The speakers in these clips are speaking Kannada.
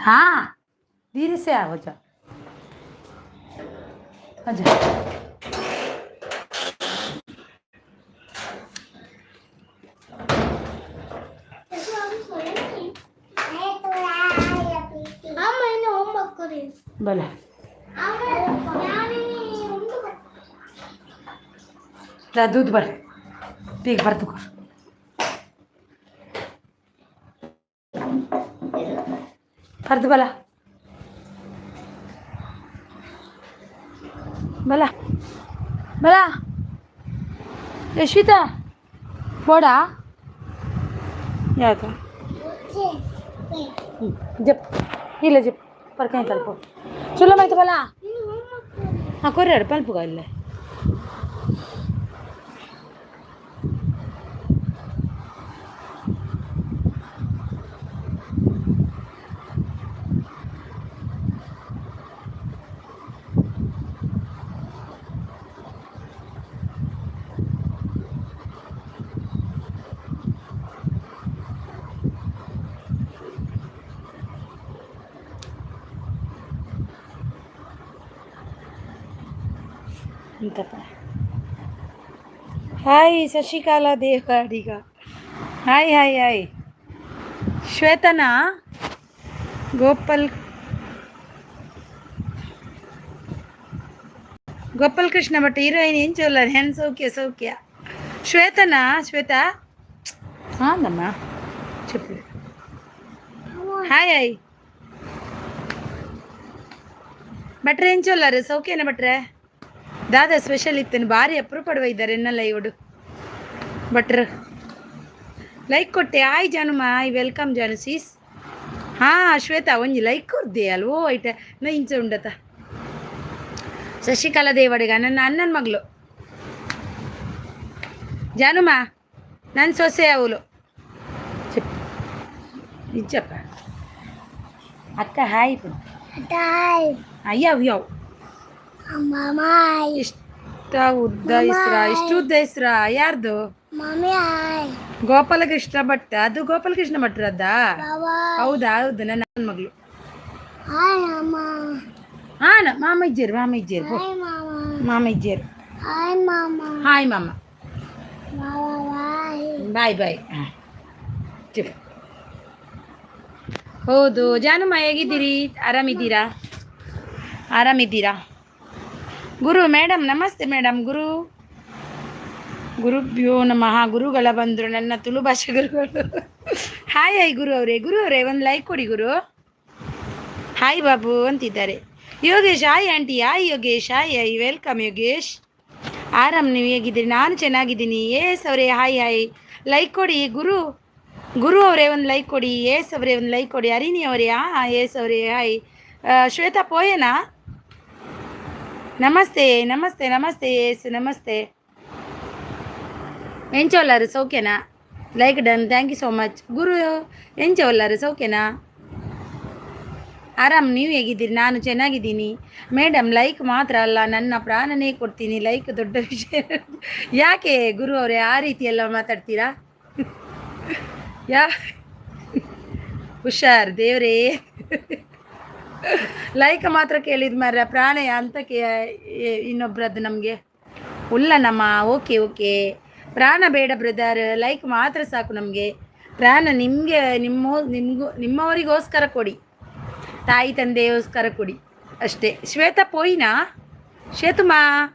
हाँ धीरे से आओ जा अच्छा बोला ला दूध भर पीक भर तू फर्द बोला बोला बोला यश्विता बोड़ा याद जब ಇಲ್ಲ ಜಪ್ ಪರ್ಕಾಯಿ ತಲುಪು ಚಲೋ ಮಾಯ್ತು ಬಲ್ಲ ಹಾಂ ಕೊರ್ರಾಡು ಪಲ್ಪುಗ ಇಲ್ಲೇ ಇಂತಪ್ಪ hi Shashikala Devadiga hi hi hi ಶ್ವೇತನಾ ಗೋಪಾಲ್ ಕೃಷ್ಣ ಭಟ್ ಹೀರೋಯಿನ್ ಏನು ಚೋಲ್ಲ ಹೆನ್ ಸೌಖ್ಯ ಸೌಖ್ಯ ಶ್ವೇತನಾ ಶ್ವೇತಾ ಹಾಂ ನಮ್ಮ చెప్పు ಹಾಯ್ ಹಾಯ್ ಭಟ್ರೆ ಏನು ಚೋಲ್ಲಾರು ಸೌಖ್ಯನ ಭಟ್ರೆ ದಾದಾ ಸ್ಪೆಷಲ್ ಇತ್ತೇನು ಭಾರಿ ಅಪರೂಪಡುವ ಇದ್ದಾರೆ ಎನ್ನಲ್ಲ ಇವಡು ಭಟ್ರು ಲೈಕ್ ಕೊಟ್ಟೆ ಆಯ್ ಜಾನುಮ ಆಯ್ ವೆಲ್ಕಮ್ ಜಾನು ಸೀಸ್ ಹಾಂ ಶ್ವೇತಾ ಒಂಜಿ ಲೈಕ್ ಕೊರ್ದೆ ಅಲ್ವೋ ಐಟ ನ ಇಂಚ ಉಂಡತ ಶಶಿಕಲಾ ದೇವಾಡಿಗ ನನ್ನ ಅಣ್ಣನ ಮಗಳು ಜಾನುಮ ನನ್ನ ಸೊಸೆ ಅವಳು ಚೆಪ್ ನಿಜಪ್ಪ ಅಕ್ಕ ಹಾಯ್ ಅಯ್ಯವ್ ಯಾವ ಇಷ್ಟ ಉದ್ದ ಇಷ್ಟು ಉದ್ದ ಹೆಸ್ರ ಯಾರ್ದು ಗೋಪಾಲಕೃಷ್ಣ ಭಟ್ ಅದು ಗೋಪಾಲಕೃಷ್ಣ ಭಟ್ರದ್ದ ಹೌದಾ ಹೌದು ನನ್ನ ಮಗಳು ಹಾಂ ಮಾಮ ಇಜ್ಜೇರು ಮಾಮ ಇಜ್ಜೇರು ಹಾಯ್ ಮಾಮ ಬಾಯ್ ಬಾಯ್ ಹಾಂ ಹೌದು ಜಾನುಮ ಹೇಗಿದ್ದೀರಿ ಆರಾಮಿದ್ದೀರಾ ಗುರು ಮೇಡಮ್ ನಮಸ್ತೆ ಮೇಡಮ್ ಗುರುಭ್ಯೋ ನಮಃ ಗುರುಗಳ ಬಂದರು ನನ್ನ ತುಳು ಭಾಷೆ ಗುರುಗಳು ಹಾಯ್ ಹಾಯ್ ಗುರು ಅವರೇ ಒಂದು ಲೈಕ್ ಕೊಡಿ ಗುರು ಹಾಯ್ ಬಾಬು ಅಂತಿದ್ದಾರೆ Yogesh hi aunty hi Yogesh hi hi welcome Yogesh ನೀವು ಹೇಗಿದ್ದೀರಿ ನಾನು ಚೆನ್ನಾಗಿದ್ದೀನಿ ಏಸ್ ಅವರೇ ಹಾಯ್ ಹಾಯ್ ಲೈಕ್ ಕೊಡಿ ಗುರು ಅವರೇ ಒಂದು ಲೈಕ್ ಕೊಡಿ ಏಸ್ ಅವರೇ ಒಂದು ಲೈಕ್ ಕೊಡಿ ಅರಿನಿ ಅವರೇ ಏಸ್ ಅವರೇ ಹಾಯ್ ಶ್ವೇತಾ ಪೋಯನಾ ನಮಸ್ತೆ ಎಸ್ ನಮಸ್ತೆ ಎಂಚೋಲ್ಲಾರು ಸೌಖ್ಯನಾ like done thank you so much ಗುರು ಎಂಚೋಲ್ಲಾರು ಸೌಖ್ಯನಾ ನೀವು ಹೇಗಿದ್ದೀರಿ ನಾನು ಚೆನ್ನಾಗಿದ್ದೀನಿ ಮೇಡಮ್ ಲೈಕ್ ಮಾತ್ರ ಅಲ್ಲ ನನ್ನ ಪ್ರಾಣನೇ ಕೊಡ್ತೀನಿ ಲೈಕ್ ದೊಡ್ಡ ವಿಷಯ ಯಾಕೆ ಗುರು ಅವರೇ ಆ ರೀತಿ ಎಲ್ಲ ಮಾತಾಡ್ತೀರಾ ಹುಷಾರ್ ದೇವರೇ ಲೈಕ್ ಮಾತ್ರ ಕೇಳಿದ ಮಾರ ಪ್ರಾಣ ಅಂತಕ್ಕೆ ಇನ್ನೊಬ್ರದ್ದು ನಮಗೆ ಉಲ್ಲನಮ್ಮ ಓಕೆ ಪ್ರಾಣ ಬೇಡ ಬ್ರದರ್ ಲೈಕ್ ಮಾತ್ರ ಸಾಕು ನಮಗೆ ಪ್ರಾಣ ನಿಮಗೆ ನಿಮ್ಮವರಿಗೋಸ್ಕರ ಕೊಡಿ ತಾಯಿ ತಂದೆಗೋಸ್ಕರ ಕೊಡಿ ಅಷ್ಟೇ ಶ್ವೇತಾ ಪೋಯಿನಾ ಶ್ವೇತುಮಾ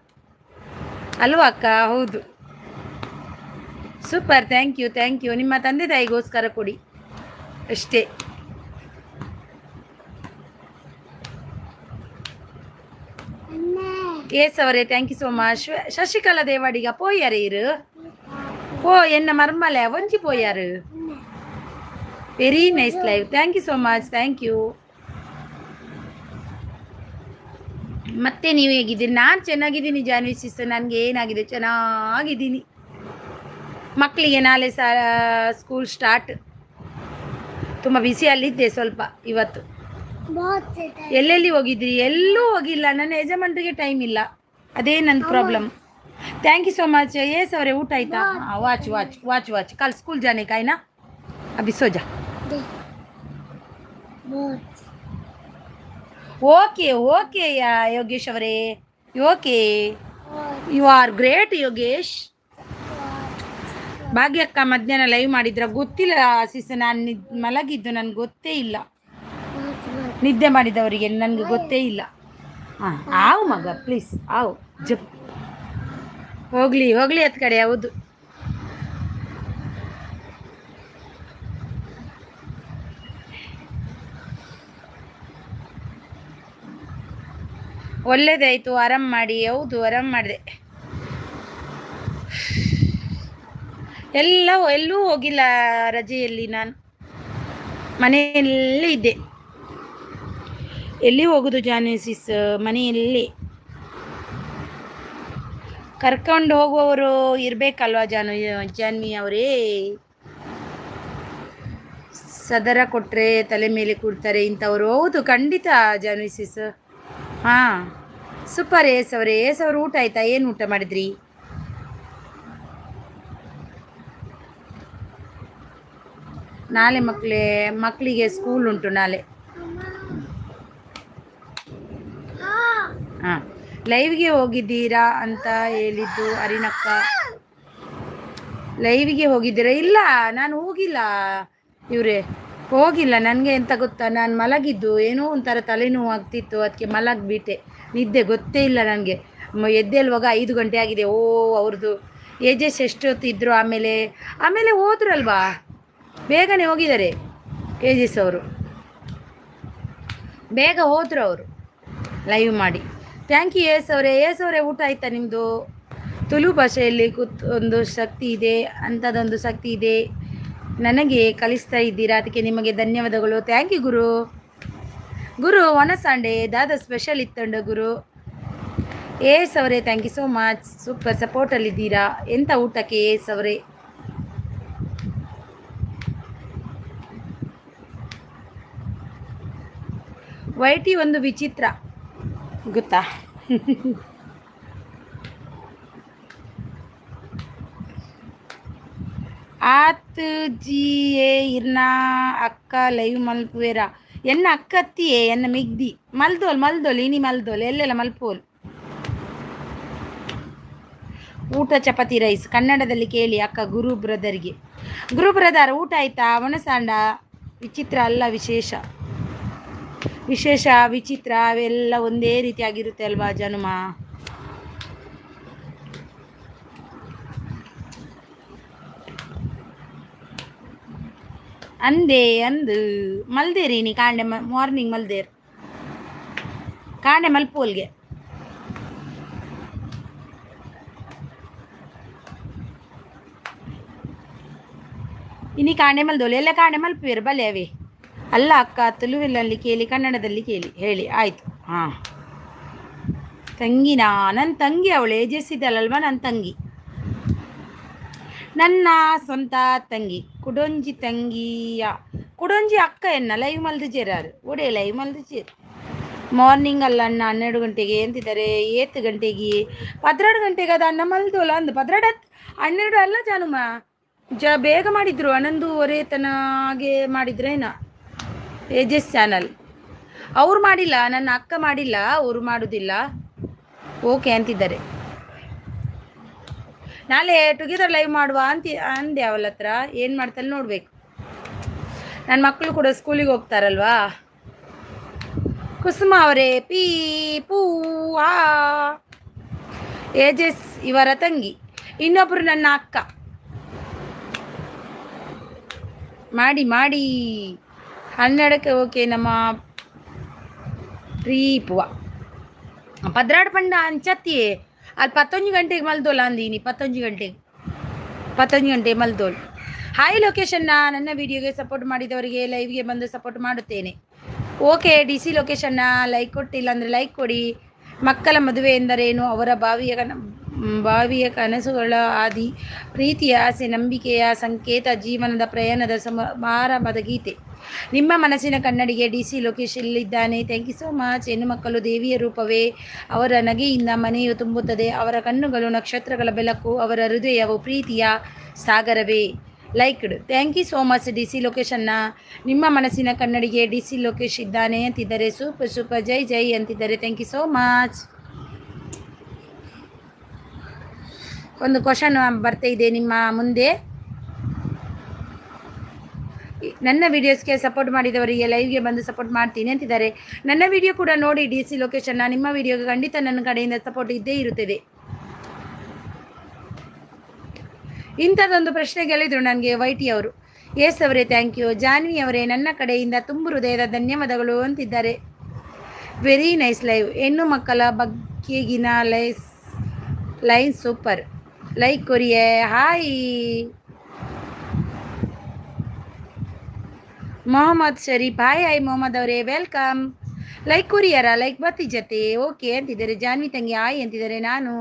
ಅಲ್ವಾ ಅಕ್ಕ ಹೌದು ಸೂಪರ್ ಥ್ಯಾಂಕ್ ಯು ನಿಮ್ಮ ತಂದೆ ತಾಯಿಗೋಸ್ಕರ ಕೊಡಿ ಅಷ್ಟೇ ஏஸ் அவரே thank you so much Shashikala Devadiga போயாரு என்ன மர்மலை ஒஞ்சி போயாரு very nice live thank you so much thank you ಮತ್ತೆ ನೀವು ಹೇಗಿದ್ದೀರಿ ನಾನು ಚೆನ್ನಾಗಿದ್ದೀನಿ ಜಾನ್ವಿ ಸಿಸ್ಟರ್ ನನಗೆ ಏನಾಗಿದೆ ಚೆನ್ನಾಗಿದ್ದೀನಿ ಮಕ್ಕಳಿಗೆ ನಾಳೆ ಸ್ಕೂಲ್ ಸ್ಟಾರ್ಟ್ ತುಂಬ ಬಿಸಿಯಲ್ಲಿದ್ದೆ ಸ್ವಲ್ಪ ಇವತ್ತು ಎಲ್ಲೆಲ್ಲಿ ಹೋಗಿದ್ರಿ ಎಲ್ಲೂ ಹೋಗಿಲ್ಲ ನನ್ನ ಯಜಮಾನ್ರಿಗೆ ಟೈಮ್ ಇಲ್ಲ ಅದೇ ನನ್ನ problem thank you so much S ಅವರೇ ಊಟ ಆಯ್ತಾ ವಾಚ್ ವಾಚ್ ವಾಚ್ ವಾಚ್ ಕಲ್ ಸ್ಕೂಲ್ ಜಾನೆ ಕಾಯ್ನಾ ಅಭಿ ಸೋಜಾ ಓಕೆ ಓಕೆ ಯೋಗೇಶ್ ಅವರೇ, okay, you are great Yogesh. ಭಾಗ್ಯಕ್ಕ ಮಧ್ಯಾಹ್ನ ಲೈವ್ ಮಾಡಿದ್ರ ಗೊತ್ತಿಲ್ಲ ಸಿಸ್, ನಾನು ಮಲಗಿದ್ದು ನನಗೆ ಗೊತ್ತೇ ಇಲ್ಲ. ನಿದ್ದೆ ಮಾಡಿದವರಿಗೆ ನನಗೆ ಗೊತ್ತೇ ಇಲ್ಲ. ಹಾಂ ಆವು ಮಗ ಪ್ಲೀಸ್ ಆವು ಜಪ್ ಹೋಗ್ಲಿ ಹೋಗ್ಲಿ ಅತ್ ಕಡೆ. ಹೌದು ಒಳ್ಳೇದಾಯಿತು, ಆರಾಮ್ ಮಾಡಿ. ಹೌದು ಆರಾಮ್ ಮಾಡಿದೆ. ಎಲ್ಲೂ ಹೋಗಿಲ್ಲ ರಜೆಯಲ್ಲಿ, ನಾನು ಮನೆಯಲ್ಲೇ ಇದ್ದೆ. ಎಲ್ಲಿ ಹೋಗೋದು ಜಾನ್ವಿಸಿಸ್, ಮನೆಯಲ್ಲಿ. ಕರ್ಕೊಂಡು ಹೋಗುವವರು ಇರಬೇಕಲ್ವಾ ಜಾನ್ವಿ ಅವರೇ. ಸದರ ಕೊಟ್ಟರೆ ತಲೆ ಮೇಲೆ ಕೂಡ್ತಾರೆ ಇಂಥವ್ರು. ಹೌದು ಖಂಡಿತ ಜಾನ್ವಿಸಿಸ್. ಹಾಂ ಸೂಪರ್. ಏಸ್ ಅವರೇ ಊಟ ಆಯ್ತಾ? ಏನು ಊಟ ಮಾಡಿದ್ರಿ? ನಾಳೆ ಮಕ್ಕಳಿಗೆ ಸ್ಕೂಲ್ ಉಂಟು ನಾಳೆ. ಹಾಂ ಲೈವ್ಗೆ ಹೋಗಿದ್ದೀರಾ ಅಂತ ಹೇಳಿದ್ದು ಅರಿನಕ್ಕ. ಲೈವ್ಗೆ ಹೋಗಿದ್ದೀರಾ? ಇಲ್ಲ ನಾನು ಹೋಗಿಲ್ಲ ಇವರೇ, ಹೋಗಿಲ್ಲ. ನನಗೆ ಎಂತ ಗೊತ್ತಾ, ನಾನು ಮಲಗಿದ್ದು, ಏನೋ ಒಂಥರ ತಲೆನೋವು ಆಗ್ತಿತ್ತು, ಅದಕ್ಕೆ ಮಲಗಿಬಿಟ್ಟೆ. ನಿದ್ದೆ ಗೊತ್ತೇ ಇಲ್ಲ ನನಗೆ. ಎದ್ದೇಳುವಾಗ 5 ಗಂಟೆ ಆಗಿದೆ. ಅವ್ರದ್ದು ಏಜಸ್ ಎಷ್ಟೊತ್ತಿದ್ರು. ಆಮೇಲೆ ಹೋದ್ರಲ್ವಾ, ಬೇಗನೆ ಹೋಗಿದ್ದಾರೆ ಏಜಸ್ ಅವರು, ಬೇಗ ಹೋದರು ಅವರು ಲೈವ್ ಮಾಡಿ. ಥ್ಯಾಂಕ್ ಯು ಏಸ್ ಅವರೇ ಊಟ ಆಯ್ತಾ ನಿಮ್ಮದು? ತುಳು ಭಾಷೆಯಲ್ಲಿ ಒಂದು ಶಕ್ತಿ ಇದೆ, ಅಂಥದ್ದೊಂದು ಶಕ್ತಿ ಇದೆ, ನನಗೆ ಕಲಿಸ್ತಾ ಇದ್ದೀರಾ, ಅದಕ್ಕೆ ನಿಮಗೆ ಧನ್ಯವಾದಗಳು. ಥ್ಯಾಂಕ್ ಯು ಗುರು ಒನ ಸಂಡೇ ದಾದ ಸ್ಪೆಷಲ್ ಇತ್ತಂಡು ಗುರು. ಏಸ್ ಅವರೇ thank you so much, super ಸಪೋರ್ಟಲ್ಲಿದ್ದೀರಾ. ಎಂಥ ಊಟಕ್ಕೆ ಏಸ್ ಅವರೇ? ವೈಟಿ ಒಂದು ವಿಚಿತ್ರ ಗೊತ್ತಾ? ಆತ್ ಜಿಯೇ ಇರ್ನ ಅಕ್ಕ ಲೈವ್ ಮಲ್ಪುವೇರ ಎನ್ನ ಅಕ್ಕತ್ತಿಯೇ ಎನ್ನ ಮಿಗ್ದಿ ಮಲ್ದೋಲ್ ಇನಿ ಮಲ್ದೋಲ್ ಎಲ್ಲೆಲ್ಲ ಮಲ್ಪೋಲ್. ಊಟ ಚಪಾತಿ ರೈಸ್ ಕನ್ನಡದಲ್ಲಿ ಕೇಳಿ ಅಕ್ಕ. ಗುರು ಬ್ರದರ್ ಊಟ ಆಯ್ತಾ? ಒಣಸಾಂಡ ವಿಚಿತ್ರ ಅಲ್ಲ, ವಿಶೇಷ ವಿಚಿತ್ರ ಅವೆಲ್ಲ ಒಂದೇ ರೀತಿಯಾಗಿರುತ್ತೆ ಅಲ್ವಾ ಜನುಮ? ಅಂದು ಮಲ್ದೇರಿ ನೀ ಕಾಂಡೆ ಮಾರ್ನಿಂಗ್ ಮಲ್ದೇರ್ ಕಾಂಡೆ ಮಲ್ಪೋಲ್ಗೆ. ಇನಿ ಕಾಂಡೆ ಮಲ್ದೋಲು ಎಲ್ಲ ಕಾಂಡೆ ಮಲ್ಪುವೇರು ಬಲೆ ಅವೇ ಅಲ್ಲ ಅಕ್ಕ. ತುಳುವಿನಲ್ಲಿ ಕೇಳಿ ಕನ್ನಡದಲ್ಲಿ ಹೇಳಿ ಆಯಿತು. ಹಾಂ ತಂಗಿನಾ? ನನ್ನ ತಂಗಿ, ಅವಳು ಏಜೆಸ್ಸಿದ್ದಲ್ವಾ ನನ್ನ ತಂಗಿ, ನನ್ನ ಸ್ವಂತ ತಂಗಿ. ಕುಡೊಂಜಿ ಅಕ್ಕ ಎನ್ನ ಲೈವ್ ಮಲ್ದಿಜೇರಾರು ಒಡೆ ಲೈವ್ ಮಲ್ದಿಜೇರು. ಮಾರ್ನಿಂಗ್ ಅಲ್ಲ ಅಣ್ಣ 12 ಗಂಟೆಗೆ ಅಂತಿದ್ದಾರೆ. 8 ಗಂಟೆಗೆ 12 ಗಂಟೆಗೆ ಅದು ಅನ್ನ ಮಲ್ದೋಲ್ಲ ಅಂದು 12 ಅಲ್ಲ ಜಾನುಮ ಬೇಗ ಮಾಡಿದ್ರು. 11:30 ತನಗೆ ಮಾಡಿದ್ರೇನ ಏಜಸ್ ಚಾನಲ್. ಅವ್ರು ಮಾಡಿಲ್ಲ, ನನ್ನ ಅಕ್ಕ ಮಾಡಿಲ್ಲ, ಅವರು ಮಾಡೋದಿಲ್ಲ. ಓಕೆ ಅಂತಿದ್ದಾರೆ. ನಾಳೆ ಟುಗೆದರ್ ಲೈವ್ ಮಾಡುವ ಅಂದೆ ಅವಳ ಹತ್ರ. ಏನು ಮಾಡ್ತಾಳೆ ನೋಡಬೇಕು. ನನ್ನ ಮಕ್ಕಳು ಕೂಡ ಸ್ಕೂಲಿಗೆ ಹೋಗ್ತಾರಲ್ವಾ. ಕುಸುಮ ಅವರೇ ಪೂ ಆ ಏಜಸ್ ಇವರ ತಂಗಿ, ಇನ್ನೊಬ್ಬರು ನನ್ನ ಅಕ್ಕ. ಮಾಡಿ 12ಕ್ಕೆ ಓಕೆ. ನಮ್ಮ ಪ್ರೀಪುವ 16 ಪಂಡ ಅಂಚತ್ತಿಯೇ ಅಲ್ಲಿ 11 ಗಂಟೆಗೆ ಮಲ್ದೋಲ್ಲ ಅಂದೀನಿ. 11 ಗಂಟೆ ಮಲ್ದೋಲ್. ಹಾಯ್ ಲೊಕೇಶನ್ನ. ನನ್ನ ವಿಡಿಯೋಗೆ ಸಪೋರ್ಟ್ ಮಾಡಿದವರಿಗೆ ಲೈವ್ಗೆ ಬಂದು ಸಪೋರ್ಟ್ ಮಾಡುತ್ತೇನೆ. ಓಕೆ DC ಲೊಕೇಶನ್ನ ಲೈಕ್ ಕೊಟ್ಟಿಲ್ಲ ಅಂದರೆ ಲೈಕ್ ಕೊಡಿ. ಮಕ್ಕಳ ಮದುವೆ ಎಂದರೇನು? ಅವರ ಭಾವಿಯ ಕನಸುಗಳ ಆದಿ, ಪ್ರೀತಿಯ ಆಸೆ, ನಂಬಿಕೆಯ ಸಂಕೇತ, ಜೀವನದ ಪ್ರಯಾಣದ ಸಮಾರಂಭದ ಗೀತೆ. ನಿಮ್ಮ ಮನಸ್ಸಿನ ಕನ್ನಡಿಗೆ DC ಲೊಕೇಶನ್ನಲ್ಲಿದ್ದಾನೆ. Thank you so much. ಹೆಣ್ಣು ಮಕ್ಕಳು ದೇವಿಯ ರೂಪವೇ, ಅವರ ನಗೆಯಿಂದ ಮನೆಯು ತುಂಬುತ್ತದೆ. ಅವರ ಕಣ್ಣುಗಳು ನಕ್ಷತ್ರಗಳ ಬೆಳಕು, ಅವರ ಹೃದಯವು ಪ್ರೀತಿಯ ಸಾಗರವೇ. Liked. Thank you so much. D C ಲೊಕೇಶನ್ನ ನಿಮ್ಮ ಮನಸ್ಸಿನ ಕನ್ನಡಿಗೆ ಡಿ ಸಿ ಲೋಕೇಶ್ ಇದ್ದಾನೆ ಅಂತಿದ್ದಾರೆ. ಸೂಪರ್ ಸೂಪರ್, ಜೈ ಜೈ ಅಂತಿದ್ದಾರೆ. Thank you so much. ಒಂದು ಕ್ವಶನ್ ಬರ್ತಾ ಇದೆ ನಿಮ್ಮ ಮುಂದೆ. ನನ್ನ ವಿಡಿಯೋಸ್ಗೆ ಸಪೋರ್ಟ್ ಮಾಡಿದವರಿಗೆ ಲೈವ್ಗೆ ಬಂದು ಸಪೋರ್ಟ್ ಮಾಡ್ತೀನಿ ಅಂತಿದ್ದಾರೆ. ನನ್ನ ವಿಡಿಯೋ ಕೂಡ ನೋಡಿ ಡಿ ಸಿ ಲೊಕೇಶನ್ನ. ನಿಮ್ಮ ವಿಡಿಯೋಗೆ ಖಂಡಿತ ನನ್ನ ಕಡೆಯಿಂದ ಸಪೋರ್ಟ್ ಇದ್ದೇ ಇರುತ್ತದೆ. ಇಂಥದ್ದೊಂದು ಪ್ರಶ್ನೆ ಕೇಳಿದರು ನನಗೆ ವೈಟಿ ಅವರು. ಎಸ್ ಅವರೇ ಥ್ಯಾಂಕ್ ಯು. ಜಾನ್ವಿ ಅವರೇ ನನ್ನ ಕಡೆಯಿಂದ ತುಂಬು ಹೃದಯದ ಧನ್ಯವಾದಗಳು ಅಂತಿದ್ದಾರೆ. Very nice live. ಹೆಣ್ಣು ಮಕ್ಕಳ ಬಗ್ಗೆಗಿನ ಲೈನ್ ಸೂಪರ್. ಲೈಕ್ ಕೊರಿಯೆ. Hi Mohammed Sharif. Hi hi Mohammed ಅವರೇ, ವೆಲ್ಕಮ್. ಲೈಕ್ ಕೊರಿಯರ ಲೈಕ್ ಬತ್ತಿ ಜತೆ ಓಕೆ ಅಂತಿದ್ದಾರೆ. ಜಾನ್ವಿ ತಂಗಿ ಹಾಯ್ ಅಂತಿದ್ದಾರೆ. ನಾನು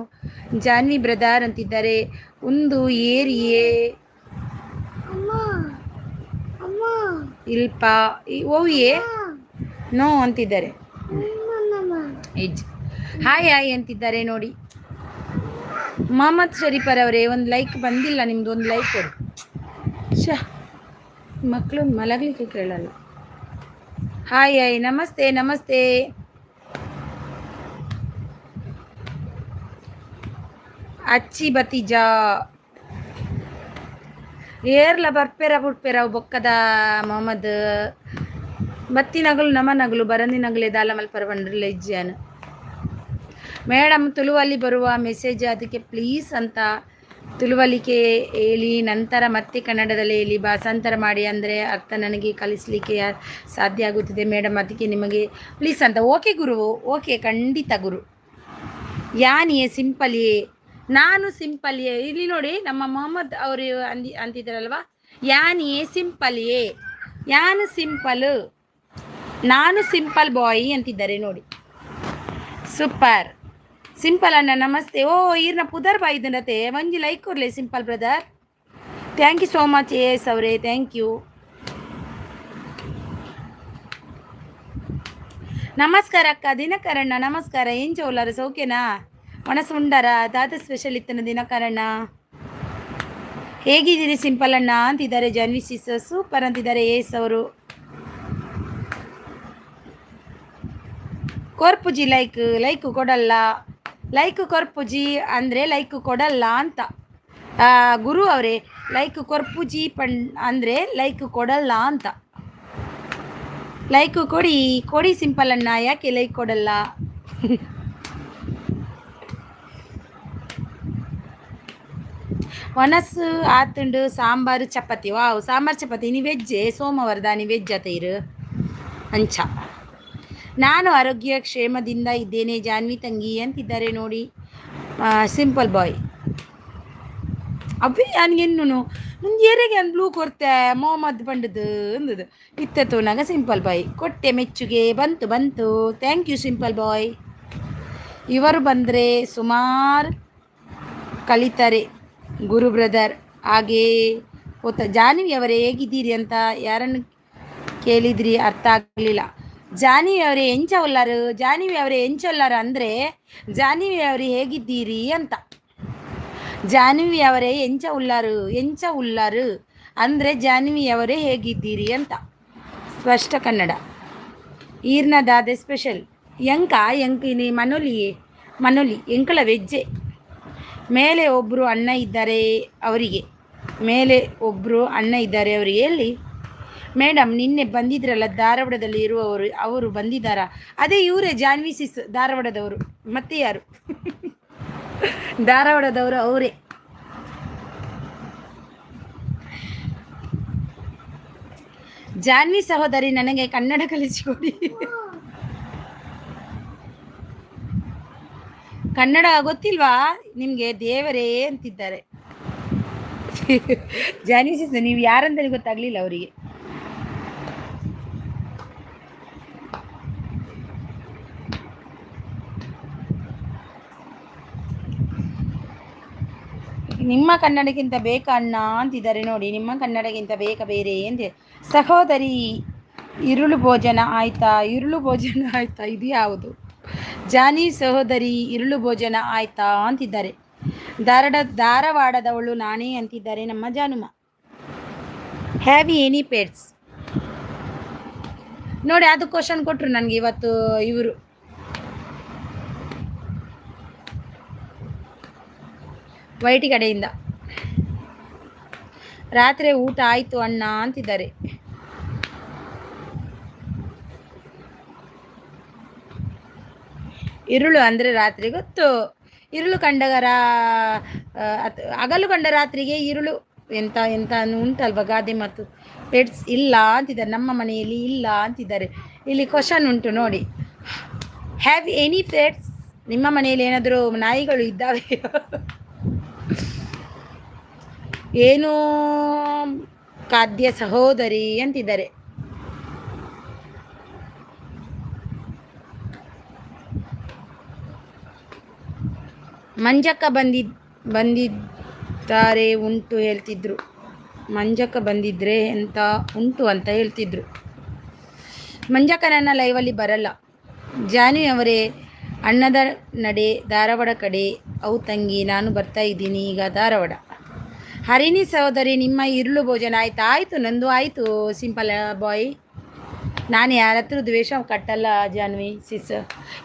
ಜಾನ್ವಿ ಬ್ರದರ್ ಅಂತಿದ್ದಾರೆ. ಒಂದು ಏರಿಯೇ ಇಲ್ಪ ಓವಿಯೇ ನೋ ಅಂತಿದ್ದಾರೆ. ಹಾಯ್ ಹಾಯ್ ಅಂತಿದ್ದಾರೆ ನೋಡಿ. ಮೊಹಮ್ಮದ್ ಶರೀಫರ್ ಅವರೇ ಒಂದು ಲೈಕ್ ಬಂದಿಲ್ಲ ನಿಮ್ದು, ಒಂದು ಲೈಕ್ ಕೊಡಿ. ಮಕ್ಕಳು ಮಲಗಲಿಕ್ಕೆ ಕೇಳಲ್ಲ. ಹಾಯ್ ಹಾಯ್, ನಮಸ್ತೆ ನಮಸ್ತೆ. ಅಚ್ಚಿ ಬತಿಜಾ ಏರ್ಲ ಬರ್ಪೆರ ಬುಡ್ಪೆರ ಬೊಕ್ಕದ ಮೊಹಮ್ಮದ್ ಬತ್ತಿ ನಗಲು ನಮ ನಗಲು ಬರಂದಿ ನಗಲೆ ದಾಲ ಮಲ್ಪರ ಬಂಡ್ರಲ್ಲ ಇಜ್ಜಾನು ಮೇಡಮ್. ತುಳುವಲ್ಲಿ ಬರುವ ಮೆಸೇಜ್ ಅದಕ್ಕೆ ಪ್ಲೀಸ್ ಅಂತ ತುಳುವಲಿಕೆ ಹೇಳಿ, ನಂತರ ಮತ್ತೆ ಕನ್ನಡದಲ್ಲಿ ಹೇಳಿ, ಭಾಷಾಂತರ ಮಾಡಿ, ಅಂದರೆ ಅರ್ಥ ನನಗೆ ಕಲಿಸಲಿಕ್ಕೆ ಸಾಧ್ಯ ಆಗುತ್ತಿದೆ ಮೇಡಮ್, ಅದಕ್ಕೆ ನಿಮಗೆ ಪ್ಲೀಸ್ ಅಂತ. ಓಕೆ ಗುರು, ಓಕೆ ಖಂಡಿತ ಗುರು. ಯಾನಿಯೇ ಸಿಂಪಲಿಯೇ, ನಾನು ಸಿಂಪಲಿಯೇ. ಇಲ್ಲಿ ನೋಡಿ ನಮ್ಮ ಮೊಹಮ್ಮದ್ ಅವರು ಅಂತಿದ್ದಾರಲ್ವ, ಯಾನಿಯೇ ಸಿಂಪಲಿಯೇ, ಯಾನು ಸಿಂಪಲ್, ನಾನು ಸಿಂಪಲ್ ಬಾಯ್ ಅಂತಿದ್ದಾರೆ ನೋಡಿ. ಸೂಪರ್. ಸಿಂಪಲ್ ಅಣ್ಣ ನಮಸ್ತೆ. ಓ ಈರ್ನ ಪುದರ್ ಬಾಯ್ ಇದನ್ನತೆ ಒಂಜಿ ಲೈಕ್ ಕೊರ್ಲೆ simple brother. Thank you so much S ಅವರೇ, ಥ್ಯಾಂಕ್ ಯು. ನಮಸ್ಕಾರ ಅಕ್ಕ ದಿನಕರಣ್ಣ. ನಮಸ್ಕಾರ. ಏನ್ ಚೌಲಾರ ಸೌಖ್ಯನಾ? ಮನಸ್ಸು ಉಂಡಾರ ತಾತ ಸ್ಪೆಷಲ್ ಇತ್ತನ ದಿನಕರಣ್ಣ. ಹೇಗಿದ್ದೀರಿ ಸಿಂಪಲ್ ಅಣ್ಣ ಅಂತಿದ್ದಾರೆ. ಜಾನ್ವಿ ಸಿಸ್ ಸೂಪರ್ ಅಂತಿದ್ದಾರೆ ಎಸ್ ಅವರು. ಕೊರ್ಪುಜಿ ಲೈಕ್ ಕೊಡಲ್ಲ, ಲೈಕ್ ಕೊರ್ಪುಜಿ ಅಂದರೆ ಲೈಕ್ ಕೊಡಲ್ಲ ಅಂತ. ಗುರು ಅವರೇ ಲೈಕ್ ಕೊರ್ಪುಜಿ ಅಂದರೆ ಲೈಕ್ ಕೊಡಲ್ಲ ಅಂತ. ಲೈಕ್ ಕೊಡಿ ಸಿಂಪಲ್ ಅಣ್ಣ, ಯಾಕೆ ಲೈಕ್ ಕೊಡಲ್ಲ? ಮನಸ್ಸು ಆತುಂಡು ಸಾಂಬಾರು ಚಪಾತಿ. ವಾವ್, ಸಾಂಬಾರು ಚಪಾತಿ. ನೀ ವೆಜ್ಜೆ ಸೋಮವಾರದ, ನೀ ವೆಜ್ ಆತೈರು ಅಂಚ. ನಾನು ಆರೋಗ್ಯ ಕ್ಷೇಮದಿಂದ ಇದ್ದೇನೆ ಜಾನ್ವಿ ತಂಗಿ ಅಂತಿದ್ದಾರೆ ನೋಡಿ. ಸಿಂಪಲ್ ಬಾಯ್ ಅವೇ ನನಗೆನ್ನು ಮುಂಜೇರೆಗೆ ಅಂದು ಬ್ಲೂ ಕೊಡ್ತೆ ಮೊಹಮ್ಮದ್ ಬಂಡದು ಅಂದದು ಇತ್ತತ್ತು ನಾಗ ಸಿಂಪಲ್ ಬಾಯ್ ಕೊಟ್ಟೆ. ಮೆಚ್ಚುಗೆ ಬಂತು. ಥ್ಯಾಂಕ್ ಯು ಸಿಂಪಲ್ ಬಾಯ್. ಇವರು ಬಂದರೆ ಸುಮಾರು ಕಲಿತಾರೆ ಗುರು ಬ್ರದರ್. ಹಾಗೇ ಜಾನ್ವಿ ಅವರೇ ಹೇಗಿದ್ದೀರಿ ಅಂತ ಯಾರನ್ನು ಕೇಳಿದ್ರಿ ಅರ್ಥ ಆಗಲಿಲ್ಲ. ಜಾನ್ವಿ ಅವರೇ ಎಂಚೊಲ್ಲಾರು ಅಂದರೆ ಜಾನ್ವಿ ಅವರೇ ಹೇಗಿದ್ದೀರಿ ಅಂತ. ಜಾನ್ವಿ ಅವರೇ ಎಂಚ ಉಳ್ಳಾರು ಅಂದರೆ ಜಾನ್ವಿ ಅವರೇ ಹೇಗಿದ್ದೀರಿ ಅಂತ. ಸ್ಪಷ್ಟ ಕನ್ನಡ. ಈರ್ನ ದಾದೆ ಸ್ಪೆಷಲ್ ಎಂಕಿನಿ ಮನೋಲಿ ಎಂಕಳ ವೆಜ್ಜೆ. ಮೇಲೆ ಒಬ್ಬರು ಅಣ್ಣ ಇದ್ದಾರೆ ಅವರಿಗೆ ಎಲ್ಲಿ ಮೇಡಮ್ ನಿನ್ನೆ ಬಂದಿದ್ರಲ್ಲ ಧಾರವಾಡದಲ್ಲಿ ಇರುವವರು, ಅವರು ಬಂದಿದ್ದಾರಾ? ಅದೇ ಇವರೇ ಜಾನ್ವಿ ಸಿಸ್, ಧಾರವಾಡದವರು. ಮತ್ತೆ ಯಾರು? ಧಾರವಾಡದವರು ಅವರೇ. ಜಾನ್ವಿ ಸಹೋದರಿ ನನಗೆ ಕನ್ನಡ ಕಲಿಸಿಕೊಡಿ. ಕನ್ನಡ ಗೊತ್ತಿಲ್ವಾ ನಿಮಗೆ? ದೇವರೇ ಅಂತಿದ್ದಾರೆ. ಜಾನ್ವಿ ಸಿಸ್ ನೀವು ಯಾರಂತಲೇ ಗೊತ್ತಾಗ್ಲಿಲ್ಲ ಅವರಿಗೆ. ನಿಮ್ಮ ಕನ್ನಡಕ್ಕಿಂತ ಬೇಕಾ ಅಣ್ಣ ಅಂತಿದ್ದಾರೆ ನೋಡಿ. ನಿಮ್ಮ ಕನ್ನಡಕ್ಕಿಂತ ಬೇಕಾ ಬೇರೆ ಅಂತೆ. ಸಹೋದರಿ ಇರುಳು ಭೋಜನ ಆಯ್ತಾ? ಇದು ಯಾವುದು? ಜಾನಿ ಸಹೋದರಿ ಇರುಳು ಭೋಜನ ಆಯ್ತಾ ಅಂತಿದ್ದಾರೆ. ಧಾರವಾಡದವಳು ನಾನೇ ಅಂತಿದ್ದಾರೆ ನಮ್ಮ ಜಾನುಮ. Have any pets? ನೋಡಿ ಅದು ಕ್ವಶನ್ ಕೊಟ್ಟರು ನನಗೆ ಇವತ್ತು ಇವರು. ವೈಟಿ ಕಡೆಯಿಂದ ರಾತ್ರಿ ಊಟ ಆಯಿತು ಅಣ್ಣ ಅಂತಿದ್ದಾರೆ. ಇರುಳು ಅಂದರೆ ರಾತ್ರಿ ಗೊತ್ತು. ಇರುಳು ಕಂಡಗರ ಹಗಲು ಕಂಡ ರಾತ್ರಿಗೆ ಇರುಳು ಎಂತ ಎಂತ ಉಂಟಲ್ವ ಗಾದೆ ಮತ್ತು. ಪೆಟ್ಸ್ ಇಲ್ಲ ಅಂತಿದ್ದಾರೆ, ನಮ್ಮ ಮನೆಯಲ್ಲಿ ಇಲ್ಲ ಅಂತಿದ್ದಾರೆ. ಇಲ್ಲಿ ಕ್ವಶನ್ ಉಂಟು ನೋಡಿ, ಹ್ಯಾವ್ ಎನಿ ಪೆಟ್ಸ್? ನಿಮ್ಮ ಮನೆಯಲ್ಲಿ ಏನಾದರೂ ನಾಯಿಗಳು ಇದ್ದಾವೆ? ಏನು ಖಾದ್ಯ ಸಹೋದರಿ ಅಂತಿದ್ದಾರೆ. ಮಂಜಕ್ಕ ಬಂದಿದ್ದಾರೆ ಉಂಟು ಹೇಳ್ತಿದ್ರು. ಮಂಜಕ್ಕ ಬಂದಿದ್ರೆ ಅಂತ ಉಂಟು ಅಂತ ಹೇಳ್ತಿದ್ರು. ಮಂಜಕ್ಕ ನನ್ನ ಲೈವಲ್ಲಿ ಬರಲ್ಲ. ಜಾನಿ ಅವರೇ, ಅಣ್ಣದ ನಡೆ ಧಾರವಾಡ ಕಡೆ. ಅವು ತಂಗಿ, ನಾನು ಬರ್ತಾ ಇದ್ದೀನಿ ಈಗ ಧಾರವಾಡ. ಹರಿಣಿ ಸಹೋದರಿ, ನಿಮ್ಮ ಇರುಳು ಭೋಜನ ಆಯ್ತಾ? ಆಯಿತು, ನಂದು ಆಯಿತು. ಸಿಂಪಲ್ ಬಾಯ್. ನಾನು ಯಾರ ಹತ್ರ ದ್ವೇಷ ಕಟ್ಟಲ್ಲ ಜಾನ್ವಿ ಸಿಸ್.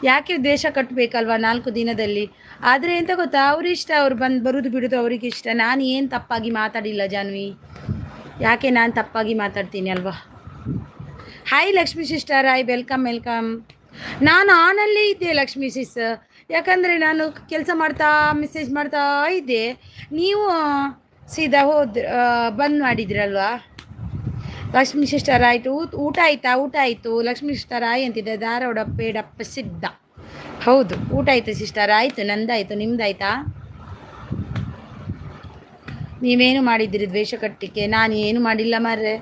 ಯಾಕೆ ದ್ವೇಷ ಕಟ್ಟಬೇಕಲ್ವ 4 ದಿನದಲ್ಲಿ? ಆದರೆ ಎಂತ ಗೊತ್ತಾ, ಅವರಿಷ್ಟ, ಅವ್ರು ಬರೋದು ಬಿಡೋದು ಅವ್ರಿಗೆ ಇಷ್ಟ. ನಾನು ಏನು ತಪ್ಪಾಗಿ ಮಾತಾಡಿಲ್ಲ ಜಾನ್ವಿ. ಯಾಕೆ ನಾನು ತಪ್ಪಾಗಿ ಮಾತಾಡ್ತೀನಿ ಅಲ್ವಾ? Hi Lakshmi sister, hi, welcome welcome. ನಾನು ಆನಲ್ಲೇ ಇದ್ದೆ ಲಕ್ಷ್ಮೀ ಸಿಸ್, ಯಾಕಂದರೆ ನಾನು ಕೆಲಸ ಮಾಡ್ತಾ ಮೆಸೇಜ್ ಮಾಡ್ತಾ ಇದ್ದೆ. ನೀವು ಸೀದಾ ಬಂದ್ ಮಾಡಿದ್ರಲ್ವಾ? ಲಕ್ಷ್ಮೀ ಸಿಸ್ಟರ್ ಆಯಿತು, ಊಟ ಆಯಿತಾ? ಊಟ ಆಯಿತು. ಲಕ್ಷ್ಮೀ ಸಿಸ್ಟರ್ ಆಯ್ ಅಂತಿದ್ದೆ, ಧಾರವಾಡ ಪೇಡ ಪ್ರಸಿದ್ಧ. ಹೌದು, ಊಟ ಆಯಿತು ಸಿಸ್ಟರ್, ಆಯಿತು, ನಂದಾಯಿತು. ನಿಮ್ದಾಯ್ತಾ? ನೀವೇನು ಮಾಡಿದ್ದೀರಿ ದ್ವೇಷ ಕಟ್ಟಲಿಕ್ಕೆ? ನಾನು ಏನು ಮಾಡಿಲ್ಲ ಮಾರ್ರೆ.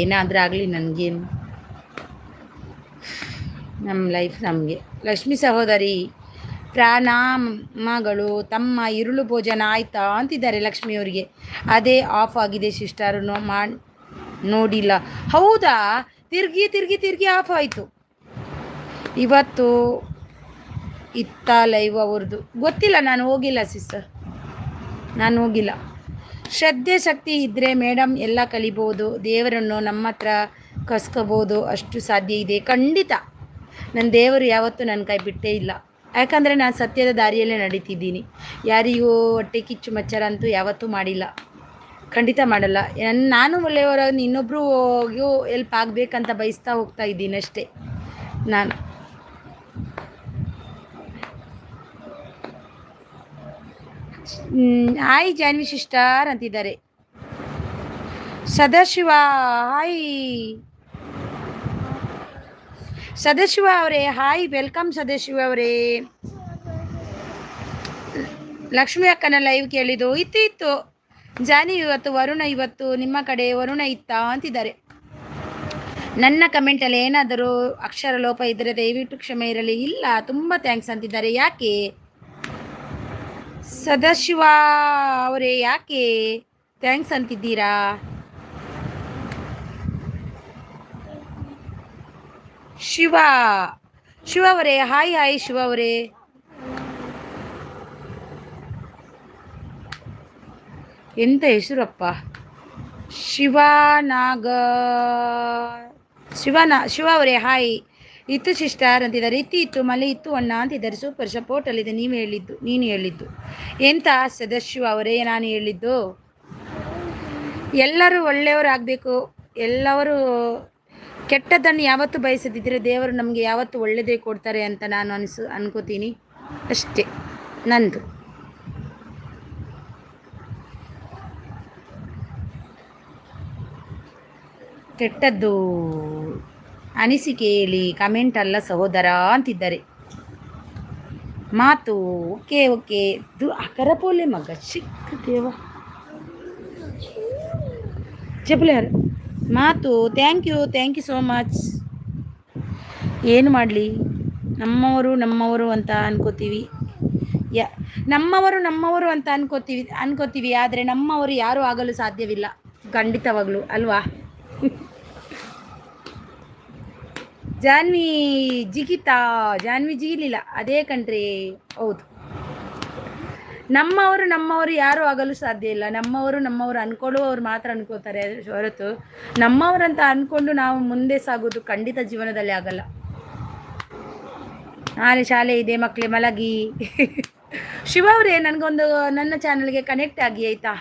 ಏನಾದರೂ ಆಗಲಿ ನನಗೇನು, ನಮ್ಮ ಲೈಫ್ ನಮಗೆ. ಲಕ್ಷ್ಮೀ ಸಹೋದರಿ, ಪ್ರಾಣಾಮಗಳು. ತಮ್ಮ ಇರುಳು ಭೋಜನ ಆಯಿತಾ ಅಂತಿದ್ದಾರೆ ಲಕ್ಷ್ಮಿಯವರಿಗೆ. ಅದೇ ಆಫ್ ಆಗಿದೆ ಸಿಸ್ಟರ್, ನೋಡಿಲ್ಲ. ಹೌದಾ? ತಿರುಗಿ ತಿರುಗಿ ತಿರುಗಿ ಆಫ್ ಆಯಿತು. ಇವತ್ತು ಇತ್ತ ಲೈವ್ ಅವ್ರದ್ದು ಗೊತ್ತಿಲ್ಲ, ನಾನು ಹೋಗಿಲ್ಲ ಸಿಸ್ಟರ್, ನಾನು ಹೋಗಿಲ್ಲ. ಶ್ರದ್ಧೆ ಶಕ್ತಿ ಇದ್ದರೆ ಮೇಡಮ್ ಎಲ್ಲ ಕಲಿಬೋದು, ದೇವರನ್ನು ನಮ್ಮ ಹತ್ರ ಕಸ್ಕೋಬೋದು, ಅಷ್ಟು ಸಾಧ್ಯ ಇದೆ. ಖಂಡಿತ ನನ್ನ ದೇವರು ಯಾವತ್ತೂ ನನ್ನ ಕೈ ಬಿಟ್ಟೇ ಇಲ್ಲ. ಯಾಕಂದರೆ ನಾನು ಸತ್ಯದ ದಾರಿಯಲ್ಲೇ ನಡೀತಿದ್ದೀನಿ. ಯಾರಿಗೂ ಹೊಟ್ಟೆ ಕಿಚ್ಚು ಮಚ್ಚರ ಅಂತೂ ಯಾವತ್ತೂ ಮಾಡಿಲ್ಲ, ಖಂಡಿತ ಮಾಡಲ್ಲ. ನಾನು ಒಳ್ಳೆಯವರ, ಇನ್ನೊಬ್ರಿಗೂ ಹೆಲ್ಪ್ ಆಗಬೇಕಂತ ಬಯಸ್ತಾ ಹೋಗ್ತಾ ಇದ್ದೀನಿ ಅಷ್ಟೇ ನಾನು. ಹಾಯ್ ಜಾನ್ವಿ ಸಿಸ್ಟರ್ ಅಂತಿದ್ದಾರೆ. ಸದಾಶಿವ, ಹಾಯ್ ಸದಾಶಿವ ಅವರೇ, ಹಾಯ್, ವೆಲ್ಕಮ್ ಸದಾಶಿವ ಅವರೇ. ಲಕ್ಷ್ಮಿ ಅಕ್ಕನ ಲೈವ್ ಕೇಳಿದ್ದು ಇತ್ತು. ಜಾನಿ ಇವತ್ತು ವರುಣ, ಇವತ್ತು ನಿಮ್ಮ ಕಡೆ ವರುಣ ಇತ್ತಾ ಅಂತಿದ್ದಾರೆ. ನನ್ನ ಕಮೆಂಟಲ್ಲಿ ಏನಾದರೂ ಅಕ್ಷರ ಲೋಪ ಇದ್ದರೆ ದಯವಿಟ್ಟು ಕ್ಷಮೆ ಇರಲಿ. ಇಲ್ಲ, ತುಂಬ ಥ್ಯಾಂಕ್ಸ್ ಅಂತಿದ್ದಾರೆ. ಯಾಕೆ ಸದಾಶಿವ ಅವರೇ, ಯಾಕೆ ಥ್ಯಾಂಕ್ಸ್ ಅಂತಿದ್ದೀರಾ? ಶಿವ ಅವರೇ, ಹಾಯ್ ಹಾಯ್ ಶಿವ ಅವರೇ. ಎಂತ ಹೆಸರಪ್ಪ? ಶಿವ ಅವರೇ, ಹಾಯ್. ಇತ್ತು ಸಿಸ್ಟರ್ ಅಂತಿದ್ದಾರೆ. ಇತ್ತು ಮಳೆ ಇತ್ತು ಅಣ್ಣ ಅಂತಿದ್ದಾರೆ. ಸೂಪರ್ ಸಪೋರ್ಟಲ್ಲಿದೆ. ನೀನು ಹೇಳಿದ್ದು ಎಂತ ಸದಾಶಿವ ಅವರೇ? ನಾನು ಹೇಳಿದ್ದು ಎಲ್ಲರೂ ಒಳ್ಳೆಯವರಾಗಬೇಕು, ಎಲ್ಲರೂ ಕೆಟ್ಟದ್ದನ್ನು ಯಾವತ್ತೂ ಬಯಸದಿದ್ದರೆ ದೇವರು ನಮಗೆ ಯಾವತ್ತೂ ಒಳ್ಳೆಯದೇ ಕೊಡ್ತಾರೆ ಅಂತ ನಾನು ಅನ್ಕೋತೀನಿ ಅಷ್ಟೇ ನಂದು. ಕೆಟ್ಟದ್ದು ಅನಿಸಿಕೆಯಲ್ಲಿ ಕಮೆಂಟ್ ಅಲ್ಲ ಸಹೋದರ ಅಂತಿದ್ದಾರೆ. ಮಾತು ಓಕೆ ಇದು ಅಕರಪೋಲೆ ಮಗ ಚಿಕ್ಕ ದೇವ ಚಪ್ಪಲಿಯಾರು ಮಾತು. Thank you so much. ಏನು ಮಾಡಲಿ, ನಮ್ಮವರು ಅಂತ ಅನ್ಕೋತೀವಿ. ನಮ್ಮವರು ಅಂತ ಅನ್ಕೋತೀವಿ ಆದರೆ ನಮ್ಮವರು ಯಾರೂ ಆಗಲು ಸಾಧ್ಯವಿಲ್ಲ, ಖಂಡಿತವಾಗ್ಲೂ ಅಲ್ವಾ? ಜಾನ್ವಿ ಜಿಗಿಲಿಲ್ಲ, ಅದೇ ಕಣ್ರಿ. ಹೌದು, ನಮ್ಮವರು ಯಾರೂ ಆಗಲು ಸಾಧ್ಯ ಇಲ್ಲ. ನಮ್ಮವರು ಅನ್ಕೊಳ್ಳುವವರು ಮಾತ್ರ ಅನ್ಕೋತಾರೆ ಹೊರತು ನಮ್ಮವರಂತ ಅಂದ್ಕೊಂಡು ನಾವು ಮುಂದೆ ಸಾಗೋದು ಖಂಡಿತ ಜೀವನದಲ್ಲಿ ಆಗಲ್ಲ. ನಾಳೆ ಶಾಲೆ ಇದೆ ಮಕ್ಕಳೇ, ಮಲಗಿ. ಶಿವ ಅವರೇ, ನನಗೊಂದು ನನ್ನ ಚಾನಲ್ಗೆ ಕನೆಕ್ಟ್ ಆಗಿ ಆಯಿತಾ?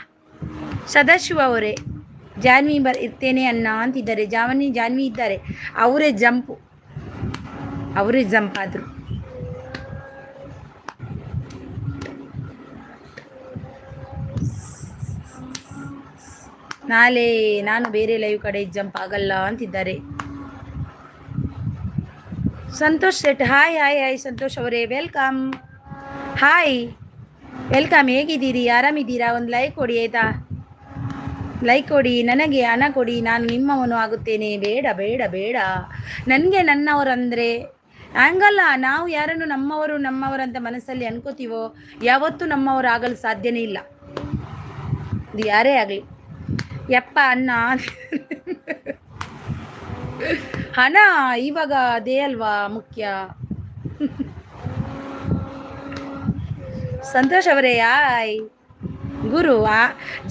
ಸದಾಶಿವ ಅವರೇ, ಜಾನ್ವಿ ಇರ್ತೇನೆ ಅನ್ನ ಅಂತಿದ್ದಾರೆ. ಜಾನ್ವಿ ಇದ್ದಾರೆ, ಅವರೇ ಜಂಪ್ ಆದರು. ನಾಳೆ ನಾನು ಬೇರೆ ಲೈವ್ ಕಡೆ ಜಂಪ್ ಆಗಲ್ಲ ಅಂತಿದ್ದಾರೆ. Santosh Shet, hi hi hi Santosh ಅವರೇ, ವೆಲ್ಕಮ್. Hi, welcome. ಹೇಗಿದ್ದೀರಿ? ಆರಾಮಿದ್ದೀರಾ? ಒಂದು ಲೈಕ್ ಕೊಡಿ ಆಯಿತಾ? ಲೈಕ್ ಕೊಡಿ, ನನಗೆ ಹಣ ಕೊಡಿ, ನಾನು ನಿಮ್ಮವನು ಆಗುತ್ತೇನೆ. ಬೇಡ ಬೇಡ ಬೇಡ, ನನಗೆ ನನ್ನವರಂದರೆ ಹಂಗಲ್ಲ. ನಾವು ಯಾರನ್ನು ನಮ್ಮವರಂತ ಮನಸ್ಸಲ್ಲಿ ಅನ್ಕೋತೀವೋ ಯಾವತ್ತೂ ನಮ್ಮವರು ಆಗಲು ಸಾಧ್ಯನೇ ಇಲ್ಲ. ಇದು ಯಾರೇ ಆಗಲಿ. ಯಪ್ಪ ಅನ್ನ ಹಣ ಇವಾಗ ಅದೇ ಅಲ್ವಾ ಮುಖ್ಯ. ಸಂತೋಷ್ ಅವರೇ ಯಾಯ್. ಗುರು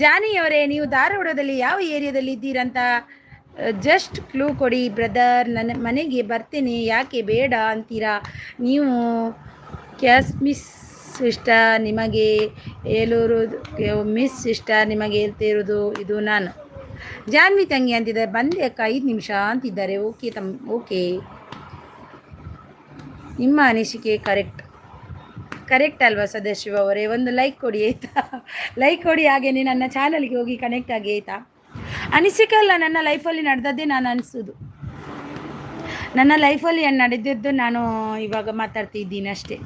ಜಾನಿಯವರೇ, ನೀವು ಧಾರವಾಡದಲ್ಲಿ ಯಾವ ಏರಿಯಾದಲ್ಲಿ ಇದ್ದೀರಂತ ಜಸ್ಟ್ ಕ್ಲೂ ಕೊಡಿ ಬ್ರದರ್. ನನ್ನ ಮನೆಗೆ ಬರ್ತೇನೆ, ಯಾಕೆ ಬೇಡ ಅಂತೀರಾ ನೀವು? ಮಿಸ್ ಸಿಸ್ಟರ್ ನಿಮಗೆ ಹೇಳುವುದು, ಮಿಸ್ ಸಿಸ್ಟರ್ ನಿಮಗೆ ಹೇಳ್ತಿರೋದು ಇದು ನಾನು. ಜಾನ್ವಿ ತಂಗಿ ಅಂತಿದ್ದಾರೆ, ಬಂದೆ ಅಕ್ಕ 5 ನಿಮಿಷ ಅಂತಿದ್ದಾರೆ. ಓಕೆ ಓಕೆ, ನಿಮ್ಮ ಅನಿಸಿಕೆ ಕರೆಕ್ಟ್ ಅಲ್ವಾ ಸದಾಶಿವ ಅವರೇ? ಒಂದು ಲೈಕ್ ಕೊಡಿ ಆಯಿತಾ? ಲೈಕ್ ಕೊಡಿ, ಹಾಗೆಯೇ ನನ್ನ ಚಾನಲ್ಗೆ ಹೋಗಿ ಕನೆಕ್ಟ್ ಆಗಿ ಆಯಿತಾ? ಅನಿಸಿಕೆ ಅಲ್ಲ, ನನ್ನ ಲೈಫಲ್ಲಿ ನಡೆದದ್ದೇ ನಾನು ಅನಿಸೋದು. ನನ್ನ ಲೈಫಲ್ಲಿ ನಡೆದಿದ್ದು ನಾನು ಇವಾಗ ಮಾತಾಡ್ತಿದ್ದೀನಿ ಅಷ್ಟೇ.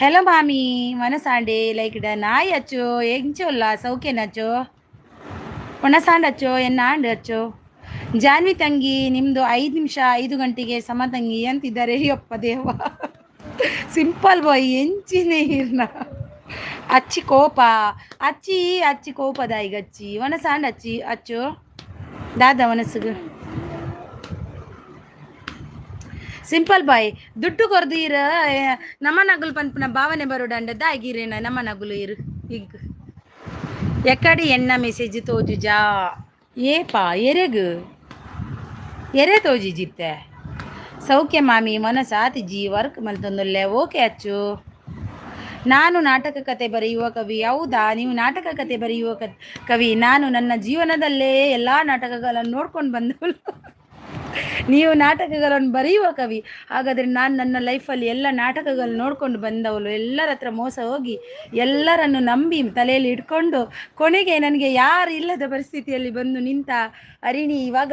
ಹೆಲೋ ಮಾಮಿ ಮನಸಾಂಡೆ ಲೈಕ್ ನಾಯಿ ಹಚ್ಚು ಹೆಂಚೋಲ್ಲ ಸೌಖ್ಯನಚ್ಚು ಒಣಸಾಂಡ್ ಎನ್ನಾಂಡ್ ಹಚ್ಚು. ಜಾನ್ವಿ ತಂಗಿ ನಿಮ್ಮದು 5 ನಿಮಿಷ 5 ಗಂಟೆಗೆ ಸಮ ತಂಗಿ ಅಂತಿದ್ದಾರೆ. ಯಪ್ಪ ದೇವ, ಸಿಂಪಲ್ ಬಾಯ್ ಎಂಚಿನೇ ಇರ್ನ ಅಚ್ಚಿ ಕೋಪ ಅಚ್ಚಿ ಕೋಪದ ಈಗ ಅಚ್ಚಿ ಒಣಸಾಂಡ್ ಅಚ್ಚು ದಾದ ಮನಸ್ಸಿಗೆ ಸಿಂಪಲ್ ಬಾಯ್. ದುಡ್ಡು ಕೊರ್ದೀರ ನಮ್ಮ ನಗುಲು ಪನ್ಪನ ಭಾವನೆ ಬರೋಡಂಡದ ಆಗಿರೇನ ನಮ್ಮ ನಗುಲು ಇರು ಈಗ ಎಕ್ಕಡಿ ಎಣ್ಣ ಮೆಸೇಜ್ ತೋಜುಜಾ ಏಪಾ ಎರೆ ತೋಜಿಜಿತ್ತೆ. ಸೌಖ್ಯ ಮಾಮಿ ಮನಸಾತಿಜಿ ವರ್ಕ್ ಮಲ್ತೊಂದುಲ್ಲೆ. ಓಕೆ ಅಚ್ಚು, ನಾನು ನಾಟಕ ಕತೆ ಬರೆಯುವ ಕವಿ. ಹೌದಾ, ನೀವು ನಾಟಕ ಕತೆ ಬರೆಯುವ ಕವಿ? ನಾನು ನನ್ನ ಜೀವನದಲ್ಲೇ ಎಲ್ಲ ನಾಟಕಗಳನ್ನು ನೋಡ್ಕೊಂಡು ಬಂದವಳು. ನೀವು ನಾಟಕಗಳನ್ನು ಬರೆಯುವ ಕವಿ, ಹಾಗಾದರೆ ನಾನು ನನ್ನ ಲೈಫಲ್ಲಿ ಎಲ್ಲ ನಾಟಕಗಳು ನೋಡ್ಕೊಂಡು ಬಂದವಳು. ಎಲ್ಲರ ಹತ್ರ ಮೋಸ ಹೋಗಿ ಎಲ್ಲರನ್ನು ನಂಬಿ ತಲೆಯಲ್ಲಿ ಇಟ್ಕೊಂಡು ಕೊನೆಗೆ ನನಗೆ ಯಾರು ಇಲ್ಲದ ಪರಿಸ್ಥಿತಿಯಲ್ಲಿ ಬಂದು ನಿಂತ ಅರಿಣಿ ಇವಾಗ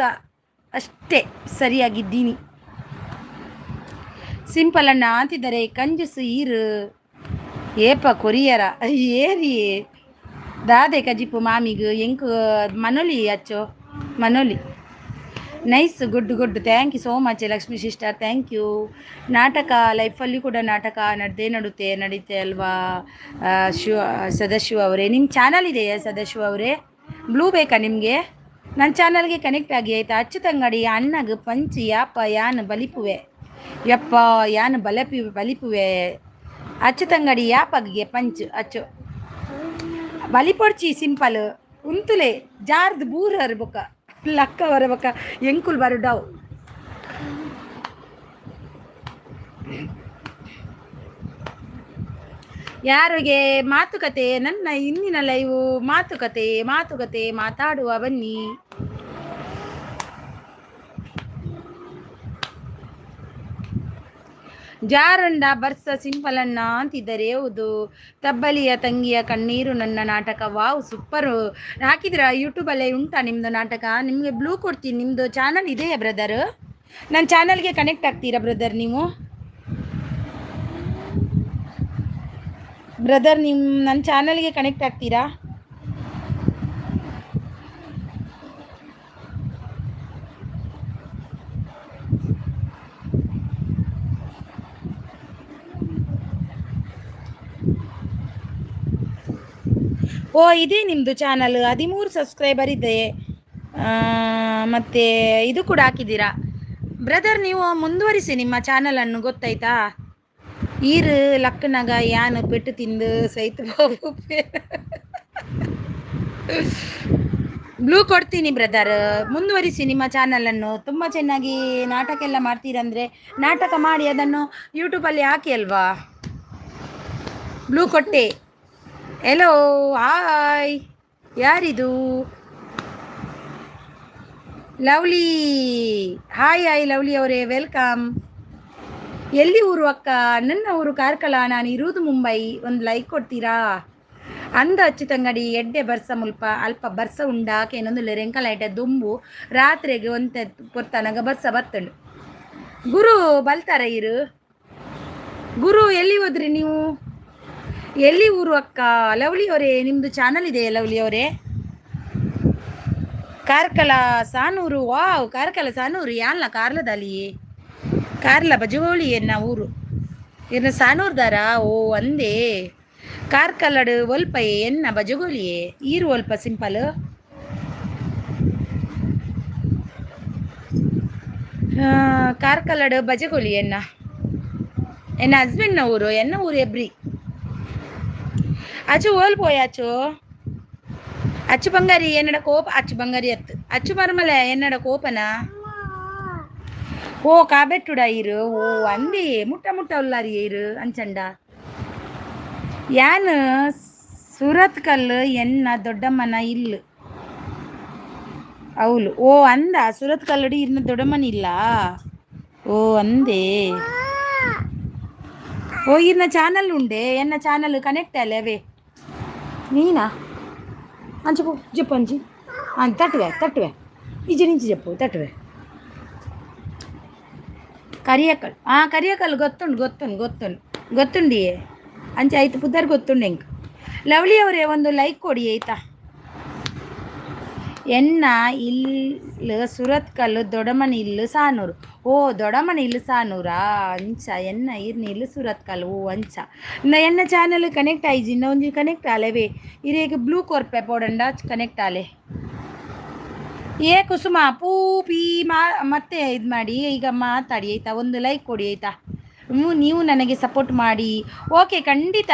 ಅಷ್ಟೇ ಸರಿಯಾಗಿದ್ದೀನಿ. ಸಿಂಪಲ್ ಅಣ್ಣ ಅಂತಿದ್ದಾರೆ. ಕಂಜುಸು ಈರು ಏಪ ಕೊರಿಯರ ಏರಿ ದಾದೆ ಕಜಿಪು ಮಾಮಿಗು ಎಂಕು ಮನೋಲಿ ಅಚ್ಚೋ ಮನೋಲಿ nice good thank you so much Lakshmi sister, thank you. ನಾಟಕ ಲೈಫಲ್ಲಿ ಕೂಡ ನಾಟಕ ನಡೀತೆ ಅಲ್ವಾ ಸದಾಶಿವ ಅವರೇ? ನಿಮ್ಮ ಚಾನಲ್ ಇದೆಯಾ ಸದಾಶಿವ ಅವರೇ? ಬ್ಲೂ ಬೇಕಾ ನಿಮಗೆ? ನನ್ನ ಚಾನಲ್ಗೆ ಕನೆಕ್ಟ್ ಆಗಿ ಆಯಿತಾ? ಅಚ್ಚುತಂಗಡಿ ಅಣ್ಣಗೆ ಪಂಚಿ ಯಾಪ ಯಾನು ಬಲಿಪುವೆ ಯಪ್ಪ ಯಾನು ಬಲಿಪುವೆ ಅಚ್ಚುತಂಗಡಿ ಯಾಪಗೆ ಪಂಚು ಅಚ್ಚು ಬಲಿಪೊಡ್ಚಿ ಸಿಂಪಲ್ ಉಂತುಲೆ ಜಾರ್ದು ಬೂರರ್ ಬೊಕ್ಕ ಲಕ್ಕ ಬರಬೇಕ ಎಂಕುಲ್ ಬರುಡಾವು. ಯಾರಿಗೆ ಮಾತುಕತೆ? ನನ್ನ ಇಂದಿನ ಲೈವು ಮಾತುಕತೆ ಮಾತಾಡುವ ಬನ್ನಿ. ಜಾರಂಡ ಬರ್ಸ ಸಿಂಪಲ್ ಅಣ್ಣ ಅಂತಿದ್ದಾರೆ. ಹೌದು, ತಬ್ಬಲಿಯ ತಂಗಿಯ ಕಣ್ಣೀರು ನನ್ನ ನಾಟಕ. Wow super. ಹಾಕಿದ್ರಾ ಯೂಟ್ಯೂಬಲ್ಲೇ ಉಂಟಾ ನಿಮ್ಮದು ನಾಟಕ? ನಿಮಗೆ ಬ್ಲೂ ಕೊಡ್ತೀನಿ. ನಿಮ್ಮದು ಚಾನಲ್ ಇದೆಯಾ ಬ್ರದರ್? ನನ್ನ ಚಾನಲ್ಗೆ ಕನೆಕ್ಟ್ ಆಗ್ತೀರಾ ಬ್ರದರ್? ನೀವು ನನ್ನ ಚಾನಲ್ಗೆ ಕನೆಕ್ಟ್ ಆಗ್ತೀರಾ? ಓ ಇದೇ ನಿಮ್ಮದು ಚಾನಲ್? 13 ಸಬ್ಸ್ಕ್ರೈಬರ್ ಇದೆ, ಮತ್ತು ಇದು ಕೂಡ ಹಾಕಿದ್ದೀರಾ ಬ್ರದರ್. ನೀವು ಮುಂದುವರಿಸಿ ನಿಮ್ಮ ಚಾನಲನ್ನು, ಗೊತ್ತಾಯ್ತಾ? ಈರು ಲಕ್ಕನಾಗ ಯಾನು ಪೆಟ್ಟು ತಿಂದು ಸಹಿತ ಬ್ಲೂ ಕೊಡ್ತೀನಿ ಬ್ರದರ್, ಮುಂದುವರಿಸಿ ನಿಮ್ಮ ಚಾನಲನ್ನು. ತುಂಬ ಚೆನ್ನಾಗಿ ನಾಟಕ ಎಲ್ಲ ಮಾಡ್ತೀರಂದರೆ ನಾಟಕ ಮಾಡಿ ಅದನ್ನು ಯೂಟ್ಯೂಬಲ್ಲಿ ಹಾಕಿ ಅಲ್ವಾ. ಬ್ಲೂ ಕೊಟ್ಟೆ. ಹೆಲೋ, ಹಾಯ್, ಯಾರಿದು? ಲವ್ಲಿ, ಹಾಯ್ ಹಾಯ್ ಲವ್ಲಿ ಅವರೇ, ವೆಲ್ಕಮ್. ಎಲ್ಲಿ ಊರು ಅಕ್ಕ? ನನ್ನ ಊರು ಕಾರ್ಕಳ, ನಾನು ಇರುವುದು ಮುಂಬೈ. ಒಂದು ಲೈಕ್ ಕೊಡ್ತೀರಾ? ಅಂದ ಅಚ್ಚುತಂಗಡಿ ಎಡ್ಡೆ ಬರ್ಸ ಮುಲ್ಪ ಅಲ್ಪ ಬರ್ಸ ಉಂಡಾಕೆ ಇನ್ನೊಂದು ರೆಂಕಲೈಟ ದುಂಬು ರಾತ್ರಿಗೆ ಒಂತೆ ಪೊರ್ತನಗ ಬರ್ಸ ಬತ್ತಂಡು. ಗುರು ಬಲ್ತಾರ ಇರು. ಗುರು ಎಲ್ಲಿ ಹೋದ್ರಿ ನೀವು? ಎಲ್ಲಿ ಊರು ಅಕ್ಕ? ಲವ್ಲಿ ಅವರೇ, ನಿಮ್ಮದು ಚಾನಲ್ ಇದೆ ಲವ್ಲಿ ಅವರೇ? ಕಾರ್ಕಳ ಸಾನೂರು. ವಾವ್, ಕಾರ್ಕಳ ಸಾನೂರು ಯಾನ್ಲ ಕಾರ್ಲದಲ್ಲಿ ಕಾರ್ಲ ಬಜಗೋಳಿ ಎನ್ನ ಊರು ಇನ್ನು ಸಾನೂರ್ದಾರ. ಓ ಒಂದೇ ಕಾರ್ಕಲಡು ಒಲ್ಪ ಎನ್ನ ಬಜಗೋಳಿಯೇ ಈರು ಒಲ್ಪ ಸಿಂಪಲ್. ಕಾರ್ಕಲಡು ಬಜಗೋಳಿ ಎನ್ನ ಹಸ್ಬೆಂಡ್ನ ಊರು, ಎನ್ನ ಊರು ಎಬ್ರಿ. ಅಚ್ಚು ಓಲ್ಪೋಯಾಚು ಅಚ್ಚು ಬಂಗಾರಿ ಎನ್ನಡ ಕೋಪ. ಅಚ್ಚು ಬಂಗಾರಿ ಅತ್ತು ಅಚ್ಚು ಮರ್ಮಲೆ ಎನ್ನಡ ಕೋಪನ. ಓ ಕಾಬೆಟ್ಟುಡ ಇರು. ಓ ಅಂದೇ ಮುಟ್ಟ ಮುಟ್ಟ ಉಲ್ಲಾರಿ ಇರು ಅಂಚಂಡ ಯಾನ್ ಸೂರತ್ ಕಲ್ಲು ಎನ್ನ ದೊಡ್ಡಮ್ಮನ ಇಲ್ಲು ಅವಳು. ಓ ಅಂದ ಸೂರತ್ ಕಲ್ಲಡಿ ಇನ್ನ ದೊಡ್ಡಮ್ಮನ ಇಲ್ಲ. ಓ ಅಂದೇ. ಓ ಇನ್ನ ಚಾನಲ್ ಉಂಡೆ, ಎನ್ನ ಚಾನಲ್ ಕನೆಕ್ಟ್ ಅಲ್ಲವೇ ನೀನಾ? ಅಂಚು ಜಪ್ಪು ಅಂಚಿ ತಟ್ಟುವೆ ಇಜಿ ನಿಂಚಿ ಜಪ್ಪು ತಟ್ಟುವೆ. ಕರಿಯಕಲ್ ಕರಿಯಕಲ್ ಗೊತ್ತುಂಡಿಯೇ ಅಂಚೆ ಆಯ್ತು ಪುದರ್ ಗೊತ್ತುಂಡು ಎಂಕ್. ಲವ್ಲಿ ಅವರೇ ಒಂದು ಲೈಕ್ ಕೊಡಿ ಆಯ್ತಾ. ಎನ್ನ ಇಲ್ಲು ಸುರತ್ ಕಲ್ಲು ದೊಡಮನ ಇಲ್ಲು ಸಾನೂರು. ಓ ದೊಡಮನ ಇಲ್ಲು ಸಾನೂರಾ ಅಂಚ ಎನ್ನ ಇರ್ನಿ ಇಲ್ಲು ಸುರತ್ ಕಲ್ಲು. ಓ ಅಂಚ ಎನ್ನ ಚಾನಲ್ ಕನೆಕ್ಟ್ ಆಯ್ಜಿ ಇನ್ನ ಒಂಜಿ ಕನೆಕ್ಟ್ ಆಲೆವೇ ಇರೇಗ ಬ್ಲೂ ಕೊರ್ಪೆ ಪೋಡಂಡ ಕನೆಕ್ಟ್ ಆಲೆ. ಏ ಕುಸುಮ ಪೂಪಿ ಮತ್ತೆ ಇದು ಮಾಡಿ ಈಗ ಮಾತಾಡಿ ಆಯಿತಾ. ಒಂದು ಲೈಕ್ ಕೊಡಿ ಆಯಿತಾ. ನೀವು ನನಗೆ ಸಪೋರ್ಟ್ ಮಾಡಿ. ಓಕೆ, ಖಂಡಿತ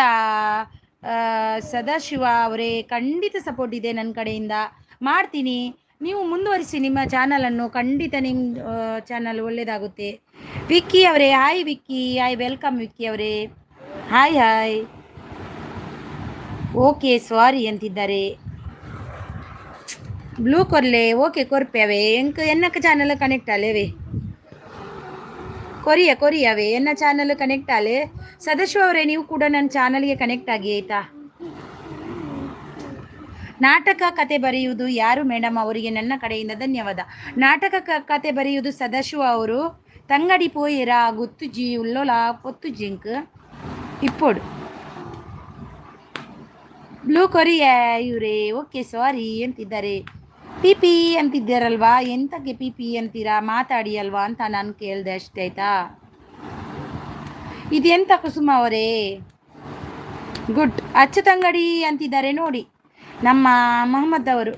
ಸದಾಶಿವ ಅವರೇ, ಖಂಡಿತ ಸಪೋರ್ಟ್ ಇದೆ ನನ್ನ ಕಡೆಯಿಂದ, ಮಾಡ್ತೀನಿ. ನೀವು ಮುಂದುವರಿಸಿ ನಿಮ್ಮ ಚಾನಲನ್ನು, ಖಂಡಿತ ನಿಮ್ಮ ಚಾನಲ್ ಒಳ್ಳೆಯದಾಗುತ್ತೆ. ವಿಕ್ಕಿ ಅವರೇ hi. Vicky hi, welcome Vicky ಅವರೇ. Hi hi. ಓಕೆ ಸಾರಿ ಅಂತಿದ್ದಾರೆ. ಬ್ಲೂ ಕೊರ್ಲೆ. ಓಕೆ ಕೊರ್ಪೆವೆ ಎಂಕ್ ಎನ್ನಕ್ಕೆ ಚಾನಲ್ ಕನೆಕ್ಟ್ ಆಲೇವೆ ಕೊರಿಯವೆ ಎನ್ನ ಚಾನಲ್ ಕನೆಕ್ಟ್ ಆಲೆ. ಸದಸ್ಯ ಅವರೇ, ನೀವು ಕೂಡ ನನ್ನ ಚಾನಲ್ಗೆ ಕನೆಕ್ಟ್ ಆಗಿ ಆಯಿತಾ. ನಾಟಕ ಕತೆ ಬರೆಯುವುದು ಯಾರು ಮೇಡಮ್? ಅವರಿಗೆ ನನ್ನ ಕಡೆಯಿಂದ ಧನ್ಯವಾದ. ನಾಟಕ ಕತೆ ಬರೆಯುವುದು ಸದಾಶಿವ ಅವರು. ತಂಗಡಿ ಪೋಯಿರ ಗುತ್ತುಜಿ ಉಲ್ಲೋಲ ಪೊತ್ತು ಜಿಂಕ್ ಇಪ್ಪೋಡು ಬ್ಲೂ ಕೊರಿಯ ಇವರೇ. ಓಕೆ ಸಾರಿ ಅಂತಿದ್ದಾರೆ. ಪಿ ಅಂತಿದ್ದಾರಲ್ವಾ, ಎಂತಕ್ಕೆ ಪಿ ಅಂತೀರಾ? ಮಾತಾಡಿ ಅಲ್ವಾ ಅಂತ ನಾನು ಕೇಳಿದೆ ಅಷ್ಟೇ ಆಯ್ತಾ. ಇದೆಂತ ಕುಸುಮ ಅವರೇ? ಗುಡ್. ಅಚ್ಚು ತಂಗಡಿ ಅಂತಿದ್ದಾರೆ ನೋಡಿ ನಮ್ಮ ಮೊಹಮ್ಮದ್ ಅವರು.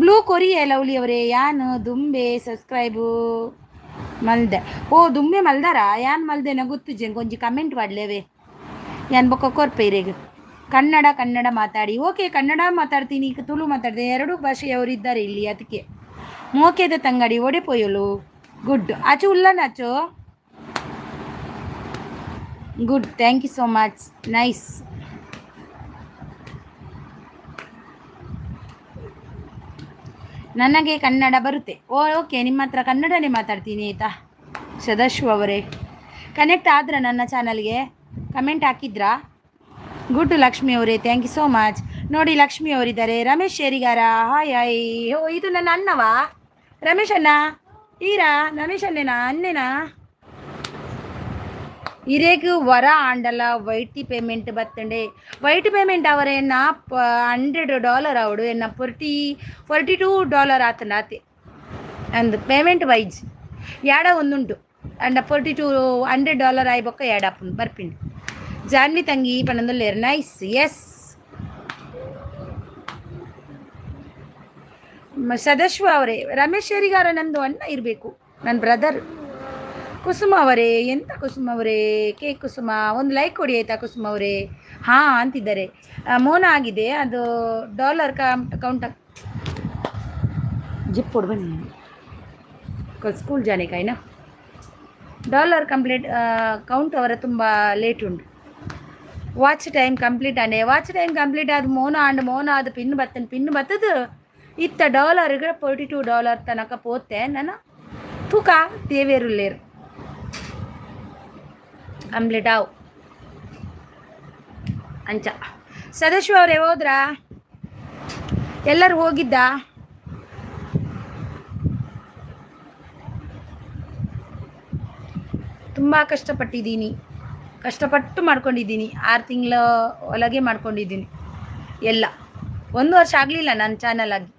ಬ್ಲೂ ಕೊರಿಯ ಲವ್ಲಿ ಅವರೇ, ಯಾನು ದುಂಬೆ ಸಬ್ಸ್ಕ್ರೈಬು ಮಲ್ದೆ. ಓ ದುಂಬೆ ಮಲ್ದಾರ ಯಾನ್ ಮಲ್ದೆನ ಗೊತ್ತು ಜಂಗೆ ಒಂಜಿ ಕಮೆಂಟ್ ಮಾಡಲೇವೆ ಯಾನ್ ಬೊಕ್ಕ ಕೊರ್ಪೆ ಇರೇಗ. ಕನ್ನಡ ಮಾತಾಡಿ. ಓಕೆ, ಕನ್ನಡ ಮಾತಾಡ್ತೀನಿ, ತುಳು ಮಾತಾಡ್ತೀನಿ, ಎರಡೂ ಭಾಷೆಯವರು ಇದ್ದಾರೆ ಇಲ್ಲಿ, ಅದಕ್ಕೆ ಮೋಕೆದ ತಂಗಡಿ ಒಡೆ ಪೊಯ್ಯಲು. ಗುಡ್. ಆಚು ಉಲ್ಲನಾಚು good, thank you so much, nice. ನನಗೆ ಕನ್ನಡ ಬರುತ್ತೆ. ಓಕೆ, ನಿಮ್ಮ ಹತ್ರ ಕನ್ನಡನೇ ಮಾತಾಡ್ತೀನಿ ಆಯಿತಾ. ಸದಾಶಿವ ಅವರೇ, ಕನೆಕ್ಟ್ ಆದ್ರ ನನ್ನ ಚಾನಲ್ಗೆ? ಕಮೆಂಟ್ ಹಾಕಿದ್ರಾ? ಗುಡ್. ಲಕ್ಷ್ಮಿ ಅವರೇ, ಥ್ಯಾಂಕ್ ಯು ಸೋ ಮಚ್. ನೋಡಿ ಲಕ್ಷ್ಮಿ ಅವರಿದ್ದಾರೆ. Ramesh Sherigar hi hi. ಓ ಇದು ನನ್ನ ಅಣ್ಣವಾ ರಮೇಶ್ ಅಣ್ಣ? ಈರಾ ರಮೇಶ್ ಅನ್ನೇನಾ? ಇರೇಗ ವರ ಆಂಡಲ ವೈಟಿ ಪೇಮೆಂಟ್ ಬತ್ತಂಡೆ. ವೈಟ್ ಪೇಮೆಂಟ್ ಅವರೇ ಎನ್ನ $100 ಅವಡು ಎನ್ನ $42 ಆತಂಡಾತೆ ಅಂದು ಪೇಮೆಂಟ್ ವೈಜ್ ಯಾಡ ಒಂದುಂಟು ಅಂಡ $100 ಆಯ್ ಬೊಕ್ಕ ಯಾಡಪ್ಪು ಬರ್ಪಿಂಡು. ಜಾನ್ವಿ ತಂಗಿ ಪಣ್ಣದಲ್ಲೇರು. ನೈಸ್. ಎಸ್ ಸದಾಶಿವ ಅವರೇ, ರಮೇಶ್ ಶೇರಿಗಾರ ನಂದು ಅಣ್ಣ ಇರಬೇಕು, ನನ್ನ ಬ್ರದರ್. ಕುಸುಮ ಅವರೇ, ಎಂತ ಕುಸುಮ ಅವರೇ, ಕೆ ಕುಸುಮ ಒಂದು ಲೈಕ್ ಕೊಡಿ ಆಯಿತಾ ಕುಸುಮ ಅವರೇ. ಹಾಂ ಅಂತಿದ್ದಾರೆ. ಮೌನ ಆಗಿದೆ ಅದು ಡಾಲರ್ ಕೌಂಟ್ ಜಿಪ್ ಕೊಡು ಬನ್ನಿ ಸ್ಕೂಲ್ ಜಾನೆ ಕಾಯಿನ ಡಾಲರ್ ಕಂಪ್ಲೀಟ್ ಕೌಂಟ್ ಅವರ ತುಂಬ ಲೇಟ್ ಉಂಟು. ವಾಚ್ ಟೈಮ್ ಕಂಪ್ಲೀಟ್ ಆನೆ ವಾಚ್ ಟೈಮ್ ಕಂಪ್ಲೀಟ್ ಆದ ಮೌನ ಅದು ಪಿನ್ ಬತ್ತದು ಇತ್ತ ಡಾಲರ್ಗೆ $42 ತನಕ ಪೋತೆ ನಾನು ತೂಕ ದೇವೇರುಲ್ಲೇರು ಕಂಪ್ಲೀಟ್ ಆವು ಅಂಚ. ಸದಸ್ಯ ಅವರೇ ಹೋದ್ರಾ? ಎಲ್ಲರೂ ಹೋಗಿದ್ದ? ತುಂಬ ಕಷ್ಟಪಟ್ಟು ಮಾಡ್ಕೊಂಡಿದ್ದೀನಿ. 6 ತಿಂಗಳ ಒಳಗೆ ಮಾಡ್ಕೊಂಡಿದ್ದೀನಿ ಎಲ್ಲ. 1 ವರ್ಷ ಆಗಲಿಲ್ಲ ನನ್ನ ಚಾನಲ್ ಆಗಿ.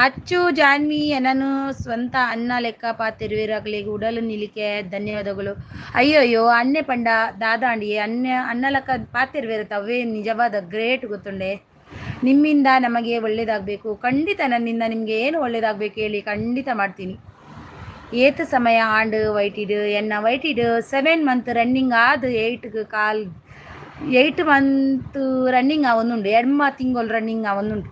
ಅಚ್ಚು ಜಾನ್ವಿ ನಾನು ಸ್ವಂತ ಅನ್ನ ಲೆಕ್ಕ ಪಾತಿರುವಿರಾಗಲಿ ಉಡಲು ನಿಲಿಕೆ ಧನ್ಯವಾದಗಳು. ಅಯ್ಯೋ ಅನ್ನೆ ಪಂಡ ದಾದಾಂಡಿ ಅನ್ನ ಲೆಕ್ಕ ಪಾತಿರುವಿರತ್ತ ಅವೇ ನಿಜವಾದ ಗ್ರೇಟ್ ಗೊತ್ತುಂಡೆ. ನಿಮ್ಮಿಂದ ನಮಗೆ ಒಳ್ಳೇದಾಗಬೇಕು. ಖಂಡಿತ ನನ್ನಿಂದ ನಿಮಗೆ ಏನು ಒಳ್ಳೇದಾಗಬೇಕು ಹೇಳಿ, ಖಂಡಿತ ಮಾಡ್ತೀನಿ. ಏತ್ ಸಮಯ ಆಂಡ್ ವೈಟಿಡ್ 7 ಮಂತ್ ರನ್ನಿಂಗ್ ಆದ 8 ಮಂತ್ ರನ್ನಿಂಗ್ ಅವನುಂಡು 2 ತಿಂಗಳು ರನ್ನಿಂಗ್ ಅವನುಂಡು.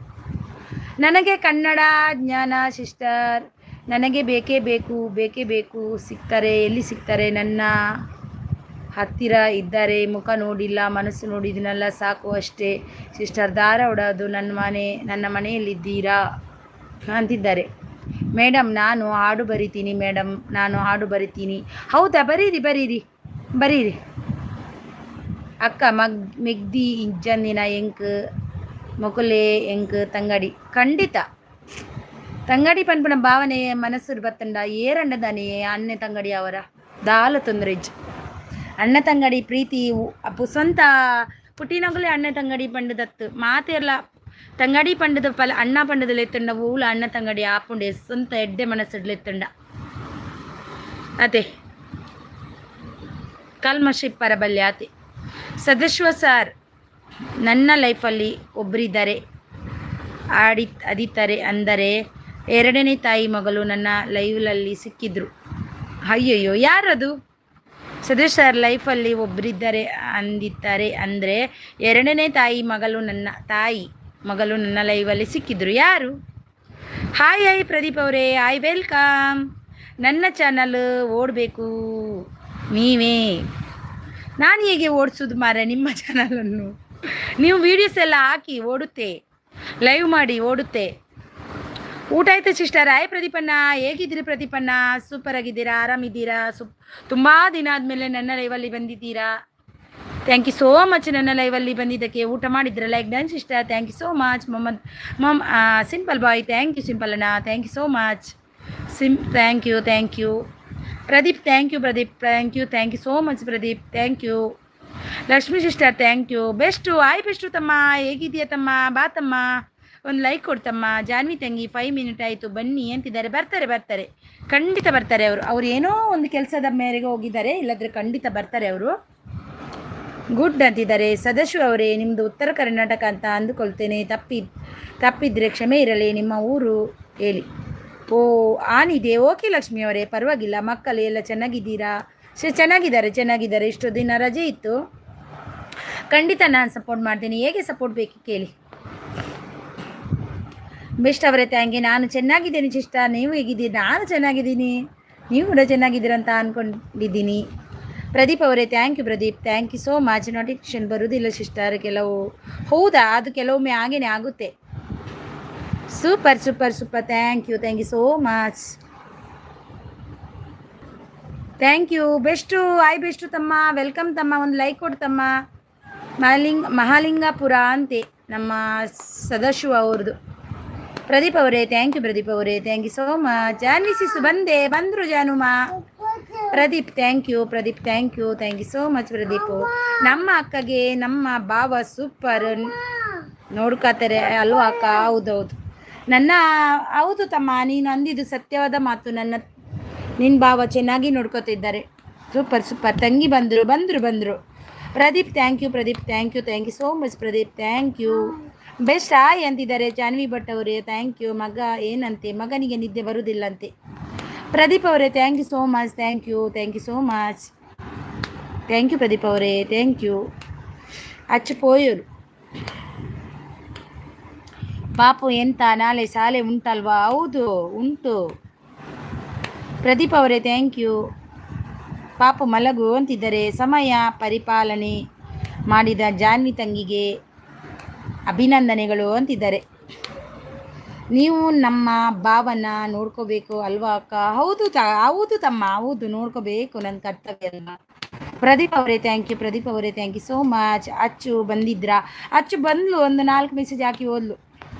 ನನಗೆ ಕನ್ನಡ ಜ್ಞಾನ ಸಿಸ್ಟರ್, ನನಗೆ ಬೇಕೇ ಬೇಕು. ಸಿಗ್ತಾರೆ, ಎಲ್ಲಿ ಸಿಗ್ತಾರೆ? ನನ್ನ ಹತ್ತಿರ ಇದ್ದಾರೆ. ಮುಖ ನೋಡಿಲ್ಲ, ಮನಸ್ಸು ನೋಡಿದಿನಲ್ಲ, ಸಾಕು ಅಷ್ಟೇ ಸಿಸ್ಟರ್. ದಾರ ಹೊಡೋದು ನನ್ನ ಮನೆಯಲ್ಲಿದ್ದೀರಾ ಅಂತಿದ್ದಾರೆ. ಮೇಡಮ್ ನಾನು ಹಾಡು ಬರಿತೀನಿ. ಹೌದಾ? ಬರೀರಿ ಅಕ್ಕ ಮೆಗ್ದಿ ಇಜ್ಜಂದಿನ ಎಂಕ್ ಮೊಕುಲೆ ಎಂಕ್ ತಂಗಡಿ. ಖಂಡಿತ ತಂಗಡಿ ಪನ್ಪುನ ಭಾವನೆ ಮನಸ್ಸು ಬತ್ತಂಡ ಏರಂಡದಾನೆ ಅಣ್ಣೆ ತಂಗಡಿ ಅವರ ದಾಲ ತೊಂದರೆ ಅಣ್ಣ ತಂಗಡಿ ಪ್ರೀತಿ ಅಪ್ಪು ಸ್ವಂತ ಪುಟ್ಟಿನಗುಲೆ ಅಣ್ಣ ತಂಗಡಿ ಪಂಡದತ್ತು ಮಾತೆಲ್ಲ ತಂಗಡಿ ಪಂಡದ ಪಲ ಅಣ್ಣ ಪಂಡದಲ್ಲಿ ಎತ್ತಂಡ ಊಲ ಅಣ್ಣ ತಂಗಡಿ ಆಪುಂಡೆ ಸ್ವಂತ ಎಡ್ಡೆ ಮನಸ್ಸಿಡ್ಲು ಎತ್ತಂಡ ಅದೇ ಕಲ್ಮಶಿಪ್ಪರ ಬಲ್ಯ ಆತೆ. ಸದಸ್ಯ ಸರ್, ನನ್ನ ಲೈಫಲ್ಲಿ ಒಬ್ಬರಿದ್ದಾರೆ ಅದಿತಾರೆ ಅಂದರೆ 2ನೇ ತಾಯಿ ಮಗಳು ನನ್ನ ಲೈವ್ನಲ್ಲಿ ಸಿಕ್ಕಿದ್ರು. ಅಯ್ಯಯ್ಯೋ ಯಾರದು? ಸದಸ್ಯ ಸರ್, ಲೈಫಲ್ಲಿ ಒಬ್ಬರಿದ್ದಾರೆ ಅಂದಿದ್ದಾರೆ ಅಂದರೆ 2ನೇ ತಾಯಿ ಮಗಳು ನನ್ನ ಲೈವಲ್ಲಿ ಸಿಕ್ಕಿದ್ರು. ಯಾರು? ಹಾಯ್ ಪ್ರದೀಪ್ ಅವರೇ, ಹಾಯ್ ವೆಲ್ಕಮ್. ನನ್ನ ಚಾನಲ್ ಓಡಬೇಕು ನೀವೇ. ನಾನು ಹೇಗೆ ಓಡಿಸೋದು ಮಾರೆ ನಿಮ್ಮ ಚಾನಲನ್ನು? ನೀವು ವೀಡಿಯೋಸ್ ಎಲ್ಲ ಹಾಕಿ ಓಡುತ್ತೆ, ಲೈವ್ ಮಾಡಿ ಓಡುತ್ತೆ. ಊಟ ಆಯ್ತು ಸಿಸ್ಟರ್? ಹಾಯ್ ಪ್ರದೀಪಣ್ಣ, ಹೇಗಿದ್ದೀರಿ ಪ್ರದೀಪಣ್ಣ? ಸೂಪರ್ ಆಗಿದ್ದೀರಾ? ಆರಾಮಿದ್ದೀರಾ? ತುಂಬ ದಿನ ಆದಮೇಲೆ ನನ್ನ ಲೈವಲ್ಲಿ ಬಂದಿದ್ದೀರಾ. ಥ್ಯಾಂಕ್ ಯು ಸೋ ಮಚ್ ನನ್ನ ಲೈವಲ್ಲಿ ಬಂದಿದ್ದಕ್ಕೆ. ಊಟ ಮಾಡಿದ್ರೆ like done sister. Thank you so much. Simple boy, thank you simple ಅಣ್ಣ, thank you so much. Thank you Pradeep, thank you so much Pradeep, thank you. Lakshmi sister, thank you. Best ತಮ್ಮ, ಹೇಗಿದೆಯಾ ತಮ್ಮ? ಬಾ ತಮ್ಮ, ಒಂದು ಲೈಕ್ ಕೊಡ್ತಮ್ಮ. ಜಾನ್ವಿ ತಂಗಿ 5 ಮಿನಿಟ್ ಆಯಿತು ಬನ್ನಿ ಅಂತಿದ್ದಾರೆ. ಬರ್ತಾರೆ, ಖಂಡಿತ ಬರ್ತಾರೆ ಅವರು ಏನೋ ಒಂದು ಕೆಲಸದ ಮೇರೆಗೆ ಹೋಗಿದ್ದಾರೆ, ಇಲ್ಲದ್ರೆ ಖಂಡಿತ ಬರ್ತಾರೆ ಅವರು. ಗುಡ್ ಅಂತಿದ್ದಾರೆ. ಸದಸ್ಯ ಅವರೇ, ನಿಮ್ಮದು ಉತ್ತರ ಕರ್ನಾಟಕ ಅಂತ ಅಂದುಕೊಳ್ತೇನೆ, ತಪ್ಪಿದ್ರೆ ಕ್ಷಮೆ ಇರಲಿ. ನಿಮ್ಮ ಊರು ಹೇಳಿ. ಓ ಆನಿದೆ. ಓಕೆ ಲಕ್ಷ್ಮಿ ಅವರೇ, ಪರವಾಗಿಲ್ಲ. ಮಕ್ಕಳು ಎಲ್ಲ ಚೆನ್ನಾಗಿದ್ದೀರಾ? ಚೆನ್ನಾಗಿದ್ದಾರೆ. ಇಷ್ಟು ದಿನ ರಜೆ ಇತ್ತು. ಖಂಡಿತ ನಾನು ಸಪೋರ್ಟ್ ಮಾಡ್ತೀನಿ. ಹೇಗೆ ಸಪೋರ್ಟ್ ಬೇಕು ಕೇಳಿ. ಬೆಸ್ಟ್ ಅವರೇ, ಥ್ಯಾಂಕ್ ಯು. ನಾನು ಚೆನ್ನಾಗಿದ್ದೀನಿ ಸಿಸ್ಟರ್, ನೀವು ಹೇಗಿದ್ದೀರಿ? ನಾನು ಚೆನ್ನಾಗಿದ್ದೀನಿ, ನೀವು ಕೂಡ ಚೆನ್ನಾಗಿದ್ದೀರಂತ ಅಂದ್ಕೊಂಡಿದ್ದೀನಿ. ಪ್ರದೀಪ್ ಅವರೇ, thank you Pradeep, thank you so much. Notification ಬರೋದಿಲ್ಲ ಸಿಸ್ಟರ್ ಕೆಲವು. ಹೌದಾ? ಅದು ಕೆಲವೊಮ್ಮೆ ಹಾಗೇನೆ ಆಗುತ್ತೆ. Super. Thank you so much. Thank you. Best ತಮ್ಮ, ವೆಲ್ಕಮ್ ತಮ್ಮ. ಒಂದು ಲೈಕ್ ಕೊಡು ತಮ್ಮ. ಮಹಾಲಿಂಗಪುರ ಅಂತೆ ನಮ್ಮ ಸದಸ್ಯ ಅವ್ರದ್ದು. ಪ್ರದೀಪ್ ಅವರೇ, ಥ್ಯಾಂಕ್ ಯು ಪ್ರದೀಪ್ ಅವರೇ, thank you so much. Janvi sis ಬಂದರು ಜಾನುಮ. Pradeep, thank you so much Pradeep. ನಮ್ಮ ಅಕ್ಕಗೆ ನಮ್ಮ ಭಾವ ಸೂಪರ್ ನೋಡ್ಕೊತಾರೆ ಅಲ್ವಾ ಅಕ್ಕ? ಹೌದೌದು ಹೌದು ತಮ್ಮ, ನೀನು ಅಂದಿದ್ದು ಸತ್ಯವಾದ ಮಾತು. ನಿನ್ನ ಭಾವ ಚೆನ್ನಾಗಿ ನೋಡ್ಕೊತಿದ್ದಾರೆ. ಸೂಪರ್. ತಂಗಿ ಬಂದರು. Pradeep, thank you so much Pradeep, thank you. Best ಅಂತಿದ್ದಾರೆ ಜಾನ್ವಿ ಭಟ್ ಅವರೇ, ಥ್ಯಾಂಕ್ ಯು. ಮಗ ಏನಂತೆ? ಮಗನಿಗೆ ನಿದ್ದೆ ಬರುವುದಿಲ್ಲಂತೆ. ಪ್ರದೀಪ್ ಅವರೇ thank you so much, thank you so much, thank you Pradeep ಅವರೇ, ಥ್ಯಾಂಕ್ ಯು. ಅಚ್ಚು ಪೋಯರು ಪಾಪು ಎಂತ ನಾಳೆ ಶಾಲೆ ಉಂಟಲ್ವಾ? ಹೌದು ಉಂಟು ಪ್ರದೀಪ್ ಅವರೇ, ಥ್ಯಾಂಕ್ ಯು. ಪಾಪು ಮಲಗು ಅಂತಿದ್ದಾರೆ. ಸಮಯ ಪರಿಪಾಲನೆ ಮಾಡಿದ ಜಾನ್ವಿ ತಂಗಿಗೆ ಅಭಿನಂದನೆಗಳು ಅಂತಿದ್ದಾರೆ. ನೀವು ನಮ್ಮ ಭಾವನ ನೋಡ್ಕೋಬೇಕು ಅಲ್ವಾ ಅಕ್ಕ? ಹೌದು ತಮ್ಮ, ಹೌದು ನೋಡ್ಕೋಬೇಕು, ನನ್ನ ಕರ್ತವ್ಯ ಅಲ್ವಾ. ಪ್ರದೀಪ್ ಅವರೇ ಥ್ಯಾಂಕ್ ಯು, ಪ್ರದೀಪ್ ಅವರೇ ಥ್ಯಾಂಕ್ ಯು ಸೋ ಮಚ್. ಅಚ್ಚು ಬಂದಿದ್ರಾ? ಅಚ್ಚು ಬಂದ್ಲು, ಒಂದು 4 ಮೆಸೇಜ್ ಹಾಕಿ ಹೋದ್ಲು.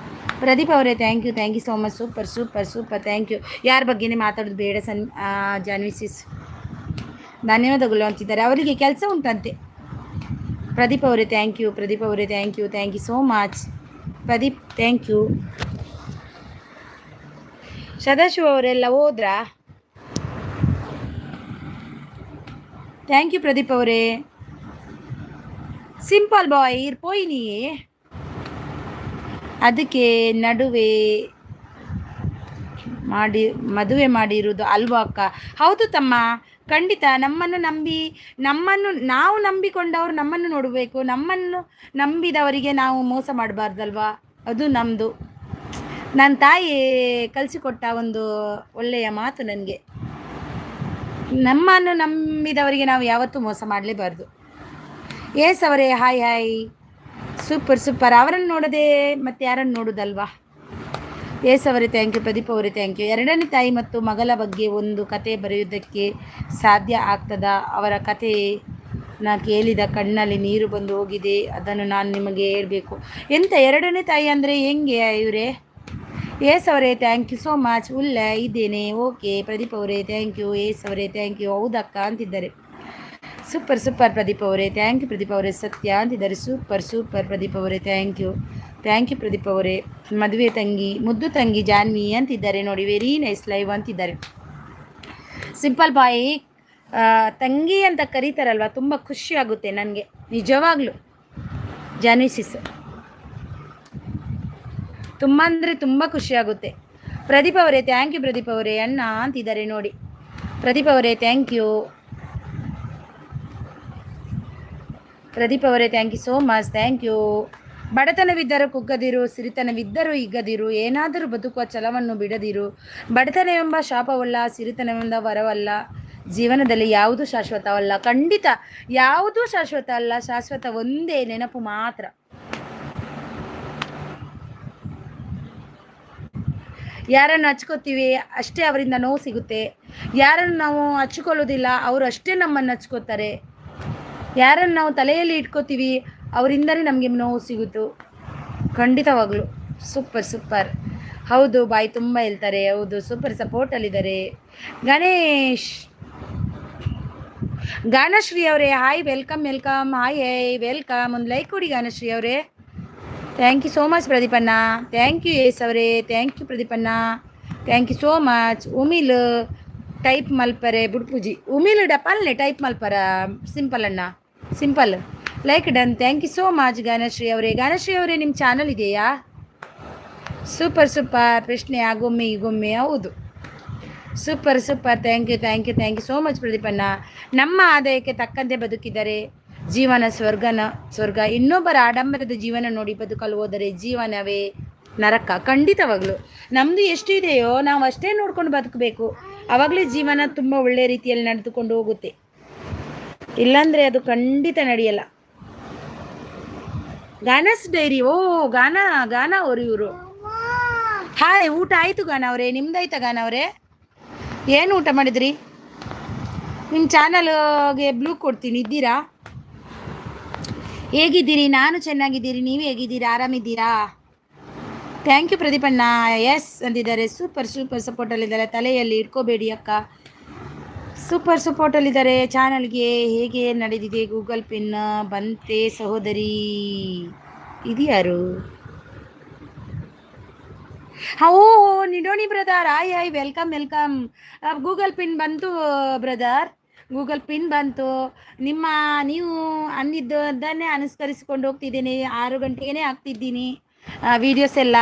ಪ್ರದೀಪ್ ಅವರೇ thank you so much. Super thank you. ಯಾರ ಬಗ್ಗೆನೇ ಮಾತಾಡೋದು ಬೇಡ ಜಾನ್ವಿ ಸಿಸ್, ಧನ್ಯವಾದಗಳು ಅಂತಿದ್ದಾರೆ. ಅವರಿಗೆ ಕೆಲಸ ಉಂಟಂತೆ. ಪ್ರದೀಪ್ ಅವರೇ ಥ್ಯಾಂಕ್ ಯು, ಪ್ರದೀಪ್ ಅವರೇ thank you so much. Pradeep thank you. Sadashiva ಅವರೆಲ್ಲ ಹೋದ್ರಾ? ಥ್ಯಾಂಕ್ ಯು ಪ್ರದೀಪ್ ಅವರೇ. ಸಿಂಪಲ್ ಬಾಯ್ ಇರ್ಪೋಯ್ನಿ ಅದಕ್ಕೆ ನಡುವೆ ಮದುವೆ ಮಾಡಿರುವುದು ಅಲ್ವಾ ಅಕ್ಕ? ಹೌದು ತಮ್ಮ, ಖಂಡಿತ. ನಮ್ಮನ್ನು ನಾವು ನಂಬಿಕೊಂಡವರು ನಮ್ಮನ್ನು ನೋಡಬೇಕು. ನಮ್ಮನ್ನು ನಂಬಿದವರಿಗೆ ನಾವು ಮೋಸ ಮಾಡಬಾರ್ದಲ್ವಾ? ಅದು ನಮ್ಮದು. ನನ್ನ ತಾಯಿ ಕಲಿಸಿಕೊಟ್ಟ ಒಂದು ಒಳ್ಳೆಯ ಮಾತು ನನಗೆ. ನಮ್ಮನ್ನು ನಂಬಿದವರಿಗೆ ನಾವು ಯಾವತ್ತೂ ಮೋಸ ಮಾಡಲೇಬಾರ್ದು. ಎಸ್ ಅವರೇ ಹಾಯ್. ಸೂಪರ್. ಅವರನ್ನು ನೋಡದೆ ಮತ್ತೆ ಯಾರನ್ನು ನೋಡೋದಲ್ವಾ? ಎಸ್ ಅವರೇ ಥ್ಯಾಂಕ್ ಯು, ಪ್ರದೀಪ್ ಅವರೇ ಥ್ಯಾಂಕ್ ಯು. ಎರಡನೇ ತಾಯಿ ಮತ್ತು ಮಗಳ ಬಗ್ಗೆ ಒಂದು ಕತೆ ಬರೆಯುವುದಕ್ಕೆ ಸಾಧ್ಯ ಆಗ್ತದಾ? ಅವರ ಕಥೆನ ಕೇಳಿದ ಕಣ್ಣಲ್ಲಿ ನೀರು ಬಂದು ಹೋಗಿದೆ. ಅದನ್ನು ನಾನು ನಿಮಗೆ ಹೇಳಬೇಕು. ಎಂತ ಎರಡನೇ ತಾಯಿ ಅಂದರೆ ಹೆಂಗೆ ಇವರೇ? ಎಸ್ ಅವರೇ ಥ್ಯಾಂಕ್ ಯು ಸೋ ಮಚ್. ಇದ್ದೇನೆ. ಓಕೆ ಪ್ರದೀಪ್ ಅವರೇ ಥ್ಯಾಂಕ್ ಯು. ಎಸ್ ಅವರೇ ಥ್ಯಾಂಕ್ ಯು. ಹೌದಕ್ಕ ಅಂತಿದ್ದಾರೆ. ಸೂಪರ್ ಪ್ರದೀಪ್ ಅವರೇ ಥ್ಯಾಂಕ್ ಯು. ಪ್ರದೀಪ್ ಅವರೇ ಸತ್ಯ ಅಂತಿದ್ದಾರೆ. ಸೂಪರ್ ಪ್ರದೀಪ್ ಅವರೇ ಥ್ಯಾಂಕ್ ಯು ಪ್ರದೀಪ್ ಅವರೇ. ಮದುವೆ ತಂಗಿ, ಮುದ್ದು ತಂಗಿ ಜಾನ್ವಿ ಅಂತಿದ್ದಾರೆ ನೋಡಿ. ವೆರಿ ನೈಸ್ ಲೈವ್ ಅಂತಿದ್ದಾರೆ. ಸಿಂಪಲ್ ಬಾಯಿ ತಂಗಿ ಅಂತ ಕರೀತಾರಲ್ವ, ತುಂಬ ಖುಷಿ ಆಗುತ್ತೆ ನನಗೆ ನಿಜವಾಗ್ಲೂ. ಜಾನ್ವಿ ಸಿಸ್ ತುಂಬ ಅಂದರೆ ತುಂಬ ಖುಷಿಯಾಗುತ್ತೆ. ಪ್ರದೀಪ್ ಅವರೇ ಥ್ಯಾಂಕ್ ಯು. ಪ್ರದೀಪ್ ಅವರೇ ಅಣ್ಣ ಅಂತಿದ್ದಾರೆ ನೋಡಿ. ಪ್ರದೀಪ್ ಅವರೇ ಥ್ಯಾಂಕ್ ಯು. ಪ್ರದೀಪ್ ಅವರೇ thank you so much. Thank you. ಬಡತನವಿದ್ದರೂ ಕುಗ್ಗದಿರು, ಸಿರಿತನವಿದ್ದರೂ ಹಿಗ್ಗದಿರು, ಏನಾದರೂ ಬದುಕುವ ಛಲವನ್ನು ಬಿಡದಿರು. ಬಡತನವೆಂಬ ಶಾಪವಲ್ಲ, ಸಿರಿತನವೆಂಬ ವರವಲ್ಲ. ಜೀವನದಲ್ಲಿ ಯಾವುದೂ ಶಾಶ್ವತವಲ್ಲ. ಖಂಡಿತ ಯಾವುದೂ ಶಾಶ್ವತ ಅಲ್ಲ. ಶಾಶ್ವತ ಒಂದೇ ನೆನಪು ಮಾತ್ರ. ಯಾರನ್ನು ಹಚ್ಕೋತೀವಿ ಅಷ್ಟೇ ಅವರಿಂದ ನೋವು ಸಿಗುತ್ತೆ. ಯಾರನ್ನು ನಾವು ಹಚ್ಕೊಳ್ಳೋದಿಲ್ಲ ಅವರು ಅಷ್ಟೇ ನಮ್ಮನ್ನು ಹಚ್ಕೋತಾರೆ. ಯಾರನ್ನು ನಾವು ತಲೆಯಲ್ಲಿ ಇಟ್ಕೋತೀವಿ ಅವರಿಂದಲೇ ನಮಗೆ ನೋವು ಸಿಗುತ್ತು. ಖಂಡಿತವಾಗ್ಲು ಸೂಪರ್. ಹೌದು ಬಾಯಿ ತುಂಬ ಹೇಳ್ತಾರೆ. ಹೌದು ಸೂಪರ್ ಸಪೋರ್ಟಲ್ಲಿದ್ದಾರೆ. ಗಾನಶ್ರೀ ಅವರೇ ಹಾಯ್, ವೆಲ್ಕಮ್. Hi welcome. ಒಂದು ಲೈಕ್ ಕೊಡಿ ಗಾನಶ್ರೀ ಅವರೇ. ಥ್ಯಾಂಕ್ ಯು ಸೋ ಮಚ್ ಪ್ರದೀಪಣ್ಣ. ಥ್ಯಾಂಕ್ ಯು ಎಸ್ ಅವರೇ. ಥ್ಯಾಂಕ್ ಯು ಪ್ರದೀಪಣ್ಣ. Thank you so much. ಉಮಿಲ್ ಟೈಪ್ ಮಲ್ಪರೆ ಬುಡ್ಪೂಜಿ. ಉಮಿಲ್ ಡಪಲ್ನೆ ಟೈಪ್ ಮಲ್ಪರ ಸಿಂಪಲ್ ಅಣ್ಣ, simple like done. Thank you so much Ganashree ಅವರೇ. ನಿಮ್ಮ ಚಾನಲ್ ಇದೆಯಾ? ಸೂಪರ್. ಪ್ರಶ್ನೆ ಆಗೊಮ್ಮೆ ಈಗೊಮ್ಮೆ. ಹೌದು super. Thank you so much ಪ್ರದೀಪಣ್ಣ. ನಮ್ಮ ಆದಾಯಕ್ಕೆ ತಕ್ಕಂತೆ ಬದುಕಿದರೆ ಜೀವನ ಸ್ವರ್ಗ. ಇನ್ನೊಬ್ಬರ ಆಡಂಬರದ ಜೀವನ ನೋಡಿ ಬದುಕಲು ಹೋದರೆ ಜೀವನವೇ ನರಕ. ಖಂಡಿತವಾಗ್ಲು ನಮ್ಮದು ಎಷ್ಟು ಇದೆಯೋ ನಾವು ಅಷ್ಟೇ ನೋಡ್ಕೊಂಡು ಬದುಕಬೇಕು. ಆವಾಗಲೇ ಜೀವನ ತುಂಬ ಒಳ್ಳೆಯ ರೀತಿಯಲ್ಲಿ ನಡೆದುಕೊಂಡು ಹೋಗುತ್ತೆ. ಇಲ್ಲಾಂದರೆ ಅದು ಖಂಡಿತ ನಡೆಯಲ್ಲ. ಗಾನಸ್ ಡೈರಿ. ಓ ಗಾನ ಅವರು ಇವರು. ಹಾಯ್, ಊಟ ಆಯಿತು ಗಾನ ಅವರೇ. ನಿಮ್ದಾಯ್ತಾ ಗಾನ ಅವರೇ? ಏನು ಊಟ ಮಾಡಿದ್ರಿ? ನಿಮ್ಮ ಚಾನಲ್ಗೆ ಬ್ಲೂ ಕೊಡ್ತೀನಿ, ಇದ್ದೀರಾ? ಹೇಗಿದ್ದೀರಿ? ನಾನು ಚೆನ್ನಾಗಿದ್ದೀರಿ. ನೀವು ಹೇಗಿದ್ದೀರಾ? ಆರಾಮಿದ್ದೀರಾ? ಥ್ಯಾಂಕ್ ಯು ಪ್ರದೀಪಣ್ಣ. ಎಸ್ ಅಂದಿದ್ದಾರೆ. ಸೂಪರ್ ಸಪೋರ್ಟಲ್ಲಿದ್ದಾರೆ. ತಲೆಯಲ್ಲಿ ಇಟ್ಕೋಬೇಡಿ ಅಕ್ಕ. ಸೂಪರ್ ಸಪೋರ್ಟಲ್ಲಿದ್ದಾರೆ. ಚಾನಲ್ಗೆ ಹೇಗೆ ನಡೆದಿದೆ? ಗೂಗಲ್ ಪಿನ್ ಬಂತೆ ಸಹೋದರಿ. ಇದ್ಯಾರು? ಓ Nidoni brother. Hi welcome. Google pin ಬಂತು ಬ್ರದರ್. ಗೂಗಲ್ ಪಿನ್ ಬಂತು. ನೀವು ಅಂದಿದ್ದನ್ನೇ ಅನುಸರಿಸಿಕೊಂಡು ಹೋಗ್ತಿದ್ದೀನಿ. 6 ಗಂಟೆಗೇ ಆಗ್ತಿದ್ದೀನಿ. ವೀಡಿಯೋಸ್ ಎಲ್ಲ.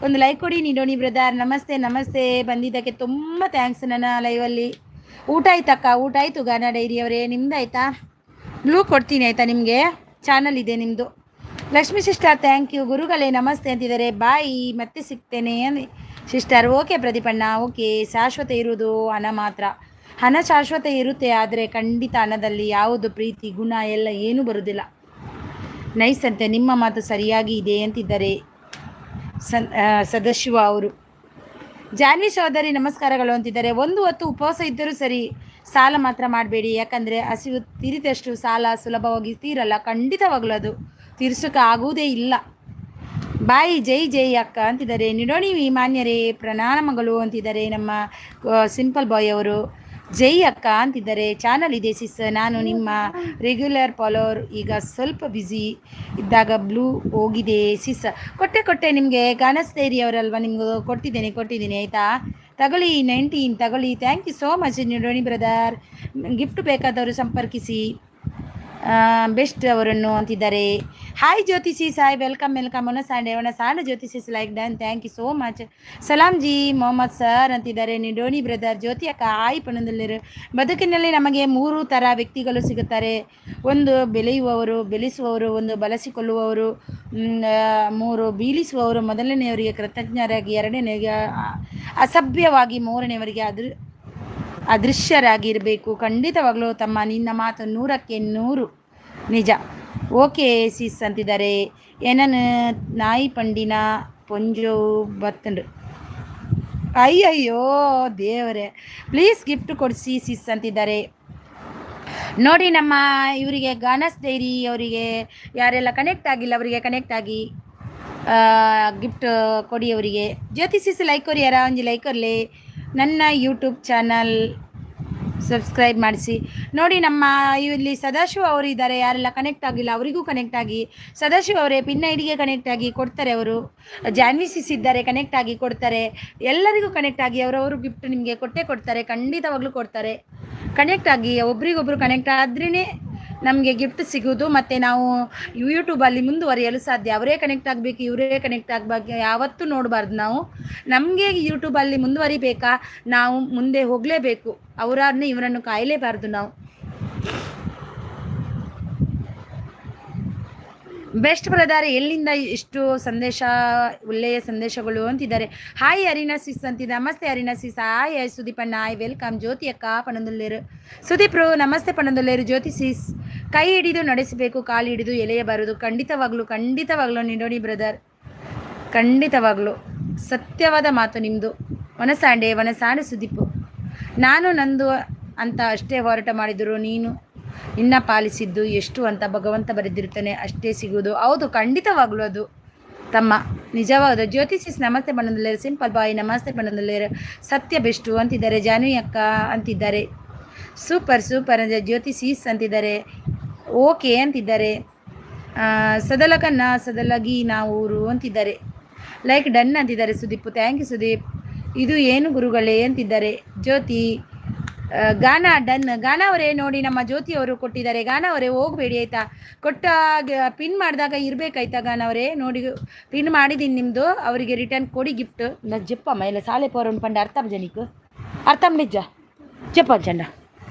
ಒಂದು ಲೈಕ್ ಕೊಡಿ ನಿಡೋಣಿ ಬ್ರದರ್. ನಮಸ್ತೆ ನಮಸ್ತೆ, ಬಂದಿದ್ದಕ್ಕೆ ತುಂಬ ಥ್ಯಾಂಕ್ಸ್. ನನ್ನ ಲೈವಲ್ಲಿ ಊಟ ಆಯ್ತಕ್ಕ? ಊಟ ಆಯಿತು ಗಾನ ಡೈರಿ ಅವರೇ, ನಿಮ್ದು ಆಯಿತಾ? ಬ್ಲೂ ಕೊಡ್ತೀನಿ ಆಯಿತಾ, ನಿಮಗೆ ಚಾನಲ್ ಇದೆ ನಿಮ್ಮದು. Lakshmi sister thank you. ಗುರುಗಳೇ ನಮಸ್ತೆ ಅಂತಿದ್ದಾರೆ. ಬಾಯಿ ಮತ್ತೆ ಸಿಗ್ತೇನೆ ಸಿಸ್ಟರ್. ಓಕೆ ಪ್ರದೀಪಣ್ಣ, ಓಕೆ. ಶಾಶ್ವತ ಇರುವುದು ಹಣ ಮಾತ್ರ. ಹಣ ಶಾಶ್ವತ ಇರುತ್ತೆ, ಆದರೆ ಖಂಡಿತ ಹಣದಲ್ಲಿ ಯಾವುದು ಪ್ರೀತಿ ಗುಣ ಎಲ್ಲ ಏನೂ ಬರುವುದಿಲ್ಲ. ನೈಸ್ ಅಂತೆ, ನಿಮ್ಮ ಮಾತು ಸರಿಯಾಗಿ ಇದೆ ಅಂತಿದ್ದಾರೆ ಸದಾಶಿವ ಅವರು. ಜಾನ್ವಿ ಸಹೋದರಿ ನಮಸ್ಕಾರಗಳು ಅಂತಿದ್ದಾರೆ. ಒಂದು ಹೊತ್ತು ಉಪವಾಸ ಇದ್ದರೂ ಸರಿ, ಸಾಲ ಮಾತ್ರ ಮಾಡಬೇಡಿ. ಯಾಕಂದರೆ ಹಸಿವು ತೀರಿದಷ್ಟು ಸಾಲ ಸುಲಭವಾಗಿ ತೀರಲ್ಲ. ಖಂಡಿತವಾಗಲೂ ಅದು ತೀರ್ಸೋಕೆ ಆಗುವುದೇ ಇಲ್ಲ. ಬಾಯಿ ಜೈ ಜೈ ಅಕ್ಕ ಅಂತಿದ್ದಾರೆ. ನಿಡೋಣಿ ಮಾನ್ಯರೇ ಪ್ರಣಾಮಗಳು ಅಂತಿದ್ದಾರೆ ನಮ್ಮ ಸಿಂಪಲ್ ಬಾಯ್ ಅವರು. ಜೈ ಅಕ್ಕ ಅಂತಿದ್ದಾರೆ. ಚಾನಲ್ ಇದೆ ಸಿಸ್, ನಾನು ನಿಮ್ಮ ರೆಗ್ಯುಲರ್ ಫಾಲೋವರ್. ಈಗ ಸ್ವಲ್ಪ ಬ್ಯುಸಿ ಇದ್ದಾಗ ಬ್ಲೂ ಹೋಗಿದೆ ಸಿಸ್. ಕೊಟ್ಟೆ ನಿಮಗೆ ಗಾನಸ್ತೇರಿ ಅವರಲ್ವ, ನಿಮ್ಗೆ ಕೊಟ್ಟಿದ್ದೀನಿ ಆಯಿತಾ. ತಗೊಳ್ಳಿ 19 ತಗೊಳ್ಳಿ. Thank you so much Nidoni brother. Gift ಬೇಕಾದವರು ಸಂಪರ್ಕಿಸಿ. ಬೆಸ್ಟ್ ಅವರನ್ನು ಅಂತಿದ್ದಾರೆ. ಹಾಯ್ ಜ್ಯೋತಿಷಿ ಸಾಯ್, ವೆಲ್ಕಮ್ ಒಣ ಜ್ಯೋತಿಷಿ like done. Thank you so much. ಸಲಾಂ ಜಿ ಮೊಹಮ್ಮದ್ ಸರ್ ಅಂತಿದ್ದಾರೆ. ನಿಡೋಣಿ ಬ್ರದರ್. ಜ್ಯೋತಿ ಅಕ್ಕ ಹಾಯ್ ಪಣದಲ್ಲಿರು. ಬದುಕಿನಲ್ಲಿ ನಮಗೆ 3 ಥರ ವ್ಯಕ್ತಿಗಳು ಸಿಗುತ್ತಾರೆ. ಒಂದು ಬೆಳೆಸುವವರು, ಒಂದು ಬಳಸಿಕೊಳ್ಳುವವರು, 3 ಬೀಳಿಸುವವರು. ಮೊದಲನೆಯವರಿಗೆ ಕೃತಜ್ಞರಾಗಿ, ಎರಡನೆಯವರಿಗೆ ಅಸಭ್ಯವಾಗಿ, ಮೂರನೆಯವರಿಗೆ ಅದೃಶ್ಯರಾಗಿರಬೇಕು. ಖಂಡಿತವಾಗಲೂ ತಮ್ಮ ನಿನ್ನ ಮಾತು 100ಕ್ಕೆ 100 ನಿಜ. ಓಕೆ ಸಿಸ್ ಅಂತಿದ್ದಾರೆ. ಏನನ್ನು ನಾಯಿ ಪಂಡಿನ ಪೊಂಜು ಬತ್ತಂಡು. ಅಯ್ಯಯ್ಯೋ ದೇವರೇ, ಪ್ಲೀಸ್ ಗಿಫ್ಟ್ ಕೊಡಿಸಿ ಸಿಸ್ ಅಂತಿದ್ದಾರೆ. ನೋಡಿ ನಮ್ಮ ಇವರಿಗೆ ಗಾನಸ್ ಡೈರಿ ಅವರಿಗೆ ಯಾರೆಲ್ಲ ಕನೆಕ್ಟ್ ಆಗಿಲ್ಲ ಅವರಿಗೆ ಕನೆಕ್ಟ್ ಆಗಿ ಗಿಫ್ಟ್ ಕೊಡಿ ಅವರಿಗೆ. ಜ್ಯೋತಿ ಸಿಸ್ ಲೈಕ್ ಕೊರಿ, ಯಾರ ಒಂಜಿ ಲೈಕ್ ಕೊರಲಿ. ನನ್ನ ಯೂಟ್ಯೂಬ್ ಚಾನಲ್ ಸಬ್ಸ್ಕ್ರೈಬ್ ಮಾಡಿಸಿ. ನೋಡಿ ನಮ್ಮ ಇಲ್ಲಿ ಸದಾಶಿವ ಅವರು ಇದ್ದಾರೆ, ಯಾರೆಲ್ಲ ಕನೆಕ್ಟ್ ಆಗಿಲ್ಲ ಅವರಿಗೂ ಕನೆಕ್ಟ್ ಆಗಿ. ಸದಾಶಿವ ಅವರೇ ಪಿನ್ ಐಡಿಗೆ ಕನೆಕ್ಟ್ ಆಗಿ ಕೊಡ್ತಾರೆ ಅವರು. ಜಾನ್ವಿ ಸಿಸ್ ಇದ್ದಾರೆ, ಕನೆಕ್ಟ್ ಆಗಿ ಕೊಡ್ತಾರೆ. ಎಲ್ಲರಿಗೂ ಕನೆಕ್ಟ್ ಆಗಿ ಅವರವರು ಗಿಫ್ಟ್ ನಿಮಗೆ ಕೊಡ್ತಾರೆ, ಖಂಡಿತವಾಗ್ಲೂ ಕೊಡ್ತಾರೆ. ಕನೆಕ್ಟ್ ಆಗಿ ಒಬ್ರಿಗೊಬ್ರು ಕನೆಕ್ಟ್ ಆದ್ರೇ ನಮಗೆ ಗಿಫ್ಟ್ ಸಿಗೋದು. ಮತ್ತು ನಾವು ಯೂಟ್ಯೂಬಲ್ಲಿ ಮುಂದುವರಿಯಲು ಸಾಧ್ಯ. ಅವರೇ ಕನೆಕ್ಟ್ ಆಗಬೇಕು, ಇವರೇ ಕನೆಕ್ಟ್ ಆಗಬೇಕು ಯಾವತ್ತೂ ನೋಡಬಾರ್ದು ನಾವು. ನಮಗೆ ಯೂಟ್ಯೂಬಲ್ಲಿ ಮುಂದುವರಿಬೇಕಾ, ನಾವು ಮುಂದೆ ಹೋಗಲೇಬೇಕು. ಅವರನ್ನೇ ಇವರನ್ನು ಕಾಯಲೇಬಾರ್ದು ನಾವು. ಬೆಸ್ಟ್ ಬ್ರದರ್, ಎಲ್ಲಿಂದ ಇಷ್ಟು ಸಂದೇಶ, ಒಳ್ಳೆಯ ಸಂದೇಶಗಳು ಅಂತಿದ್ದಾರೆ. ಹಾಯ್ ಅರಿನಾ ಸಿಸ್ ಅಂತಿದ್ದೆ. ನಮಸ್ತೆ ಅರಿನಾ ಸಿಸ್. ಹಾಯ್ ಸುದೀಪಣ್ಣ, ಹಾಯ್ ವೆಲ್ಕಮ್. ಜ್ಯೋತಿ ಅಕ್ಕ ಪಣದಲ್ಲೇರು. ಸುದೀಪ್ರು ನಮಸ್ತೆ ಪಣದಲ್ಲೇರು. ಜ್ಯೋತಿ ಸಿಸ್, ಕೈ ಹಿಡಿದು ನಡೆಸಬೇಕು, ಕಾಲು ಹಿಡಿದು ಎಳೆಯಬಾರದು. ಖಂಡಿತವಾಗ್ಲೂ ನಿಡೋಣಿ ಬ್ರದರ್, ಖಂಡಿತವಾಗ್ಲೂ ಸತ್ಯವಾದ ಮಾತು ನಿಮ್ಮದು. ಒನಸಾಂಡೆ ಸುದೀಪು. ನಾನು ನಂದು ಅಂತ ಅಷ್ಟೇ ಹೋರಾಟ ಮಾಡಿದರು, ನಿನ್ನ ಪಾಲಿಸಿದ್ದು ಎಷ್ಟು ಅಂತ ಭಗವಂತ ಬರೆದಿರ್ತಾನೆ, ಅಷ್ಟೇ ಸಿಗುವುದು. ಹೌದು, ಖಂಡಿತವಾಗ್ಲೂ ಅದು ತಮ್ಮ ನಿಜವಾದ. ಜ್ಯೋತಿ ಸಿಸ್ ನಮಸ್ತೆ ಬಣ್ಣದಲ್ಲೇರು. ಸಿಂಪಲ್ ಬಾಯ್ ನಮಸ್ತೆ ಬಣ್ಣದಲ್ಲೇರು. ಸತ್ಯ ಬೆಸ್ಟು ಅಂತಿದ್ದಾರೆ. ಜಾನ್ವಿ ಅಕ್ಕ ಅಂತಿದ್ದಾರೆ. ಸೂಪರ್ ಜ್ಯೋತಿ ಸಿಸ್ ಅಂತಿದ್ದಾರೆ. ಓಕೆ ಅಂತಿದ್ದಾರೆ. ಸದಲಗಿ ನಾವೂರು ಅಂತಿದ್ದಾರೆ. ಲೈಕ್ ಡನ್ ಅಂತಿದ್ದಾರೆ ಸುದೀಪ್. Thank you Sudeep. ಇದು ಏನು ಗುರುಗಳೇ ಅಂತಿದ್ದಾರೆ ಜ್ಯೋತಿ. ಗಾನ ಡನ್. ಗಾನ ಅವರೇ ನೋಡಿ ನಮ್ಮ ಜ್ಯೋತಿ ಅವರು ಕೊಟ್ಟಿದ್ದಾರೆ. ಗಾನ ಅವರೇ ಹೋಗಬೇಡಿ ಆಯಿತಾ, ಪಿನ್ ಮಾಡಿದಾಗ ಇರಬೇಕಾಯ್ತಾ. ಗಾನ ಅವರೇ ನೋಡಿ ಪಿನ್ ಮಾಡಿದ್ದೀನಿ ನಿಮ್ಮದು, ಅವರಿಗೆ ರಿಟರ್ನ್ ಕೊಡಿ ಗಿಫ್ಟ್. ಜಪ್ಪಮ್ಮ ಇಲ್ಲ ಸಾಲೆ ಪೋರನ್ ಪಂಡ ಅರ್ಥಂ ಜನಿಕ್ ಅರ್ಥಂ ನಿಜ ಜಪ್ಪ ಜಂಡ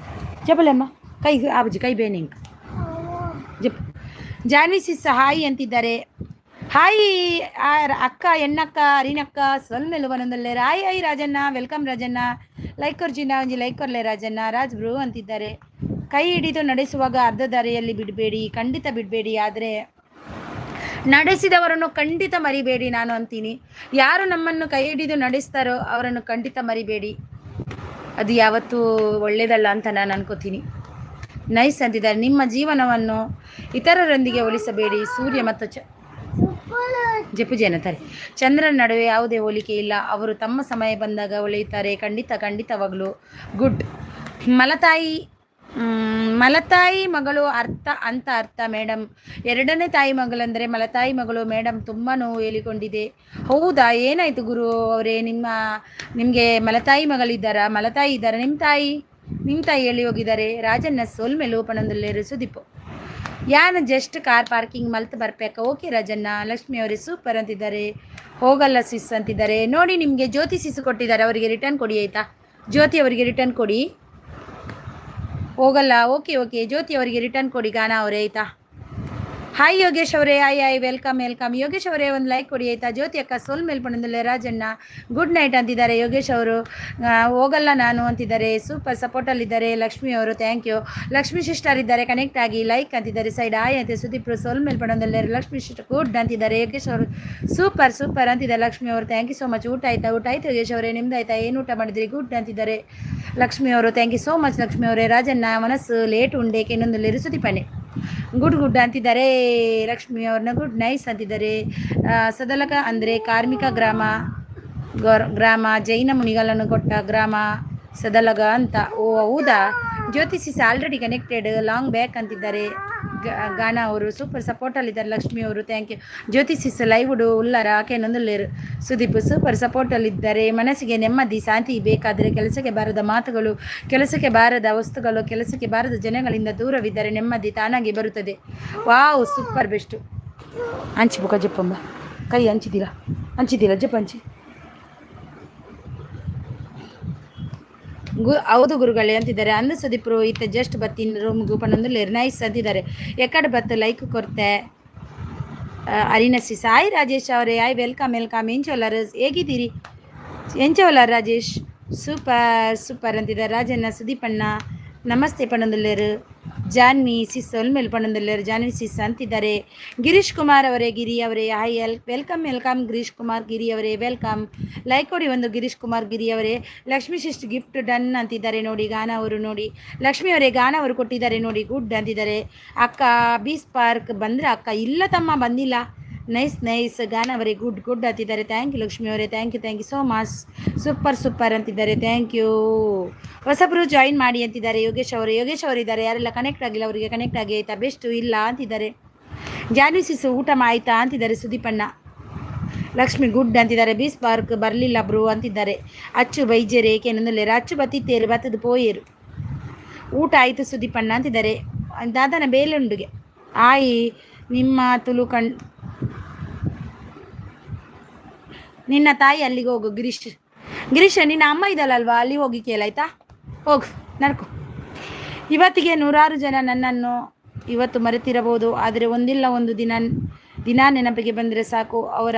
ಜಪ್ಪಲಮ್ಮ ಕೈ ಆಬಜಿ ಕೈ ಬೇನಿಂಗ್ ಜಪ್. ಜಾನ್ವಿ ಸಿಸ್ ಹಾಯ್ ಅಂತಿದ್ದಾರೆ. ಹಾಯ್ ಅಕ್ಕ, ಎಣ್ಣಕ್ಕ, ಅರಿನಕ್ಕ ಸ್ವಲ್ಮೆಲು ಬನದಲ್ಲೇ. ಹಾಯ್ ರಾಜಣ್ಣ, ವೆಲ್ಕಮ್ ರಾಜಣ್ಣ. ಲೈಕ್ ಕೊರ್ಜಿನ ಒಂಜಿ ಲೈಕ್ ಕೊರ್ಲೆ ರಾಜಣ್ಣ. ರಾಜ್ ಬ್ರೂ ಅಂತಿದ್ದಾರೆ. ಕೈ ಹಿಡಿದು ನಡೆಸುವಾಗ ಅರ್ಧ ದಾರಿಯಲ್ಲಿ ಬಿಡಬೇಡಿ, ಖಂಡಿತ ಬಿಡಬೇಡಿ. ಆದರೆ ನಡೆಸಿದವರನ್ನು ಖಂಡಿತ ಮರಿಬೇಡಿ. ನಾನು ಅಂತೀನಿ, ಯಾರು ನಮ್ಮನ್ನು ಕೈ ಹಿಡಿದು ನಡೆಸ್ತಾರೋ ಅವರನ್ನು ಖಂಡಿತ ಮರಿಬೇಡಿ. ಅದು ಯಾವತ್ತೂ ಒಳ್ಳೆಯದಲ್ಲ ಅಂತ ನಾನು ಅನ್ಕೋತೀನಿ. ನೈಸ್ ಅಂತಿದ್ದಾರೆ. ನಿಮ್ಮ ಜೀವನವನ್ನು ಇತರರೊಂದಿಗೆ ಹೋಲಿಸಬೇಡಿ. ಸೂರ್ಯ ಮತ್ತು ಜಪುಜೇನತಾರೆ ಚಂದ್ರನ ನಡುವೆ ಯಾವುದೇ ಹೋಲಿಕೆ ಇಲ್ಲ. ಅವರು ತಮ್ಮ ಸಮಯ ಬಂದಾಗ ಹೊಳೆಯುತ್ತಾರೆ. ಖಂಡಿತವಾಗಲು ಗುಡ್. ಮಲತಾಯಿ ಮಗಳು ಅರ್ಥ ಮೇಡಮ್. ಎರಡನೇ ತಾಯಿ ಮಗಳಂದರೆ ಮಲತಾಯಿ ಮಗಳು ಮೇಡಮ್. ತುಂಬ ನೋವು ಹೇಳಿಕೊಂಡಿದೆ. ಹೌದಾ, ಏನಾಯಿತು ಗುರು ಅವರೇ? ನಿಮಗೆ ಮಲತಾಯಿ ಮಗಳಿದ್ದಾರಾ? ಮಲತಾಯಿ ಇದ್ದಾರಾ? ನಿಮ್ಮ ತಾಯಿ ಹೇಳಿ ಹೋಗಿದ್ದಾರೆ. ರಾಜನ್ನ ಸೋಲ್ಮೇಲು ಪಣದಲ್ಲೇರು ಸುದೀಪು. ಯಾನ ಜಸ್ಟ್ ಕಾರ್ ಪಾರ್ಕಿಂಗ್ ಮಲ್ತು ಬರ್ಬೇಕ. ಓಕೆ ರಾಜಣ್ಣ. ಲಕ್ಷ್ಮಿ ಅವರೇ ಸೂಪರ್ ಅಂತಿದ್ದಾರೆ. ಹೋಗಲ್ಲ ಸಿಸ್ ಅಂತಿದ್ದಾರೆ. ನೋಡಿ ನಿಮಗೆ ಜ್ಯೋತಿ ಸಿಸ್ ಕೊಟ್ಟಿದ್ದಾರೆ, ಅವರಿಗೆ ರಿಟರ್ನ್ ಕೊಡಿ ಆಯಿತಾ. ಜ್ಯೋತಿ ಅವರಿಗೆ ರಿಟರ್ನ್ ಕೊಡಿ. ಹೋಗಲ್ಲ. ಓಕೆ ಓಕೆ ಜ್ಯೋತಿ ಅವರಿಗೆ ರಿಟರ್ನ್ ಕೊಡಿ ಗಾನ ಅವರೇ ಆಯಿತಾ. ಹಾಯ್ ಯೋಗೇಶ್ ಅವರೇ, ಹಾಯ್ ವೆಲ್ಕಮ್ ವೆಲ್ಕಮ್. ಯೋಗೇಶ್ ಅವರೇ ಒಂದು ಲೈಕ್ ಕೊಡಿ ಆಯಿತಾ. ಜ್ಯೋತಿ ಅಕ್ಕ ಸೋಲ್ ಮೇಲ್ಪಣ್ಣದಲ್ಲೇ ರಾಜಣ್ಣ ಗುಡ್ ನೈಟ್ ಅಂತಿದ್ದಾರೆ. ಯೋಗೇಶ್ ಅವರು ಹೋಗಲ್ಲ ನಾನು ಅಂತಿದ್ದಾರೆ. ಸೂಪರ್ ಸಪೋರ್ಟಲ್ಲಿದ್ದಾರೆ. ಲಕ್ಷ್ಮಿ ಅವರು ಥ್ಯಾಂಕ್ ಯು. ಲಕ್ಷ್ಮಿ ಸಿಸ್ಟರ್ ಇದ್ದಾರೆ ಕನೆಕ್ಟ್ ಆಗಿ ಲೈಕ್ ಅಂತಿದ್ದಾರೆ. ಸೈಡ್ ಆಯ್ ಅಂತೆ. ಸುದೀಪ್ ಸೋಲ್ ಮೇಲ್ಪಣ್ಣದಲ್ಲೇ ಲಕ್ಷ್ಮಿ ಸಿಸ್ಟರ್ ಗುಡ್ ಅಂತಿದ್ದಾರೆ. ಯೋಗೇಶ್ ಅವರು ಸೂಪರ್ ಸೂಪರ್ ಅಂತಿದ್ದಾರೆ. ಲಕ್ಷ್ಮಿ ಅವರು ಥ್ಯಾಂಕ್ ಯು ಸೋ ಮಚ್. ಊಟ ಆಯಿತಾ? ಊಟ ಆಯಿತು ಯೋಗೇಶ್ ಅವರೇ, ನಿಮ್ದು ಆಯಿತಾ? ಏನು ಊಟ ಮಾಡಿದ್ರಿ? ಗುಡ್ ಅಂತಿದ್ದಾರೆ ಲಕ್ಷ್ಮಿ ಅವರು. Thank you so much Lakshmi ಅವರೇ. ರಾಜಣ್ಣ ಮನಸ್ಸು ಲೇಟ್ ಉಂಡೇಕೆ ಇನ್ನೊಂದು ಸುದೀಪನೆ ಗುಡ್ ಗುಡ್ ಅಂತಿದ್ದಾರೆ. ಲಕ್ಷ್ಮಿ ಅವ್ರನ್ನ ಗುಡ್ ನೈಸ್ ಅಂತಿದ್ದಾರೆ. ಸದಲಕ ಅಂದರೆ ಕಾರ್ಮಿಕ ಗ್ರಾಮ ಜೈನ ಮುನಿಗಳನ್ನು ಕೊಟ್ಟ ಗ್ರಾಮ ಸದಲಗ ಅಂತ. ಓ ಹೌದಾ. Jyoti sis already connected long back ಅಂತಿದ್ದಾರೆ. ಗಾನ ಅವರು ಸೂಪರ್ ಸಪೋರ್ಟಲ್ಲಿದ್ದಾರೆ. ಲಕ್ಷ್ಮಿ ಅವರು ಥ್ಯಾಂಕ್ ಯು. ಜ್ಯೋತಿ ಸಿಸ್ ಲೈವ್ಡು ಉಲ್ಲರ ಆಕೆನೊಂದುಲ್ಲೇರು. ಸುದೀಪ್ ಸೂಪರ್ ಸಪೋರ್ಟಲ್ಲಿದ್ದಾರೆ. ಮನಸ್ಸಿಗೆ ನೆಮ್ಮದಿ ಶಾಂತಿ ಬೇಕಾದರೆ ಕೆಲಸಕ್ಕೆ ಬಾರದ ಮಾತುಗಳು, ಕೆಲಸಕ್ಕೆ ಬಾರದ ವಸ್ತುಗಳು, ಕೆಲಸಕ್ಕೆ ಬಾರದ ಜನಗಳಿಂದ ದೂರವಿದ್ದರೆ ನೆಮ್ಮದಿ ತಾನಾಗಿ ಬರುತ್ತದೆ. Wow super best. ಹಂಚಿಬುಕ ಜಪ್ಪಂಬ ಕೈ ಹಂಚಿದಿಲ್ಲ ಜಪ್ಪ ಹಂಚಿ. ಹೌದು ಗುರುಗಳೇ ಅಂತಿದ್ದಾರೆ. ಅಂದು ಸುದೀಪ್ರು ಇತ್ತ ಜಸ್ಟ್ ಬತ್ತಿನ ರೂಮ್ಗೂ ಪನ್ನೊಂದು ಲೇರ್ ನೈಸ್ ಅಂತಿದ್ದಾರೆ. ಎಕಡೆ ಬತ್ತು ಲೈಕ್ ಕೊಡ್ತೆ ಅರಿನಸಿ. ಸಾಯಿ ರಾಜೇಶ್ ಅವರೇ ಆಯ್ ವೆಲ್ಕಮ್ ವೆಲ್ಕಮ್. ಎಂಚೋಲಾರ ಹೇಗಿದ್ದೀರಿ? ಎಂಚೋಲಾರ ರಾಜೇಶ್ ಸೂಪರ್ ಸೂಪರ್ ಅಂತಿದ್ದಾರೆ. ರಾಜಣ್ಣ ಸುದೀಪಣ್ಣ ನಮಸ್ತೆ ಪಣ್ಣೊಂದಲ್ಲೇರು. ಜಾನ್ವಿ ಸಿಸ್ ಒಲ್ಮೇಲೆ ಪಣ್ಣೊಂದಲ್ಲೇರು ಜಾನ್ವಿ ಸಿಸ್ ಅಂತಿದ್ದಾರೆ. ಗಿರೀಶ್ ಕುಮಾರ್ ಅವರೇ ಗಿರಿ ಅವರೇ hi welcome welcome. Girish Kumar Giri ಅವರೇ ವೆಲ್ಕಮ್. ಲೈಕ್ ಕೊಡಿ ಒಂದು ಗಿರೀಶ್ ಕುಮಾರ್ ಗಿರಿ ಅವರೇ. ಲಕ್ಷ್ಮಿ ಶಿಸ್ಟ್ ಗಿಫ್ಟ್ ಡನ್ ಅಂತಿದ್ದಾರೆ ನೋಡಿ. ಗಾನ ಅವರು ನೋಡಿ. ಲಕ್ಷ್ಮಿ ಅವರೇ ಗಾನ ಅವರು ಕೊಟ್ಟಿದ್ದಾರೆ ನೋಡಿ. ಗುಡ್ ಅಂತಿದ್ದಾರೆ. ಅಕ್ಕ ಬೀಸ್ ಪಾರ್ಕ್ ಬಂದರೆ ಅಕ್ಕ ಇಲ್ಲ ತಮ್ಮ ಬಂದಿಲ್ಲ. Nice nice. ಗಾನ ಅವರೇ ಗುಡ್ ಗುಡ್ ಅಂತಿದ್ದಾರೆ. ಥ್ಯಾಂಕ್ ಯು ಲಕ್ಷ್ಮಿ ಅವರೇ. Thank you so much. Super super ಅಂತಿದ್ದಾರೆ. Thank you. ಹೊಸಬ್ರು ಜಾಯಿನ್ ಮಾಡಿ ಅಂತಿದ್ದಾರೆ. ಯೋಗೇಶ್ ಅವರಿದ್ದಾರೆ. ಯಾರೆಲ್ಲ ಕನೆಕ್ಟ್ ಆಗಿಲ್ಲ ಅವರಿಗೆ ಕನೆಕ್ಟ್ ಆಗಿ ಆಯಿತಾ. ಬೆಸ್ಟು ಇಲ್ಲ ಅಂತಿದ್ದಾರೆ. ಜಾನ್ವಿ ಸಿಸ್ ಊಟ ಆಯಿತಾ ಅಂತಿದ್ದಾರೆ. ಸುದೀಪಣ್ಣ ಲಕ್ಷ್ಮಿ ಗುಡ್ ಅಂತಿದ್ದಾರೆ. ಬೀಸ್ ಪಾರ್ಕ್ ಬರಲಿಲ್ಲ ಬ್ರೂ ಅಂತಿದ್ದಾರೆ. ಅಚ್ಚು ಬೈಜೇರೆ ಏಕೆನೊಂದಲ್ಲೇರು. ಅಚ್ಚು ಬತ್ತಿತ್ತೇರು ಬತ್ತದು ಪೋಯೇರು. ಊಟ ಆಯಿತು ಸುದೀಪಣ್ಣ ಅಂತಿದ್ದಾರೆ. ದಾದನ ಬೇಲುಂಡುಗೆ ಆಯಿ ನಿಮ್ಮ ತುಳು ನಿನ್ನ ತಾಯಿ ಅಲ್ಲಿಗೆ ಹೋಗು. ಗಿರೀಶ್ ನಿನ್ನ ಅಮ್ಮ ಇದಲ್ಲಲ್ವಾ, ಅಲ್ಲಿ ಹೋಗಿ ಕೇಳಾಯ್ತಾ. ಹೋಗು ನಡ್ಕೊ. ಇವತ್ತಿಗೆ ನೂರಾರು ಜನ ನನ್ನನ್ನು ಇವತ್ತು ಮರೆತಿರಬಹುದು, ಆದರೆ ಒಂದಿಲ್ಲ ಒಂದು ದಿನ ನೆನಪಿಗೆ ಬಂದರೆ ಸಾಕು ಅವರ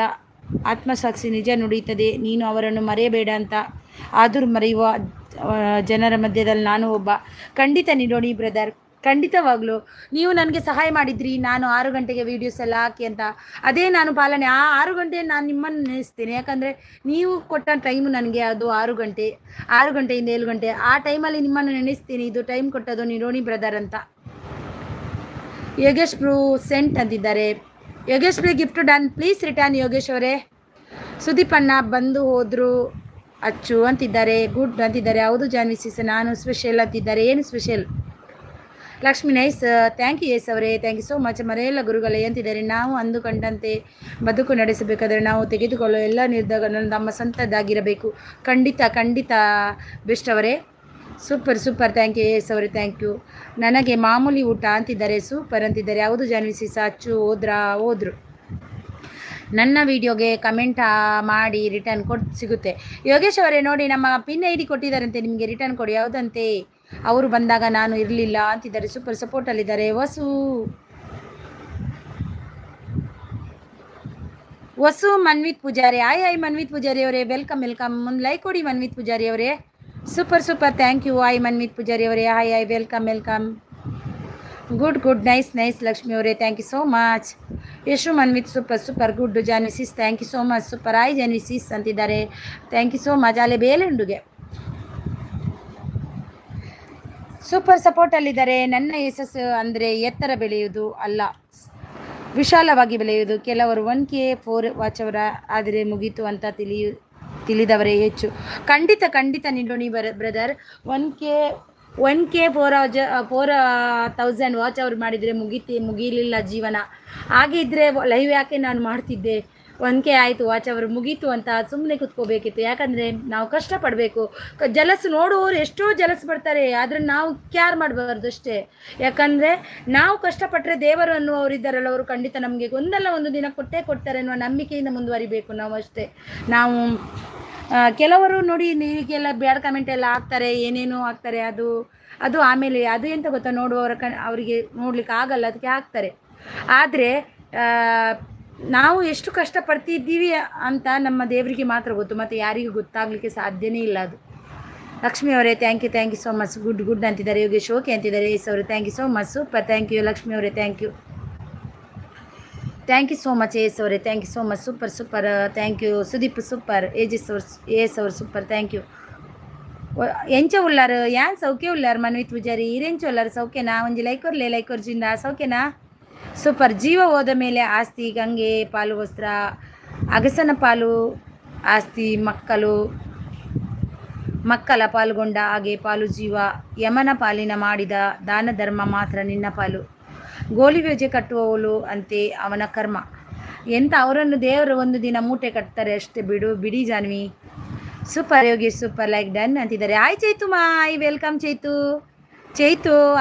ಆತ್ಮಸಾಕ್ಷಿ ನಿಜ ನುಡಿಯುತ್ತದೆ. ನೀನು ಅವರನ್ನು ಮರೆಯಬೇಡ ಅಂತ. ಆದರೂ ಮರೆಯುವ ಜನರ ಮಧ್ಯದಲ್ಲಿ ನಾನು ಒಬ್ಬ. ಖಂಡಿತ ನೀಡೋಣಿ ಬ್ರದರ್, ಖಂಡಿತವಾಗ್ಲೂ ನೀವು ನನಗೆ ಸಹಾಯ ಮಾಡಿದ್ರಿ. ನಾನು 6 ಗಂಟೆಗೆ ವೀಡಿಯೋಸ್ ಎಲ್ಲ ಹಾಕಿ ಅಂತ, ಅದೇ ನಾನು ಪಾಲನೆ. ಆ 6 ಗಂಟೆ ನಾನು ನಿಮ್ಮನ್ನು ನೆನೆಸ್ತೇನೆ. ಯಾಕಂದರೆ ನೀವು ಕೊಟ್ಟ ಟೈಮು ನನಗೆ ಅದು 6 ಗಂಟೆಯಿಂದ 7 ಗಂಟೆ. ಆ ಟೈಮಲ್ಲಿ ನಿಮ್ಮನ್ನು ನೆನೆಸ್ತೀನಿ. ಇದು ಟೈಮ್ ಕೊಟ್ಟದು ನೀಡೋಣಿ ಬ್ರದರ್ ಅಂತ. ಯೋಗೇಶ್ ಬ್ರೂ ಸೆಂಟ್ ಅಂತಿದ್ದಾರೆ. Yogesh bro gift done, please return Yogesh ಅವರೇ. ಸುದೀಪ್ ಅಣ್ಣ ಬಂದು ಹೋದರು ಅಚ್ಚು ಅಂತಿದ್ದಾರೆ. ಗುಡ್ ಅಂತಿದ್ದಾರೆ. ಹೌದು ಜಾನ್ವಿ ಸಿಸ್ ನಾನು ಸ್ಪೆಷಲ್ ಅಂತಿದ್ದಾರೆ. ಏನು special? Lakshmi nice. Thank you S ಅವರೇ. Thank you so much. ಮರೆಯಲ್ಲ ಗುರುಗಳೇ ಅಂತಿದ್ದಾರೆ. ನಾವು ಅಂದುಕೊಂಡಂತೆ ಬದುಕು ನಡೆಸಬೇಕಾದರೆ ನಾವು ತೆಗೆದುಕೊಳ್ಳೋ ಎಲ್ಲ ನಿರ್ಧಾರಗಳನ್ನು ನಮ್ಮ ಸ್ವಂತದ್ದಾಗಿರಬೇಕು. ಖಂಡಿತ ಬೆಸ್ಟ್ ಅವರೇ. ಸೂಪರ್ ಥ್ಯಾಂಕ್ ಯು ಎಸ್ ಅವರೇ. Thank you. ನನಗೆ ಮಾಮೂಲಿ ಊಟ ಅಂತಿದ್ದಾರೆ. ಸೂಪರ್ ಅಂತಿದ್ದಾರೆ. ಯಾವುದು ಜಾನ್ವಿ ಸಿಸ್ ಅಚ್ಚು ಹೋದ್ರು. ನನ್ನ ವಿಡಿಯೋಗೆ ಕಮೆಂಟ್ ಮಾಡಿ ರಿಟರ್ನ್ ಸಿಗುತ್ತೆ. ಯೋಗೇಶ್ ಅವರೇ ನೋಡಿ ನಮ್ಮ ಪಿನ್ ಐ ಡಿ ಕೊಟ್ಟಿದ್ದಾರಂತೆ, ನಿಮಗೆ ರಿಟರ್ನ್ ಕೊಡಿ. ಯಾವುದಂತೆ? ಅವರು ಬಂದಾಗ ನಾನು ಇರಲಿಲ್ಲ ಅಂತಿದ್ದಾರೆ. ಸೂಪರ್ ಸಪೋರ್ಟಲ್ಲಿದ್ದಾರೆ. ವಸು ಮನ್ವಿತ್ ಪೂಜಾರಿ ಹಾಯ್ ಮನ್ವಿತ್ ಪೂಜಾರಿ ಅವರೇ ವೆಲ್ಕಮ್. ಒಂದು ಲೈಕ್ ಕೊಡಿ ಮನ್ವಿತ್ ಪೂಜಾರಿ ಅವರೇ. Super thank you. Hi Manvith Poojari ಅವರೇ hi welcome. Good nice Lakshmi ಅವರೇ. Thank you so much. Yashu Manvith super good. Janvi sis thank you so much. Super hi Janvi sis ಅಂತಿದ್ದಾರೆ. Thank you so much. ಅಲ್ಲೇ ಬೇಲೆಂಡುಗೆ ಸೂಪರ್ ಸಪೋರ್ಟಲ್ಲಿದ್ದಾರೆ. ನನ್ನ ಯಶಸ್ಸು ಅಂದರೆ ಎತ್ತರ ಬೆಳೆಯುವುದು ಅಲ್ಲ, ವಿಶಾಲವಾಗಿ ಬೆಳೆಯುವುದು. ಕೆಲವರು 1K 4 ವಾಚವರ ಆದರೆ ಮುಗೀತು ಅಂತ ತಿಳಿದವರೇ ಹೆಚ್ಚು. ಖಂಡಿತ ನೀಡೋಣಿ ಬ್ರದರ್. 1K 4,000 ವಾಚ್ ಅವರು ಮಾಡಿದರೆ ಮುಗೀಲಿಲ್ಲ ಜೀವನ. ಹಾಗೆ ಇದ್ದರೆ ಲೈವ್ ಯಾಕೆ ನಾನು ಮಾಡ್ತಿದ್ದೆ. 1K ಆಯಿತು ವಾಚ್ ಅವರು ಮುಗೀತು ಅಂತ ಸುಮ್ಮನೆ ಕುತ್ಕೋಬೇಕಿತ್ತು. ಯಾಕಂದರೆ ನಾವು ಕಷ್ಟಪಡಬೇಕು. ಜಲಸು ನೋಡುವವರು ಎಷ್ಟೋ ಜಲಸು ಪಡ್ತಾರೆ, ಆದರೆ ನಾವು ಕ್ಯಾರ್ ಮಾಡಬಾರ್ದು ಅಷ್ಟೇ. ಯಾಕಂದರೆ ನಾವು ಕಷ್ಟಪಟ್ಟರೆ ದೇವರು ಅನ್ನುವರು ಇದ್ದಾರಲ್ಲ, ಅವರು ಖಂಡಿತ ನಮಗೆ ಒಂದಲ್ಲ ಒಂದು ದಿನ ಕೊಟ್ಟೇ ಕೊಡ್ತಾರೆ ಅನ್ನುವ ನಂಬಿಕೆಯಿಂದ ಮುಂದುವರಿಬೇಕು ನಾವು ಅಷ್ಟೇ. ನಾವು ಕೆಲವರು ನೋಡಿ ಈಗೆಲ್ಲ ಬ್ಯಾಡ್ ಕಮೆಂಟ್ ಎಲ್ಲ ಹಾಕ್ತಾರೆ, ಏನೇನೋ ಹಾಕ್ತಾರೆ. ಅದು ಆಮೇಲೆ ಅದು ಎಂತ ಗೊತ್ತಾ, ನೋಡುವವರ ಅವರಿಗೆ ನೋಡ್ಲಿಕ್ಕೆ ಆಗಲ್ಲ, ಅದಕ್ಕೆ ಹಾಕ್ತಾರೆ. ಆದರೆ ನಾವು ಎಷ್ಟು ಕಷ್ಟಪಡ್ತಿದ್ದೀವಿ ಅಂತ ನಮ್ಮ ದೇವರಿಗೆ ಮಾತ್ರ ಗೊತ್ತು, ಮತ್ತು ಯಾರಿಗೂ ಗೊತ್ತಾಗಲಿಕ್ಕೆ ಸಾಧ್ಯನೇ ಇಲ್ಲ ಅದು. ಲಕ್ಷ್ಮಿ ಅವರೇ thank you so much. Good ಅಂತಿದ್ದಾರೆ. ಯೋಗೇಶ್ ಓಕೆ ಅಂತಿದ್ದಾರೆ. ಎಸ್ ಅವರೇ thank you so much. Super, thank you Lakshmi ಅವರೇ, thank you so much. S ಅವರೇ thank you so much. Super thank you. Sudeep super. S ಅವರು ಸೂಪರ್, ಥ್ಯಾಂಕ್ ಯು. ಎಂಚ ಉಳ್ಳಾರು ಯಾನ್ ಸೌಖ್ಯ ಉಳ್ಳಾರು ಮನ್ವಿತ್ ಪೂಜಾರಿ ಇರೆಂಚ ಉಳ್ಳಾರು ಸೌಖ್ಯನಾ? ಒಂಜಿ ಲೈಕ್ ವರ್ಜಿಂದ ಸೌಖ್ಯನಾ? ಸೂಪರ್. ಜೀವ ಹೋದ ಮೇಲೆ ಆಸ್ತಿ ಗಂಗೆ ಪಾಲು ವಸ್ತ್ರ, ಅಗಸನ ಪಾಲು ಆಸ್ತಿ ಮಕ್ಕಳ ಪಾಲ್ಗೊಂಡ ಹಾಗೆ ಪಾಲು ಜೀವ, ಯಮನ ಪಾಲಿನ ಮಾಡಿದ ದಾನ ಧರ್ಮ ಮಾತ್ರ ನಿನ್ನ ಪಾಲು, ಗೋಲಿಬೇಜೆ ಕಟ್ಟುವವಳು ಅಂತೆ ಅವನ ಕರ್ಮ. ಎಂತ ಅವರನ್ನು ದೇವರು ಒಂದು ದಿನ ಮೂಟೆ ಕಟ್ತಾರೆ ಅಷ್ಟೇ. ಬಿಡಿ Janhvi. Super Yogesh super, like done ಅಂತಿದ್ದಾರೆ. ಆಯ್ ಚೈತು ಮಾಯ್, ವೆಲ್ಕಮ್ ಚೈತು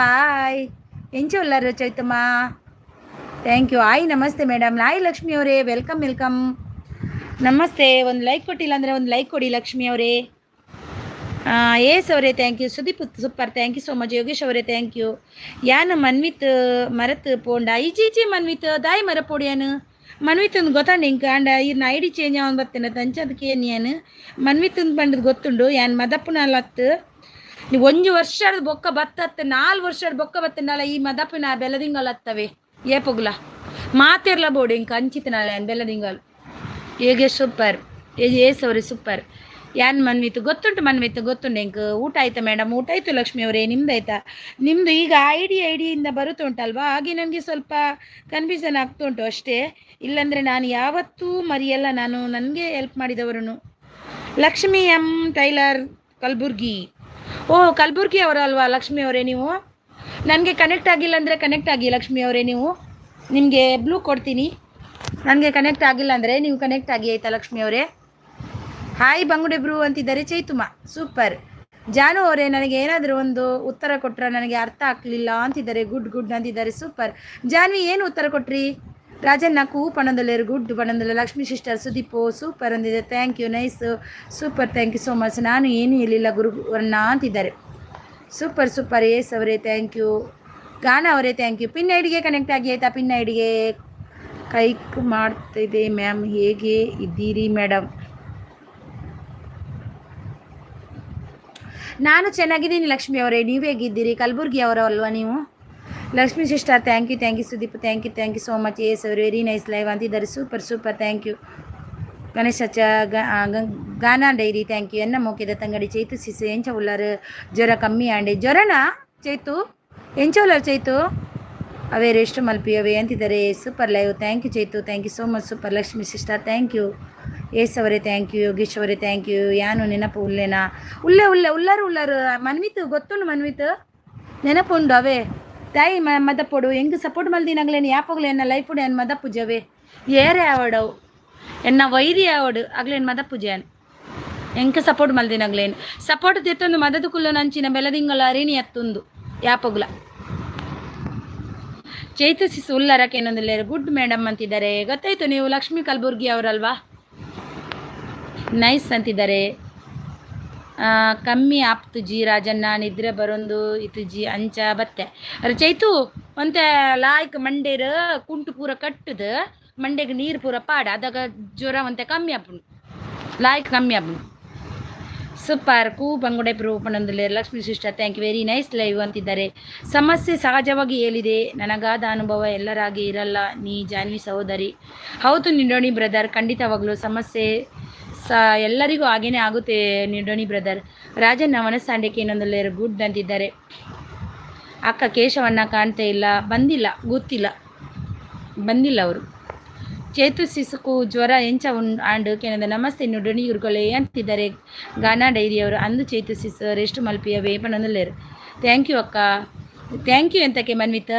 ಆಯ್. ಎಂಚ ಉಳ್ಳಾರು ಚೈತಮ್ಮ, ಥ್ಯಾಂಕ್ ಯು. ಆಯ್ ನಮಸ್ತೆ ಮೇಡಮ್. ಆಯ್ ಲಕ್ಷ್ಮಿ ಅವರೇ ವೆಲ್ಕಮ್ ನಮಸ್ತೆ. ಒಂದು ಲೈಕ್ ಕೊಟ್ಟಿಲ್ಲ ಅಂದರೆ ಒಂದು ಲೈಕ್ ಕೊಡಿ ಲಕ್ಷ್ಮಿ ಅವರೇ. ಎಸ್ ಅವರೇ thank you. Sudeep super, thank you so much. Yogesh ಅವರೇ ಥ್ಯಾಂಕ್ ಯು. ಯಾನು ಮನ್ವಿತ್ ಮರತ್ ಪೋಂಡ ಈಚೀಚೆ ಮನ್ವಿತ್ ದಾಯಿ ಮರ ಪೋಡಿಯಾನು ಮನ್ವಿತ್ ಒಂದು ಗೊತ್ತಾಂಡು ಇಂಕ ಅಂಡ ಇನ್ನು ಐಡಿ ಚೇಂಜ್ ಅವನು ಬರ್ತೇನೆ ತಂಚದಕ್ಕೆ ಏನು ಯಾನು ಮನ್ವಿತ್ ಬಂದದ್ದು ಗೊತ್ತುಂಡು. ಯಾನು ಮದಪ್ಪನಲ್ಲತ್ತು ನೀವು 1 ವರ್ಷದ ಬೊಕ್ಕ ಬತ್ತತ್ತೆ, 4 ವರ್ಷದ ಬೊಕ್ಕ ಬತ್ತನಲ್ಲ ಈ ಮದಪ್ಪನ ಬೆಲ್ಲದಿಂಗಲ್ ಹತ್ತವೆ ಏಪುಗ್ಲ ಮಾತಿರ್ಲ ಬೋಡು ಇಂಕ ಅಂಚಿತನಲ್ಲ ಯಾನು ಬೆಲ್ಲದಿಂಗಲ್. ಯೋಗೇಶ್ ಸೂಪರ್. ಎಸ್ ಅವರೇ ಸೂಪರ್. ಯಾನ್ ಮನ್ವಿತ್ತು ಗೊತ್ತುಂಟು ಇಂಕ. ಊಟ ಆಯ್ತಾ ಮೇಡಮ್? ಊಟ ಆಯಿತು ಲಕ್ಷ್ಮಿ ಅವರೇ, ನಿಮ್ದಾಯ್ತಾ? ನಿಮ್ಮದು ಈಗ ಐಡಿಯಿಂದ ಬರುತ್ತುಂಟಲ್ವಾ, ಹಾಗೆ ನನಗೆ ಸ್ವಲ್ಪ ಕನ್ಫ್ಯೂಷನ್ ಆಗ್ತುಂಟು ಅಷ್ಟೇ. ಇಲ್ಲಾಂದರೆ ನಾನು ಯಾವತ್ತೂ ಮರೆಯಲ್ಲ, ನಾನು ನನಗೆ ಹೆಲ್ಪ್ ಮಾಡಿದವರನ್ನು. Lakshmi M tailor Kalaburagi. ಕಲಬುರ್ಗಿ ಅವರಲ್ವಾ ಲಕ್ಷ್ಮಿ ಅವರೇ ನೀವು? ನನಗೆ ಕನೆಕ್ಟ್ ಆಗಿಲ್ಲ ಅಂದರೆ ಕನೆಕ್ಟ್ ಆಗಿ ಲಕ್ಷ್ಮಿ ಅವರೇ ನೀವು. ನಿಮಗೆ ಬ್ಲೂ ಕೊಡ್ತೀನಿ. ನನಗೆ ಕನೆಕ್ಟ್ ಆಗಿಲ್ಲ ಅಂದರೆ ನೀವು ಕನೆಕ್ಟ್ ಆಗಿ ಆಯಿತಾ ಲಕ್ಷ್ಮಿ ಅವರೇ? ಹಾಯ್ ಬಂಗುಡೆ ಬ್ರೂ ಅಂತಿದ್ದಾರೆ. ಚೈತುಮ ಸೂಪರ್. ಜಾನು ಅವರೇ ನನಗೆ ಏನಾದರೂ ಒಂದು ಉತ್ತರ ಕೊಟ್ಟರೆ ನನಗೆ ಅರ್ಥ ಆಗಲಿಲ್ಲ ಅಂತಿದ್ದಾರೆ. ಗುಡ್ ಅಂತಿದ್ದಾರೆ. ಸೂಪರ್. ಜಾನ್ವಿ ಏನು ಉತ್ತರ ಕೊಟ್ರಿ? ರಾಜನ್ ನಾಕು ಪಣದಲ್ಲೇರು ಗುಡ್ ಪಣದಲ್ಲ. ಲಕ್ಷ್ಮೀ ಸಿಸ್ಟರ್ ಸುದೀಪು ಸೂಪರ್ ಅಂದಿದೆ. Thank you nice super, thank you so much. ನಾನು ಏನೂ ಹೇಳಿಲ್ಲ ಗುರುವರ್ಣ ಅಂತಿದ್ದಾರೆ. ಸೂಪರ್. ಎಸ್ ಅವರೇ ಥ್ಯಾಂಕ್ ಯು. ಗಾನ ಅವರೇ ಥ್ಯಾಂಕ್ ಯು. ಪಿನ್ ಐಡಿಗೆ ಕನೆಕ್ಟ್ ಆಗಿ ಆಯಿತಾ? ಪಿನ್ ಐಡಿಗೆ ಕೈಕ್ ಮಾಡ್ತಿದೆ ಮ್ಯಾಮ್. ಹೇಗೆ ಇದ್ದೀರಿ ಮೇಡಮ್? ನಾನು ಚೆನ್ನಾಗಿದ್ದೀನಿ ಲಕ್ಷ್ಮಿ ಅವರೇ, ನೀವು ಹೇಗಿದ್ದೀರಿ? ಕಲಬುರ್ಗಿ ಅವರಲ್ವಾ ನೀವು? Lakshmi sister thank you Sudeep thank you so much. Yes ಅವರು ವೆರಿ ನೈಸ್ ಲೈವ್ ಅಂತಿದ್ದಾರೆ. Super thank you. ಗಣೇಶ ಗಾನಾ ಡೈರಿ ಥ್ಯಾಂಕ್ ಯು. ಎನ್ನ ಮೋಕಿದ ತಂಗಡಿ ಚೈತು ಸಿಸು ಎಂಚ ಉಳ್ಳಾರು ಜ್ವರ ಕಮ್ಮಿ ಆಂಡೆ ಜ್ವರನಾ ಚೈತು ಎಂಚ ಉಳ್ಳಾರು ಚೈತು ಅವೇ ರೆಸ್ಟ್ ಮಲ್ಪಿಯವೇ ಅಂತಿದ್ದಾರೆ. Super live. Thank you Chaitu, thank you so much. Super Lakshmi sister thank you. S ಅವರೇ ಥ್ಯಾಂಕ್ ಯು. ಯೋಗೇಶ್ ಅವರೇ ಥ್ಯಾಂಕ್ ಯು. ಯಾನು ನೆನಪು ಉಲ್ಲೇನಾ? ಉಳ್ಳಾರು ಮನ್ವಿತ್ತು ಗೊತ್ತುಂಡು ಮನ್ವಿತ್ತು ನೆನಪುಂಡು ಅವೇ ತಾಯಿ ಮದಪ್ಪೊಡು ಹೆಂಗೆ ಸಪೋರ್ಟ್ ಮಲ್ದಿನಾಗ್ಲೇನು ಯಾಪೋಗ್ಲೆ ಎನ್ನ ಲೈಫುಡು ಎನ್ನ ಮದಪ್ಪುಜವೇ ಏರೆ ಆವಡವು ಎನ್ನ ವೈರಿ ಆವಡು ಆಗ್ಲೇನು ಮದಪ್ಪುಜಾನ್ ಹೆಂಗೆ support ಮಲ್ದಿನಾಗ್ಲೇನು support ತೆತ್ತೊಂದು ಮದದು Kullu ನಂಚಿನ ಬೆಲದಿಂಗಲ Arini ಅತ್ತುಂದು ಯಾಪೋಗ್ಲ. ಚೈತಸಿಸ್ ಉಲ್ಲರಕ್ಕೆ ಇನ್ನೊಂದಿಲ್ಲೇರು good madam ಅಂತಿದ್ದಾರೆ. ಗೊತ್ತಾಯ್ತು ನೀವು ಲಕ್ಷ್ಮೀ ಕಲಬುರ್ಗಿ ಅವರಲ್ವಾ? ನೈಸ್ ಅಂತಿದ್ದಾರೆ. ಕಮ್ಮಿ ಆಪ್ತು ಜಿ ರಾಜಣ್ಣ ನಿದ್ರೆ ಬರೊಂದು ಇತ್ತು ಜಿ ಅಂಚ ಬತ್ತೆ ಅರೆ ಚೈತು ಒಂತೆ ಲಾಯ್ಕ್ ಮಂಡೇರು ಕುಂಟು ಪೂರ ಕಟ್ಟದು ಮಂಡೆಗೆ ನೀರು ಪೂರ ಪಾಡ ಅದಾಗ ಜ್ವರ ಒಂತೆ ಕಮ್ಮಿ ಆಪುಂಡು ಲಾಯ್ಕ್ ಕಮ್ಮಿ ಆಪುಂಡು. ಸೂಪರ್. ಬಂಗುಡೆ ಪ್ರೂಪಣಂದಲ್ಲಿ Lakshmi sister thank you very nice live ಅಂತಿದ್ದಾರೆ. ಸಮಸ್ಯೆ ಸಹಜವಾಗಿ ಹೇಳಿದೆ, ನನಗಾದ ಅನುಭವ ಎಲ್ಲರಾಗಿ ಇರಲ್ಲ. ನೀ ಜಾನ್ವಿ ಸಹೋದರಿ. ಹೌದು ನಿಡೋಣಿ ಬ್ರದರ್, ಖಂಡಿತವಾಗ್ಲೂ ಸಮಸ್ಯೆ ಎಲ್ಲರಿಗೂ ಹಾಗೇನೆ ಆಗುತ್ತೆ ನಿಡೋಣಿ ಬ್ರದರ್. ರಾಜನ್ ಮನಸ್ಸಾಂಡಕ್ಕೆ ಇನ್ನೊಂದಲ್ಲೇ ಗುಡ್ ಅಂತಿದ್ದಾರೆ. ಅಕ್ಕ ಕೇಶವನ್ನ ಕಾಣ್ತಾ ಇಲ್ಲ, ಬಂದಿಲ್ಲ ಅವರು. ಚೇತು ಸಿಸುಕು ಜ್ವರ ಎಂಚ ಆಂಡು ಕೆನದ ನಮಸ್ತೆ ನುಡಣಿ ಗುರುಗಳೇ ಅಂತಿದ್ದಾರೆ. ಗಾನಾ ಡೈರಿಯವರು ಅಂದು ಚೇತು ಸಿಸು ರೆಸ್ಟ್ ಮಲ್ಪಿಯ ವೇಪನಲ್ಲೇರು. ಥ್ಯಾಂಕ್ ಯು ಅಕ್ಕ. ಥ್ಯಾಂಕ್ ಯು ಎಂತಕ್ಕೆ ಮನ್ವಿತ್,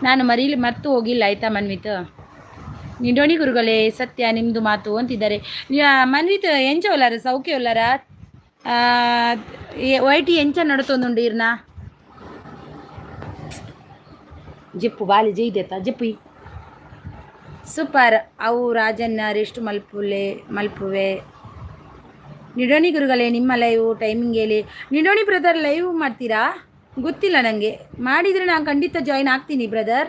ನಾನು ಮರ್ತು ಹೋಗಿಲ್ಲ ಆಯಿತಾ ಮನ್ವಿತ್. ನಿಡೋಣಿ ಗುರುಗಳೇ ಸತ್ಯ ನಿಮ್ಮದು ಮಾತು ಅಂತಿದ್ದಾರೆ. ಮನ್ವಿತ್ ಎಂಚ ಒಲ್ಲಾರ ಸೌಖ್ಯ ಒಲ್ಲಾರ ವೈಟಿ ಎಂಚ ನಡುತ್ತೊಂದುಂಡು ಇರ್ನ ಜೆಪ್ಪು ಬಾಲಿ ಜೈದೆತ್ತ ಜೆಪ್ಪು ಸೂಪರ್. ಅವು ರಾಜನ್ನ ರೆಸ್ಟ್ ಮಲ್ಪುವೆ. ನಿಡೋಣಿ ಗುರುಗಳೇ ನಿಮ್ಮ ಲೈವ್ ಟೈಮಿಂಗ್ ಹೇಳಿ. ನಿಡೋಣಿ ಬ್ರದರ್ ಲೈವ್ ಮಾಡ್ತೀರಾ ಗೊತ್ತಿಲ್ಲ ನನಗೆ, ಮಾಡಿದರೆ ನಾನು ಖಂಡಿತ ಜಾಯಿನ್ ಆಗ್ತೀನಿ ಬ್ರದರ್.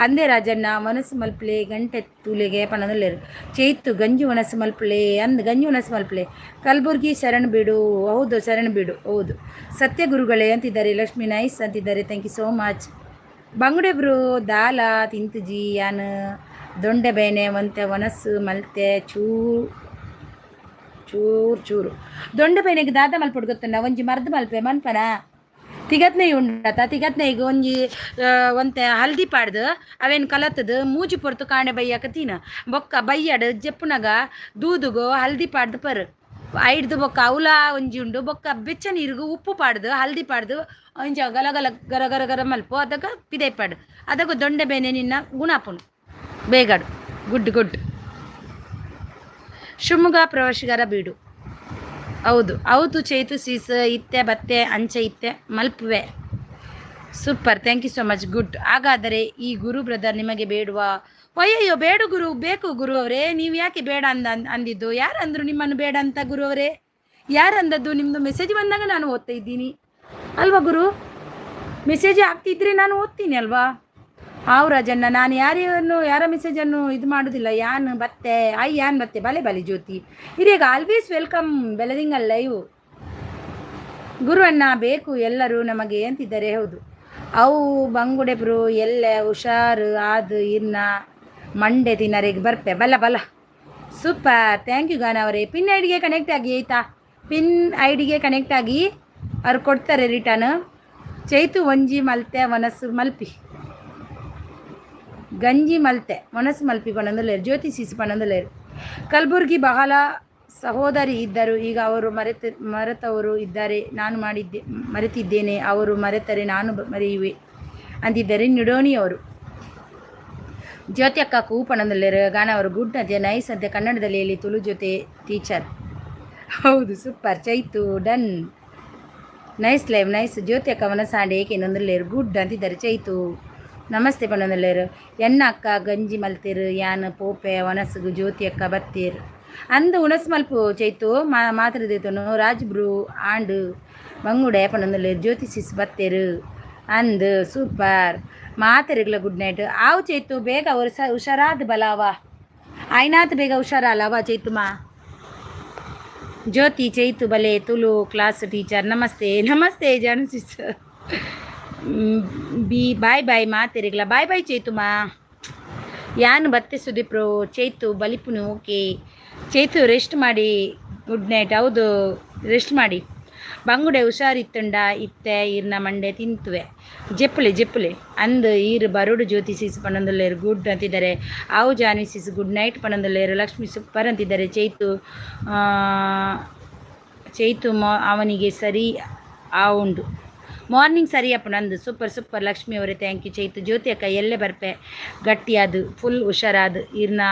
ಅಂದೇ ರಾಜಣ್ಣ ಮನಸ್ಸು ಮಲ್ಪಲೆ ಗಂಟೆ ತೂಲೆಗೆ ಪಣದಲ್ಲೇರು ಚೈತು ಗಂಜಿ ಒಣಸು ಮಲ್ಪಲೆ ಗಂಜಿ ಒಣಸು ಮಲ್ಪಲೆ ಕಲಬುರ್ಗಿ ಶರಣ್ ಬಿಡು. ಹೌದು ಶರಣ್ ಬಿಡು ಹೌದು. ಸತ್ಯ ಗುರುಗಳೇ ಅಂತಿದ್ದಾರೆ. ಲಕ್ಷ್ಮೀ ನೈಸ್ ಅಂತಿದ್ದಾರೆ. Thank you so much. ಬಂಗುಡೆ ಬ್ರು ದಾಲ ತಿಂತುಜಿ ಯಾನು ದೊಂಡೆ ಬೇನೆ ಒಂತೆ ಒನಸ್ಸು ಮಲ್ತೆ ಚೂರು ದೊಂಡೆ ಬೇನೆಗೆ ದಾದ ಮಲ್ಪಡು ಗೊತ್ತಣ್ಣ ಒಂಜಿ ಮರ್ದು ಮಲ್ಪೆ ಮನ್ಪನ ತಿಗತ್ನೆ ಉಂಡತ ತಿಗತ್ನೆ ಈಗ ಒಂಜಿ ಒಂತೆ ಹಲ್ದಿ ಪಾಡ್ದು ಅವೇನು ಕಲತ್ತದು ಮೂಜಿ ಪೊರ್ತು ಕಾಣೆ ಬೈಯಾಕ ತೀನ ಬೊಕ್ಕ ಬೈಯಡ್ ಜಪ್ಪುನಗ ದೂದುಗೋ ಹಲ್ದಿ ಪಾಡ್ದು ಪರ್ ಐಡ್ದು ಬೊಕ್ಕ ಅವಲ ಒಂಜಿ ಉಂಡು ಬೊಕ್ಕ ಬೆಚ್ಚ ನೀರಿಗೂ ಉಪ್ಪು ಪಾಡ್ದು ಹಲ್ದಿ ಪಾಡ್ದು ಒಂಜ ಗಲಗಲ ಗರ ಗರ ಗರ ಮಲ್ಪು ಅದಕ್ಕೆ ಪಿದೆ ಪಾಡು ಅದಕ್ಕೂ ದೊಂಡೆ ಬೇನೆ ನಿನ್ನ ಗುಣಾಪುನು ಬೇಗಾಡು ಗುಡ್. ಶಿವಮೊಗ್ಗ ಪ್ರವಾಸಿಗರ ಬೀಡು. ಹೌದು ಚೈತು ಸೀಸ್ ಇತ್ತೆ ಬತ್ತೆ ಅಂಚೆ ಇತ್ತೆ ಮಲ್ಪುವೆ. Super thank you so much good. ಹಾಗಾದರೆ ಈ ಗುರು ಬ್ರದರ್ ನಿಮಗೆ ಬೇಡುವ? ಅಯ್ಯಯ್ಯೋ ಬೇಡ ಗುರು, ಬೇಕು ಗುರು ಅವರೇ. ನೀವು ಯಾಕೆ ಬೇಡ ಅಂದಿದ್ದು? ಯಾರಂದ್ರು ನಿಮ್ಮನ್ನು ಬೇಡ ಅಂತ ಗುರು ಅವರೇ? ಯಾರಂದದ್ದು? ನಿಮ್ಮದು ಮೆಸೇಜ್ ಬಂದಾಗ ನಾನು ಓದ್ತಾ ಇದ್ದೀನಿ ಅಲ್ವಾ ಗುರು? ಮೆಸೇಜ್ ಆಗ್ತಿದ್ರೆ ನಾನು ಓದ್ತೀನಿ ಅಲ್ವಾ? ರಾಜಣ್ಣ ನಾನು ಯಾರ ಮೆಸೇಜನ್ನು ಇದು ಮಾಡೋದಿಲ್ಲ. ಯಾನ್ ಬತ್ತೆ ಯಾನ್ ಬತ್ತೆ ಬಲೆ ಜ್ಯೋತಿ ಹಿರಿಯಾಗ ಆಲ್ವೇಸ್ ವೆಲ್ಕಮ್ ಬೆಳದಿಂಗಲ್ ಲೈವ್. ಗುರು ಅಣ್ಣ ಬೇಕು ಎಲ್ಲರೂ ನಮಗೆ ಅಂತಿದ್ದಾರೆ. ಹೌದು ಅವು ಬಂಗುಡೆ ಬ್ರು ಎಲ್ಲೆ ಹುಷಾರು ಆದು ಇರ್ನ ಮಂಡೆ ತಿನ್ನರಿಗೆ ಬರ್ಪೆ ಬಲ. ಸೂಪರ್ ಥ್ಯಾಂಕ್ ಯು ಗಾನ ಅವರೇ. ಪಿನ್ ಐಡಿಗೆ ಕನೆಕ್ಟ್ ಆಗಿ ಆಯಿತಾ? ಪಿನ್ ಐಡಿಗೆ ಕನೆಕ್ಟ್ ಆಗಿ ಅವ್ರು ಕೊಡ್ತಾರೆ ರಿಟರ್ನ್. ಚೈತು ಒಂಜಿ ಮಲ್ತೆ ಮನಸ್ಸು ಮಲ್ಪಿ ಗಂಜಿ ಮಲ್ತೆ ಮನಸ್ಸು ಮಲ್ಪಿ ಪಣಂದಲೇರು. ಜ್ಯೋತಿ ಸೀಸು ಪಣಂದಲೇರು. ಕಲಬುರ್ಗಿ ಬಹಳ ಸಹೋದರಿ ಇದ್ದರು, ಈಗ ಅವರು ಮರೆತವರು ಇದ್ದಾರೆ. ನಾನು ಮರೆತಿದ್ದೇನೆ, ಅವರು ಮರೆತರೆ ನಾನು ಮರೆಯುವೆ ಅಂತಿದ್ದಾರೆ ನಿಡೋಣಿ ಅವರು. ಜ್ಯೋತಿ ಅಕ್ಕ ಕೂಪಣದಲ್ಲೇರು. ಗಾನ ಅವರು ಗುಡ್ ಅಂತೆ ನೈಸ್ ಅಂತೆ ಕನ್ನಡದಲ್ಲಿ ಹೇಳಿ ತುಳು ಜೊತೆ ಟೀಚರ್. ಹೌದು super Chaitu done nice live nice. Jyoti ಅಕ್ಕ ಮನಸಾಂಡೆ ಏಕೆ ಇನ್ನೊಂದಲ್ಲೇರು ಗುಡ್ ಅಂತಿದ್ದಾರೆ. ಚೈತು ನಮಸ್ತೆ ಪಣ್ಣನಲ್ಲೇರು. ಎನ್ನ ಅಕ್ಕ ಗಂಜಿ ಮಲ್ತೀರು ಯಾನ್ ಪೋಪೆ ಒನಸ್ಗು ಜ್ಯೋತಿ ಅಕ್ಕ ಬತ್ತೀರು ಅಂದು ಉಣಸ್ ಮಲ್ಪು ಚೈತು ಮಾತ್ರದೇತನು ರಾಜ್ಬ್ರು ಆಂಡು ಬಂಗುಡೆ ಪಣ್ಣನಲ್ಲೇರು. ಜ್ಯೋತಿ ಸಿಸ್ ಬತ್ತೇರು ಅಂದು ಸೂಪರ್ ಮಾತರಿಗ್ಲ ಗುಡ್ ನೈಟ್. ಆವು ಚೈತು ಬೇಗ ಹುಷಾರಾದ ಬಲಾವ ಆಯ್ನಾತ್ ಬೇಗ ಹುಷಾರಲ್ಲವಾ ಚೈತು ಮಾ. ಜ್ಯೋತಿ ಚೈತು ಬಲೆ ತುಳು ಕ್ಲಾಸ್ ಟೀಚರ್. ನಮಸ್ತೆ ಜಾನು ಸಿಸ್ಟರ್. ಬಾಯ್ ಮಾತಿರಿಗ್ಲ ಬಾಯ್ ಚೈತು ಮಾ. ಯಾನು ಬತ್ತೆ ಸುದೀಪ್ರು ಚೈತು ಬಲಿಪುನು ಓಕೆ. ಚೈತು ರೆಸ್ಟ್ ಮಾಡಿ ಗುಡ್ ನೈಟ್. ಹೌದು ರೆಸ್ಟ್ ಮಾಡಿ. ಬಂಗುಡೆ ಹುಷಾರಿತ್ತುಂಡ ಇತ್ತೆ ಈರ್ನ ಮಂಡೆ ತಿಂತುವೆ ಜೆಪ್ಪುಲೆ ಅಂದು ಈರು ಬರುಡು ಜ್ಯೋತಿ ಸೀಸು ಪಣಂದಲ್ಲೇರು ಗುಡ್ ಅಂತಿದ್ದಾರೆ. ಆವು ಜಾನಿ ಸೀಸು ಗುಡ್ ನೈಟ್ ಪಣಂದಲ್ಲೇರು. ಲಕ್ಷ್ಮಿ ಸೂಪರ್ ಅಂತಿದ್ದಾರೆ. ಚೈತು ಅವನಿಗೆ ಸರಿ ಉಂಡು ಮಾರ್ನಿಂಗ್ ಸರಿಯಪ್ಪ ನಂದು ಸೂಪರ್ ಲಕ್ಷ್ಮಿ ಅವರೇ ಥ್ಯಾಂಕ್ ಯು. ಚೈತು ಜ್ಯೋತಿ ಅಕ್ಕ ಎಲ್ಲೇ ಬರ್ಪೆ ಗಟ್ಟಿಯಾದು ಫುಲ್ ಹುಷಾರಾದು ಇರ್ನ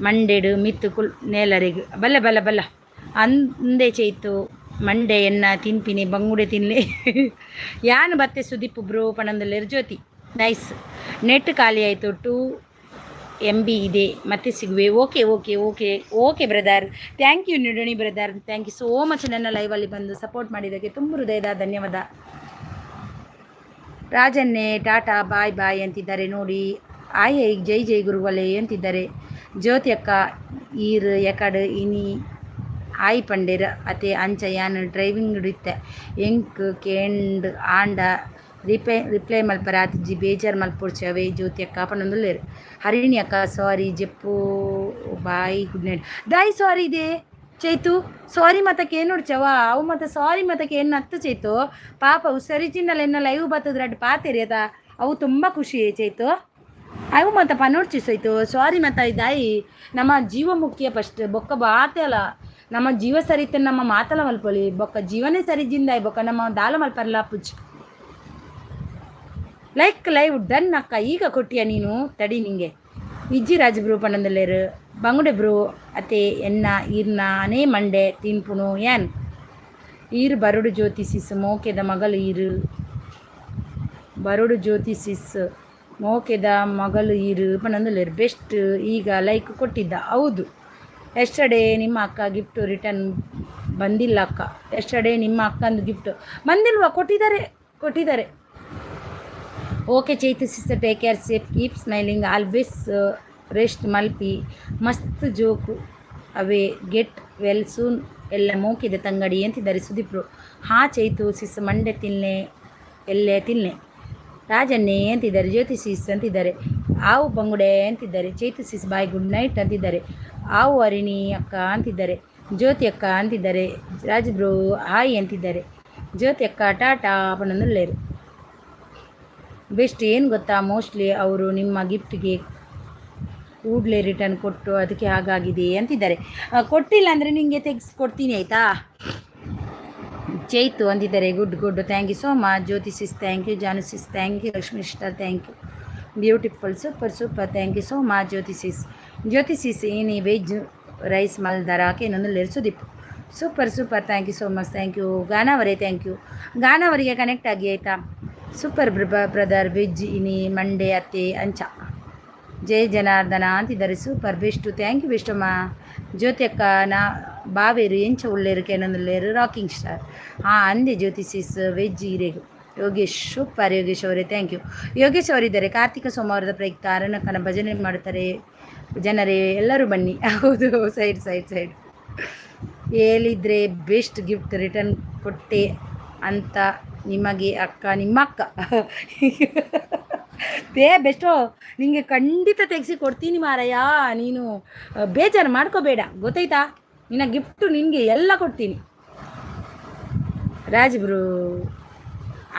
ಮಂಡೆಡು ಮಿತ್ತು ಕುಲ್ ನೇಲರಿಗೆ ಬಲ್ಲ ಅಂದೇ ಚೈತು ಮಂಡೆ ಎನ್ನ ತಿನ್ಪಿನಿ ಬಂಗುಡೆ ತಿನ್ಲೆ ಯಾನು ಬತ್ತೆ ಸುದೀಪ್ ಬ್ರೋ ಪಣಂದಲ್ಲೇರು. ಜ್ಯೋತಿ ನೈಸ್. ನೆಟ್ ಖಾಲಿ ಆಯಿತು 2 MB ಇದೆ ಮತ್ತೆ ಸಿಗುವೆ. ಓಕೆ ಬ್ರದರ್ ಥ್ಯಾಂಕ್ ಯು ನಿಡೋಣಿ brother. Thank you so much ನನ್ನ ಲೈವಲ್ಲಿ ಬಂದು ಸಪೋರ್ಟ್ ಮಾಡಿದ್ದಕ್ಕೆ ತುಂಬ ಹೃದಯದ ಧನ್ಯವಾದ. ರಾಜನ್ನೇ ಟಾಟಾ ಬಾಯ್ ಅಂತಿದ್ದಾರೆ ನೋಡಿ. ಜೈ ಗುರುಗಳೇ ಅಂತಿದ್ದಾರೆ. ಜ್ಯೋತಿ ಅಕ್ಕ ಈರ್ ಎಕಡ್ ಇನಿ ಆಯ್ ಪಂಡೇರ ಅತೆ ಅಂಚ ಯಾನ್ ಡ್ರೈವಿಂಗ್ ಹಿಡಿತ್ತೆ ಎಂಕ್ ಕೇಂಡ್ ಆಂಡ ರಿಪ್ಲೈ ಮಲ್ಪರ ಅಜ್ಜಿ ಬೇಜಾರು ಮಲ್ಪುಡ್ಚವೆ. ಜ್ಯೋತಿ ಅಕ್ಕ ಪನ್ನೊಂದುಲ್ಲೇರು. ಹರಿಣಿ ಅಕ್ಕ ಸಾರಿ ಜೆಪ್ಪು ಬಾಯ್ ಗುಡ್ ನೈಟ್. ದಾಯ್ ಸಾರಿ ಇದೆ ಚೈತು ಸಾರಿ ಮತಕ್ಕೆ ಏನು ನೋಡ್ಚವ ಅವು ಮತ್ತು ಸಾರಿ ಮತಕ್ಕೆ ಏನು ಹತ್ತು ಚೈತು ಪಾಪ ಹುಷಾರಿಚಿನಲ್ಲ ಎನ್ನ ಲೈವ್ ಬರ್ತದ್ರೆ ಅಡ್ ಪಾತೇರಿ ಅದ ಅವು ತುಂಬ ಖುಷಿ ಚೈತು. ಅವು ಮತ್ತು ಪನ್ನೋಡ್ಚಿ ಸೈತು ಸಾರಿ ಮತ ಇದಾಯಿ ನಮ್ಮ ಜೀವ ಮುಖ್ಯ ಫಸ್ಟ್ ಬೊಕ್ಕ ಬಾತೆ ಅಲ್ಲ ನಮ್ಮ ಜೀವ ಸರಿತ ನಮ್ಮ ಮಾತಲ್ಲ ಮಲ್ಪೊಲಿ ಬೊಕ್ಕ ಜೀವನೇ ಸರಿಜಿಂದಾಯಿ ಬೊಕ್ಕ ನಮ್ಮ ದಾಲ ಮಲ್ಪರ್ಲ ಪುಚ್ ಲೈಕ್ ಲೈವ್ ಡನ್ ಅಕ್ಕ ಈಗ ಕೊಟ್ಟಿಯ ನೀನು ತಡಿ ನಿಂಗೆ ಇಜ್ಜಿ ರಾಜ್ ಬ್ರೂ ಪಣ್ಣಂದಲ್ಲೇರು ಬಂಗುಡೆ ಬ್ರೂ ಅತೆ ಎನ್ನ ಈರ್ನ ಅನೇ ಮಂಡೆ ತಿನ್ಪುಣು ಏನ್ ಈರು ಬರುಡು ಜ್ಯೋತಿಸಿಸ್ ಮೋಕೆದ ಮಗಳು ಈರು ಬರುಡು ಜ್ಯೋತಿಸಿಸ್ ಮೋಕೆದ ಮಗಳು ಈರು ಪಣ್ಣಂದಲ್ಲೇರು ಬೆಸ್ಟ್ ಈಗ ಲೈಕ್ ಕೊಟ್ಟಿದ್ದ ಹೌದು. ಎಸ್ಟರ್ಡೇ ನಿಮ್ಮ ಅಕ್ಕ ಗಿಫ್ಟು ರಿಟರ್ನ್ ಬಂದಿಲ್ಲ ಅಕ್ಕ. ಎಸ್ಟರ್ಡೇ ನಿಮ್ಮ ಅಕ್ಕಂದು ಗಿಫ್ಟು ಬಂದಿಲ್ವಾ? ಕೊಟ್ಟಿದ್ದಾರೆ. Okay Chaitu sister, take care, safe, keep smiling always, rest ಮಲ್ಪಿ, ಮಸ್ತ್ ಜೋಕು ಅವೇ, ಗೆಟ್ ವೆಲ್ ಸೂನ್ ಎಲ್ಲ ಮೋಕಿದೆ ತಂಗಡಿ ಅಂತಿದ್ದಾರೆ ಸುದೀಪ್ರು. ಹಾಂ ಚೈತು ಸಿಸ್ ಮಂಡೆ ಎಲ್ಲೇ ತಿನ್ನೆ ರಾಜನ್ನೇ ಅಂತಿದ್ದಾರೆ. ಜ್ಯೋತಿ ಸಿಸ್ ಅಂತಿದ್ದಾರೆ. ಆವು ಬಂಗುಡೆ ಅಂತಿದ್ದಾರೆ. ಚೈತು ಸಿಸ್ ಬಾಯ್ ಗುಡ್ ನೈಟ್ ಅಂತಿದ್ದಾರೆ. ಆವು ಅರಿಣಿ ಅಕ್ಕ ಅಂತಿದ್ದಾರೆ. ಜ್ಯೋತಿ ಅಕ್ಕ ಅಂತಿದ್ದಾರೆ. ರಾಜಬ್ರು ಹಾಯ್ ಅಂತಿದ್ದಾರೆ. ಜ್ಯೋತಿ ಅಕ್ಕ ಟಾಟಾ ಪಣ್ಣಂದಲ್ಲೇರು. ಬೆಸ್ಟ್ ಏನು ಗೊತ್ತಾ, ಮೋಸ್ಟ್ಲಿ ಅವರು ನಿಮ್ಮ ಗಿಫ್ಟ್ಗೆ ಕೂಡಲೇ ರಿಟರ್ನ್ ಕೊಟ್ಟು ಅದಕ್ಕೆ ಹಾಗಾಗಿದೆ ಅಂತಿದ್ದಾರೆ. ಕೊಟ್ಟಿಲ್ಲ ಅಂದರೆ ನಿಮಗೆ ತೆಗೆಸ್ಕೊಡ್ತೀನಿ ಆಯಿತಾ. ಚೈತು ಅಂತಿದ್ದಾರೆ. Good thank you so much. Jyoti sis thank you. Janu sis thank you. Lakshmi star thank you. Beautiful super thank you so much Jyoti sis any veg rice ಮಲ್ದರಾಕೆ ಇನ್ನೊಂದು ಲೇರು Sudeep super thank you so much. Thank you. ಗಾನಾವರೇ ಥ್ಯಾಂಕ್ ಯು. ಗಾನಾವರಿಗೆ ಕನೆಕ್ಟ್ ಆಗಿ ಆಯಿತಾ. ಸೂಪರ್ ಬ್ರದರ್ ವೆಜ್ ಇನಿ ಮಂಡೆ ಅತ್ತೆ ಅಂಚ ಜಯ ಜನಾರ್ದನ ಅಂತಿದ್ದಾರೆ. ಸೂಪರ್ ಬೆಸ್ಟು ಥ್ಯಾಂಕ್ ಯು ಬೆಸ್ಟಮ್ಮ. ಜ್ಯೋತಿ ಅಕ್ಕ ನಾ ಬಾವೇರು ಎಂಚ ಉಳ್ಳೇರು ಕೆನೊಂದುಲ್ಲೇರು ರಾಕಿಂಗ್ ಸ್ಟಾರ್. ಹಾಂ ಅಂದೆ ಜ್ಯೋತಿ ಸಿಸ್ ವೆಜ್ ಈರೆಗು. ಯೋಗೇಶ್ ಸೂಪರ್ ಯೋಗೇಶ್ ಅವರೇ ಥ್ಯಾಂಕ್ ಯು. ಯೋಗೇಶ್ ಅವರಿದ್ದಾರೆ. ಕಾರ್ತಿಕ ಸೋಮವಾರದ ಪ್ರಯುಕ್ತ ಅರಣ್ಯಕ್ಕನ ಭಜನೆ ಮಾಡುತ್ತಾರೆ ಜನರೇ, ಎಲ್ಲರೂ ಬನ್ನಿ. ಹೌದು, ಸೈಡ್ ಹೇಳಿದರೆ ಬೆಸ್ಟ್ ಗಿಫ್ಟ್ ರಿಟರ್ನ್ ಕೊಟ್ಟೆ ಅಂತ ನಿಮಗೆ ಅಕ್ಕ, ನಿಮ್ಮ ಅಕ್ಕ ಬೆಸ್ಟು ನಿಮಗೆ ಖಂಡಿತ ತೆಗೆಸಿ ಕೊಡ್ತೀನಿ ಮಾರಯ್ಯ. ನೀನು ಬೇಜಾರು ಮಾಡ್ಕೋಬೇಡ ಗೊತ್ತಾಯ್ತಾ. ನಿನ್ನ ಗಿಫ್ಟು ನಿನಗೆ ಎಲ್ಲ ಕೊಡ್ತೀನಿ. ರಾಜ್ಬ್ರು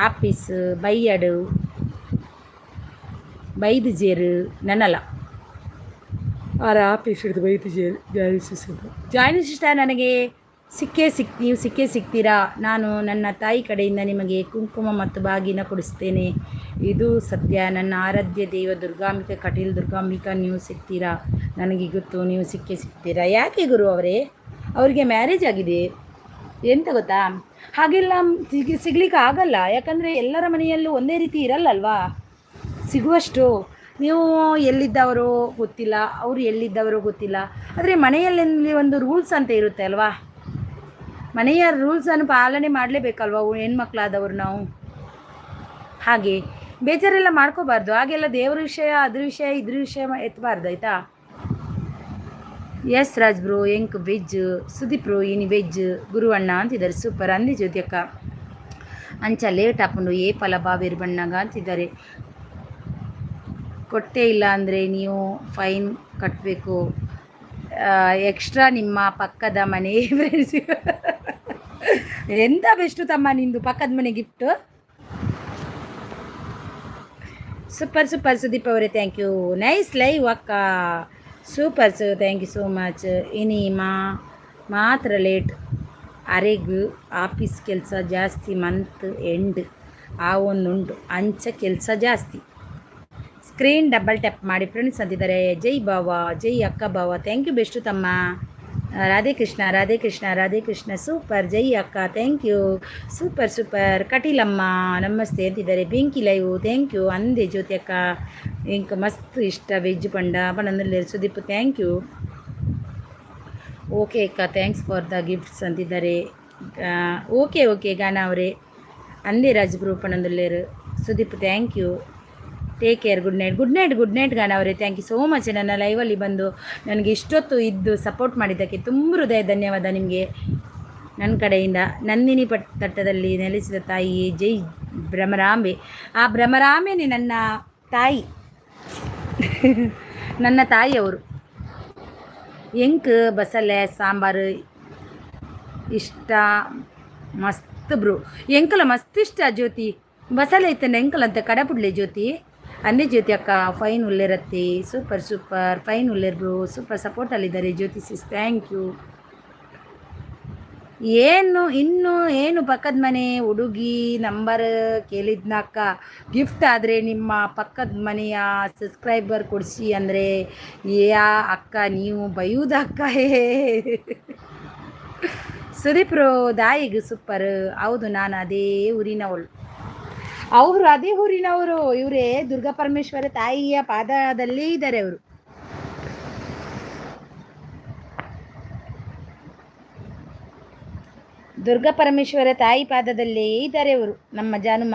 ಆಫೀಸ್ ಬೈದು ಜೇರು ನನ್ನಲ್ಲ ಆಫೀಸ್ ಹಿಡಿದು ಬೈದು ಜೇರು ಜಾಯಿನ್ ಸಿಸ್ಟರ್. ನನಗೆ ನೀವು ಸಿಗ್ತೀರಾ. ನಾನು ನನ್ನ ತಾಯಿ ಕಡೆಯಿಂದ ನಿಮಗೆ ಕುಂಕುಮ ಮತ್ತು ಬಾಗಿನ ಕೊಡಿಸ್ತೇನೆ. ಇದು ಸತ್ಯ. ನನ್ನ ಆರಾಧ್ಯ ದೇವ ದುರ್ಗಾಂಬಿಕೆ ಕಟೀಲ್ ದುರ್ಗಾಂಬಿಕಾ ನೀವು ಸಿಗ್ತೀರಾ. ನನಗೆ ಗೊತ್ತು ನೀವು ಸಿಗ್ತೀರಾ. ಯಾಕೆ ಗುರು ಅವರೇ, ಅವರಿಗೆ ಮ್ಯಾರೇಜ್ ಆಗಿದೆ ಎಂತ ಗೊತ್ತಾ. ಹಾಗೆಲ್ಲ ಸಿಗ್ಲಿಕ್ಕೆ ಆಗಲ್ಲ. ಯಾಕಂದರೆ ಎಲ್ಲರ ಮನೆಯಲ್ಲೂ ಒಂದೇ ರೀತಿ ಇರಲ್ಲಲ್ವಾ. ಸಿಗುವಷ್ಟು ನೀವು ಎಲ್ಲಿದ್ದವರೋ ಗೊತ್ತಿಲ್ಲ, ಅವರು ಎಲ್ಲಿದ್ದವರೋ ಗೊತ್ತಿಲ್ಲ. ಆದರೆ ಮನೆಯಲ್ಲಿ ಒಂದು ರೂಲ್ಸ್ ಅಂತ ಇರುತ್ತೆ ಅಲ್ವಾ. ಮನೆಯ ರೂಲ್ಸನ್ನು ಪಾಲನೆ ಮಾಡಲೇಬೇಕಲ್ವ ಹೆಣ್ಮಕ್ಳಾದವರು ನಾವು. ಹಾಗೆ ಬೇಜಾರೆಲ್ಲ ಮಾಡ್ಕೋಬಾರ್ದು. ಹಾಗೆಲ್ಲ ದೇವ್ರ ವಿಷಯ ಅದ್ರ ವಿಷಯ ಇದ್ರ ವಿಷಯ ಎತ್ತಬಾರ್ದು ಆಯಿತಾ. ಎಸ್ ರಾಜ್ ಬ್ರೋ ಎಂಕ್ ವೆಜ್ ಸುದೀಪ್ ಬ್ರೋ ಇನಿ ವೆಜ್ ಗುರುವಣ್ಣ ಅಂತಿದ್ದಾರೆ. ಸೂಪರ್ ಅಂದಿ ಜ್ಯೋತಿ ಅಕ್ಕ ಅಂಚ ಲೇಟ್ ಹಾಕೊಂಡು ಫಲ ಬಾವೇರು ಬಣ್ಣಗ ಅಂತಿದ್ದಾರೆ. ಕೊಟ್ಟೇ ಇಲ್ಲ ಅಂದರೆ ನೀವು ಫೈನ್ ಕಟ್ಟಬೇಕು ಎಕ್ಸ್ಟ್ರಾ ನಿಮ್ಮ ಪಕ್ಕದ ಮನೆ ಫ್ರೆಂಡ್ಸ್. ಎಂತ ಬೆಸ್ಟು ತಮ್ಮ ನಿಂದು ಪಕ್ಕದ ಮನೆ ಗಿಫ್ಟು. ಸೂಪರ್ ಸುದೀಪ್ ಅವರೇ ಥ್ಯಾಂಕ್ ಯು. ನೈಸ್ ಲೈವ್ ಅಕ್ಕ. Super thank you so much. ಇನಿ ಮಾತ್ರ ಲೇಟ್ ಅರೆಗು ಆಫೀಸ್ ಕೆಲಸ ಜಾಸ್ತಿ ಮಂತ್ ಎಂಡ್ ಆ ಒಂದುಂಟು ಅಂಚ ಕೆಲಸ ಜಾಸ್ತಿ. ಸ್ಕ್ರೀನ್ ಡಬಲ್ ಟ್ಯಾಪ್ ಮಾಡಿ ಫ್ರೆಂಡ್ಸ್ ಅಂತಿದ್ದಾರೆ. ಜೈ ಬಾವ, ಜೈ ಅಕ್ಕ ಬಾವ. ಥ್ಯಾಂಕ್ ಯು ಬೆಸ್ಟು ತಮ್ಮ. ರಾಧೆ ಕೃಷ್ಣ. ಸೂಪರ್ ಜೈ ಅಕ್ಕ ಥ್ಯಾಂಕ್ ಯು. ಸೂಪರ್ ಕಟೀಲಮ್ಮ ನಮಸ್ತೆ ಅಂತಿದ್ದಾರೆ. ಬೆಂಕಿ ಲೈವ್ ಥ್ಯಾಂಕ್ ಯು ಅಂದೆ ಜ್ಯೋತಿ ಅಕ್ಕ. ಇಂಕ ಮಸ್ತ್ ಇಷ್ಟ ವೆಜ್ ಪಂಡಲ್ಲಿ ಸುದೀಪ್ ಥ್ಯಾಂಕ್ ಯು. ಓಕೆ ಅಕ್ಕ ಥ್ಯಾಂಕ್ಸ್ ಫಾರ್ ದ ಗಿಫ್ಟ್ಸ್ ಅಂತಿದ್ದಾರೆ. ಓಕೆ ಗಾನ ಅವರೇ ಅಂದೆ ರಾಜ್ಗುರು ಪಣ್ಣಂದಲ್ಲೇರು. Sudeep thank you. Take care. Good night Gana ಅವರೇ ಥ್ಯಾಂಕ್ ಯು ಸೋ ಮಚ್. ನನ್ನ ಲೈವಲ್ಲಿ ಬಂದು ನನಗೆ ಇಷ್ಟೊತ್ತು ಇದ್ದು ಸಪೋರ್ಟ್ ಮಾಡಿದ್ದಕ್ಕೆ ತುಂಬ ಹೃದಯ ಧನ್ಯವಾದ ನಿಮಗೆ ನನ್ನ ಕಡೆಯಿಂದ. ನಂದಿನಿ ತಟ್ಟದಲ್ಲಿ ನೆಲೆಸಿದ ತಾಯಿ ಜೈ ಭ್ರಮರಾಂಬೆ. ಆ ಭ್ರಮರಾಂಬೆನೇ ನನ್ನ ತಾಯಿ, ನನ್ನ ತಾಯಿಯವರು. ಎಂಕ್ ಬಸಳೆ ಸಾಂಬಾರು ಇಷ್ಟ ಮಸ್ತ್ ಬ್ರೋ. ಎಂಕಲ ಮಸ್ತ್ ಇಷ್ಟ ಜ್ಯೋತಿ. ಬಸಳೆ ಇತ್ತಂಡ ಎಂಕಲಂತ ಕಡಪುಡ್ಲೆ ಜ್ಯೋತಿ ಅಂದೇ ಜ್ಯೋತಿ ಅಕ್ಕ. ಫೈನ್ ಉಳ್ಳೇರತ್ತಿ. ಸೂಪರ್ ಫೈನ್ ಉಳ್ಳೇರ್ ಬ್ರೋ. ಸೂಪರ್ ಸಪೋರ್ಟಲ್ಲಿದ್ದಾರೆ ಜ್ಯೋತಿ ಸಿಸ್ ಥ್ಯಾಂಕ್ ಯು. ಏನು ಪಕ್ಕದ ಮನೆ ಹುಡುಗಿ ನಂಬರ್ ಕೇಳಿದ್ನಕ್ಕ, ಗಿಫ್ಟ್ ಆದರೆ ನಿಮ್ಮ ಪಕ್ಕದ ಮನೆಯ ಸಬ್ಸ್ಕ್ರೈಬರ್ ಕೊಡಿಸಿ ಅಂದರೆ ಯಾ ಅಕ್ಕ ನೀವು ಬೈಯುವುದಕ್ಕ ಹೇ ಸುದೀಪ್ರು ದಾಯಿಗೆ ಸೂಪರ್. ಹೌದು, ನಾನು ಅದೇ ಊರಿನವಳು. ಅವರು ಅದೇ ಊರಿನವರು. ಇವರೇ ದುರ್ಗಾ ಪರಮೇಶ್ವರ ತಾಯಿಯ ಪಾದದಲ್ಲೇ ಇದ್ದಾರೆ ಅವರು. ದುರ್ಗಾ ಪರಮೇಶ್ವರ ತಾಯಿ ಪಾದದಲ್ಲೇ ಇದ್ದಾರೆ ಅವರು, ನಮ್ಮ ಜಾನುಮ.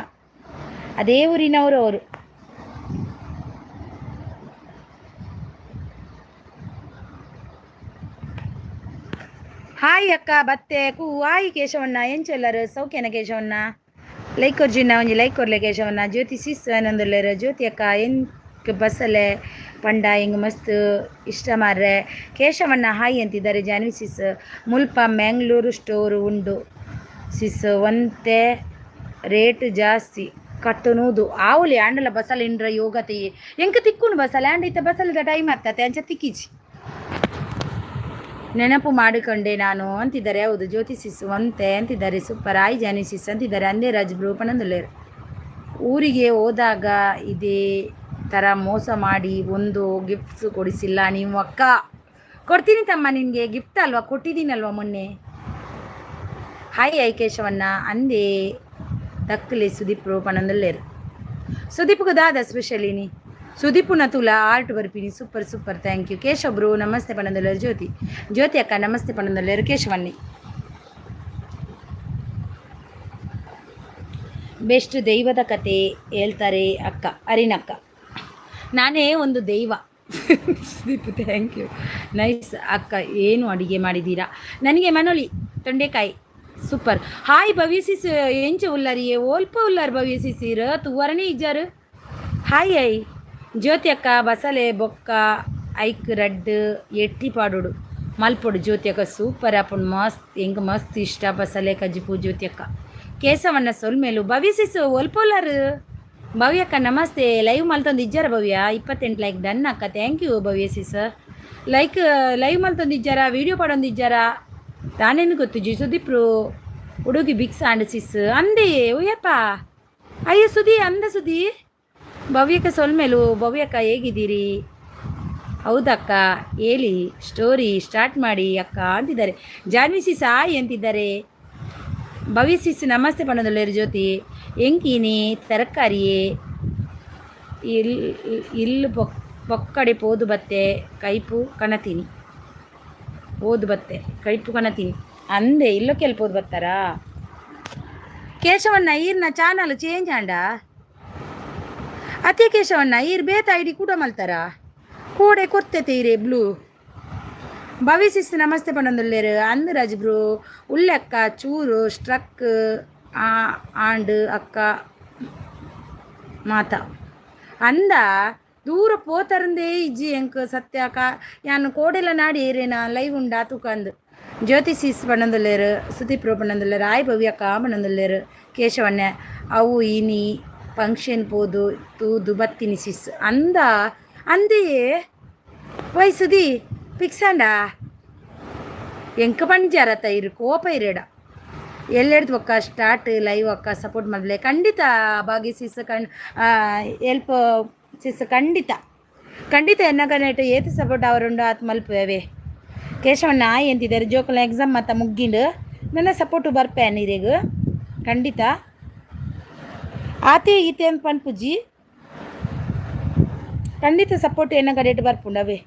ಅದೇ ಊರಿನವರು ಅವರು. ಹಾಯ್ ಅಕ್ಕ ಬತ್ತೆ ಹಾಯ್ ಕೇಶವಣ್ಣ ಎಂಚೆಲ್ಲರು ಸೌಖ್ಯನ ಕೇಶವಣ್ಣ ಲೈಕ್ ಕೊರ್ಜಿನ ಒಂಜಿ ಲೈಕ್ ಕೊರ್ಲೆ ಕೇಶವಣ್ಣ. ಜ್ಯೋತಿ ಸಿಸ್ ಆನಂದುಲ್ಲೇರು ಜ್ಯೋತಿ ಅಕ್ಕ ಎಂಕ್ ಬಸ್ಸಲ್ಲೇ ಪಂಡ ಹಿಂಗೆ ಮಸ್ತ್ ಇಷ್ಟ ಮಾರ್ರೆ. ಕೇಶವಣ್ಣ ಹಾಯ್ ಅಂತಿದ್ದಾರೆ. ಜಾನ್ವಿ ಸಿಸ್ ಮುಲ್ಪ ಮ್ಯಾಂಗ್ಳೂರು ಸ್ಟೋರು ಉಂಡು ಸಿಸ್ ಒಂತೆ ರೇಟ್ ಜಾಸ್ತಿ ಕಟ್ಟುನೂದು ಆವುಲಿ ಆಂಡಲ ಬಸಲ್ ಇಂಡ್ರ ಯೋಗತೆ ಎಂಕ ತಿಕ್ಕುನು ಬಸಲ್ ಆಂಡ ಇತ್ತ ಬಸಲದ ಟೈಮ್ ಆಗ್ತತೆ ಅಂಚ ತಿಕ್ಕಿಚಿ ನೆನಪು ಮಾಡಿಕೊಂಡೆ ನಾನು ಅಂತಿದ್ದಾರೆ. ಹೌದು ಜ್ಯೋತಿ ಸಿಸ್ ಒಂತೆ ಅಂತಿದ್ದಾರೆ. ಸೂಪರ್ ಆಯ್ ಜಾನಿ ಸಿಸ್ ಅಂತಿದ್ದಾರೆ. ಅಂದೇ ರಾಜ್ ಬ್ರೂಪನಂದುಲ್ಲೇರು. ಊರಿಗೆ ಹೋದಾಗ ಇದೇ ಥರ ಮೋಸ ಮಾಡಿ ಒಂದು ಗಿಫ್ಟ್ಸ್ ಕೊಡಿಸಿಲ್ಲ ನೀವು ಅಕ್ಕ. ಕೊಡ್ತೀನಿ ತಮ್ಮ, ನಿನಗೆ ಗಿಫ್ಟ್ ಅಲ್ವಾ, ಕೊಟ್ಟಿದ್ದೀನಲ್ವ ಮೊನ್ನೆ. ಹಾಯ್ ಕೇಶವಣ್ಣ ಅಂದೇ ದಕ್ಕಲೆ ಸುದೀಪ್ ರೂಪನಂದುಲ್ಲೇರು. ಸುದೀಪ್ಗೆ ದಾದ ಸ್ಪೆಷಲಿನಿ ಸುದೀಪುನ ತುಲ ಆರ್ಟ್ ಬರ್ಪಿನಿ. Super super thank you Keshav bro. ನಮಸ್ತೆ ಪಣದಲ್ಲೇರು ಜ್ಯೋತಿ. ಜ್ಯೋತಿ ಅಕ್ಕ ನಮಸ್ತೆ ಪಣದಲ್ಲೇರು ಕೇಶವಣ್ಣಿ. ಬೆಸ್ಟ್ ದೈವದ ಕತೆ ಹೇಳ್ತಾರೆ ಅಕ್ಕ ಅರಿನಕ್ಕ. ನಾನೇ ಒಂದು ದೈವ. ಸುದೀಪ್ ಥ್ಯಾಂಕ್ ಯು ನೈಸ್ ಅಕ್ಕ. ಏನು ಅಡುಗೆ ಮಾಡಿದ್ದೀರಾ? ನನಗೆ ಮನೋಲಿ ತೊಂಡೆಕಾಯಿ ಸೂಪರ್. ಹಾಯ್ ಭವ್ಯಸಿಸ್ ಎಂಚ ಉಲ್ಲರಿಯೇ ಓಲ್ಪ ಉಲ್ಲಾರ್ ಭವ್ಯಸಿಸಿರ ತುವರನೇ ಇಜ್ಜಾರು. ಹಾಯ್ ಐ ಜ್ಯೋತಿ ಅಕ್ಕ ಬಸಲೆ ಬೊಕ್ಕ ಐಕ್ ರಡ್ ಎಟ್ಟಿ ಪಾಡೋಡು ಮಲ್ಪೊಡು. ಜ್ಯೋತಿ ಅಕ್ಕ ಸೂಪರ್ ಅಪ್ಪುಂಡು ಮಸ್ತ್ ಹೆಂಗೆ ಮಸ್ತ್ ಇಷ್ಟ ಬಸಲೆ ಕಜ್ಜಿಪು. ಜ್ಯೋತಿ ಅಕ್ಕ ಕೇಸವಣ್ಣ ಸೊಲ್ಮೇಲು ಭವ್ಯಸಿಸ್ ಒಲ್ಪೋಲಾರು. ಭವ್ಯಕ್ಕ ನಮಸ್ತೆ. ಲೈವ್ ಮಲ್ತೊಂದು ಇಜ್ಜಾರ ಭವ್ಯ 28 ಲೈಕ್ ಡನ್ ಅಕ್ಕ. ಥ್ಯಾಂಕ್ ಯು ಭವ್ಯಸಿಸ್. ಲೈವ್ ಮಲ್ತೊಂದು ಇಜ್ಜಾರ, ವೀಡಿಯೋ ಪಾಡೊಂದು ಇಜ್ಜಾರ. ತಾನೇನು ಗೊತ್ತು ಜಿ ಸುದೀಪ್ರು ಹುಡುಗಿ ಬಿಕ್ಸ್ ಆಂಡ್ ಸಿಸ್ ಅಂದೇ ಓಯಪ್ಪ. ಅಯ್ಯೋ ಸುದಿ ಅಂದ ಸುದಿ. ಭವ್ಯಕ್ಕ ಸೊಲ್ಮೇಲು. ಭವ್ಯಕ್ಕ ಹೇಗಿದ್ದೀರಿ? ಹೌದಕ್ಕ ಹೇಳಿ, ಸ್ಟೋರಿ ಸ್ಟಾರ್ಟ್ ಮಾಡಿ ಅಕ್ಕ ಅಂತಿದ್ದಾರೆ. ಜಾನ್ವಿ ಸಿಸ್ ಆಯ್ ಅಂತಿದ್ದಾರೆ. ಭವ್ಯ ಸಿಸ್ ನಮಸ್ತೆ ಪಣದಲ್ಲೇರು ಜ್ಯೋತಿ. ಎಂಕೀನಿ ತರಕಾರಿಯೇ ಇಲ್ಲು ಪೊಕ್ಕಡೆ ಪೋದು ಬತ್ತೆ ಕೈಪು ಕಣತೀನಿ. ಓದು ಬತ್ತೆ ಕೈಪು ಕಣತೀನಿ ಅಂದೆ ಇಲ್ಲೋ ಕೆಲ್ಪೋದು ಬತ್ತಾರಾ. ಕೇಶವಣ್ಣ ಈರ್ನ ಚಾನಲ್ ಚೇಂಜ್ ಆಂಡ ಅತಿ ಕೇಶವಣ್ಣ ಈರ್ ಬೇತ ಐಡಿ ಕೂಡ ಮಲ್ತಾರ ಕೂಡೆ ಕೊರ್ತೈತೆ ಇರೇ ಬ್ಲೂ. ಭವಿಸಿಸ್ ನಮಸ್ತೆ ಪಣಂದುಲ್ಲೇರು ಅಂದರಾಜ್ ಬ್ರೋ. ಉಳ್ಳೆಕ್ಕ ಚೂರು ಸ್ಟ್ರಕ್ ಆಂಡ್ ಅಕ್ಕ ಮಾತ ಅಂದ ದೂರ ಪೋತರಂದೇ ಇಜ್ಜಿ ಎಂಕ್ ಸತ್ಯಾಕ ಯಾನು ಕೋಡೆಲ್ಲ ನಾಡಿ ಏರೇನ ಲೈವ್ ಉಂಡ ತೂಕಂದು. ಜ್ಯೋತಿ ಸಿಸ್ ಪಣಂದುಲ್ಲೇರು. ಸುದೀಪ್ ರೋ ಪಣಂದುಲ್ಲೇರು. ಆಯ್ ಭವ್ಯಕ್ಕ ಪಣಂದುಲ್ಲೇರು. ಕೇಶವಣ್ಣ ಅವು ಇನಿ ಫಂಕ್ಷನ್ ಪೋದು ತೂದು ಬತ್ತಿನಿ ಸಿಸ್ ಅಂದ ಅಂದೇ ವಯಸ್ಸುದಿ ಪಿಕ್ಸಾಂಡ ಎಂಕ ಪಂಜಾರತ್ತ ಇರು ಕೋಪ ಇರೇಡ ಎಲ್ಲೆಡ್ದು ಒಕ್ಕ ಸ್ಟಾರ್ಟ್ ಲೈವ್ ಅಕ್ಕ ಸಪೋರ್ಟ್ ಮಾಡಲೆ ಖಂಡಿತ. ಭಾಗ್ಯ ಸಿಸ್ ಎಲ್ಪ್ ಸಿಸ್ ಖಂಡಿತ ಖಂಡಿತ ಎನ್ನಕನೆಟ್ಟು ಏತು ಸಪೋರ್ಟ್ ಅವರುಂಡು ಆತ್ ಮಲ್ಪೇವೆ. ಕೇಶವಣ್ಣ ಆಯ್ ಅಂತಿದ್ದಾರೆ. ಜೋಕಲ ಎಕ್ಸಾಮ್ ಮತ್ತು ಮುಗ್ಗಿಂಡು ನನ್ನ ಸಪೋರ್ಟು ಬರ್ಪೆ ನೀರಿಗೆ ಖಂಡಿತ. ಆತೆ ಈತೆ ಅಂತ ಪನ್ಪುಜಿ ಖಂಡಿತ ಸಪೋರ್ಟ್ ಎನ್ನ ಕಡೆಟ್ ಬರ್ಪುಂಡವೇ.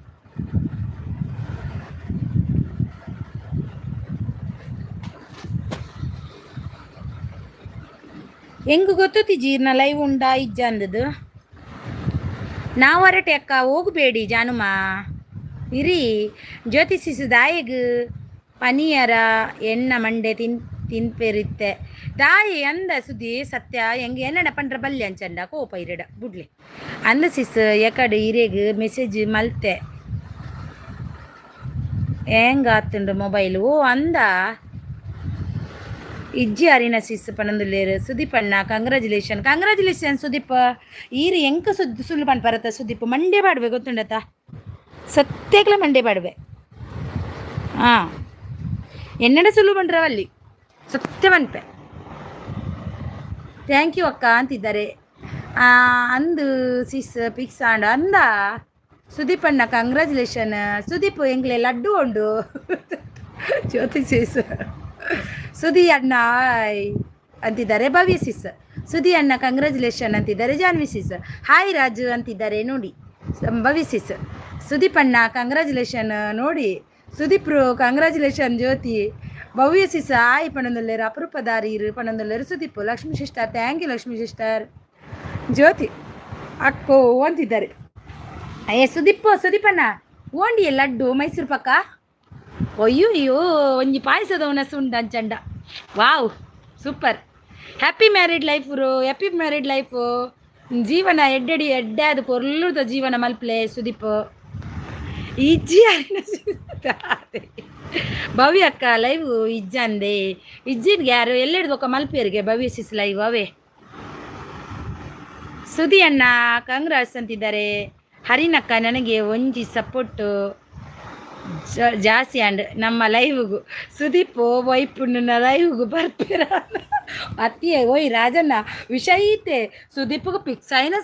ಹೆಂಗೆ ಗೊತ್ತಿಜ್ಜಿ ನಾ ಲೈವ್ ಉಂಡ ಇಜ್ಜ ಅಂದದು. ನಾವು ಹೊರಟೆ ಅಕ್ಕ ಹೋಗಬೇಡಿ ಜಾನುಮ ಇರಿ. ಜ್ಯೋತಿ ಸಿಸು ದಾಯಿಗೆ ಪನಿಯರ ಎಣ್ಣ ಮಂಡೆ ತಿನ್ಪೆರಿತ್ತೆ ದಾಯಿ ಅಂದ ಸುದ್ದಿ ಸತ್ಯ ಹೆಂಗೆ ಎನ್ನಡ ಪಂಡ್ರ ಬಲ್ಯ ಅಂಚಂಡ ಕೋಪ ಇರಡ ಬುಡ್ಲೆ ಅಂದ ಸಿಸ್ ಎಕಡೆ ಇರೇಗ್ ಮೆಸೇಜ್ ಮಲ್ತೆ ಹೆಂಗಾತುಂಡು ಮೊಬೈಲು ಓ ಅಂದ ಇಜ್ಜಿ ಅರಿನ ಸಿಸ್ ಪಣಂದುಲ್ಲೇರು. ಸುದೀಪ್ ಅಣ್ಣ ಕಂಗ್ರಾಚುಲೇಷನ್ ಸುದೀಪ್. ಈರಿ ಎಂಕ ಸುಳ್ಳು ಪಣ್ ಬರತ್ತ ಸುದೀಪ್. ಮಂಡೇ ಬಾಡುವೆ ಗೊತ್ತುಂಡತ್ತ ಸತ್ಯಗ್ಲ ಮಂಡೇ ಬಾಡುವೆ. ಹಾಂ ಎನ್ನಡ ಸುಲು ಬಂಡ್ರವಲ್ಲಿ ಸತ್ಯವನ್ಪೆ. ಥ್ಯಾಂಕ್ ಯು ಅಕ್ಕ ಅಂತಿದ್ದಾರೆ. ಅಂದು ಸಿಸ್ ಪಿಕ್ಸ್ ಆಂಡ್ ಅಂದ ಸುದೀಪ್ ಅಣ್ಣ ಕಂಗ್ರ್ಯಾಚುಲೇಷನ್. ಸುದೀಪ್ ಎಂಗ್ಲೆ ಲಡ್ಡು ಉಂಡು ಜ್ಯೋತಿ ಸಿಸ್. ಸುದಿ ಅಣ್ಣ ಅಂತಿದ್ದಾರೆ ಭವ್ಯ ಸಿಸ್. ಸುದಿ ಅಣ್ಣ ಕಂಗ್ರ್ಯಾಚುಲೇಷನ್ ಅಂತಿದ್ದಾರೆ ಜಾನ್ವಿ ಸಿಸ್. ಹಾಯ್ ರಾಜು ಅಂತಿದ್ದಾರೆ ನೋಡಿ ಭವ್ಯ ಸಿಸ್. ಸುದೀಪ್ ಅಣ್ಣ ಕಂಗ್ರ್ಯಾಚುಲೇಷನ್ ನೋಡಿ ಸುದೀಪ್ರು congratulation Jyoti. Bhavya sis hi ಪಣಂದೊಲ್ಲೇರು ಅಪರೂಪದಾರೀರು ಪಣಂದೊಲ್ಲೇರು Sudeep. Lakshmi sister thank you Lakshmi sister. Jyoti ಅಕ್ಕೋ ಅಂತಿದ್ದಾರೆ. ಸುದೀಪಣ್ಣ ಓಂಡಿಯೇ ಲಡ್ಡು ಮೈಸೂರು ಪಕ್ಕ. ಅಯ್ಯೋ ಒಂಜಿ ಪಾಯಸದವನ ಸುಂಡ ಅಂಚಂಡ. Wow super. Happy married life bro, happy married life. ಜೀವನ ಎಡ್ಡೆಡಿ ಎಡ್ಡೆ ಪೊರ್ಲುದ ಜೀವನ ಮಲ್ಪಲೆ ಸುದೀಪ್. ಇಜ್ಜಿ ಭವ್ಯ ಅಕ್ಕ ಲೈವ್ ಇಜ್ಜಂದೆ ಇಜ್ಜಿನ್ಗೆ ಯಾರು ಎಲ್ಲೆಡ್ದೊಕ್ಕ ಮಲ್ಪಿಯರಿಗೆ ಭವ್ಯ ಸಿಸ್ ಲೈವ್ ಅವೇ. ಸುದಿ ಅಣ್ಣ ಕಾಂಗ್ರೆಸ್ ಅಂತಿದ್ದಾರೆ. ಹರಿನಕ್ಕ ನನಗೆ ಒಂಜಿ ಸಪೋರ್ಟು ಜಾಸ್ತಿ ಆಂಡ್ ನಮ್ಮ ಲೈವ್ಗೂ ಸುದೀಪ್ ವೈಪುಣ್ಣ ಲೈವ್ಗೂ ಬರ್ತೀರ ಅತ್ತಿಯೇ ಓಯ್ ರಾಜಣ್ಣ ವಿಷಯ ಐತೆ. ಸುದೀಪ್ಗೆ ಪಿಕ್ಸ್ అయినా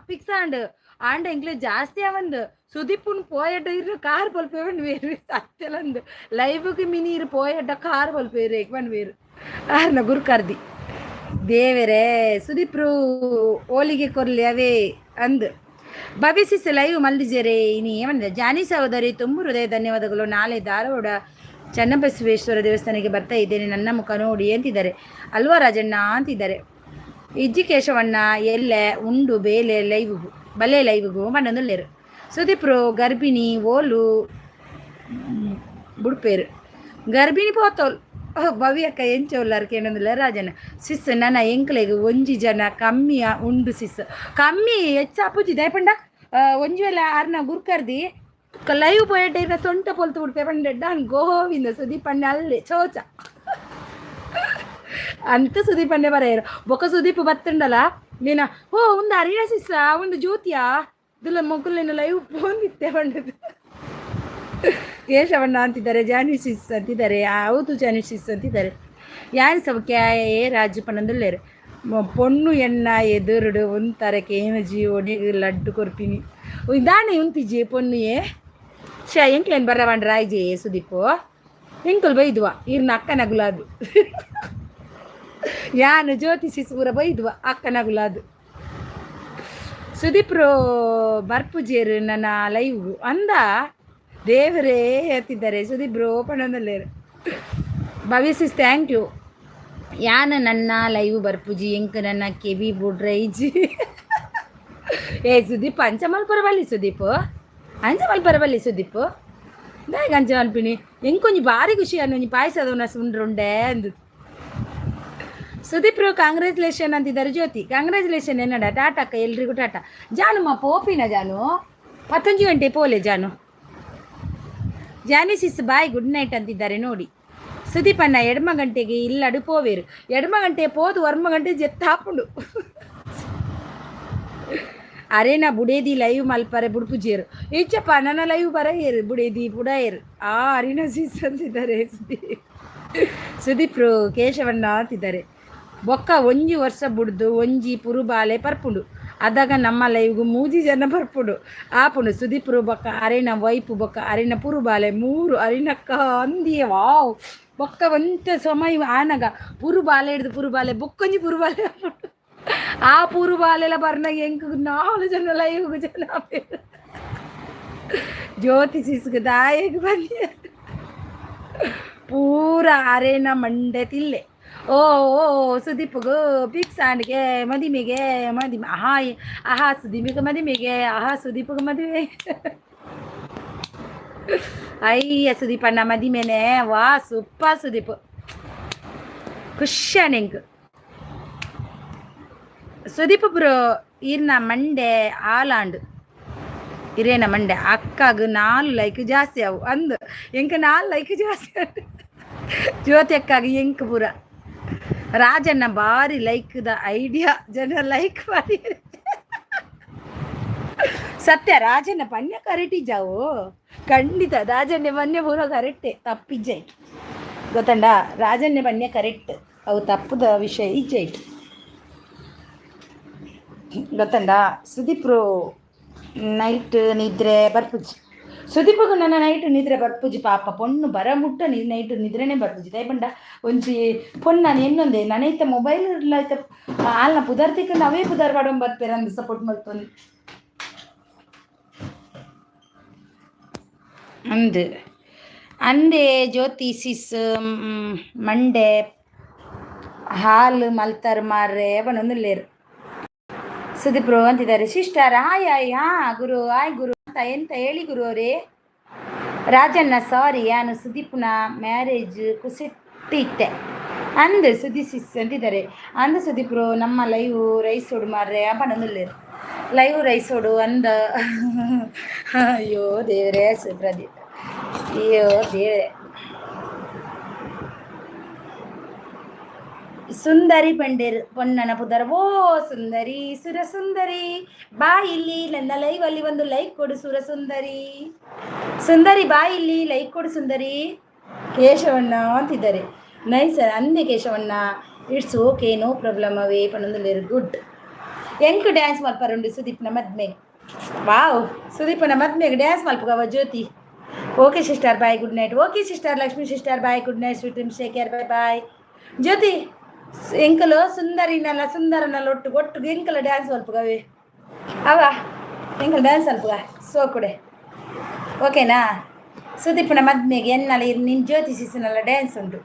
ಪಿಕ್ಸ್ ಆಂಡ್ ಎಂಗ್ಲೆ ಜಾಸ್ತಿ ಅವಂದು ಸುದೀಪನ್ ಪೋಯಟ ಇರು ಕಾರ್ ಬಲ್ಪೇವನ್ ಬೇರು ಅತ್ತೆಲಂದು ಲೈವ್ಗೆ ಮಿನಿ ಇರು ಪೋಯಟ ಕಾರ್ ಬಲ್ಪೇರು ಎಕ್ವನ್ ಬೇರು ಆರ್ನ ಗುರು ಕರ್ದಿ ದೇವರೇ ಸುದೀಪ್ರು ಓಲಿಗೆ ಕೊರ್ಲಿ ಅವೇ ಅಂದು. ಭವಿಸಿಸ ಲೈವ್ ಮಲ್ದಿಜರೆ ಇನಿ ಏಮಂದ್ರೆ ಜಾನಿ ಸಹೋದರಿ ತುಂಬ ಹೃದಯ ಧನ್ಯವಾದಗಳು. ನಾಳೆ ಧಾರವಾಡ ಚನ್ನಬಸವೇಶ್ವರ ದೇವಸ್ಥಾನಕ್ಕೆ ಬರ್ತಾ ಇದ್ದೇನೆ, ನನ್ನ ಮುಖ ನೋಡಿ ಅಂತಿದ್ದಾರೆ. ಅಲ್ವಾ ರಾಜಣ್ಣ ಅಂತಿದ್ದಾರೆ. ಇಜ್ಜಿ ಕೇಶವಣ್ಣ ಎಲ್ಲೆ ಉಂಡು ಬೇಲೆ ಲೈವ್ಗೂ ಬಲೆ ಲೈವ್ಗೂ ಮಣ್ಣೊಂದುಲ್ಲೇರು. ಸುದೀಪ್ರು ಗರ್ಭಿಣಿ ಓಲು ಬುಡ್ಪೇರು ಗರ್ಭಿಣಿ ಪೋತೋಲ್. ಭವ್ಯಕ್ಕ ಎಂಚೋಲ್ಲಾರು ಕೇಳೋದಿಲ್ಲ ರಾಜಣ್ಣ. ಸಿಸ್ ನನ್ನ ಎಂಕ್ಲೆಗೆ ಒಂಜಿ ಜನ ಕಮ್ಮಿಯ ಉಂಡು ಸಿಸ್ ಕಮ್ಮಿ ಹೆಚ್ಚ ಅಪ್ಪುಜಿ ದಯಪಂಡ ಒಂಜಿ ವೇಳೆ ಆರ್ನ ಗುರ್ಕರ್ದಿ ಲೈವ್ ಪೋಯಟ ಇರ ಸೊಂಟ ಪೊಲ್ತು ಬಿಡ್ಪೆ ಪಂಡ ಡಾನ್ ಗೋವಿಂದ ಸುದೀಪಣ್ಣೆ ಅಲ್ಲೇ ಚೋಚ ಅಂತ ಸುದೀಪಣ್ಣೆ ಬರೆಯರು ಬೊಕ್ಕ ಸುದೀಪ್ ಬತ್ತುಂಡಲ್ಲ ನೀನ ಓ ಒಂದು ಅರಿಣ ಸಿಸ್ ಒಂದು ಜ್ಯೋತಿಯಾ ಇದಿಲ್ಲ ಮೊಗ್ಗುಲೇನು ಲೈವ್ ಬಂದಿತ್ತೆ ಪಂಡದು. ಕೇಶವಣ್ಣ ಅಂತಿದ್ದಾರೆ. ಜಾನಿ ಸಿಸ್ ಅಂತಿದ್ದಾರೆ. ಹೌದು ಜಾನಿ ಸಿಸ್ ಅಂತಿದ್ದಾರೆ. ಯಾನ್ ಸೌಖ್ಯ ಏ ರಾಜು ಪಣ್ಣಂದುಲ್ಲೇರು ಪೊಣ್ಣು ಎಣ್ಣ ಎದುರುಡು ಒಂಥರಕ್ಕೆ ಏನು ಜೀವನಿ ಲಡ್ಡು ಕೊರ್ಪಿನಿ ಇದಾನೆ ಉಂತಿಜಿ ಪೊಣ್ಣುಯೇ ಎಂಕ್ಲೇನು ಬರವಂಡ್ರ ರಾಯ್ಜೆ ಸುದೀಪು ಎಂಕಲ್ ಬೈದ್ವ ಇರ್ನ ಅಕ್ಕನಗುಲಾದು ಯಾನು ಜ್ಯೋತಿ ಸಿಸ್ ಪೂರ ಬೈದ್ವ ಅಕ್ಕನಗುಲಾದು. ಸುದೀಪ್ರು ಬರ್ಪುಜೇರು ನನ್ನ ಲೈವ್ಗೂ ಅಂದ ದೇವರೇ ಹೇಳ್ತಿದ್ದಾರೆ. ಸುದೀಪ್ರು ಪಣ್ಣಂದಲ್ಲೇರು ಭವ್ಯ ಸಿಸ್ ಥ್ಯಾಂಕ್ ಯು. ಯಾನ ನನ್ನ ಲೈವ್ ಬರ್ಪುಜಿ ಎಂಕ ನನ್ನ ಕೆವಿ ಬುಡ್ರೈಜಿ ಏ ಸುದೀಪ್ ಅಂಚ ಮಲ್ಪರಬಲ್ಲಿ ಸುದೀಪ್ ಅಂಚ ಮಲ್ಪರಬಲ್ಲಿ ಸುದೀಪ್ ದಾಯಿಗೆ ಅಂಚ ಮಲ್ಪಿನಿ ಎಂಕೊಂಜಿ ಭಾರಿ ಖುಷಿ ಅನ್ನೊಂಜಿ ಪಾಯಸದವನ ಸುಂಡ್ರುಂಡೆ ಅಂದು. ಸುದೀಪ್ರು ಕಾಂಗ್ರ್ಯಾಚುಲೇಷನ್ ಅಂತಿದ್ದಾರೆ. ಜ್ಯೋತಿ ಕಾಂಗ್ರ್ಯಾಚುಲೇಷನ್ ಎನ್ನಡ ಟಾಟಕ್ಕ ಎಲ್ರಿಗೂ ಟಾಟಾ. ಜಾನು ಮಾ ಪೋಪಿನ ಜಾನು 11 ಗಂಟೆ ಪೋಲೆ ಜಾನು. ಜಾನಿ ಸಿಸ್ ಬಾಯ್ ಗುಡ್ ನೈಟ್ ಅಂತಿದ್ದಾರೆ ನೋಡಿ. ಸುದೀಪ್ ಅಣ್ಣ ಎಡಮ ಗಂಟೆಗೆ ಇಲ್ಲಡು ಪೋವೇರು ಎಡಮ ಗಂಟೆ ಪೋದು ವರ್ಮ ಗಂಟೆ ಜೆತ್ತಾಪುಂಡು ಅರೇನಾ ಬುಡೇದಿ ಲೈವ್ ಮಲ್ಪರೆ ಬುಡ್ಪುಜೇರು ಈಚಪ್ಪ ನನ್ನ ಲೈವ್ ಬರೆಯರು ಬುಡೇದಿ ಬುಡಾಯರು ಅರಿನಾ ಸಿಸ್ ಅಂತಿದ್ದಾರೆ. ಸುದೀಪ್ರು ಕೇಶವಣ್ಣ ಅಂತಿದ್ದಾರೆ. ಬೊಕ್ಕ ಒಂಜಿ ವರ್ಷ ಬುಡ್ದು ಒಂಜಿ ಪುರುಬಾಲೆ ಪರ್ಪುಂಡು ಅದಾಗ ನಮ್ಮ ಲೈವ್ಗೂ 3 ಜನ ಬರ್ಪುಡು ಆಪುಂಡು. ಸುದೀಪ್ರು ಬೊಕ್ಕ ಅರೆನ ವೈಪು ಬೊಕ್ಕ ಅರೆನ ಪುರುಬಾಲೆ 3 ಅರಿನಕ್ಕ ಅಂದಿಯ ವಾವ್ ಬೊಕ್ಕ ಒಂತ ಸಮಯ ಆನಗ ಪುರುಬಾಲೆ ಹಿಡ್ದು ಪುರುಬಾಲೆ ಬೊಕ್ಕೊಂಜಿ ಪುರುಬಾಲೆ ಆ ಪುರುಬಾಲೆಲ್ಲ ಬರ್ನಾಗ ಎಂಕ್ 4 ಜನ ಲೈವ್ಗೂ ಜನ ಜ್ಯೋತಿ ಸಿಸ್ಗೆ ದಾಯಿಗೆ ಬಂದಿ ಪೂರ ಅರೆನ ಮಂಡೆ ತಿಲ್ಲೆ. ಓ ಓ ಸುದೀಪ್ಗೂ ಪಿಕ್ಸ್ ಆಂಡ್ಗೆ ಮದಿಮೆಗೆ ಮದಿಮೆ ಆಹಾ ಸುದೀಪಿಗೆ ಮದಿಮೆಗೆ ಆಹಾ ಸುದೀಪ್ಗೆ ಮದುವೆ ಅಯ್ಯ ಸುದೀಪಣ್ಣ ಮದಿಮೆನೆ ವಾ ಸೂಪರ್ ಸುದೀಪ್ ಖುಷಿ ನೆಂಕ್. ಸುದೀಪ್ ಬ್ರೋ ಇರ್ನ ಮಂಡೆ ಆಲಾಂಡ್ ಇರೇನ ಮಂಡೆ ಅಕ್ಕಾಗ 4 ಲೈಕ್ ಜಾಸ್ತಿ ಅವು ಅಂದು ಎಂಕ 4 ಲೈಕ್ ಜಾಸ್ತಿ ಜ್ಯೋತಿ ಅಕ್ಕಾಗ ಎಂಕ್ ಪೂರ. ರಾಜಣ್ಣ ಭಾರಿ ಲೈಕ್ದ ಐಡಿಯಾ ಜನ ಲೈಕ್ ಮಾಡಿ ಸತ್ಯ ರಾಜಣ್ಣ ಪನ್ಯ ಕರೆಕ್ಟ್ ಇಜ್ಜಾವು ಖಂಡಿತ ರಾಜಣ್ಣ ಪನ್ಯ ಪೂರ ಕರೆಕ್ಟೇ ತಪ್ಪಿಜ್ಜಾಯ್ತು. ಗೊತ್ತಂಡ ರಾಜನ್ನೇ ಬನ್ನಿ ಕರೆಕ್ಟ್ ಅವು ತಪ್ಪದ ವಿಷಯ ಈಜೈಟ್ ಗೊತ್ತಂಡ ಸುದೀಪ್ರು ನೈಟ್ ನಿದ್ರೆ ಬರ್ಪುಜಿ ಸುದೀಪಗೂ ನನ್ನ ನೈಟ್ ನಿದ್ರೆ ಬರ್ಪುಜಿ ಪಾಪ ಪೊಣ್ಣು ಬರ ಮುಟ್ಟ ನೈಟ್ ನಿದ್ರೆನೇ ಬರ್ಪುಜಿ ದಯಪಂಡ ಒಂಜಿ ಪೊಣ್ಣು ನಾನು ಎನ್ನೊಂದೆ ನನೈತೆ ಮೊಬೈಲ್ ಇರ್ಲಾಯ್ತ ಆಲ್ನ ಪುದರ್ತಿಕ್ಕ ಅವೇ ಪುದರ್ ಬಾಡೋ ಬರ್ಪೇರ ಅಂದು ಸಪೋರ್ಟ್ ಮಾಡ್ಕೊಂಡು ಅಂದು ಅಂದೆ ಜ್ಯೋತಿ ಸಿಸ್ ಮಂಡೆ ಹಾಲು ಮಲ್ತಾರ್ ಮಾರ್ರೆ ಅವನೊಂದು ಲೇರು ಸುದೀಪ್ರು ಅಂತಿದ್ದಾರೆ ಸಿಸ್ಟರ್ ಹಾಯ್ ಗುರು ಹಾಯ್ ಗುರು ಅಂತ ಎಂತ ಹೇಳಿ ಗುರು ಅವರೇ ರಾಜಣ್ಣ ಸಾರಿ ನಾನು ಸುದೀಪ್ನ ಮ್ಯಾರೇಜ್ ಕುಸಿಟ್ಟಿಟ್ಟೆ ಅಂದು ಸುದಿ ಸಿಸ್ ಅಂತಿದ್ದಾರೆ ಅಂದು ಸುದೀಪ್ರು ನಮ್ಮ ಲೈವ್ ರೈಸೋಡು ಮಾರ್ರೆ ಅವನೊಂದು ಲೈವ್ ರೈಸೋಡು ಅಂದ ಅಯ್ಯೋ ದೇವರೇ ಸುಪ್ರದೀಪ್ ಅಯ್ಯೋ ದೇವರೇ ಸುಂದರಿ ಪಂಡೇರ್ ಪೊನ್ನನ ಪುದರ ಓ ಸುಂದರಿ ಸುರಸುಂದರಿ ಬಾ ಇಲ್ಲಿ ನನ್ನ ಲೈವ್ ಅಲ್ಲಿ ಒಂದು ಲೈಕ್ ಕೊಡು ಸುರಸುಂದರಿ ಸುಂದರಿ ಬಾ ಇಲ್ಲಿ ಲೈಕ್ ಕೊಡು ಸುಂದರಿ ಕೇಶವಣ್ಣ ಅಂತಿದ್ದಾರೆ ನೈಸ್ ಅಂದೆ ಕೇಶವಣ್ಣ ಇಟ್ಸ್ ಓಕೆ ನೋ ಪ್ರಾಬ್ಲಮ್ ಅವೇ ಪನ್ನೊಂದು ಗುಡ್ ಎಂಕ್ ಡ್ಯಾನ್ಸ್ ಮಲ್ಪರುಂಡು ಸುದೀಪ್ನ ಮದ್ಮೆಗೆ ವಾವ್ ಸುದೀಪನ ಮದ್ಮೆಗೆ ಡ್ಯಾನ್ಸ್ ಮಲ್ಪಗವ Jyoti okay sister bye good night okay sister Lakshmi sister bye good night sweet dreams take care bye bye Jyoti ಎಂಕಲು ಸುಂದರಿನಲ್ಲ ಸುಂದರನಲ್ಲ ಒಟ್ಟಿಗೆ ಎಂಕಲ ಡ್ಯಾನ್ಸ್ ಮಲ್ಪಗವೆ ಅವ ಎಂಕಲ್ ಡ್ಯಾನ್ಸ್ ಮಲ್ಪಗ ಸೋ ಕೊಡೆ ಓಕೆನಾ ಸುದೀಪನ ಮದ್ಮೆಗೆ ಎನ್ನಲ್ಲ ನಿನ್ನ ಜ್ಯೋತಿ ಸಿಸ್ನಲ್ಲ ಡ್ಯಾನ್ಸ್ ಉಂಟು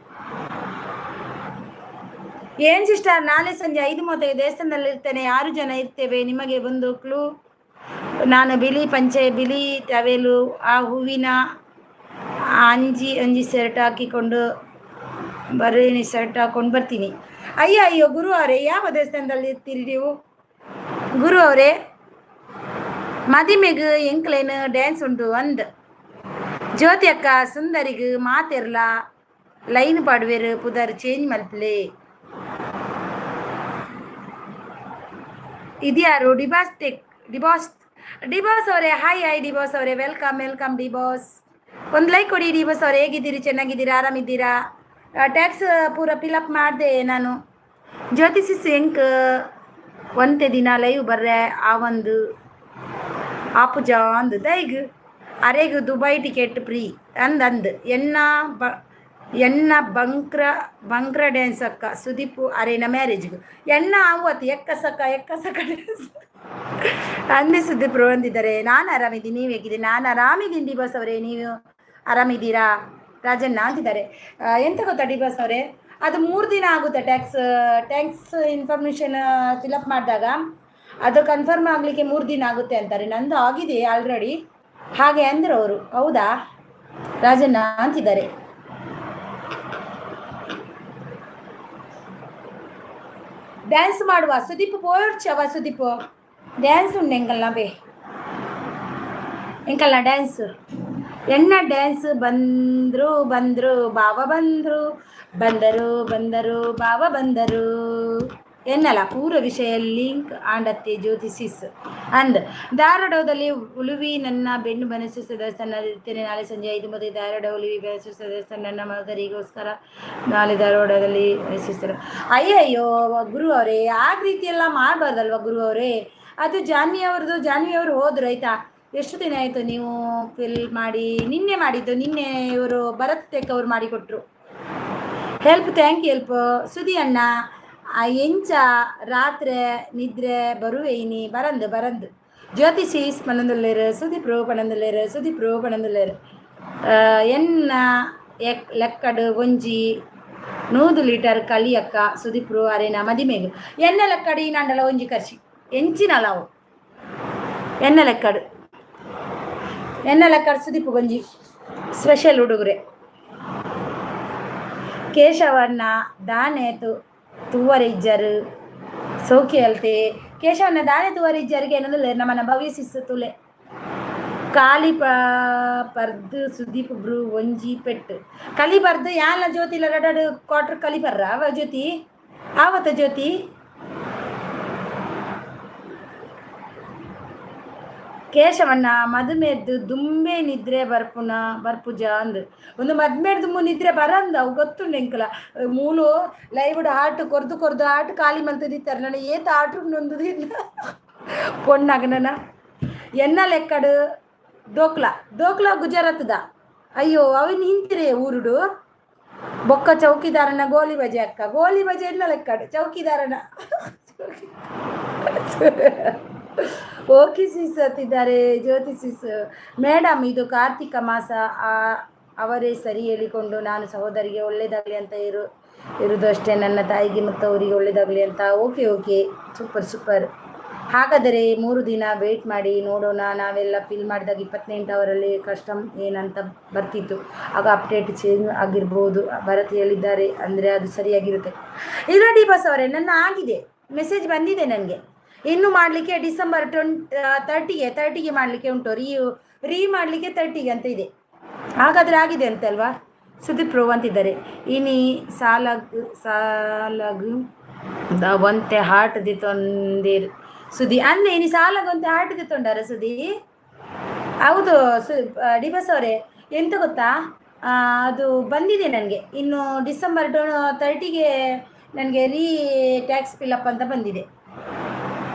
ಏನು ಸಿಸ್ಟರ್ ನಾಳೆ ಸಂಜೆ 5:30 ದೇವಸ್ಥಾನದಲ್ಲಿ ಇರ್ತೇನೆ 6 ಜನ ಇರ್ತೇವೆ ನಿಮಗೆ ಒಂದು ಕ್ಲೂ ನಾನು ಬಿಳಿ ಪಂಚೆ ಬಿಳಿ ಟವೆಲು ಆ ಹೂವಿನ ಅಂಜಿ ಶರ್ಟ್ ಹಾಕಿಕೊಂಡು ಬರೀನಿ ಶರ್ಟ್ ಹಾಕೊಂಡು ಬರ್ತೀನಿ ಅಯ್ಯೋ ಗುರು ಅವರೇ ಯಾವ ದೇವಸ್ಥಾನದಲ್ಲಿ ಇರ್ತೀರಿ ನೀವು ಗುರು ಅವರೇ ಮದಿಮೆಗೆ ಎಂಕ್ಲೇನು ಡ್ಯಾನ್ಸ್ ಉಂಟು ಅಂದ್ ಜ್ಯೋತಿ ಅಕ್ಕ ಸುಂದರಿಗೂ ಮಾತಿರ್ಲ ಲೈನ್ ಪಾಡುವೇರು ಪುದರ್ ಚೇಂಜ್ ಮಲ್ಪಲೆ ಇದ್ಯಾರು ಡಿಬಾಸ್ ಅವರೇ ಹಾಯ್ ಡಿಬಾಸ್ ಅವರೇ ವೆಲ್ಕಮ್ ಡಿಬಾಸ್ ಒಂದು ಲೈಕ್ ಕೊಡಿ ಡಿಬಾಸ್ ಅವರೇ ಹೇಗಿದ್ದೀರಿ ಚೆನ್ನಾಗಿದ್ದೀರಾ ಆರಾಮಿದ್ದೀರಾ ಟ್ಯಾಕ್ಸ್ ಪೂರ ಫಿಲಪ್ ಮಾಡಿದೆ ನಾನು ಜ್ಯೋತಿ ಸಿಸ್ ಎಂಕ್ ಒಂದೇ ದಿನ ಲೈವ್ ಬರ್ರೆ ಆ ಒಂದು ಆಪುಜ ಅಂದು ದೈಗ್ ಅರೆಗು ದುಬೈ ಟಿಕೆಟ್ ಫ್ರೀ ಅಂದ್ ಎನ್ನ ಬಂಕ್ರ ಡ್ಯಾನ್ಸ್ ಅಕ್ಕ ಸುದೀಪು ಅರೇನ ಮ್ಯಾರೇಜ್ಗೂ ಎನ್ನ ಆವತ್ತು ಎಕ್ಕಸಕ್ಕ ಡ್ಯಾನ್ಸ್ ಅಂದೇ ಸುದೀಪ್ ಅಂದಿದ್ದಾರೆ ನಾನು ಆರಾಮಿದ್ದೀನಿ ನೀವು ಹೇಗಿದ್ದೀನಿ ನಾನು ಆರಾಮಿದ್ದೀನಿ ಡಿಬಾಸ್ ಅವರೇ ನೀವು ಆರಾಮಿದ್ದೀರಾ ರಾಜಣ್ಣ ಅಂತಿದ್ದಾರೆ ಎಂತ ಗೊತ್ತಾ ಡಿಬಾಸ್ ಅವರೇ ಅದು 3 ದಿನ ಆಗುತ್ತೆ ಟ್ಯಾಕ್ಸ್ ಇನ್ಫಾರ್ಮೇಷನ್ ಫಿಲಪ್ ಮಾಡಿದಾಗ ಅದು ಕನ್ಫರ್ಮ್ ಆಗಲಿಕ್ಕೆ 3 ದಿನ ಆಗುತ್ತೆ ಅಂತಾರೆ ನಂದು ಆಗಿದೆ ಆಲ್ರೆಡಿ ಹಾಗೆ ಅಂದರು ಅವರು ಹೌದಾ ರಾಜಣ್ಣ ಅಂತಿದ್ದಾರೆ ಡ್ಯಾನ್ಸ್ ಮಾಡುವ ಸುದೀಪ್ ಪೋರ್ಚವ ಸುದೀಪ್ ಡ್ಯಾನ್ಸ್ ಉಂಡು ಎಂಕಲ್ಲ ಡ್ಯಾನ್ಸ್ ಎಣ್ಣ ಡ್ಯಾನ್ಸ್ ಬಂದರು ಬಾವ ಬಂದರು ಬಾವ ಬಂದರು ಎನ್ನಲ್ಲ ಪೂರ ವಿಷಯ ಲಿಂಕ್ ಆಂಡತ್ತೆ ಜ್ಯೋತಿಸಿಸ್ ಅಂದ್ ಧಾರವಾಡದಲ್ಲಿ ಉಳುವಿ ನನ್ನ ಬೆನ್ನು ಬನಸಿಸ ದೇವಸ್ಥಾನ ಇರ್ತೇನೆ ನಾಳೆ ಸಂಜೆ 5:30 ಧಾರವಾಡ ಉಳುವಿ ಬನಸಿಸ ದೇವಸ್ಥಾನ ನನ್ನ ಮಗರಿಗೋಸ್ಕರ ನಾಳೆ ಧಾರವಾಡದಲ್ಲಿ ಬನಸಿಸ್ತಾರೆ ಅಯ್ಯಯ್ಯೋ ಗುರು ಅವರೇ ಆಗ ರೀತಿಯೆಲ್ಲ ಮಾಡಬಾರ್ದಲ್ವ ಗುರು ಅವರೇ ಅದು ಜಾನ್ವಿ ಅವರು ಹೋದ್ರು ಆಯ್ತಾ ಎಷ್ಟು ದಿನ ಆಯಿತು ನೀವು ಫಿಲ್ ಮಾಡಿ ನಿನ್ನೆ ಮಾಡಿದ್ದು ನಿನ್ನೆ ಇವರು ಭರತ್ ಟೆಕ್ ಅವರು ಮಾಡಿಕೊಟ್ರು ಥ್ಯಾಂಕ್ ಯು ಹೆಲ್ಪ್ ಸುದಿ ಅಣ್ಣ ಎಂಚ ರಾತ್ರಿ ನಿದ್ರೆ ಬರುವೇನಿ ಬರಂದು ಜ್ಯೋತಿಷೀಸ್ ಪನಂದುಲ್ಲೇರು ಸುದೀಪ್ರು ಪನಂದುಲ್ಲೇರು ಎನ್ನ ಲೆಕ್ಕಡು ಒಂಜಿ 100 ಲೀಟರ್ ಕಲಿಯಕ್ಕ ಸುದೀಪ್ರು ಅರೇನ ಮದಿಮೆಗು ಎನ್ನ ಲೆಕ್ಕಡು ಈ ನಂಡಲ ಒಂಜಿ ಕರ್ಸಿ ಎಂಚಿನಲ್ಲ ಅವು ಎನ್ನ ಲೆಕ್ಕಡು ಸುದೀಪ್ ಗೊಂಜಿ ಸ್ಪೆಷಲ್ ಹುಡುಗರೆ ಕೇಶವಣ್ಣ ದಾನೆ ತೂವರಿಜ್ಜರು ಸೌಖ್ಯ ಅಲ್ತೆ ಕೇಶವಣ್ಣ ದಾನೆ ತೂವರಿಜ್ಜರಿಗೆ ಏನಂದ್ರೆ ನಮ್ಮನ್ನ ಭವಿಸಿಸು ತುಲೆ ಕಾಲಿ ಪರ್ದು ಸುದೀಪ್ ಬ್ರು ಒಂಜಿ ಪೆಟ್ಟು ಕಲಿ ಬರ್ದು ಯಾಲ ಜ್ಯೋತಿ ಲಡಾಡು ಕ್ವಾರ್ಟರ್ ಕಲಿ ಬರ್ರ ಅವ ಜ್ಯೋತಿ ಆವತ್ತ ಜ್ಯೋತಿ ಕೇಶವಣ್ಣ ಮದುಮೆದ್ದು ದುಂಬೆ ನಿದ್ರೆ ಬರ್ಪುಜ ಅಂದ್ ಒಂದು ಮದ್ಮೆಡ್ ದುಮ್ಮು ನಿದ್ರೆ ಬರಂದ ಅವು ಗೊತ್ತುಂಡು ಎಂಕಲ ಮೂಲು ಲೈವ್ಡ್ ಹಾಟ್ ಕೊರ್ದು ಹಾಟ್ ಖಾಲಿ ಮಂತದಿತ್ತಾರೆ ನಾನು ಏತ ಆಟು ನೊಂದುದಿಲ್ಲ ಪೊಣ್ಣಗನನ ಎನ್ನ ಲೆಕ್ಕಡು ದೋಕ್ಲಾ ಗುಜರಾತ್ದ ಅಯ್ಯೋ ಅವನ್ ಹಿಂತಿರೇ ಊರುಡು ಬೊಕ್ಕ ಚೌಕಿದಾರನ ಗೋಲಿ ಬಜೆ ಎನ್ನ ಲೆಕ್ಕಡು ಚೌಕಿದಾರನ ಓಕೆ ಸಿಸ್ ಅಂತಿದ್ದಾರೆ ಜ್ಯೋತಿ ಸಿಸ್. ಮೇಡಮ್ ಇದು ಕಾರ್ತಿಕ ಮಾಸ ಅವರೇ ಸರಿ ಹೇಳಿಕೊಂಡು ನಾನು ಸಹೋದರಿಗೆ ಒಳ್ಳೇದಾಗಲಿ ಅಂತ ಇರುವುದು ಅಷ್ಟೇ, ನನ್ನ ತಾಯಿಗೆ ಮತ್ತು ಅವರಿಗೆ ಒಳ್ಳೇದಾಗಲಿ ಅಂತ. Okay super. ಹಾಗಾದರೆ 3 ದಿನ ವೆಯ್ಟ್ ಮಾಡಿ ನೋಡೋಣ. ನಾವೆಲ್ಲ ಫಿಲ್ ಮಾಡಿದಾಗ 28 ಅವರಲ್ಲಿ ಕಸ್ಟಮ್ ಏನಂತ ಬರ್ತಿತ್ತು, ಆಗ ಅಪ್ಡೇಟ್ ಚೇಂಜ್ ಆಗಿರ್ಬೋದು. ಭರತ್ ಹೇಳಿದ್ದಾರೆ ಅಂದರೆ ಅದು ಸರಿಯಾಗಿರುತ್ತೆ. ಇಲ್ಲ ಡಿ ಬಸ್ ಅವರೇ, ನನ್ನ ಆಗಿದೆ, ಮೆಸೇಜ್ ಬಂದಿದೆ ನನಗೆ. ಇನ್ನು ಮಾಡಲಿಕ್ಕೆ ಡಿಸೆಂಬರ್ 30ಗೆ ಮಾಡಲಿಕ್ಕೆ ಉಂಟು, ರೀ ಮಾಡಲಿಕ್ಕೆ 30ಗೆ ಅಂತ ಇದೆ. ಹಾಗಾದರೆ ಆಗಿದೆ ಅಂತಲ್ವಾ? ಸುದೀಪ್ ಪ್ರೋ ಅಂತಿದ್ದಾರೆ. ಇನಿ ಸಾಲಗು ಒಂತೆ ಹಾರ್ಟ್ ದಿ ತೊಂದಿರ್ ಸುದಿ ಅಂದರೆ ಇನಿ ಸಾಲಗೊಂತೆ ಹಾರ್ಟ್ ದಿ ತೊಂಡಾರ ಸುದಿ. ಹೌದು ಡಿ ಬಸ್ ಅವರೇ, ಎಂತ ಗೊತ್ತಾ, ಅದು ಬಂದಿದೆ ನನಗೆ. ಇನ್ನು ಡಿಸೆಂಬರ್ 30ಗೆ ನನಗೆ ಟ್ಯಾಕ್ಸ್ ಫಿಲಪ್ ಅಂತ ಬಂದಿದೆ.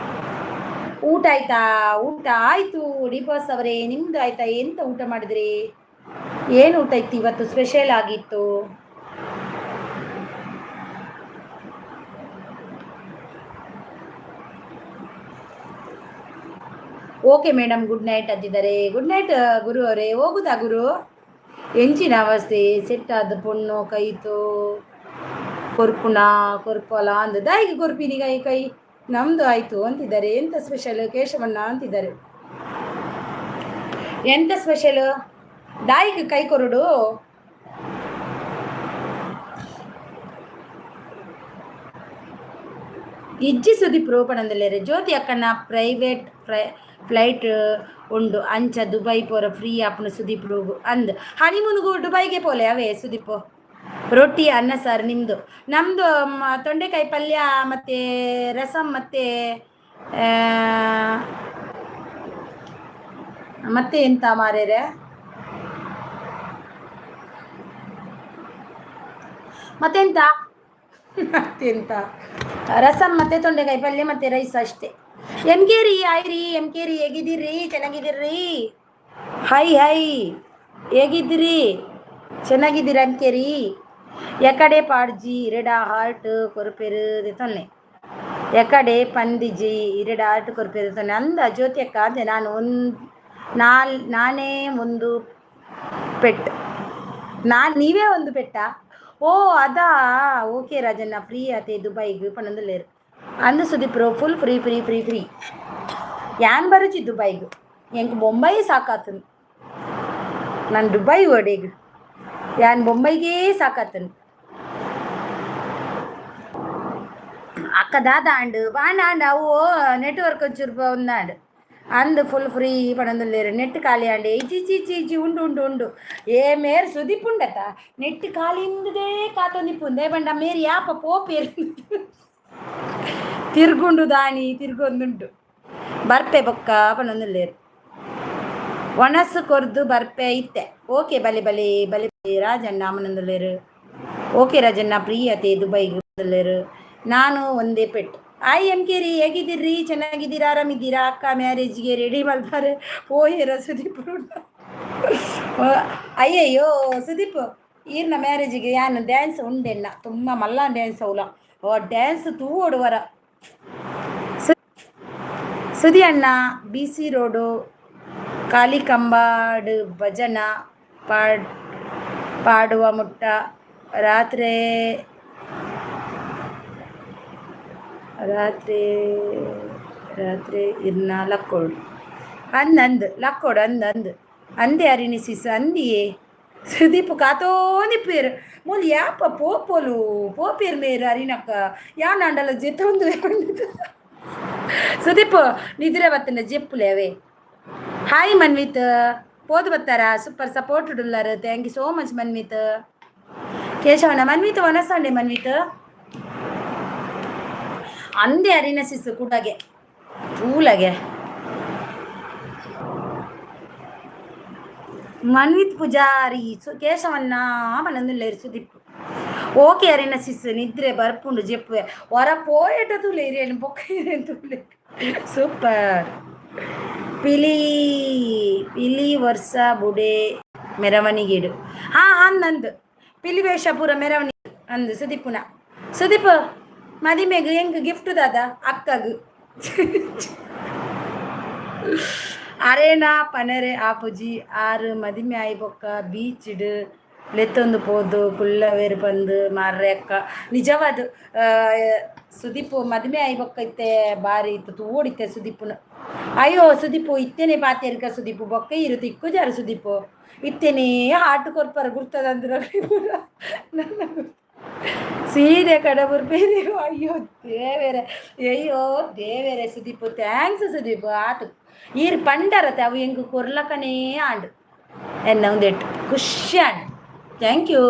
ಊಟ ಆಯ್ತಾ? ಊಟ ಆಯಿತು ಡಿ ಬಾಸ್ ಅವರೇ, ನಿಮ್ಮದು ಆಯ್ತಾ? ಎಂತ ಊಟ ಮಾಡಿದ್ರಿ? ಏನು ಊಟ ಇತ್ತು ಇವತ್ತು? ಸ್ಪೆಷಲ್ ಆಗಿತ್ತು. ಓಕೆ ಮೇಡಮ್, ಗುಡ್ ನೈಟ್ ಅಂತಿದ್ದಾರೆ. ಗುಡ್ ನೈಟ್ ಗುರು ಅವರೇ. ಹೋಗುದಾ ಗುರು? ಎಂಚಿನ ಅವಸ್ಥೆ ಸೆಟ್ ಆದ ಪೊಣ್ಣು ಕೈತು ಕೊರ್ಪಲ ಅಂದ ದಾಯಿಗೆ ಕೊರ್ಪಿನಿ ಕೈ ನಮ್ಮದು ಆಯಿತು ಅಂತಿದ್ದಾರೆ. ಎಂಥ ಸ್ಪೆಷಲ್ ಕೇಶವಣ್ಣ ಅಂತಿದ್ದಾರೆ. ಎಂಥ ಸ್ಪೆಷಲ್? ದಾಯಿಗೆ ಕೈ ಕೊರಡು. ಇಜ್ಜಿ ಸುದೀಪ್ ರೂಪಣದಲ್ಲೇ ಜ್ಯೋತಿ ಅಕ್ಕನ ಪ್ರೈವೇಟ್ ಫ್ಲೈಟ್ ಉಂಡು ಅಂಚ ದುಬೈ ಪೋರ ಫ್ರೀ ಆಪಣ ಸುದೀಪ್ ರೋಗು ಅಂದ್ ಹನಿಮೂನ್ಗೂ ದುಬೈಗೆ ಪೋಲೆ ಅವೇ ಸುದೀಪ್. ರೊಟ್ಟಿ ಅನ್ನ ಸಾರು ನಿಮ್ಮದು. ನಮ್ಮದು ತೊಂಡೆಕಾಯಿ ಪಲ್ಯ ಮತ್ತು ರಸಮ್ ಮತ್ತೆ ಎಂತ ಮಾರೇರೆ, ಮತ್ತೆಂತ ರಸಮ್ ಮತ್ತು ತೊಂಡೆಕಾಯಿ ಪಲ್ಯ ಮತ್ತು ರೈಸ್ ಅಷ್ಟೇ. ಎಮ್ ಕೆ ರೀ ಹೇಗಿದ್ದೀರಿ? ಚೆನ್ನಾಗಿದ್ದೀರಿ? ಹೈ ಹೇಗಿದ್ದೀರಿ? ಚೆನ್ನಾಗಿದ್ದೀರಾ ಎಮ್ ಕೆ ರೀ? ಎಕಡೆ ಪಾಡ್ಜಿ 2 ಹಾರ್ಟ್ ಕೊರಪೇರು ತೊನ್ನೆ, ಎಕಡೆ ಪಂದಿಜಿ 2 ಹಾರ್ಟ್ ಕೊರಪೇರು ತೊನ್ನೆ ಅಂದ ಜ್ಯೋತಿ ಅಕ್ಕ. ಅದೇ ನಾನೇ ಒಂದು ಪೆಟ್. ನೀವೇ ಒಂದು ಪೆಟ್ಟಾ? ಓ ಅದಾ. ಓಕೆ ರಾಜಣ್ಣ, ಫ್ರೀ ಆತೆ ದುಬೈಗೆ ಪಣಂದಲ್ಲೇರು ಅಂದು ಸುದೀಪ್ ಫುಲ್ ಫ್ರೀ ಯಾನ್ ಬರುಚಿ ದುಬೈಗೆ. ಎಂಕ್ ಬೊಂಬೈ ಸಾಕಾತನು, ನಾನು ದುಬೈ ಓಡಿಗೆ ಯಾನ್ ಬೊಂಬೈಗೆ ಸಾಕಾತನು. ಅಕ್ಕ ದಾದಾಂಡು ಬಾಂಡ ಅವು ನೆಟ್ವರ್ಕ್ ಒಂಚೂರು ಒಂದಾಂಡು ಅಂದು ಫುಲ್ ಫ್ರೀ ಪಣಂದಲ್ಲೇರು. ನೆಟ್ ಖಾಲಿ ಆಂಡೆ ಇಜಿ ಉಂಡು ಏ ಮೇರ್ ಸುದೀಪ್ ಉಂಡತ ನೆಟ್ ಖಾಲಿ ಇಂದೇ ಕಾತೊಂದಿಪ್ಪುಂದೆ ಬಂಡ ಮೇರ್ ಯಾಪ ಪೋಪೇರು ತಿರ್ಗುಂಡು ದಾನಿ ತಿರ್ಗೊಂದುಂಟು ಬರ್ಪೆ ಬೊಕ್ಕ ಪಣಂದಲ್ಲೇರು. ಒಣಸು ಕೊರ್ದು ಬರ್ಪೆ ಇತ್ತೆ. ಓಕೆ ಬಲೆ ರಾಜಣ್ಣ ಅಮ್ಮನಂದಲ್ಲೇರು. ಓಕೆ ರಾಜಣ್ಣ, ಪ್ರಿಯತೆ ದುಬೈಗೆ ಬಂದಲ್ಲೇರು. ನಾನು ಒಂದೇ ಪೆಟ್. ಎಮ್ ಕೆ ರೀ, ಹೇಗಿದ್ದೀರಿ? ಚೆನ್ನಾಗಿದ್ದೀರಾ? ಆರಾಮಿದ್ದೀರಾ? ಅಕ್ಕ ಮ್ಯಾರೇಜ್ಗೆ ರೆಡಿ ಮಾಡ್ತಾರೆ ಓಯರ ಸುದೀಪ್. ಅಯ್ಯಯ್ಯೋ ಸುದೀಪ್ ಈರ್ನ ಮ್ಯಾರೇಜಿಗೆ ಯಾನು ಡ್ಯಾನ್ಸ್ ಉಂಡೆನ್ನ ತುಂಬ ಮಲ್ಲ ಡ್ಯಾನ್ಸ್ ಅವಲ ಡ್ಯಾನ್ಸ್ ತೂವಡುವರ ಸುದಿ ಅಣ್ಣ BC ರೋಡು ಕಾಲಿಕಂಬಾಡು ಭಜನ ಪಾಡುವ ಮುಟ್ಟ ರಾತ್ರಿ ಇರ್ನ ಲಕ್ಕೋಡು ಲಕ್ಕೋಡು ಅಂದೆ ಅರಿಣಿಸಿಸು ಅಂದಿಯೇ ಸುದೀಪ್ ಕಾತೋನಿಪ್ಪೇರು ಮೂಲು ಯಾಪ ಪೋಪೇರು ಮೇರು ಅರಿನಕ್ಕ ಯಾನಂಡಲ ಜೆತ್ತೊಂದು ಸುದೀಪ್ ನಿದ್ರೆ ಬತ್ತನ ಜೆಪ್ಪುಲೆ ಅವೇ. ಹಾಯ್ ಮನ್ವಿತ್, ಪೋದು ಬತ್ತಾರ ಸೂಪರ್ ಸಪೋರ್ಟ್ ಉಳ್ಳಾರು. Thank you so much Manvith. ಕೇಶವನ ಮನ್ವಿತ್ ಒನಸಂಡೆ ಮನ್ವಿತ್ ಅಂದೆ ಅರಿನಸಿಸು ಕೂಡಗೆ ಪೂಲಗೆ ಮನ್ವಿತ್ ಪೂಜಾರಿ ಕೇಶವನ್ನ ಮನಂದುಲ್ಲೇರು ಸುದೀಪ್ ಓಕೆ ಅರೇನ ಸಿಸ್ ನಿದ್ರೆ ಬರ್ಪುಂಡು ಜೆಪ್ಪು ಹೊರ ಪೋಯಟ ತುಲೆ ಇರೇನು ಬೊಕ್ಕ ಇರೇನು ತುಲೆ ಸೂಪರ್ ಪಿಲಿ ಪಿಲಿ ವರ್ಷ ಬುಡೆ ಮೆರವಣಿಗೆಡು ಹಾ ಅಂದಂದು ಪಿಲಿ ವೇಷ ಪೂರ ಮೆರವಣಿಗೆ ಅಂದು ಸುದೀಪುನ ಸುದೀಪ್ ಮದಿಮೆಗ್ ಹೆಂಗ್ ಗಿಫ್ಟ್ ದಾದ ಅಕ್ಕಗ್ ಅರೇನಾ ಪನರೆ ಆಪುಜಿ ಆರು ಮದಿಮೆ ಆಯಿ ಬೊಕ್ಕ ಬೀಚ್ಡ್ ಲೆತ್ತೊಂದು ಪೋದು ಕುಲ್ಲವೇರು ಬಂದು ಮಾರ್ರೆ ಅಕ್ಕ ನಿಜವಾದ ಸುದೀಪು ಮದುವೆ ಆಯಿ ಬೊಕ್ಕ ಇತ್ತೆ ಬಾರಿ ಇತ್ತು ತೂಡಿತ್ತೆ ಸುದೀಪುನ ಅಯ್ಯೋ ಸುದೀಪು ಇತ್ತೇನೆ ಪಾತೇರ್ಕ ಸುದೀಪು ಬೊಕ್ಕ ಇರು ತಿಕ್ಕು ಜಾರು ಸುದೀಪು ಇತ್ತೇನೆ ಹಾಟು ಕೊರ್ಪರ ಗುರ್ತದಂದ್ರ ಸೀರೆ ಕಡಬುರ್ ಬೇರೆ ಅಯ್ಯೋ ದೇವೇರೆ ಅಯ್ಯೋ ದೇವೇರೆ ಸುದೀಪು ಥ್ಯಾಂಕ್ಸ್ ಸುದೀಪು ಆತು ಈರ್ ಪಂಡರತೆ ಅವು ಹೆಂಗೆ ಕೊರ್ಲಕನೇ ಆಂಡು ಎನ್ನ ಒಂದೆಟ್ಟು ಖುಷಿ ಆಂಡು ಥ್ಯಾಂಕ್ ಯು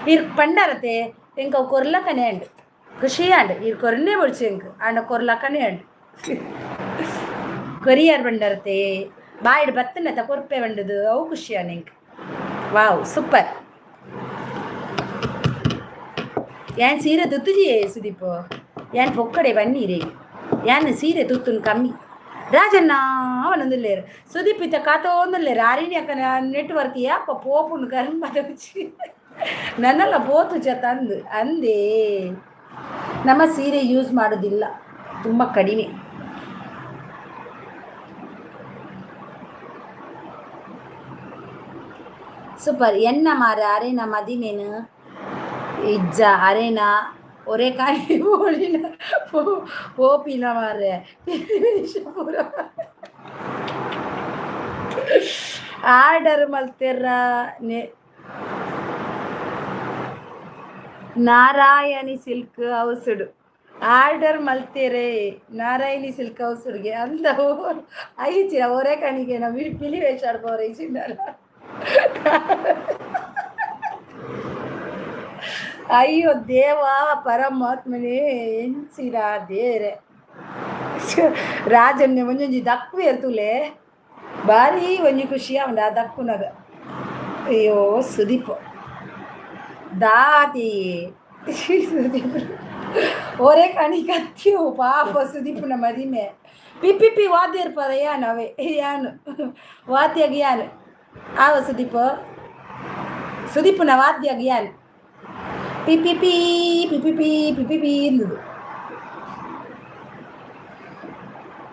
ಈರ್ ಪಂಡರತೆ ಹೆಂಗೆ ಅವು ಕೊರ್ಲಕನೇ ಆಂಡು ಖುಷಿ ಆಂಡು ಈರ್ ಕೊರನೇ ಬಿಡ್ಸಿ ಹೆಂಗೆ ಆಂಡ ಕೊರ್ಲಕನೇ ಆಂಡು ಕೊರಿಯರ್ ಬಂಡರತೆ ಬಾಯಿಡ್ ಬತ್ತನತ ಕೊರ್ಪೆ ಬಂಡದು ಅವು ಖುಷಿ ಆಂಡು ಹೆಂಗೆ ವಾವ್ ಸೂಪರ್ ಏನ್ ಸೀರೆ ತುತ್ತುಜಿಯೇ ಸುದೀಪು ಏನ್ ಪೊಕ್ಕಡೆ ಬನ್ನೀರೇ ಏನ್ ಸೀರೆ ತುತ್ತುನ್ ಕಮ್ಮಿ ರಾಜಣ್ಣ ಅವನೊಂದಿಲ್ಲೇರು ಸುದೀಪ್ ಇತ್ತ ಕಾತೋಂದಿಲ್ಲೇರು ಆರಿಣಿ ಅಕ್ಕನ ನೆಟ್ವರ್ಕ್ ಯಾಪ ಪೋಪುನ್ ಕರ್ಮದ ಬಿಚ್ಚಿ ನನ್ನೆಲ್ಲ ಪೋತು ತಂದು ಅಂದೇ ನಮ್ಮ ಸೀರೆ ಯೂಸ್ ಮಾಡೋದಿಲ್ಲ ತುಂಬ ಕಡಿಮೆ ಸೂಪರ್ ಎನ್ನ ಮಾರ ಅರೇನಾ ಮದಿಮೇನು ಇಜ್ಜ ಅರೇನಾ ಒರೇ ಕಾಯಿ ಹೋಳಿನ ಪೋಪಿನ ಮಾರೆ ಪೂರ ಆರ್ಡರ್ ಮಲ್ತೆರ ನಾರಾಯಣಿ ಸಿಲ್ಕ್ ಹೌಸುಡು ಆರ್ಡರ್ ಮಲ್ತೇರೆ ನಾರಾಯಣಿ ಸಿಲ್ಕ್ ಹೌಸುಡ್ಗೆ ಅಂದ ಐಚಿರ ಒರೇ ಕಣಿಗೆ ನಾವು ಪಿಲಿ ವೇಷಾಡ್ಬೋರ ಐಚಿಂದಲ್ಲ ಅಯ್ಯೋ ದೇವ ಪರಮಾತ್ಮನೇ ಎಂಚಿರ ದೇರೆ ರಾಜನ್ನೆ ಒಂಜೊಂಜಿ ದಕ್ಕು ಇರ್ತುಲೆ ಭಾರಿ ಒಂಜಿ ಖುಷಿ ಅವನ ಆ ದಕ್ಕುನಗ ಅಯ್ಯೋ ಸುದೀಪ್ ದಾತಿ ಸುದೀಪ್ ಒರೇ ಕಣಿ ಕತ್ತೀವು ಪಾಪ ಸುದೀಪ್ನ ಮದಿಮೆ ಪಿಪ್ಪಿ ವಾದ್ಯ ಇರ್ಪದ ಯಾನವೇ ಯಾನು ವಾದ್ಯಾಗ ಯಾನು ಆವ ಸುದೀಪ್ನ ವಾದ್ಯಾಗ ಯಾನು ಪಿಪಿ ಪಿ ಪಿಪಿ ಪಿ ಪಿಪಿ ಪಿ ಎಂದುದು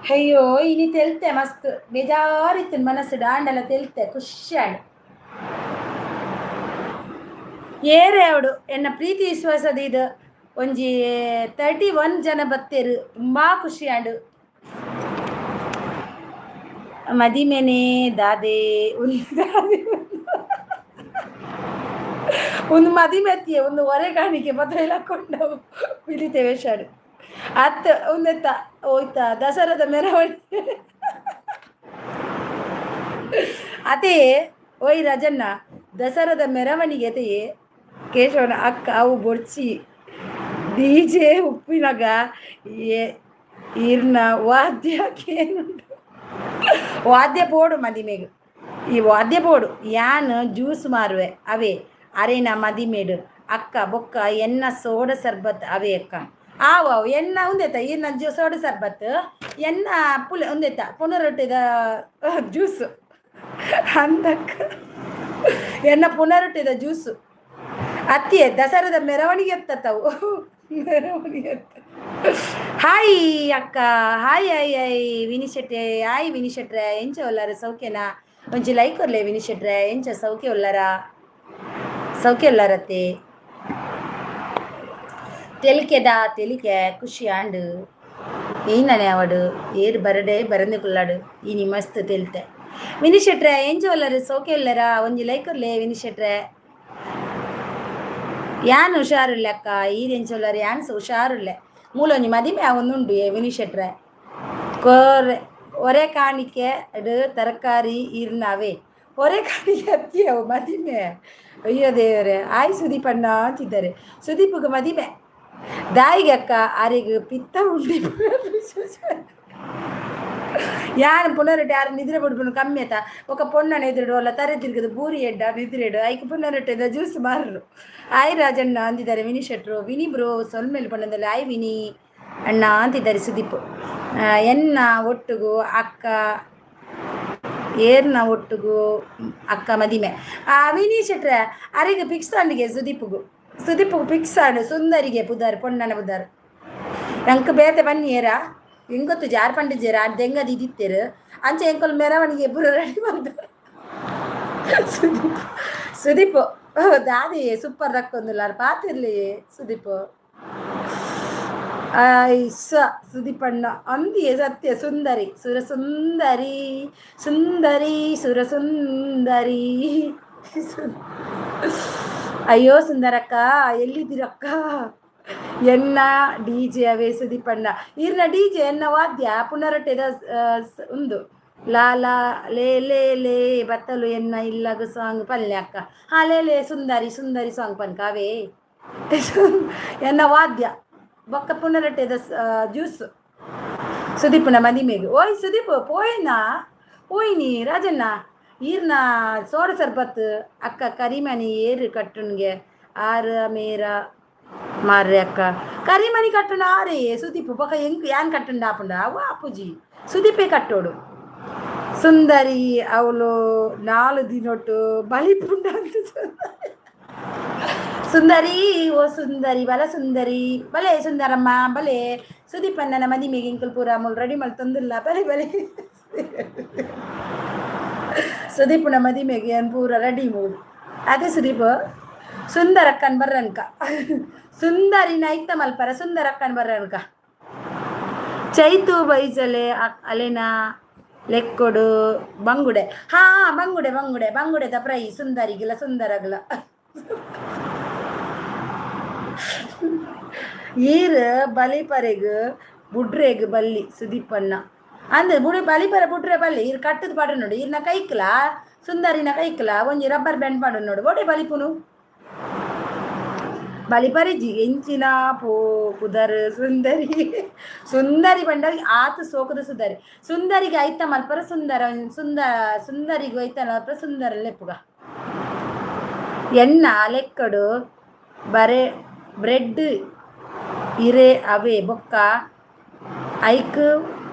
ಅಯ್ಯೋ ಇನಿ ತೆಲ್ತೆ ಮಸ್ತ್ ಬೇಜಾರಿತ್ತು ಮನಸ್ಸು ಡಾಂಡೆಲ್ಲ ತೆಲ್ತೆ ಖುಷಿ ಆಂಡು ಏರೆ ಅವಡು ಎನ್ನ ಪ್ರೀತಿ ವಿಶ್ವಾಸದ ಇದು ಒಂಜಿ 31 ಜನ ಬತ್ತೇರು ತುಂಬ ಖುಷಿ ಆಂಡು ಮದಿಮೆನೆ ದಾದೆ ಒಂದು ಮದಿಮೆ ಎತ್ತಿಯೇ ಒಂದು ಹೊರೆ ಕಾಣಿಕೆ ಪತ್ರ ಹಾಕೊಂಡವು ಬಿಳಿತೇವೆ ಶಾಡು ಅತ್ತ ಒಂದೆತ್ತ ಹೋಯ್ತಾ ದಸರಾದ ಮೆರವಣಿಗೆ ಅದೇ ಓಯ್ ರಾಜಣ್ಣ ದಸರಾದ ಮೆರವಣಿಗೆ ಅತೆಯೇ ಕೇಶವನ ಅಕ್ಕ ಅವು ಬೊಡ್ಚಿ ಡಿಜೆ ಉಪ್ಪಿನಾಗ ಇರ್ನ ವಾದ್ಯಕ್ಕೇನುಂಟು ವಾದ್ಯ ಪೋಡು ಮದಿಮೆಗು ಈ ವಾದ್ಯ ಪೋಡು ಯಾನ್ ಜ್ಯೂಸ್ ಮಾರುವೆ ಅವೇ ಅರೇನಾ ಮದಿಮೇಡು ಅಕ್ಕ ಬೊಕ್ಕ ಎನ್ನ ಸೋಡ ಸರ್ಬತ್ ಅವೇ ಅಕ್ಕ ಆವು ಎನ್ನ ಉಂದೆತ ಇನ್ನ ಸೋಡ ಸರ್ಬತ್ ಎನ್ನ ಪುಲೆ ಉಂದೆತ ಪುನರೊಟ್ಟಿದ ಜ್ಯೂಸು ಅಂದಕ್ಕ ಎನ್ನ ಪುನರೊಟ್ಟಿದ ಜ್ಯೂಸು ಅತ್ತಿಯೇ ದಸರಾದ ಮೆರವಣಿಗೆ ಎತ್ತವು ಮೆರವಣಿಗೆ ಹಾಯ್ ಅಕ್ಕ ಹಾಯ್ ಹಾಯ್ ಹಾಯ್ ವಿನಿ ಶೆಟ್ರೆ ಹಾಯ್ ವಿನಿ ಶೆಟ್ರೆ ಎಂಚ ಒಲ್ಲಾರ ಸೌಖ್ಯನಾ ಒಂಚಿ ಲೈಕ್ ಕೊರ್ಲೆ ವಿನಿ ಶೆಟ್ರೆ ಎಂಚ ಸೌಖ್ಯ ಒಲ್ಲಾರ ಸೌಖ್ಯ ಒಲ್ಲಾರತ್ತೆ ತೆಲಿಕೆದ ತೆಲಿಕೆ ಖುಷಿ ಆಂಡು ಏನನೆ ಅವಡು ಏರು ಬರಡೆ ಬರಂದೆ ಕುಲ್ಲಾಡು ಈ ಮಸ್ತ್ ತೆಲ್ತೆ ವಿನಿ ಶೆಟ್ರೆ ಎಂಚ ಒಲ್ಲಾರ ಸೌಖ್ಯ ಒಲ್ಲಾರ ಒಂಜಿ ಲೈಕ್ ಕೊರ್ಲೆ ವಿನಿ ಶೆಟ್ರೆ ಯಾನ್ ಹುಷಾರಿಲ್ಲ ಅಕ್ಕ ಈರೆಂಚ ಒಲ್ಲಾರ ಯಾನ್ ಹುಷಾರಿಲ್ಲ ಮೂಲೊಂಜಿ ಮದಿಮೆ ಒಂದುಂಡು ವಿನಿ ಶೆಟ್ರೆ ಕೊರೆ ಒರೆ ಕಾಣಿಕೆ ಅದು ತರಕಾರಿ ಇರ್ನವೇ ಒರೆ ಕಾಣಿಕೆ ಅತ್ತಿಯವು ಮದಿಮೆ ಅಯ್ಯೋ ದೇವರೇ ಆಯ್ ಸುದೀಪ್ ಅಣ್ಣ ಅಂತಿದ್ದಾರೆ ಸುದೀಪ್ಗೆ ಮದಿಮೆ ದಾಯಿಗೆ ಅಕ್ಕ ಆರಿಗೆ ಪಿತ್ತ ಉಂಡಿ ಯಾರು ಪುನರೊಟ್ಟೆ ಯಾರು ನಿದ್ರೆ ಬಿಡ್ಬಿಡು ಕಮ್ಮಿ ಆಯ್ತಾ ఒక పొన్నను ఎదురుడు వాళ్ళ ತರೆ ತಿರುಗದು ಬೂರಿ ಎಡ್ಡ ನಿದ್ರೆಡು ಐಕ್ ಪುನರೊಟ್ಟೆದ ಜ್ಯೂಸ್ ಮಾರರು ಆಯ್ ರಾಜಣ್ಣ ಅಂದಿದ್ದಾರೆ ವಿನಿ ಶೆಟ್ರು ವಿನಿ ಬ್ರೋ ಸೊಲ್ಮೇಲೆ ಪಣ್ಣದಲ್ಲಿ ಆಯ್ ವಿನಿ ಅಣ್ಣ ಅಂತಿದ್ದಾರೆ ಸುದೀಪ್ ಎನ್ನ ಒಟ್ಟಿಗೂ ಅಕ್ಕ ಏರ್ನ ಒಟ್ಟಿಗೂ ಅಕ್ಕ ಮದಿಮೆ ವಿನಿ ಶೆಟ್ರೆ ಅರಿಗೆ ಪಿಕ್ಸ್ ಅಂಡಿಗೆ ಸುದೀಪ್ಗೂ ಪಿಕ್ಸ್ ಅಂಡು ಸುಂದರಿಗೆ ಪುದಾರು ಪೊಣ್ಣನ ಪುದಾರು ನಂಗೆ ಬೇತೆ ಬನ್ನಿ ಏರಾ ಹೆಂಗೊತ್ತು ಜಾರ್ ಪಂಡಿಜೇರ ಅದು ಹೆಂಗದು ಇದಿತ್ತೇರು ಅಂಚೆ ಎಂಕೊಲ್ ಮೆರವಣಿಗೆ ಪೂರ ರೆಡಿ ಮಾಡ್ತಾರೆ ಸುದೀಪ್ ದಾದಿ ಸೂಪರ್ ದಕ್ಕೊಂದಿಲ್ಲ ಪಾತಿರ್ಲಿ ಸುದೀಪ್ ಸುದೀಪಣ್ಣ ಅಂದಿಯೇ ಸತ್ಯ ಸುಂದರಿ ಸುರಸುಂದರಿ ಸುಂದರಿ ಸುರಸುಂದರಿ ಅಯ್ಯೋ ಸುಂದರಕ್ಕ ಎಲ್ಲಿದ್ದೀರಕ್ಕ ಎನ್ನ ಡಿ ಜೆ ಅವೇ ಸುದೀಪಣ್ಣ ಇರ್ನ ಡಿ ಜೆ ಎನ್ನ ವಾದ್ಯ ಪುನರೊಟ್ಟೆದ ಒಂದು ಲಾಲಾ ಲೇ ಲೇ ಲೇ ಬತ್ತಲು ಎನ್ನ ಇಲ್ಲಗ ಸಾಂಗ್ ಪಲ್ಯ ಅಕ್ಕ ಲೇ ಸುಂದರಿ ಸುಂದರಿ ಸಾಂಗ್ ಪನ್ಕಾವೇ ಎನ್ನ ವಾದ್ಯ ಬೊಕ್ಕ ಪುನರೊಟ್ಟೆದ ಜ್ಯೂಸ್ ಸುದೀಪನ ಮದಿಮೆಗೆ ಓಯ್ ಸುದೀಪ್ ಪೋಯ್ನಿ ರಾಜಣ್ಣ ಈರ್ನ ಸೋಡ ಸರ್ಬತ್ ಅಕ್ಕ ಕರಿಮನಿ ಏರು ಕಟ್ಟುನ್ಗೆ ಆರ ಮೇರ ಮಾರ್ರೆ ಅಕ್ಕ ಕರಿಮನಿ ಕಟ್ಟುಂಡ ಆರೇ ಸುದೀಪ್ ಬೊಕ್ಕ ಯಾನ್ ಕಟ್ಟುಂಡ ಆಪುಂಡ ಅವ ಅಪ್ಪುಜಿ ಸುದೀಪೇ ಕಟ್ಟೋಡು ಸುಂದರಿ ಅವಳು 4 ದಿನೊಟ್ಟು ಬಲಿಪುಂಡ ಅಂತ ಸುಂದರಿ ಓ ಸುಂದರಿ ಬಲ ಸುಂದರಿ ಬಲೆ ಸುಂದರಮ್ಮ ಬಲೆ ಸುದೀಪಣ್ಣನ ಮದಿಮೆಗೆ ಇಂಕಲ್ ಪೂರ ಮುಲ್ ರೆಡಿ ಮಾಡಿ ತಂದಿಲ್ಲ ಬಲೆ ಸುದೀಪನ ಮದಿಮೆಗೆ ಏನು ಪೂರ ರೆಡಿ ಮೂದು ಅದೇ ಸುದೀಪ್ ಸುಂದರಕ್ಕನ್ ಬರ್ರನ್ಕ ಸುಂದರಿನ ಐತ ಮಲ್ಪರ ಸುಂದರಕ್ಕನ್ ಬರ್ರನ್ಕ ಚೈತು ಬೈಸಲೆ ಅಲೆನ ಲೆಕ್ಕೊಡು ಬಂಗುಡೆ ಬಂಗುಡೆದ ಪ್ರೈ ಸುಂದರಿಗಿಲ್ಲ ಸುಂದರಗಲ ಈರ್ ಬಲಿಪರೆಗ್ ಬುಡ್ರೆಗ್ ಬಲ್ಲಿ ಸುದೀಪಣ್ಣ ಅಂದ್ರೆ ಬಲಿಪರ ಬುಡ್ರೆ ಬಲ್ಲಿ ಈರ್ ಕಟ್ಟದ ಪಾಡು ನೋಡು ಈರ್ನ ಕೈಕ್ಲ ಸುಂದರಿನ ಕೈಕ್ಲ ಒಂಜಿ ರಬ್ಬರ್ ಬ್ಯಾಂಡ್ ಪಾಡು ನೋಡು ಓಡೆ ಬಲಿಪುನು ಬಲಿಪರಿಜಿ ಎಂಚಿನ ಪುದರ್ ಸುಂದರಿ ಬಂಡಾಗಿ ಆತು ಸೋಕದ ಸುಂದರಿಗೆ ಐತ ಮಲ್ಪರ ಸುಂದರಿಗೂ ಐತ ಮಲ್ಪರ ಸುಂದರ ಲೆಪ್ಪುಗ ಎನ್ನ ಲೆಕ್ಕಡು ಬರೆ ಬ್ರೆಡ್ ಇರೆ ಅವೇ ಬೊಕ್ಕ ಐಕ್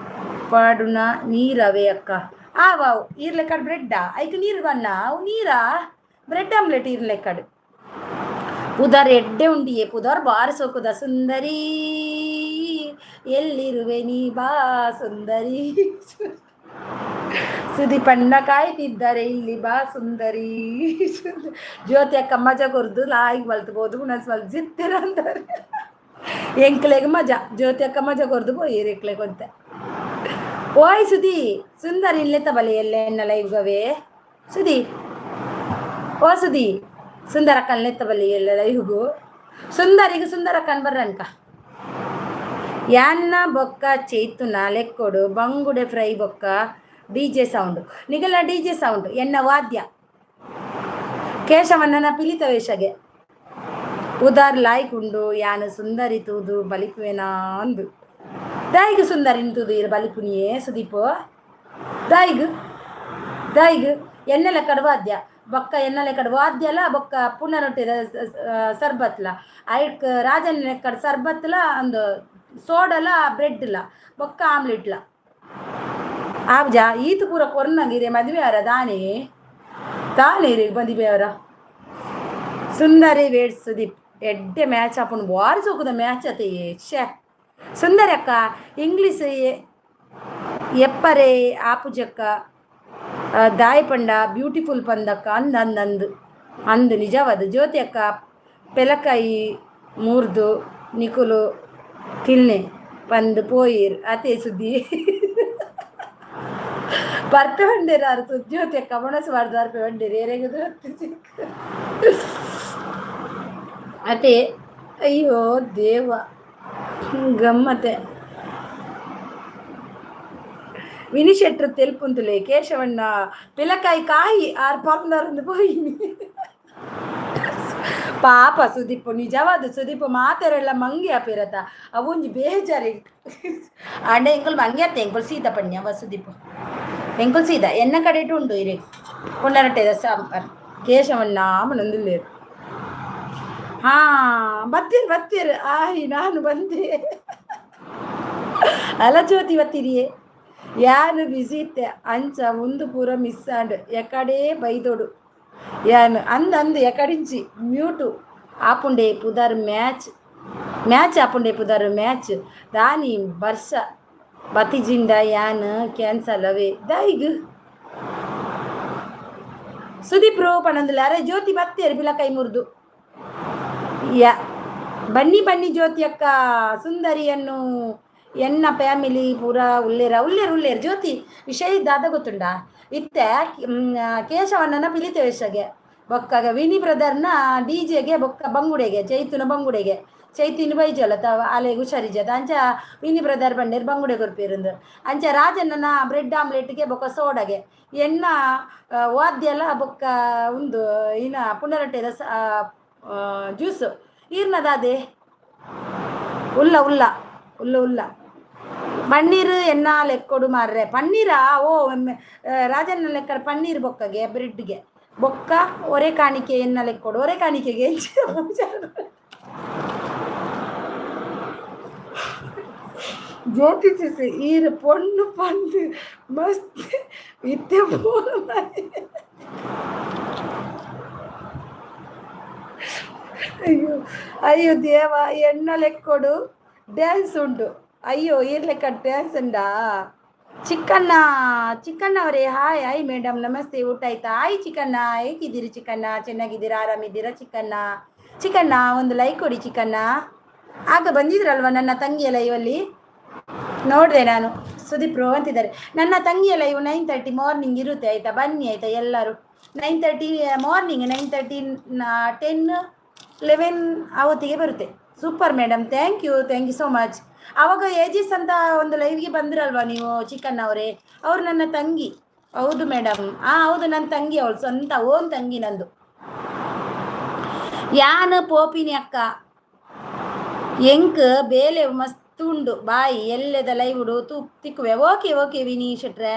ಪಾಡುನ ನೀರವೇ ಅಕ್ಕ ಆವಾವು ಈರ್ಲೆಕ್ಕಡು ಬ್ರೆಡ್ಡಾ ಐಕ್ ನೀರು ಬಣ್ಣ ಅವು ನೀರಾ ಬ್ರೆಡ್ ಆಮ್ಲೆಟ್ ಈರ್ಲೆಕ್ಕಡು ಪುದರ್ ಎಡ್ಡೆ ಉಂಡಿಯೇ ಪುದರ್ ಬಾರಿ ಸೋಕುದ ಸುಂದರಿ ಎಲ್ಲಿರುವೆ ನೀ ಬಾ ಸುಂದರಿ ಸುದೀಪಣ್ಣ ಕಾಯ್ತಿದ್ದಾರೆ ಇಲ್ಲಿ ಬಾ ಸುಂದರಿ ಜ್ಯೋತಿ ಅಕ್ಕ ಮಜಾ ಕೊರ್ದು ಲಾಯಿಗೆ ಬಲ್ತ್ಬೋದು ಉಣಸ್ ಬಲ್ ಜಿತ್ತಿರ ಅಂತಾರೆ ಎಂಕ್ಲೆಗೆ ಮಜಾ ಜ್ಯೋತಿ ಅಕ್ಕ ಮಜಾ ಕೊರ್ದು ಪೋಯಿರು ಎಂಕ್ಲೆ ಕೊಂತ ಓಯ್ ಸುದಿ ಸುಂದರಿ ಇಲ್ಲೆತ್ತ ಬಲೆ ಎಲ್ಲ ಎನ್ನ ಲೈವ್ಗವೇ ಸುದಿ ಓ ಸುದಿ ಸುಂದರಕ್ಕನ್ ಲೆತ್ತ ಬಲ್ಲಿ ಎಲ್ಲ ಲೈವ್ಗೂ ಸುಂದರಿಗೂ ಸುಂದರಕ್ಕನ್ ಬರ್ರನ್ಕ ಯಾನ್ನ ಬೊಕ್ಕ ಚೈತುನ ಲೆಕ್ಕೊಡು ಬಂಗುಡೆ ಫ್ರೈ ಬೊಕ್ಕ ಡಿಜೆ ಸೌಂಡ್ ನಿಗಲ ಡಿಜೆ ಸೌಂಡ್ ಎನ್ನ ವಾದ್ಯ ಕೇಶವಣ್ಣನ ಪಿಲಿತ ವೇಷಗೆ ಉದಾರ್ ಲಾಯ್ಕುಂಡು ಯಾನು ಸುಂದರಿ ತೂದು ಬಲಿಪುವೆನಾ ಅಂದು ದಾಯಿಗು ಸುಂದರಿ ತೂದು ಇರು ಬಲಿಪುನಿಯೇ ಸುದೀಪು ದಾಯಿಗು ಎಣ್ಣೆಲೆ ಕಡು ವಾದ್ಯ ಬೊಕ್ಕ ಎಣ್ಣೆಲೆ ಕಡು ವಾದ್ಯ ಅಲ್ಲ ಬೊಕ್ಕ ಪುನರೊಟ್ಟಿದ ಸರ್ಬತ್ಲ ಐಕ್ ರಾಜನ್ ಲೆಕ್ಕಡ ಸರ್ಬತ್ಲ ಒಂದು ಸೋಡಲ ಬ್ರೆಡ್ಲ ಬೊಕ್ಕ ಆಮ್ಲೆಟ್ಲ ಆಬ್ಜ ಈತು ಪೂರ ಕೊರ್ನಗಿರೆ ಮದುವೆ ಅವರ ತಾನೇರಿ ಮದುವೆ ಅವರ ಸುಂದರಿ ವೇಡ್ ಸುದೀಪ್ ಎಡ್ಡೆ ಮ್ಯಾಚ್ ಹಾಕೊಂಡು ಬಾರಿ ಸೋಕುದ ಮ್ಯಾಚ್ ಅತ್ತೆ ಶೇ ಸುಂದರಿ ಅಕ್ಕ ಇಂಗ್ಲೀಷ್ ಎಪ್ಪರೆ ಆಪುಜಕ್ಕ ದಾಯಪಂಡ ಬ್ಯೂಟಿಫುಲ್ ಪಂದಕ್ಕ ಅಂದು ನಿಜವಾದ ಜ್ಯೋತಿ ಅಕ್ಕ ಪೆಲಕಾಯಿ ಮೂರ್ದು ನಿಕುಲು ಕಿಲ್ನೆ ಪಂದು ಪೋಯಿರ್ ಅದೇ ಸುದ್ದಿ ಬರ್ತ ಬಂಡೇರಾರು ಜ್ಯೋತಿ ಅಕ್ಕ ಮೊಣಸಬಾರ್ದು ಅರ್ಪೆ ಬಂಡೇರಿ ಎರೆಗದು ಅದೇ ಅಯ್ಯೋ ದೇವ ಗಮ್ಮತ್ತೆ ವಿನಿ ಶೆಟ್ರು ತೆಲ್ಪುಂತುಲೆ ಕೇಶವಣ್ಣ ಪಿಲಕಾಯಿ ಕಾಯಿ ಆರು ಪಾಪ್ನವ್ರೊಂದು ಪೋಯಿನಿ ಪಾಪ ಸುದೀಪ್ ನಿಜವಾದ ಸುದೀಪ್ ಮಾತೆರೆಲ್ಲ ಮಂಗಿ ಆಪಿರತ್ತ ಅವೊಂಜಿ ಬೇಜಾರಿ ಆಂಡ ಎಂಕುಲು ಮಂಗಿ ಅತ್ತೆ ಎಂಕುಲು ಸೀದ ಪಣ್ಯ ಅವ ಸುದೀಪ್ ಎಂಕುಲು ಸೀದ ಎನ್ನ ಕಡೆ ಉಂಡು ಇರೆ ಪುನರಟ್ಟೆದ ಸಾಂಬಾರ್ ಕೇಶವನ್ನ ಮನೊಂದುಲ್ಲೇರು ಹಾ ಬತ್ತೀರಿ ಆಯ್ ನಾನು ಬಂದೆ ಅಲ ಜ್ಯೋತಿ ಬತ್ತೀರಿಯೇ ಯಾನು ಬಿಸಿ ಇತ್ತೆ ಅಂಚ ಮುಂದು ಪೂರ ಮಿಸ್ ಆಂಡ್ ಎಕಡೆ ಬೈದೋಡು ಯಾನು ಅಂದು ಎಕಡಿಂಚಿ ಮ್ಯೂಟು ಆಪುಂಡೆ ಪುದರ್ ಮ್ಯಾಚ್ ಆಪುಂಡೆ ಪುದರ್ ಮ್ಯಾಚ್ దాని ಬರ್ಸ ಬತಿಜಿಂಡ ಯಾನ್ ಕ್ಯಾನ್ಸಲ್ ಅವೇ ದೈಗ್ ಸುದೀಪ್ ರೋ ಪಣಂದಿಲ್ಲ ಅರೆ ಜ್ಯೋತಿ ಬತ್ತೇರು ಬಿಲ ಕೈ ಮುರಿದು ಯಾ ಬನ್ನಿ ಜ್ಯೋತಿ ಅಕ್ಕ ಸುಂದರಿಯನ್ನು ಎನ್ನ ಫ್ಯಾಮಿಲಿ ಪೂರ ಉಲ್ಲೇರ ಜ್ಯೋತಿ ವಿಷಯ ಇದ್ದಾದ ಗೊತ್ತುಂಡ ಇತ್ತೆ ಕೇಶವಣ್ಣನ ಪಿಲಿತೇಶಗೆ ಬೊಕ್ಕಾಗ ವಿನಿ ಬ್ರದರ್ನ ಡಿಜೆಗೆ ಬೊಕ್ಕ ಬಂಗುಡೆಗೆ ಚೈತುನ ಬೈಜಲತ ಅಲೆಗೆ ಹುಷಾರಿಜದ ಅಂಚ ವಿನಿ ಬ್ರದರ್ ಬಂಡೇರು ಬಂಗುಡೆ ಕೊರ್ಪೇರಂದು ಅಂಚ ರಾಜಣ್ಣನ ಬ್ರೆಡ್ ಆಮ್ಲೆಟ್ಗೆ ಬೊಕ್ಕ ಸೋಡಗೆ ಎನ್ನ ವಾದ್ಯಲ ಬೊಕ್ಕ ಒಂದು ಇನ್ನ ಪುನರಟ್ಟೆದ ಜ್ಯೂಸು ಈರ್ನದಾದೆ ಉಲ್ಲ ಪನ್ನೀರ್ ಎನ್ನ ಲೆಕ್ಕೊಡು ಮಾರ್ರೆ ಪನ್ನೀರಾ ಓ ರಾಜನ ಲೆಕ್ಕ ಪನ್ನೀರ್ ಬೊಕ್ಕಗೆ ಬ್ರೆಡ್ಗೆ ಬೊಕ್ಕ ಒರೆ ಕಾಣಿಕೆ ಎನ್ನ ಲೆಕ್ಕೊಡು ಒರೆ ಕಾಣಿಕೆಗೆ ಜ್ಯೋತಿಸಿ ಈರು ಪೊಣ್ಣು ಪಂದು ಮಸ್ತ್ ಇತ್ತೆ ಅಯ್ಯೋ ದೇವ ಎನ್ನ ಲೆಕ್ಕೊಡು ಡ್ಯಾನ್ಸ್ ಉಂಟು ಅಯ್ಯೋ ಲೆಕ್ಕ ಡ್ಯಾನ್ಸ್ ಉಂಡಾ ಚಿಕ್ಕಣ್ಣ ಅವರೇ ಹಾಯ್ ಮೇಡಮ್ ನಮಸ್ತೆ ಊಟ ಆಯ್ತಾ ಹಾಯ್ ಚಿಕ್ಕಣ್ಣ ಹೇಗಿದ್ದೀರಿ ಚಿಕ್ಕಣ್ಣ ಚೆನ್ನಾಗಿದ್ದೀರಾ ಆರಾಮಿದ್ದೀರಾ ಚಿಕ್ಕಣ್ಣ ಒಂದು ಲೈಕ್ ಕೊಡಿ ಚಿಕ್ಕಣ್ಣ ಆಗ ಬಂದಿದ್ರಲ್ವ ನನ್ನ ತಂಗಿಯ ಲೈವಲ್ಲಿ ನೋಡಿದೆ ನಾನು ಸುದೀಪ್ ರೋ ಅಂತಿದ್ದಾರೆ ನನ್ನ ತಂಗಿಯ ಲೈವ್ 9:30 ಮಾರ್ನಿಂಗ್ ಇರುತ್ತೆ ಆಯಿತಾ ಬನ್ನಿ ಆಯಿತಾ ಎಲ್ಲರೂ 9:30 ಮಾರ್ನಿಂಗ್ 9:30 10 11 ಅವತ್ತಿಗೆ ಬರುತ್ತೆ super madam thank you so much ಆವಾಗ ಏಜಿಸ್ ಅಂತ ಒಂದು ಲೈವ್ಗೆ ಬಂದಿರಲ್ವ ನೀವು ಚಿಕ್ಕಣ್ಣ ಅವರೇ ಅವ್ರು ನನ್ನ ತಂಗಿ ಹೌದು ಮೇಡಮ್ ಹೌದು ನನ್ನ ತಂಗಿ ಅವಳು ಸ್ವಂತ ಓನ್ ತಂಗಿ ನಂದು ಯಾನು ಪೋಪಿನಿ ಅಕ್ಕ ಎಂಕ್ ಬೇಲೆ ಮಸ್ತ್ ಉಂಡು ಬಾಯಿ ಎಲ್ಲೆದ ಲೈವ್ಡು ತಿಕ್ಕುವೆ ಓಕೆ ವಿನಿ ಶೆಟ್ರೆ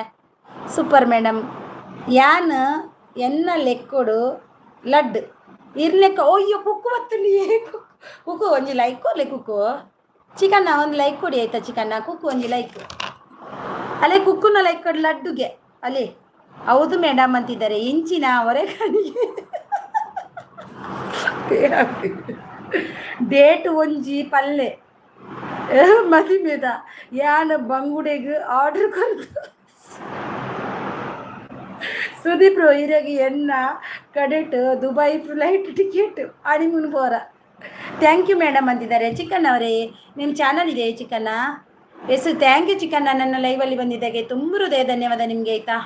ಸೂಪರ್ ಮೇಡಮ್ ಯಾನ್ ಎನ್ನ ಲೆಕ್ಕೊಡು ಲಡ್ ಇರ್ಲೆಕ್ಕ ಅಯ್ಯೋ ಕುಕ್ಕು ಬತ್ತುಂಡಿ ಕುಕ್ಕು ಒಂಜಿ ಲೈಕ್ ಕೊಡ್ಲೆ ಕುಕ್ಕು ಚಿಕನ್ನ ಒಂದು ಲೈಕ್ ಕೊಡಿ ಆಯ್ತಾ ಚಿಕನ್ನ ಕುಕ್ಕು ಒಂಜಿ ಲೈಕ್ ಅಲ್ಲೇ ಕುಕ್ಕುನ ಲೈಕ್ ಕೊಡಿ ಲಡ್ಡುಗೆ ಅಲ್ಲೇ ಹೌದು ಮೇಡಮ್ ಅಂತಿದ್ದಾರೆ ಇಂಚಿನ ಹೊರೆಗಾಣಿಗೆ ಡೇಟ್ ಒಂಜಿ ಪಲ್ಲೆ ಮದಿಮೆದ ಯಾನ ಬಂಗುಡೆಗೆ ಆರ್ಡರ್ ಕೊಡ್ತು ಸುದೀಪ್ ಇರಾಗಿ ಎನ್ನ ಕಡೆಟ್ ದುಬೈ ಫ್ಲೈಟ್ ಟಿಕೆಟ್ ಹನಿಮೂನ್ ಪೋರ ಥ್ಯಾಂಕ್ ಯು ಮೇಡಮ್ ಅಂತಿದ್ದಾರೆ ಚಿಕನ್ ಅವರೇ ನಿಮ್ಮ ಚಾನಲ್ ಇದೆ ಚಿಕನ್ನ ಥ್ಯಾಂಕ್ ಯು ಚಿಕನ್ನ ನನ್ನ ಲೈವಲ್ಲಿ ಬಂದಿದ್ದಾಗೆ ತುಂಬ ಹೃದಯ ಧನ್ಯವಾದ ನಿಮಗೆ ಆಯಿತಾ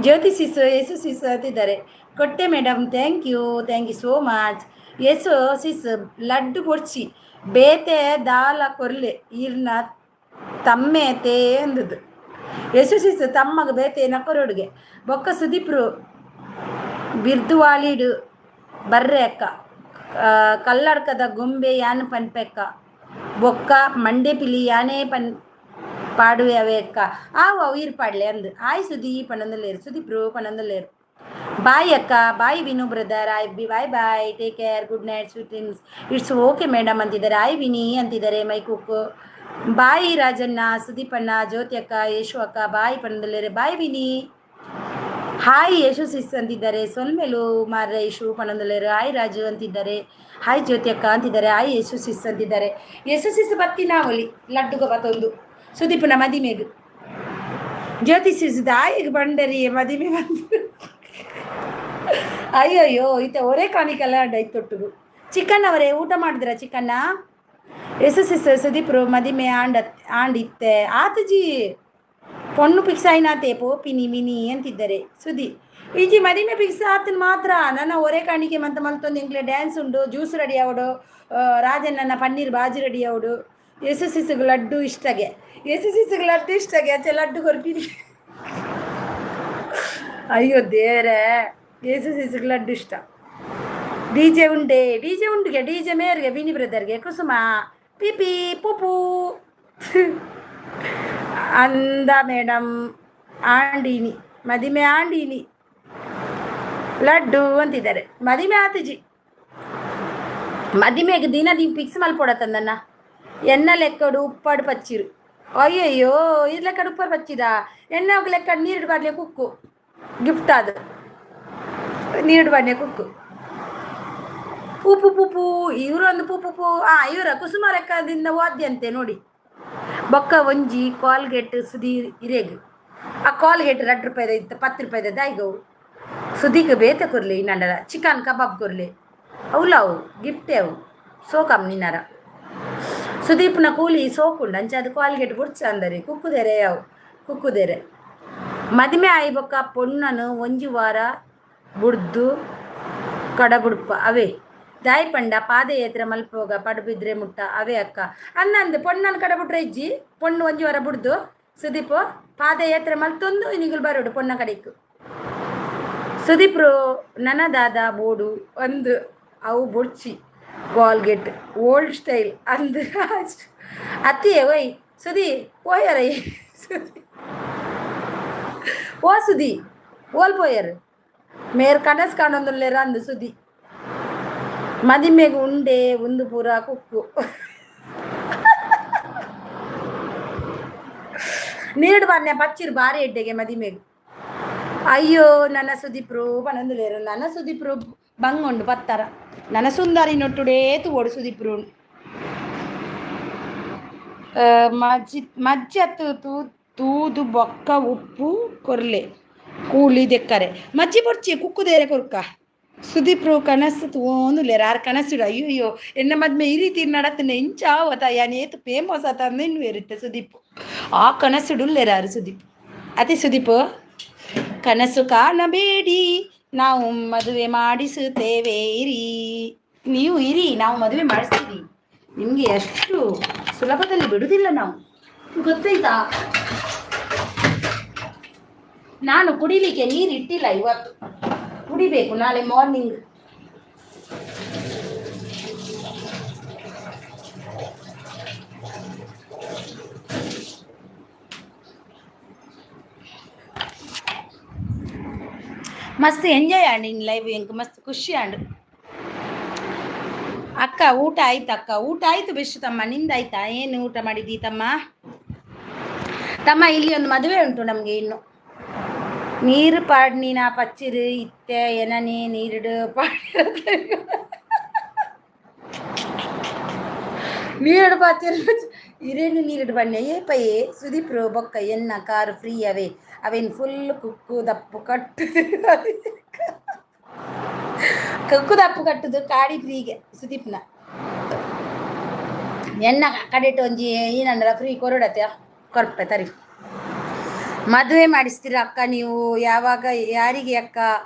ಜ್ಯೋತಿ ಸಿಸ್ ಅಂತಿದ್ದಾರೆ ಕೊಟ್ಟೆ madam thank you so much sis laddu ಪೊಡ್ಚಿ ಬೇತೆ ದಾಲ ಕೊರ್ಲೆ ಈರ್ನ ತಮ್ಮೇತೆ ಅಂದದ್ದು ಸಿಸ್ ತಮ್ಮಗ ಬೇತೆ ನಕೊರೋಡುಗೆ ಬೊಕ್ಕ ಸುದೀಪ್ರು ಬಿರ್ದುವಾಳಿಡು ಬರ್ರೆ ಅಕ್ಕ ಕಲ್ಲಡ್ಕದ ಗೊಂಬೆ ಯಾನು ಪನ್ಪೆಕ್ಕ ಬೊಕ್ಕ ಮಂಡೆ ಪಿಲಿ ಯಾನೇ ಪಾಡುವೆ ಅವೇ ಅಕ್ಕ ಅವು ಈರ್ಪಾಡ್ಲೆ ಅಂದು ಆಯ್ ಸುದೀಪ್ ಸುದೀಪ್ರು ಪಣಂದಲ್ಲೇರು ಬಾಯ್ ಅಕ್ಕ bye Vinu brother bye take care good night sweet dreams it's okay madam ಅಂತಿದ್ದಾರೆ ಆಯ್ ವಿನಿ ಅಂತಿದ್ದಾರೆ ಮೈ ಕುಕ್ಕು ಬಾಯ್ ರಾಜಣ್ಣ ಸುದೀಪಣ್ಣ ಜ್ಯೋತಿ ಅಕ್ಕ ಯಶು ಅಕ್ಕ ಬಾಯ್ ಪಣಂದಲ್ಲೇರೆ ಬಾಯ್ ವಿನಿ ಹಾಯ್ ಯಶು ಸಿಸ್ ಅಂತಿದ್ದಾರೆ ಸೊಲ್ಮೆಲು ಮಾರ್ರೆ ಯಶು ಪಣಂದಲ್ಲೇರು ಹಾಯ್ ರಾಜು ಅಂತಿದ್ದಾರೆ ಹಾಯ್ ಜ್ಯೋತಿ ಅಕ್ಕ ಅಂತಿದ್ದಾರೆ ಹಾಯ್ ಯಶು ಸಿಸ್ ಅಂತಿದ್ದಾರೆ ಯಶು ಸಿಸ್ ಬತ್ತಿ ನಾವಲ್ಲಿ ಲಡ್ಡುಗ ಬತ್ತೊಂದು ಸುದೀಪನ ಮದಿಮೆಗೆ ಜ್ಯೋತಿ ಸಿಸ್ ಆಯಿಗೆ ಬಂಡರಿ ಮದಿಮೆ ಬಂದು ಅಯ್ಯಯ್ಯೋ ಈತ ಒರೆ ಕಾಣಿಕೆಲ್ಲ ಡೈ ತೊಟ್ಟುಗು ಚಿಕನ್ ಅವರೇ ಊಟ ಮಾಡಿದ್ರ ಚಿಕನ್ನ ಸಿಸ್ ಸುದೀಪ್ರು ಮದಿಮೆ ಆಂಡಿತ್ತೆ ಆತಜಿ ಪೊಣ್ಣು ಪಿಕ್ಸ್ ಆಯ್ನಾತೆ ಪೋಪಿನಿ ಮಿನಿ ಅಂತಿದ್ದಾರೆ ಸುದಿ ಈಜಿ ಮದಿಮೆ ಪಿಕ್ಸ್ ಆತನ ಮಾತ್ರ ನನ್ನ ಒರೆ ಕಾಣಿಕೆ ಮಲ್ತೊಂದು ಎಂಕ್ಲೆ ಡ್ಯಾನ್ಸ್ ಉಂಡು ಜ್ಯೂಸ್ ರೆಡಿ ಆವಡು ರಾಜಣ್ಣನ ಪನ್ನೀರ್ ಬಾಜಿ ರೆಡಿ ಆವಡು ಸಿಸ್ಗೆ ಲಡ್ಡು ಇಷ್ಟಗೆ ಸಿಸ್ಗೆ ಲಡ್ಡು ಇಷ್ಟಗೆ ಅಚ್ಚೆ ಲಡ್ಡು ಕೊರ್ಪಿನಿ ಅಯ್ಯೋ ದೇವ್ರೆ ಸಿಸ್ಗೆ ಲಡ್ಡು ಇಷ್ಟ ಡಿ ಜೆ ಉಂಡಿಗೆ ಡಿ ಜೆ ಮೇರ್ಗೆ ವಿನಿ ಬ್ರದರ್ಗೆ ಕುಸುಮ ಪಿಪಿ ಪುಪು ಅಂದ ಮೇಡಮ್ ಆಂಡೀನಿ ಮದಿಮೆ ಆಂಡೀನಿ ಲಡ್ಡು ಅಂತಿದ್ದಾರೆ ಮದಿಮೆ ಆತಜಿ ಮದಿಮೆಗೆ ದಿನ ಫಿಕ್ಸ್ ಮಲ್ಪೊಡತಂದನ್ನ ಎನ್ನ ಲೆಕ್ಕಡು ಉಪ್ಪಾಡು ಪಚ್ಚಿರು ಅಯ್ಯಯ್ಯೋ ಇದು ಲೆಕ್ಕಡು ಉಪ್ಪಾಡು ಪಚ್ಚಿದ ಎಣ್ಣೆ ಹೋಗಿ ಲೆಕ್ಕ ನೀರು ಬಾಡ್ಲೆ ಕುಕ್ಕು ಗಿಫ್ಟ್ ಅದು ನೀರು ಬಾಡ್ಲೆ ಕುಕ್ಕು ಪೂಪು ಪೂಪು ಇವರು ಒಂದು ಪೂಪು ಇವರ ಕುಸುಮ ಲೆಕ್ಕದಿಂದ ವಾದ್ಯಂತೆ ನೋಡಿ ಬೊಕ್ಕ ಒಂಜಿ ಕಾಲ್ಗೇಟ್ ಸುದಿ ಇರೇಗು ಆ ಕಾಲ್ಗೇಟ್ 2 ರೂಪಾಯಿದ ಇತ್ತು 10 ರೂಪಾಯಿದ ದಾಯ್ಗವು ಸುದಿಗೆ ಬೇತೆ ಕೊರ್ಲಿ ಇನ್ನಂಡರ ಚಿಕನ್ ಕಬಾಬ್ ಕೊರ್ಲಿ ಅವಲ್ಲ ಅವು ಗಿಫ್ಟೇ ಅವು ಸೋಕಮ್ ನಿನ್ನರ ಸುದೀಪ್ನ ಕೂಲಿ ಸೋಕುಂಡು ಅಂಚೆ ಅದು ಕಾಲ್ಗೇಟ್ ಬುಡ್ಚ ಅಂದರಿ ಕುಕ್ಕುದೇರೆ ಅವು ಕುಕ್ಕುದೇರೆ ಮದುವೆ ಆಯಿ ಬೊಕ್ಕ ಪೊಣ್ಣನು ಒಂಜಿ ವಾರ ಬುಡ್ದು ಕಡಬುಡುಪ ಅವೇ ದಾಯಿ ಪಂಡ ಪಾದಯಾತ್ರೆ ಮಲ್ಪೋಗ ಪಡುಬಿದ್ರೆ ಮುಟ್ಟ ಅವೇ ಅಕ್ಕ ಅನ್ನಂದು ಪೊಣ್ಣನ ಕಡಬಿಟ್ರೆ ಇಜ್ಜಿ ಪೊಣ್ಣು ಒಂಜಿ ವಾರ ಬುಡ್ದು ಸುದೀಪ್ ಪಾದಯಾತ್ರೆ ಮಲ್ತೊಂದು ನಿಗುಲು ಬರೋಡು ಪೊಣ್ಣ ಕಡೆಕು ಸುದೀಪ್ರು ನನದಾದ ಬೋಡು ಒಂದು ಅವು ಬುಡ್ಚಿ ಗಾಲ್ಗೆಟ್ ಓಲ್ಡ್ ಸ್ಟೈಲ್ ಅಂದು ಅತ್ತಿಯೇ ಒಯ್ ಸುದಿ ಓಯರ ಸುದಿ ಓ ಸುದಿ ಓಲ್ ಪೋಯರ್ ಮೇರ್ ಕನಸ್ ಕಾಣೊಂದುಲ್ಲೇರ ಅಂದು ಸುದಿ ಮದಿಮೆಗೆ ಉಂಡೆ ಒಂದು ಪೂರ ಕುಕ್ಕು ನೀಡು ಬನ್ನೆ ಪಚ್ಚಿರು ಬಾರಿ ಎಡ್ಡೆಗೆ ಮದಿಮೆಗೆ ಅಯ್ಯೋ ನನ್ನ ಸುದೀಪ್ರು ಪನಂದುಲೇರು ನನ್ನ ಸುದೀಪ್ರು ಬಂಗೊಂಡು ಪತ್ತರ ನನ್ನ ಸುಂದರಿ ನೊಟ್ಟುಡೇ ತೂಡು ಸುದೀಪ್ರು ಮಜ್ಜತ್ತು ತೂದು ಬೊಕ್ಕ ಉಪ್ಪು ಕೊರ್ಲೆ ಕೂಲಿ ದೆಕ್ಕರೆ ಮಜ್ಜಿ ಬೊಡ್ಚಿ ಕುಕ್ಕುದೇರೆ ಕೊರ್ಕ ಸುದೀಪ್ರು ಕನಸು ತೋಂದುಲೇರ ಆರು ಕನಸಿಡು ಅಯ್ಯೋ ಎನ್ನ ಮದ್ಮೆ ಈ ರೀತಿ ನಡತನೆ ಇಂಚಾವತ ಯಾನೇತು ಫೇಮಸ್ ಆತ ಅಂದೇನು ಇರುತ್ತೆ ಸುದೀಪ್ ಆ ಕನಸಿಡುಲ್ಲೇರಾರು ಸುದೀಪ್ ಅತಿ ಸುದೀಪ್ ಕನಸು ಕಾಣಬೇಡಿ ನಾವು ಮದುವೆ ಮಾಡಿಸುತ್ತೇವೆ ಇರಿ ನೀವು ಇರಿ ನಾವು ಮದುವೆ ಮಾಡಿಸ್ತೀವಿ ನಿಮಗೆ ಅಷ್ಟು ಸುಲಭದಲ್ಲಿ ಬಿಡುವುದಿಲ್ಲ ನಾವು ಗೊತ್ತಾಯ್ತಾ ನಾನು ಕುಡಿಲಿಕ್ಕೆ ನೀರು ಇಟ್ಟಿಲ್ಲ ಇವತ್ತು ಕುಡಿಬೇಕು ನಾಳೆ ಮಾರ್ನಿಂಗ್ ಮಸ್ತ್ ಎಂಜಾಯ್ ಆಂಡು ಇನ್ ಲೈವ್ ಎಂಕ್ ಮಸ್ತ್ ಖುಷಿ ಆಂಡು ಅಕ್ಕ ಊಟ ಆಯ್ತು ಅಕ್ಕ ಊಟ ಆಯ್ತು ಬೆಸ್ಟ್ ತಮ್ಮ ನಿಂದಾಯ್ತಾ ಏನು ಊಟ ಮಾಡಿದ್ದಿ ತಮ್ಮ ಇಲ್ಲಿ ಒಂದು ಮದುವೆ ಉಂಟು ನಮಗೆ ಇನ್ನು ನೀರು ಪಾಡ್ನಿನ ಪಚ್ಚಿರು ಇತ್ತೆ ಏನನೇ ನೀರಿಡು ಪಾಡಿ ನೀರಿಡು ಪಚ್ಚಿರು ಇರೇನು ನೀರಿಡು ಬಣ್ಣೆ ಏ ಪಯ್ಯೆ ಸುದೀಪ್ರು ಬೊಕ್ಕ ಎನ್ನ ಕಾರು ಫ್ರೀ ಅವೇ ಅವೇನು ಫುಲ್ ಕುಕ್ಕು ದಪ್ಪು ಕಟ್ಟುದು ಕುಕ್ಕು ದಪ್ಪು ಕಟ್ಟುದು ಕಾಡಿ ಫ್ರೀಗೆ ಸುದೀಪ್ನ ಎನ್ನ ಕಡೆಟ್ಟು ಒಂಜಿ ಏನಂದ್ರ ಫ್ರೀ ಕೊರಡತ್ಯ ಕೊರ್ಪೆ ತರಿ ಮದುವೆ ಮಾಡಿಸ್ತೀರ ಅಕ್ಕ ನೀವು ಯಾವಾಗ ಯಾರಿಗೆ ಅಕ್ಕ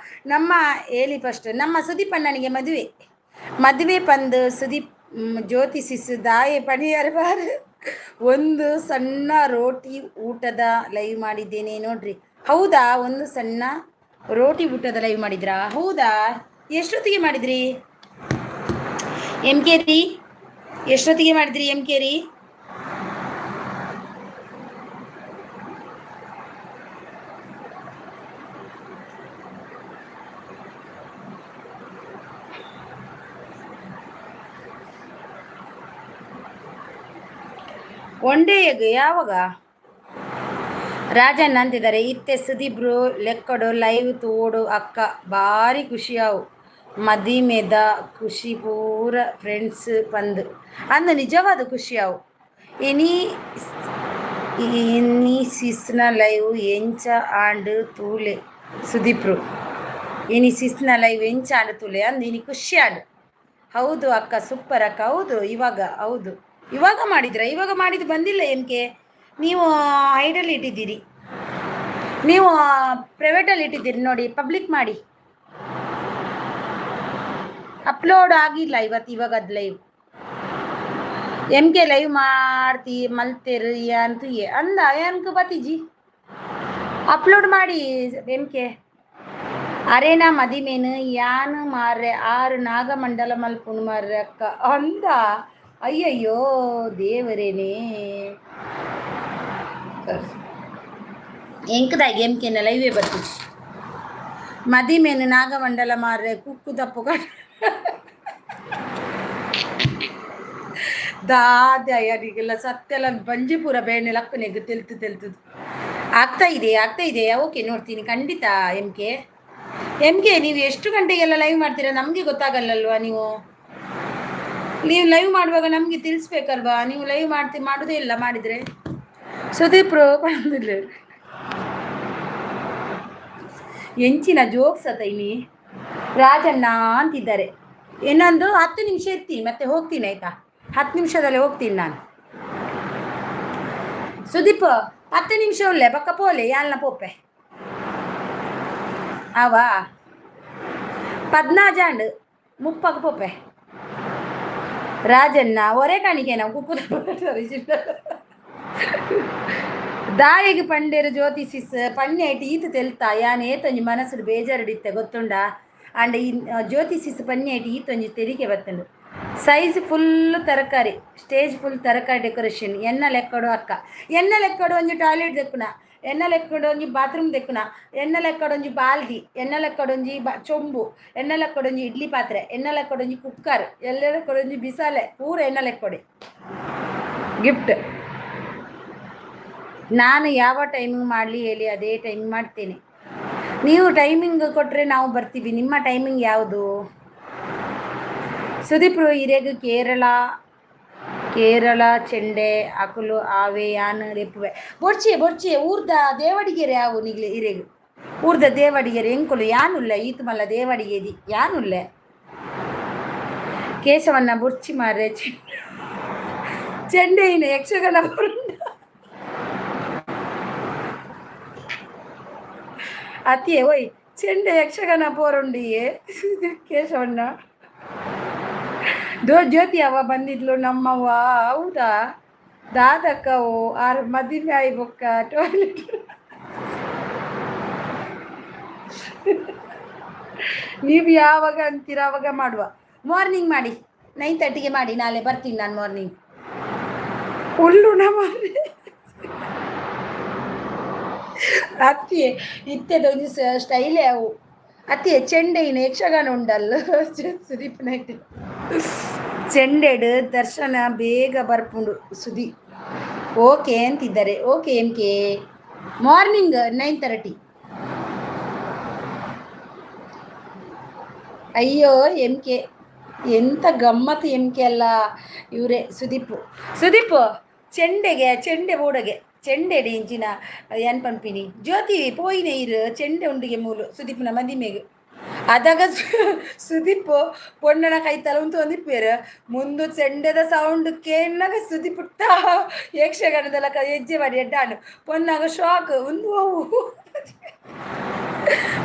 ನಮ್ಮ ಹೇಳಿ ಫಸ್ಟ್ ನಮ್ಮ ಸುದೀಪ್ ಅಣ್ಣನಿಗೆ ಮದುವೆ ಪಂದು ಸುದೀಪ್ ಜ್ಯೋತಿಸಿಸು ದಾಯೆ ಪಣಿಯರು ಬಾರು ಒಂದು ಸಣ್ಣ ರೋಟಿ ಊಟದ ಲೈವ್ ಮಾಡಿದ್ದೇನೆ ನೋಡ್ರಿ ಹೌದಾ ಒಂದು ಸಣ್ಣ ರೋಟಿ ಊಟದ ಲೈವ್ ಮಾಡಿದ್ರಾ ಹೌದಾ ಎಷ್ಟೊತ್ತಿಗೆ ಮಾಡಿದ್ರಿ ಎಮ್ ಕೆ ರೀ ಎಷ್ಟೊತ್ತಿಗೆ ಮಾಡಿದ್ರಿ ಎಮ್ ಕೆ ರೀ ಒಂಡೇ ಎಗ್ ಯಾವಾಗ ರಾಜಣ್ಣ ಅಂತಿದ್ದಾರೆ ಇತ್ತೆ ಸುದೀಪ್ರು ಲೆಕ್ಕಡು ಲೈವ್ ತೋಡು ಅಕ್ಕ ಭಾರಿ ಖುಷಿಯಾವು ಮದಿಮೆದ ಖುಷಿ ಪೂರ ಫ್ರೆಂಡ್ಸ್ ಪಂದು ಅಂದು ನಿಜವಾದ ಖುಷಿಯಾವು ಎನಿ ಸಿಸ್ನ ಲೈವ್ ಎಂಚ ಆಂಡ್ ತೂಲೆ ಸುದೀಪ್ರು ಎನಿ ಸಿಸ್ನ ಲೈವ್ ಎಂಚ ಆಂಡ್ ತೂಲೆ ಅಂದು ಇನಿ ಖುಷಿ ಆಂಡ್ ಹೌದು ಅಕ್ಕ ಸೂಪರ್ ಅಕ್ಕ ಹೌದು ಇವಾಗ ಮಾಡಿದ್ರ ಇವಾಗ ಮಾಡಿದ್ದು ಬಂದಿಲ್ಲ ಎಮ್ಕೆ ನೀವು ಹೈಡಲ್ಲಿ ಇಟ್ಟಿದ್ದೀರಿ ನೀವು ಪ್ರೈವೇಟಲ್ಲಿ ಇಟ್ಟಿದ್ದೀರಿ ನೋಡಿ ಪಬ್ಲಿಕ್ ಮಾಡಿ ಅಪ್ಲೋಡ್ ಆಗಿಲ್ಲ ಇವಾಗ ಅದು ಲೈವ್ ಎಮ್ ಕೆ ಲೈವ್ ಮಾಡ್ತಿ ಮಲ್ತೇರು ಅಂತ ಅಂದ ಏನಕ್ಕೆ ಬತ್ತೀಜಿ ಅಪ್ಲೋಡ್ ಮಾಡಿ ಎಮ್ ಕೆ ಅರೇನಾ ಮದಿಮೇನು ಯಾನು ಮಾರ್ರೆ ಆರು ನಾಗಮಂಡಲ ಮಲ್ಪುಣು ಮಾರ್ರೆ ಅಕ್ಕ ಅಂದ. ಅಯ್ಯಯ್ಯೋ ದೇವರೇನೇ ಎಂಕದಾಗಿ ಎಂಕೆನ ಲೈವೇ ಬರ್ತೀವಿ. ಮದಿಮೇನು ನಾಗಮಂಡಲ ಮಾರ್ರೆ ಕುಕ್ಕು ತಪ್ಪು ದಾದೆಲ್ಲ ಸತ್ತೆಲ್ಲ ಬಂಜಿಪುರ ಬೇಣೆ ಲಕ್ಕನೆಗೆ ತೆಲ್ತದು ಆಗ್ತಾ ಇದೆ. ಓಕೆ ನೋಡ್ತೀನಿ ಖಂಡಿತ. ಎಮ್ ಕೆ ನೀವು ಎಷ್ಟು ಗಂಟೆಗೆಲ್ಲ ಲೈವ್ ಮಾಡ್ತೀರಾ ನಮಗೆ ಗೊತ್ತಾಗಲ್ಲಲ್ವಾ. ನೀವು ಲೈವ್ ಮಾಡುವಾಗ ನಮಗೆ ತಿಳಿಸ್ಬೇಕಲ್ವಾ. ನೀವು ಲೈವ್ ಮಾಡೋದೇ ಇಲ್ಲ ಮಾಡಿದರೆ. ಸುದೀಪ್ ಬಂದಿಲ್ಲ ಎಂಚಿನ ಜೋಕ್ಸ್ ಇನಿ ರಾಜಣ್ಣ ಅಂತಿದ್ದಾರೆ. ಇನ್ನೊಂದು 10 ನಿಮಿಷ ಇರ್ತೀನಿ ಮತ್ತೆ ಹೋಗ್ತೀನಿ ಆಯ್ತಾ. 10 ನಿಮಿಷದಲ್ಲಿ ಹೋಗ್ತೀನಿ ನಾನು. ಸುದೀಪ್ 10 ನಿಮಿಷ ಉಳ್ಳೆ ಪಕ್ಕ ಪೋಲೆ ಯಾಲ್ನ ಪೋಪೆ ಆವಾ 14 ಮುಪ್ಪಕ್ಕೆ ಪೋಪೆ ರಾಜಣ್ಣ ಒರೆ ಕಾಣಿಕೆ ನಾವು ಕುಕ್ಕುದ ದಾಯಿಗೆ ಪಂಡೇರು ಜ್ಯೋತಿಷಿಸ್ ಪನ್ನೇಟಿ ಈತ ತೆಲ್ತಾ ಯಾನ್ ಏತೊಂಜಿ ಮನಸ್ಸು ಬೇಜಾರಿಡಿತ್ತೆ ಗೊತ್ತುಂಡ. ಅಂಡ್ ಈ ಜ್ಯೋತಿಷಿಸ್ ಪನ್ನೇಟಿ ಈತೊಂಜಿ ತೆರಿಗೆ ಬತ್ತಂಡು. ಸೈಜ್ ಫುಲ್ ತರಕಾರಿ, ಸ್ಟೇಜ್ ಫುಲ್ ತರಕಾರಿ ಡೆಕೋರೇಷನ್. ಎನ್ನ ಲೆಕ್ಕಡು ಅಕ್ಕ, ಎನ್ನ ಲೆಕ್ಕಡು ಒಂಜಿ ಟಾಯ್ಲೆಟ್ ದೆಕ್ಕುನ, ಎನ್ನ ಲೆಕ್ಕಡು ಒಂಜಿ ಬಾತ್ರೂಮ್ ದೆಕ್ಕುನ, ಎನ್ನ ಲೆಕ್ಕಡು ಒಂಜಿ ಬಾಲ್ದಿ, ಎನ್ನ ಲೆಕ್ಕಡು ಒಂಜಿ ಚೊಂಬು, ಎನ್ನ ಲೆಕ್ಕಡು ಒಂಜಿ ಇಡ್ಲಿ ಪಾತ್ರೆ, ಎನ್ನ ಲೆಕ್ಕಡು ಒಂಜಿ ಕುಕ್ಕರ್, ಎಲ್ಲ ಲೆಕ್ಕಡು ಒಂಜಿ ಬಿಸಾಲೆ ಪೂರ ಎನ್ನ ಲೆಕ್ಕಡೆ ಗಿಫ್ಟ್. ನಾನು ಯಾವ ಟೈಮಿಂಗ್ ಮಾಡಲಿ ಹೇಳಿ ಅದೇ ಟೈಮಿಂಗ್ ಮಾಡ್ತೇನೆ. ನೀವು ಟೈಮಿಂಗ್ ಕೊಟ್ಟರೆ ನಾವು ಬರ್ತೀವಿ. ನಿಮ್ಮ ಟೈಮಿಂಗ್ ಯಾವುದು? ಸುದೀಪ್ ಹಿರೇಗ ಕೇರಳ ಚೆಂಡೆ ಅಕುಲು ಆವೆ ಯಾನು ರೆಪ್ಪುವೆ ಬೊರ್ಚೆ ಊರ್ದ ದೇವಡಿಗೆರೆ ಯಾವು ನಿಗ್ಲೆ ಹಿರೇಗು ಊರ್ದ ದೇವಡಿಗೆರೆ ಎಂಕುಲು ಯಾನುಲ್ಲ ಈತು ಮಲ್ಲ ದೇವಡಿಗೆದಿ ಯಾನುಲ್ಲೆ ಕೇಶವನ್ನ ಬುರ್ಚಿ ಮಾರೆ ಚೆಂಡೆಯಿನ ಯಕ್ಷಗಾನ ಅತಿಯೇ ಓಯ್ ಚೆಂಡೆ ಯಕ್ಷಗಾನ ಪೋರುಂಡಿಯೇ ಕೇಶವನ್ನ ಜ್ಯೋತಿ ಅವ ಬಂದಿದ್ಲು ನಮ್ಮವ್ವ. ಹೌದಾ ದಾದಕ್ಕವು ಆರು ಮದುವೆ ಆಯಿ ಬೊಕ್ಕ ಟಾಯ್ಲೆಟ್ ನೀವು ಯಾವಾಗ ಅಂತೀರ ಅವಾಗ ಮಾಡುವ. ಮಾರ್ನಿಂಗ್ ಮಾಡಿ 9:30ಗೆ ಮಾಡಿ. ನಾಳೆ ಬರ್ತೀನಿ ನಾನು ಮಾರ್ನಿಂಗ್. ಹುಲ್ಲುಣ ಮಾಡಿ ಅತ್ತಿಯೇ ಇತ್ತೆದೊಂದು ಸ್ಟೈಲೇ ಅವು. ಅತಿಯೇ ಚೆಂಡೆಯಿನ ಯಕ್ಷಗಾನ ಉಂಡಲ್ಲ ಸುದೀಪ್ ನೈಟ್ ಚೆಂಡೆಡು ದರ್ಶನ ಬೇಗ ಬರ್ಪುಂಡು ಸುದಿ. ಓಕೆ ಅಂತಿದ್ದಾರೆ. ಓಕೆ ಎಂಕೆ ಮಾರ್ನಿಂಗ್ 9:30. ಅಯ್ಯೋ ಎಂಕೆ ಎಂಥ ಗಮ್ಮತ್ತು ಎಂಕೆ ಅಲ್ಲ ಇವರೇ ಸುದೀಪ್ ಚೆಂಡೆ ಬೋಡಗೆ ಚೆಂಡೆಡೆ ಇಂಚಿನ ಏನ್ ಪಂಪಿನಿ ಜ್ಯೋತಿ ಪೋಯಿನ ಇರು ಚೆಂಡೆ ಉಂಡಿಗೆ ಮೂಲು ಸುದೀಪ್ನ ಮದಿಮೆಗೆ ಅದಾಗ ಸುದೀಪ್ ಪೊಣ್ಣನ ಕೈ ತಲುಂತು ಒಂದಿಪ್ಪೇರು ಮುಂದು ಚೆಂಡೆದ ಸೌಂಡ್ ಕೇಳಿನಾಗ ಸುದೀಪ್ ಯಕ್ಷಗಾನದಲ್ಲ ಹೆಜ್ಜೆ ಮಾಡಿ ಎಡ್ಡಾಡು ಪೊನ್ನಾಗ ಶಾಕ್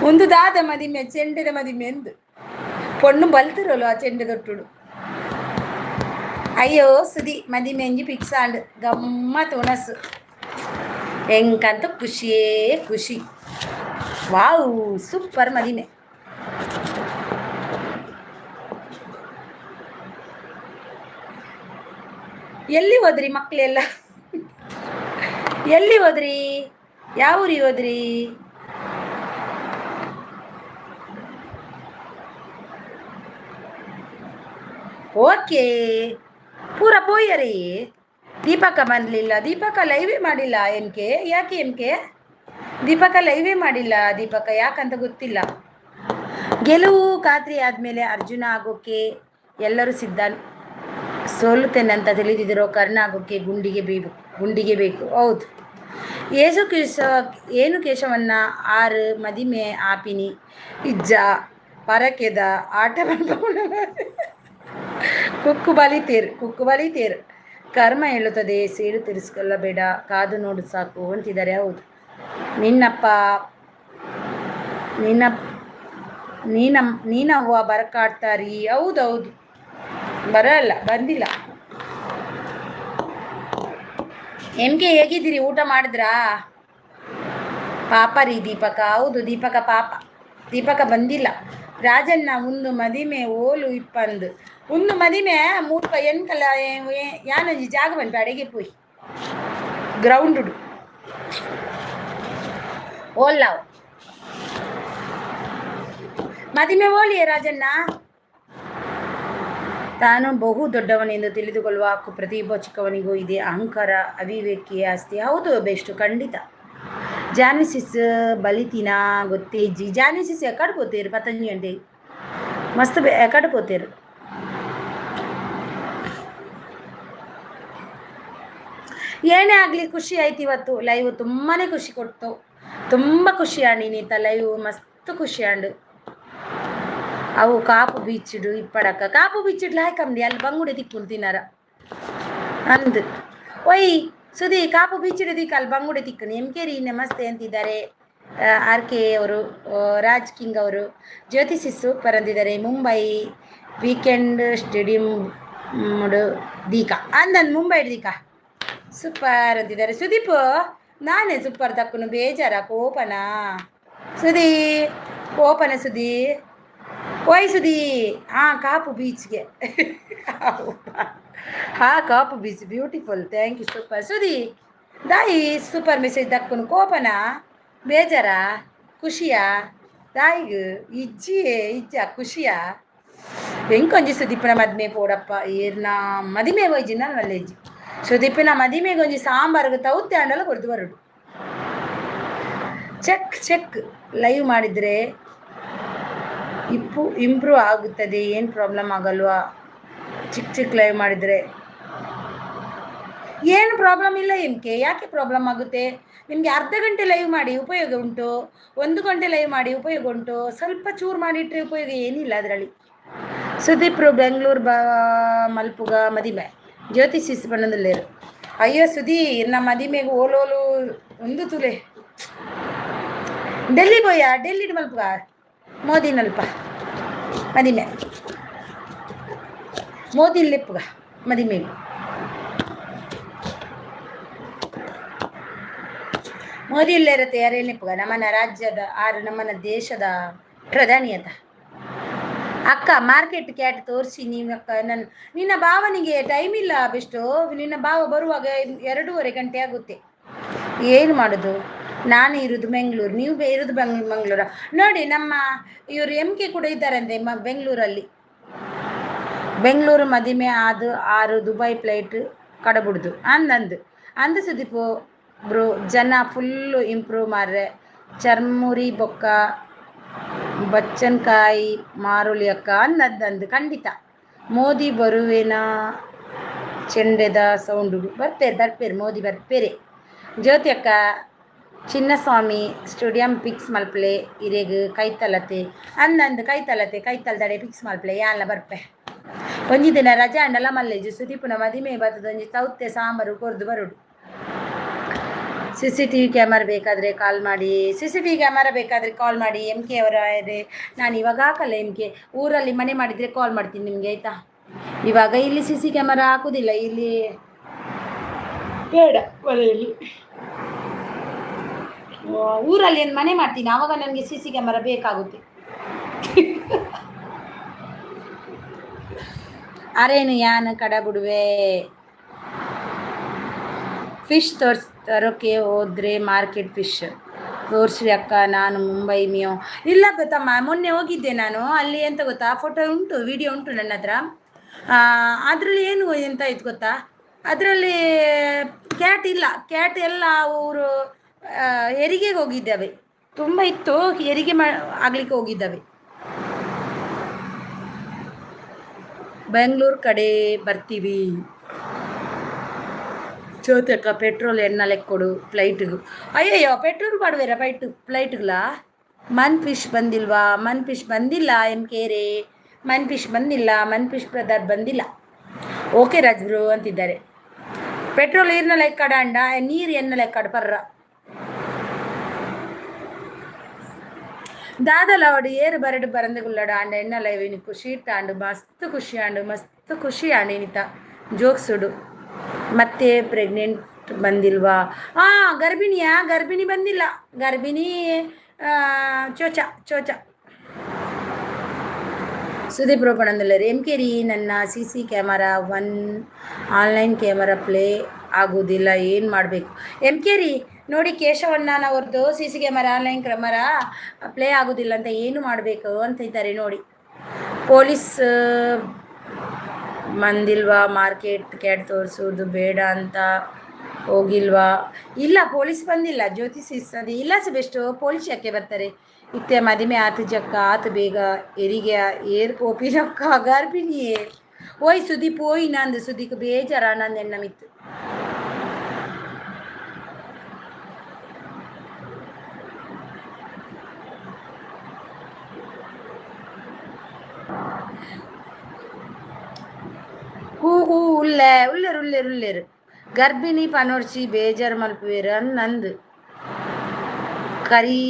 ಒಂದು ದಾದ ಮದಿಮೆ ಚೆಂಡೆದ ಮದಿಮೆ ಎಂದು ಪೊಣ್ಣು ಬಲ್ತಿರೋಲ್ಲ ಆ ಚೆಂಡೆ ತೊಟ್ಟುಡು. ಅಯ್ಯೋ ಸುದಿ ಮದಿಮೆ ಎಂಜಿ ಪಿಕ್ಸಾಂಡ್ ಗಮ್ಮತ್ ಉಣಸು ಎಂಕಂತ ಖುಷಿಯೇ ಖುಷಿ. ವಾವ್ ಸೂಪರ್ ಮದಿಮೆ. ಎಲ್ಲಿ ಹೋದ್ರಿ ಮಕ್ಕಳೆಲ್ಲ? ಎಲ್ಲಿ ಹೋದ್ರಿ? ಯಾವ ಊರಿಗೆ ಹೋದ್ರಿ? ಓಕೆ ಪೂರ ಪೋಯರಿ. ದೀಪಕ ಬಂದಲಿಲ್ಲ. ದೀಪಕ ಲೈವೇ ಮಾಡಿಲ್ಲ ಎಂಕೆ. ಯಾಕೆ ಎಂಕೆ ದೀಪಕ ಲೈವೇ ಮಾಡಿಲ್ಲ? ದೀಪಕ ಯಾಕಂತ ಗೊತ್ತಿಲ್ಲ. ಗೆಲುವು ಖಾತ್ರಿ ಆದಮೇಲೆ ಅರ್ಜುನ ಆಗೋಕ್ಕೆ ಎಲ್ಲರೂ ಸಿದ್ಧ. ಸೋಲುತ್ತೇನಂತ ತಿಳಿದಿರೋ ಕರ್ಣ ಆಗೋಕ್ಕೆ ಗುಂಡಿಗೆ ಬೇಕು. ಹೌದು ಏನು ಕೇಶವನ್ನ ಆರು ಮದಿಮೆ ಆಪಿನಿ ಇಜ್ಜ ಪರಕೆದ ಆಟ ಕುಕ್ಕು ಬಲಿತೇರು ಕರ್ಮ ಹೇಳುತ್ತದೆ. ಸೇಡು ತಿರ್ಸ್ಕೊಳ್ಳಬೇಡ, ಕಾದು ನೋಡು ಸಾಕು ಅಂತಿದ್ದಾರೆ. ಹೌದು ನೀನವ್ವ ಬರಕಾಡ್ತಾರಿ. ಹೌದೌದು ಬಂದಿಲ್ಲ. ಎಂಕೆ ಹೇಗಿದ್ದೀರಿ? ಊಟ ಮಾಡಿದ್ರಾ? ಪಾಪ ರೀ ದೀಪಕ. ಹೌದು ದೀಪಕ ಪಾಪ. ದೀಪಕ ಬಂದಿಲ್ಲ. ರಾಜಣ್ಣ ಒಂದು ಮದಿಮೆ ಓಲು ಇಪ್ಪಂದು ಒಂದು ಮದಿಮೆ ಮೂರ್ಪ ಎನ್ಕಲ ಯಾನೊಂಜಿ ಜಾಗ ಬಂತು ಅಡೆಗೆ ಪೋಯಿ ಗ್ರೌಂಡ್ ಓಲ್ಲಾವ್ ಮದಿಮೆ ಓಲಿಯೇ ರಾಜಣ್ಣ. ತಾನು ಬಹು ದೊಡ್ಡವನೆಂದು ತಿಳಿದುಕೊಳ್ಳುವ ಹಕ್ಕು ಪ್ರತಿಯೊಬ್ಬ ಚಿಕ್ಕವನಿಗೂ ಇದೆ. ಅಹಂಕಾರ ಅವಿವೇಕಿಯ ಆಸ್ತಿ. ಹೌದು ಬೆಸ್ಟ್, ಖಂಡಿತ. ಜಾನಿಸಿಸ್ ಬಲಿತಿನ ಗೊತ್ತೇಜಿ. ಜಾನಿಸಿಸ್ ಎಕಡೆ పోతారు పతంజలి అంటే ಮಸ್ತ್ ಎಕಡೆ పోతారు. ಏನೇ ಆಗಲಿ ಖುಷಿ ಆಯ್ತು ಇವತ್ತು. ಲೈವ್ ತುಂಬಾ ಖುಷಿ ಕೊಡ್ತು. ತುಂಬ ಖುಷಿ ಆಂಡಿನಿತ ಲೈವ್ ಮಸ್ತ್ ಖುಷಿ ಆಂಡು. ಅವು ಕಾಪು ಬೀಚಿಡು ಇಪ್ಪಡಕ್ಕ ಕಾಪು ಬೀಚಿಡ್ಲ ಹಾಕಂದಿ ಅಲ್ಲಿ ಬಂಗುಡೆ ತಿಕ್ಕೊಂಡು ತಿನ್ನಾರ ಅಂದು ಒಯ್ ಸುದಿ ಕಾಪು ಬೀಚಿಡು ದಿಕ್ಕ ಅಲ್ಲಿ ಬಂಗುಡೆ ತಿಕ್ಕಣಿ ಎಂಕೇರಿ ನಮಸ್ತೆ ಅಂತಿದ್ದಾರೆ. ಆರ್ ಕೆ ಅವರು, ರಾಜ್ ಕಿಂಗ್ ಅವರು, ಜ್ಯೋತಿಷಿ ಸೂಪರ್ ಅಂತಿದ್ದಾರೆ. ಮುಂಬೈ ವೀಕೆಂಡ್ ಸ್ಟೇಡಿಯಂ ದೀಕಾ ಅಂದನ್ ಮುಂಬೈ ದೀಕಾ ಸೂಪರ್ ಅಂತಿದ್ದಾರೆ. ಸುದೀಪ್ ನಾನೇ ಸೂಪರ್ ತಕ್ಕನು ಬೇಜಾರ ಕೋಪನ ಸುದಿ ಕೋಪನ ಸುದಿ ಓಯ್ ಸುದಿ. ಹಾಂ ಕಾಪು ಬೀಚ್ಗೆ ಹಾಂ Kaup beach beautiful. Thank you super Sudi. ದಾಯಿ ಸೂಪರ್ ಮೆಸೇಜ್ ದಕ್ಕನು ಕೋಪನ ಬೇಜಾರ ಖುಷಿಯಾ ದಾಯಿಗೆ ಇಜ್ಜ ಖುಷಿಯಾ ಹೆಂಗೊಂಜಿ ಸುದೀಪನ ಮದ್ಮೆ ಪೋಡಪ್ಪ ಏರ್ನ ಮದಿಮೆ ಹೋಯ್ಜಿ ನಾನು ಅಲ್ಲೇಜಿ ಸುದೀಪಿನ ಮದಿಮೆಗೆ ಒಂಜಿ ಸಾಂಬಾರ್ಗೆ ತೌತ್ತೆ ಅಂಡಲ್ಲ ಕೊಡ್ದು ಬರೋಡು. ಚೆಕ್ ಲೈವ್ ಮಾಡಿದರೆ ಇಂಪ್ರೂವ್ ಆಗುತ್ತದೆ. ಏನು ಪ್ರಾಬ್ಲಮ್ ಆಗಲ್ವಾ? ಚಿಕ್ಕ ಲೈವ್ ಮಾಡಿದರೆ ಏನು ಪ್ರಾಬ್ಲಮ್ ಇಲ್ಲ. ಯಾಕೆ ಪ್ರಾಬ್ಲಮ್ ಆಗುತ್ತೆ? ನಿಮಗೆ ಅರ್ಧ ಗಂಟೆ ಲೈವ್ ಮಾಡಿ ಉಪಯೋಗ ಉಂಟು, 1 ಗಂಟೆ ಲೈವ್ ಮಾಡಿ ಉಪಯೋಗ ಉಂಟು, ಸ್ವಲ್ಪ ಚೂರು ಮಾಡಿಟ್ರೆ ಉಪಯೋಗ ಏನಿಲ್ಲ ಅದರಲ್ಲಿ. ಸುದೀಪ್ರು ಬೆಂಗಳೂರು ಮಲ್ಪುಗ ಮದಿಮೆ ಜ್ಯೋತಿಷಿ ಬಣ್ಣದಲ್ಲೇರು. ಅಯ್ಯೋ ಸುದಿ ನಮ್ಮ ಮದಿಮೆಗೆ ಓಲೋಲು ಒಂದು ತುಲೆ ಡೆಲ್ಲಿ ಬೋಯ ಡೆಲ್ಲಿ ಮಲ್ಪುಗ ಮೋದಿ ನಲ್ಪ ಮದಿಮೆ ಮೋದಿ ಲೆಪ್ಪುಗ ಮದಿಮೆಗೆ ಮೋದಿ ಇಲ್ಲೇ ಯಾರೇನೆಪ್ಪುಗ ನಮ್ಮನ ರಾಜ್ಯದ ನಮ್ಮನ ದೇಶದ ಪ್ರಧಾನಿ ಅಂತ. ಅಕ್ಕ ಮಾರ್ಕೆಟ್ ಕ್ಯಾಟ್ ತೋರಿಸಿ ನೀವು ಅಕ್ಕ ನಿನ್ನ ಭಾವನಿಗೆ ಟೈಮ್ ಇಲ್ಲ ಬೆಸ್ಟು. ನಿನ್ನ ಭಾವ ಬರುವಾಗ 2:30 ಗಂಟೆ ಆಗುತ್ತೆ. ಏನು ಮಾಡೋದು? ನಾನು ಇರೋದು ಬೆಂಗಳೂರು, ನೀವು ಇರೋದು ಮಂಗಳೂರು. ನೋಡಿ ನಮ್ಮ ಇವರು MK ಕೂಡ ಇದ್ದಾರಂತೆ ಬೆಂಗಳೂರಲ್ಲಿ. ಬೆಂಗಳೂರು ಮದಿಮೆ ಅದು 6 ದುಬೈ ಫ್ಲೈಟ್ ಕಡಬಿಡ್ದು ಅಂದು ಸುದೀಪು ಬ್ರೋ ಜನ ಫುಲ್ಲು ಇಂಪ್ರೂವ್ ಮಾಡ್ರೆ. ಚರ್ಮುರಿ ಬೊಕ್ಕ ಬಚ್ಚನ್ಕಾಯಿ ಮಾರುಳಿ ಅಕ್ಕ ಅಂದು ಖಂಡಿತ. ಮೋದಿ ಬರುವೇನ ಚೆಂಡೆದ ಸೌಂಡು ಬರ್ಪೇರು ಮೋದಿ ಬರ್ಪೇರೆ. ಜ್ಯೋತಿ ಅಕ್ಕ ಚಿನ್ನಸ್ವಾಮಿ ಸ್ಟುಡಿಯಂ ಪಿಕ್ಸ್ ಮಲ್ಪಲೆ ಇರೆಗ್ ಕೈತಲತೆ ಕೈತಲ್ದಡೆ ಪಿಕ್ಸ್ ಮಲ್ಪಲೆ ಯಾಲ್ಲ ಬರ್ಪೆ. ಒಂಜಿ ದಿನ ರಜೆ ಅಂಡಲ ಮಲ್ಲೇಜು ಸುದೀಪುನ ಮದಿಮೆ ಬರ್ತದ ಒಂಜಿ ತೌತ್ತೆ ಸಾಂಬಾರು ಕೊರ್ದು ಬರುಡು. CCTV ಕ್ಯಾಮರಾ ಬೇಕಾದರೆ ಕಾಲ್ ಮಾಡಿ. CCTV ಕ್ಯಾಮರಾ ಬೇಕಾದರೆ ಕಾಲ್ ಮಾಡಿ. MK ಅವರ ಇದೆ. ನಾನು ಇವಾಗ ಹಾಕಲ್ಲ MK ಊರಲ್ಲಿ ಮನೆ ಮಾಡಿದರೆ ಕಾಲ್ ಮಾಡ್ತೀನಿ ನಿಮಗೆ ಆಯಿತಾ. ಇವಾಗ ಇಲ್ಲಿ CC ಕ್ಯಾಮರಾ ಹಾಕೋದಿಲ್ಲ, ಇಲ್ಲಿ ಬೇಡ ಮನೆಯಲ್ಲಿ. ಊರಲ್ಲಿ ಏನು ಮನೆ ಮಾಡ್ತೀನಿ ಆವಾಗ ನನಗೆ CC ಕ್ಯಾಮರಾ ಬೇಕಾಗುತ್ತೆ. ಅರೇನು ಯಾನು ಕಡ ಬಿಡುವೆ. ಫಿಶ್ ತರೋಕ್ಕೆ ಹೋದರೆ ಮಾರ್ಕೆಟ್ ಫಿಶ್ ತೋರಿಸ್ರಿ ಅಕ್ಕ. ನಾನು ಮುಂಬೈ ಇಲ್ಲ ಗೊತ್ತಮ್ಮ, ಮೊನ್ನೆ ಹೋಗಿದ್ದೆ ನಾನು ಅಲ್ಲಿ. ಎಂತ ಗೊತ್ತಾ, ಫೋಟೋ ಉಂಟು, ವಿಡಿಯೋ ಉಂಟು ನನ್ನ ಹತ್ರ. ಅದರಲ್ಲಿ ಏನು ಎಂತ ಇತ್ತು ಗೊತ್ತಾ, ಅದರಲ್ಲಿ ಕ್ಯಾಟ್ ಇಲ್ಲ. ಕ್ಯಾಟ್ ಎಲ್ಲ ಅವರು ಹೆರಿಗೆಗೆ ಹೋಗಿದ್ದಾವೆ. ತುಂಬ ಇತ್ತು, ಹೆರಿಗೆ ಆಗ್ಲಿಕ್ಕೆ ಹೋಗಿದ್ದಾವೆ. ಬೆಂಗಳೂರು ಕಡೆ ಬರ್ತೀವಿ ಚೋತಕ್ಕ. ಪೆಟ್ರೋಲ್ ಎಣ್ಣ ಲೆಕ್ಕೊಡು ಫ್ಲೈಟ್ಗೂ. ಅಯ್ಯಯ್ಯೋ ಪೆಟ್ರೋಲ್ ಮಾಡುವೇರ ಫ್ಲೈಟ್ಗಳಾ? ಮನ್ ಫಿಶ್ ಬಂದಿಲ್ವಾ? ಮನ್ ಫಿಶ್ ಬಂದಿಲ್ಲ. MK ರೇ ಮನ್ ಫಿಶ್ ಬಂದಿಲ್ಲ. ಮನ್ ಫಿಶ್ ಬ್ರದರ್ ಬಂದಿಲ್ಲ. ಓಕೆ ರಾಜ್ಬ್ರು ಅಂತಿದ್ದಾರೆ. ಪೆಟ್ರೋಲ್ ನೀರಿನ ಲೆಕ್ಕಡ ಅಂಡ ನೀರು ಎಣ್ಣ ಲೆಕ್ಕಡ ಪರ್ರ ದಾದಲವಾಡು ಏರು ಬರಡು ಬರಂದಗುಳ್ಳಡ ಅಂಡ ಎಣ್ಣ ಲೈವಿನಿ ಖುಷಿ ಇಟ್ಟಾಂಡು ಮಸ್ತ್ ಖುಷಿ ಆಂಡಿನಿತ ಜೋಕ್ಸುಡು. ಮತ್ತೆ ಪ್ರೆಗ್ನೆಂಟ್ ಬಂದಿಲ್ವಾ? ಗರ್ಭಿಣಿ ಬಂದಿಲ್ಲ. ಗರ್ಭಿಣಿ ಚೋಚ ಸುದೀಪ್ ರೂಪಣಂದಲ್ಲರಿ MK ನನ್ನ CC camera online camera play ಆಗೋದಿಲ್ಲ, ಏನು ಮಾಡಬೇಕು? MK ನೋಡಿ, ಕೇಶವಣ್ಣನವ್ರದ್ದು CC camera online camera play ಆಗೋದಿಲ್ಲ ಅಂತ ಏನು ಮಾಡಬೇಕು ಅಂತ ಇದ್ದಾರೆ ನೋಡಿ. ಪೊಲೀಸ್ ಬಂದಿಲ್ವಾ? ಮಾರ್ಕೆಟ್ ಕ್ಯಾಟ್ ತೋರಿಸೋದು ಬೇಡ ಅಂತ ಹೋಗಿಲ್ವಾ? ಇಲ್ಲ, ಪೊಲೀಸ್ ಬಂದಿಲ್ಲ. ಜ್ಯೋತಿಷಿಸ್ತದೆ ಇಲ್ಲ ಬೆಸ್ಟು. ಪೊಲೀಸ್ ಯಾಕೆ ಬರ್ತಾರೆ? ಇತ್ತೆ ಮದಿಮೆ ಆತು ಜಕ್ಕ ಆತು ಬೇಗ ಎರಿಗೆ ಏರ್ ಪೋಪಿನಕ್ಕ ಗರ್ಭಿಣಿಯೇ ಓಯ್ ಸುದೀಪ್ ಓಯ್ ನಂದು ಸುದೀಕ್ ಬೇಜಾರ ನಂದು ಎಣ್ಣ ಮಿತ್ತು. ಕೂಗು ಉಲ್ಲೇರು ಗರ್ಭಿಣಿ ಪನೋರ್ಸಿ ಬೇಜಾರು ಮಲ್ಪುವೇರು ನಂದು ಕರಿ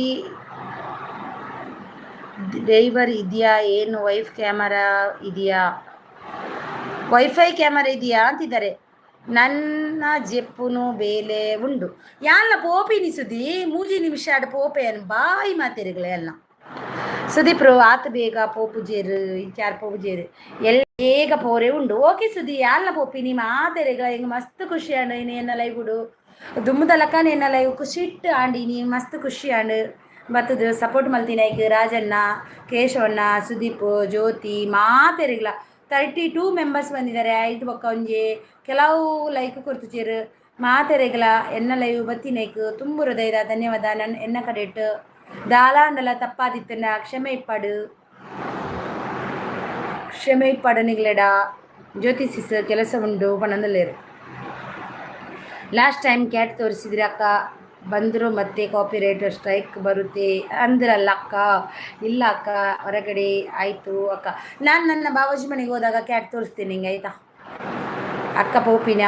ಡ್ರೈವರ್ ಇದೆಯಾ? ಏನು ವೈಫ್ ಕ್ಯಾಮರಾ ಇದೆಯಾ? ವೈಫೈ ಕ್ಯಾಮರಾ ಇದೆಯಾ ಅಂತಿದ್ದಾರೆ. ನನ್ನ ಜೆಪ್ಪುನು ಬೇಲೆ ಉಂಡು ಯಾಲ್ಲ ಪೋಪಿನಿ ಸುದಿ 3 ನಿಮಿಷ ಆಡು ಪೋಪೆಯನ್ನು ಬಾಯಿ ಮಾತೇರಿಗಳೇ ಅಲ್ಲ ಸುದೀಪ್ರು ಆತ ಬೇಗ ಪೋಪುಜೇರು ಇಂಚಾರು ಪೋಪುಜೇರು ಎಲ್ಲ ಬೇಗ ಪೋರೆ ಉಂಡು. ಓಕೆ ಸುದಿ ಯಾಲ್ಲ ಪೋಪಿನಿ ಮಾತೇರಿಗ ಹೆಂಗೆ ಮಸ್ತ್ ಖುಷಿ ಆಂಡು ಏನ ಲೈವ್ ಬಿಡು ದುಮ್ಮದಲಕ್ಕ ಏನ ಲೈವ್ ಖುಷಿ ಇಟ್ಟು ಆಂಡಿ ಮಸ್ತ್ ಖುಷಿ ಆಂಡು ಬತ್ತದು ಸಪೋರ್ಟ್ ಮಲ್ತಿನೈಕ್ ರಾಜಣ್ಣ, ಕೇಶವಣ್ಣ, ಸುದೀಪ್, ಜ್ಯೋತಿ ಮಾತೆರಿಗ್ಲ 32 ಮೆಂಬರ್ಸ್ ಬಂದಿದ್ದಾರೆ. 5 ಬೊಕ್ಕ ಒಂಜಿ ಕೆಲವು ಲೈಕ್ ಕೊಡ್ತುಚೇರು ಮಾತೆರೆಗ್ಲ ಎನ್ನ ಲೈವ್ ಬತ್ತಿನೈಕ್ ತುಂಬ ಹೃದಯದ ಧನ್ಯವಾದ. ನನ್ನ ಎನ್ನ ಕಡೆಟ್ ದಾಲಾಂಡಲ ತಪ್ಪಾದಿತ್ತನ್ನ ಕ್ಷಮೆ ಇಪ್ಪಾಡು ನಿಗ್ಲೆಡ. ಜ್ಯೋತಿಷಿಸ್ ಕೆಲಸ ಉಂಡು ಪಣಂದಲ್ಲೇರು. ಲಾಸ್ಟ್ ಟೈಮ್ ಕ್ಯಾಟ್ ತೋರಿಸಿದ್ರಿ ಅಕ್ಕ, ಬಂದರು ಮತ್ತೆ ಕಾಪಿ ರೈಟರ್ ಸ್ಟ್ರೈಕ್ ಬರುತ್ತೆ ಅಂದ್ರಲ್ಲ ಅಕ್ಕ. ಇಲ್ಲ ಅಕ್ಕ, ಹೊರಗಡೆ ಆಯಿತು ಅಕ್ಕ. ನಾನು ನನ್ನ ಬಾಬಾಜಿ ಮನೆಗೆ ಹೋದಾಗ ಕ್ಯಾಟ್ ತೋರಿಸ್ತೀನಿ ಹಿಂಗೆ ಆಯಿತಾ ಅಕ್ಕ. ಪೋಪಿನ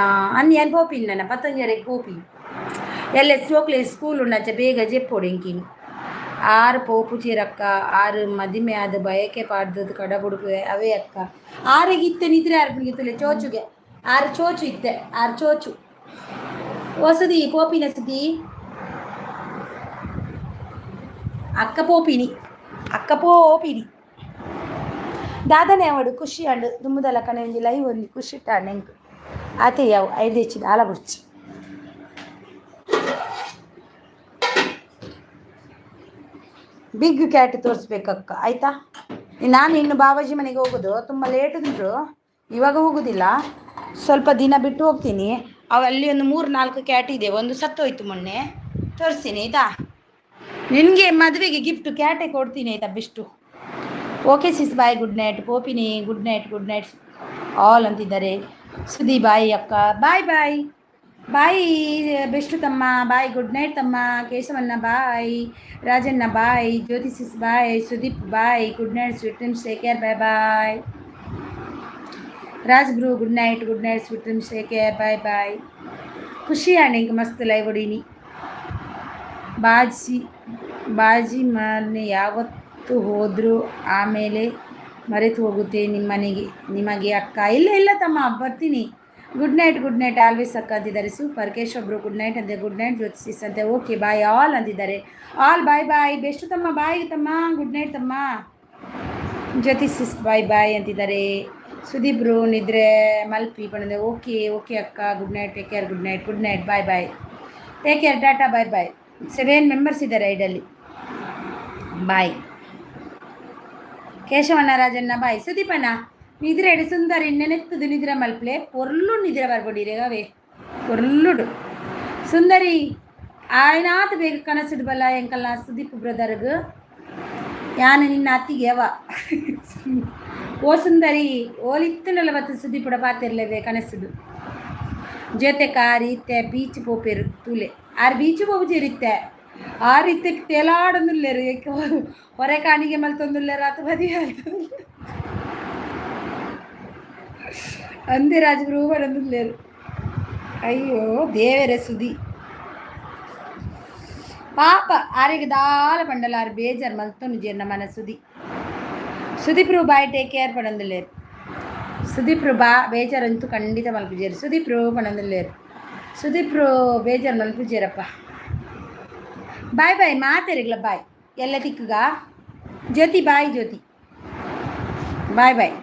ಏನು ಪೋಪಿನ ನನ್ನ ಪತ್ತಂಜರಿಗೆ ಪೋಪಿ ಎಲ್ಲ ಚೋಕ್ಲೆ ಸ್ಕೂಲ್ ಉಂಡಂಚ ಬೇಗ ಜೆಪ್ಪೋಡು ಇಂಕಿನಿ 6 ಪೋಪು ಚೀರಕ್ಕ 6 ಮದಿಮೆ ಅದು ಬಯಕೆ ಪಾಡ್ದದ್ದು ಕಡಬುಡುಪು ಅವೇ ಅಕ್ಕ. 6 ಇತ್ತೆ ನಿದ್ರೆ 6 ತುಲೆ ಚೋಚುಗೆ 6 ಚೋಚು ಇತ್ತೆ 6 ಚೋಚು ಹೊಸದಿ ಪೋಪಿನ ಸುದ್ದಿ ಅಕ್ಕ ಪೋಪಿನಿ ದಾದನೆ ಅವಡು ಖುಷಿ ಅಂಡು ದುಮ್ಮದಲ್ಲ ಕನೆ ಒಂಜಿ ಲೈವ್ ಒಂದು ಖುಷಿ ಇಟ್ಟಾಂಡು ಹೆಂಗೆ ಆತೆ ಯಾವ 5 ಹೆಚ್ಚಿದ ಆಲ ಬುಡ್ಚಿ ಬಿಗ್ ಕ್ಯಾಟ್ ತೋರಿಸ್ಬೇಕಕ್ಕ ಆಯಿತಾ. ನಾನು ಇನ್ನು ಬಾಬಾಜಿ ಮನೆಗೆ ಹೋಗೋದು ತುಂಬ ಲೇಟ್ ಉಂಟು, ಇವಾಗ ಹೋಗೋದಿಲ್ಲ, ಸ್ವಲ್ಪ ದಿನ ಬಿಟ್ಟು ಹೋಗ್ತೀನಿ. ಅಲ್ಲಿ ಒಂದು 3-4 ಕ್ಯಾಟ್ ಇದೆ, ಒಂದು ಸತ್ತೋಯ್ತು ಮೊನ್ನೆ, ತೋರಿಸ್ತೀನಿ ಆಯಿತಾ. ನಿನಗೆ ಮದುವೆಗೆ ಗಿಫ್ಟು ಕ್ಯಾಟೇ ಕೊಡ್ತೀನಿ ಆಯಿತಾ best. Okay sis bye, good night. ಪೋಪಿನಿ ಗುಡ್ ನೈಟ್ ಆಲ್ ಅಂತಿದ್ದಾರೆ. ಸುದಿ ಬಾಯ್ ಅಕ್ಕ, ಬಾಯ್ ಬೆಸ್ಟು ತಮ್ಮ, ಬಾಯ್ ಗುಡ್ ನೈಟ್ ತಮ್ಮ. ಕೇಶವಣ್ಣ ಬಾಯ್, ರಾಜಣ್ಣ bye, Jyoti sis bye, Sudeep bye, good night sweet dreams, take care, bye. Raj bro good night sweet dreams, take care, bye. ಖುಷಿ ಆಂಡ್ ಹಿಂಗೆ ಮಸ್ತ್ ಲೈವ್ ಹೊಡೀನಿ. ಬಾಜಿ ಮನೆ ಯಾವತ್ತು ಹೋದರೂ ಆಮೇಲೆ ಮರೆತು ಹೋಗುತ್ತೆ ನಿಮಗೆ ಅಕ್ಕ. ಇಲ್ಲ ತಮ್ಮ, ಬರ್ತೀನಿ. ಗುಡ್ ನೈಟ್ ಆಲ್ವೇಸ್ ಅಕ್ಕ ಅಂತಿದ್ದಾರೆ. ಸೂಪರ್. ಕೇಶವಬ್ರು ಗುಡ್ ನೈಟ್ ಅಂತೆ. ಗುಡ್ ನೈಟ್ ಜ್ಯೋತಿಷಿಸ್ ಅಂತೆ. ಓಕೆ ಬಾಯ್ ಆಲ್ ಅಂತಿದ್ದಾರೆ. ಆಲ್ ಬಾಯ್ ಬೆಸ್ಟು ತಮ್ಮ, ಬಾಯ್ ತಮ್ಮ, ಗುಡ್ ನೈಟ್ ತಮ್ಮ. ಜ್ಯೋತಿಷಿಸ್ ಬಾಯ್ ಅಂತಿದ್ದಾರೆ. ಸುದೀಪ್ರು ನಿದ್ರೆ ಮಲ್ಪಿ ಪಣದೆ. ಓಕೆ ಅಕ್ಕ, good night, take care, good night, bye take care, tata, bye. 7 members ಇದ್ದಾರೆ ಐಡಲ್ಲಿ. ಬಾಯ್. ಕೇಶವಣ್ಣ, ರಾಜಣ್ಣ ಬಾಯ್. ಸುದೀಪಣ್ಣ ನಿದ್ರೆ ಎಡು ಸುಂದರಿ ನೆನೆತ್ತದು ನಿದ್ರೆ ಮಲ್ಪಲೆ ಪೊರ್ಲು ನಿದ್ರೆ ಬರ್ಬೋಡಿರೇಗವೇ ಪೊರ್ಲುಡು ಸುಂದರಿ ಆಯ್ನಾತ್ ಬೇಗ ಕನಸಿಡು ಬಲ್ಲ ಎಂಕಲ್ಲ ಸುದೀಪ್ ಬ್ರದರ್ಗ್ ಯಾನು ನಿನ್ನ ಅತ್ತಿಗೆ ಅವ ಓ ಸುಂದರಿ ಓಲಿತ್ತು ನಲವತ್ತು ಸುದೀಪುಡ ಪಾತಿರ್ಲೇವೆ ಕನಸಿಡು ಜೊತೆ ಕಾರಿತ್ತೆ ಬೀಚ್ ಪೋಪೇರು ತೂಲೆ 6 ಬೀಚ್ ಪೋಪುಜಿರಿತ್ತೆ 6 ಇತ್ತಕ್ಕೆ ತೇಲಾಡೊಂದುಲ್ಲೇರು ಹೊರೆ ಕಾಣಿಗೆ ಮಲ್ತೊಂದುಲ್ಲೇರು ಆತ ಬದಿ ಅಂದೇ ರಾಜಗುರು ಬಡಂದುಲ್ಲೇರು. ಅಯ್ಯೋ ದೇವರೇ ಸುದಿ ಪಾಪ ಆರಿಗೆ ದಾಲ ಪಂಡಲ 6 ಬೇಜಾರು ಮಲ್ತೊಂದು ಜೇರ್ನ ಮನ ಸುದೀಪ್ರು ಬಾಯ್ ಟೇಕ್ ಕೇರ್ ಪಡಂದುಲ್ಲೇರು. ಸುದೀಪ್ರು ಬೇಜಾರಂತೂ ಖಂಡಿತ ಮಲ್ಪುಜೇರು. ಸುದೀಪ್ರು ಪಣಂದುಲ್ಲೇರು. ಸುದೀಪ್ರು ಬೇಜಾರು ಮಲ್ಪುಜೇರಪ್ಪ. ಬಾಯ್ ಮಾತೇರಿಗ್ಲ ಬಾಯ್ ಎಲ್ಲ ತಿಕ್ಕಗ ಜ್ಯೋತಿ ಬಾಯ್ ಜ್ಯೋತಿ ಬಾಯ್ ಬಾಯ್.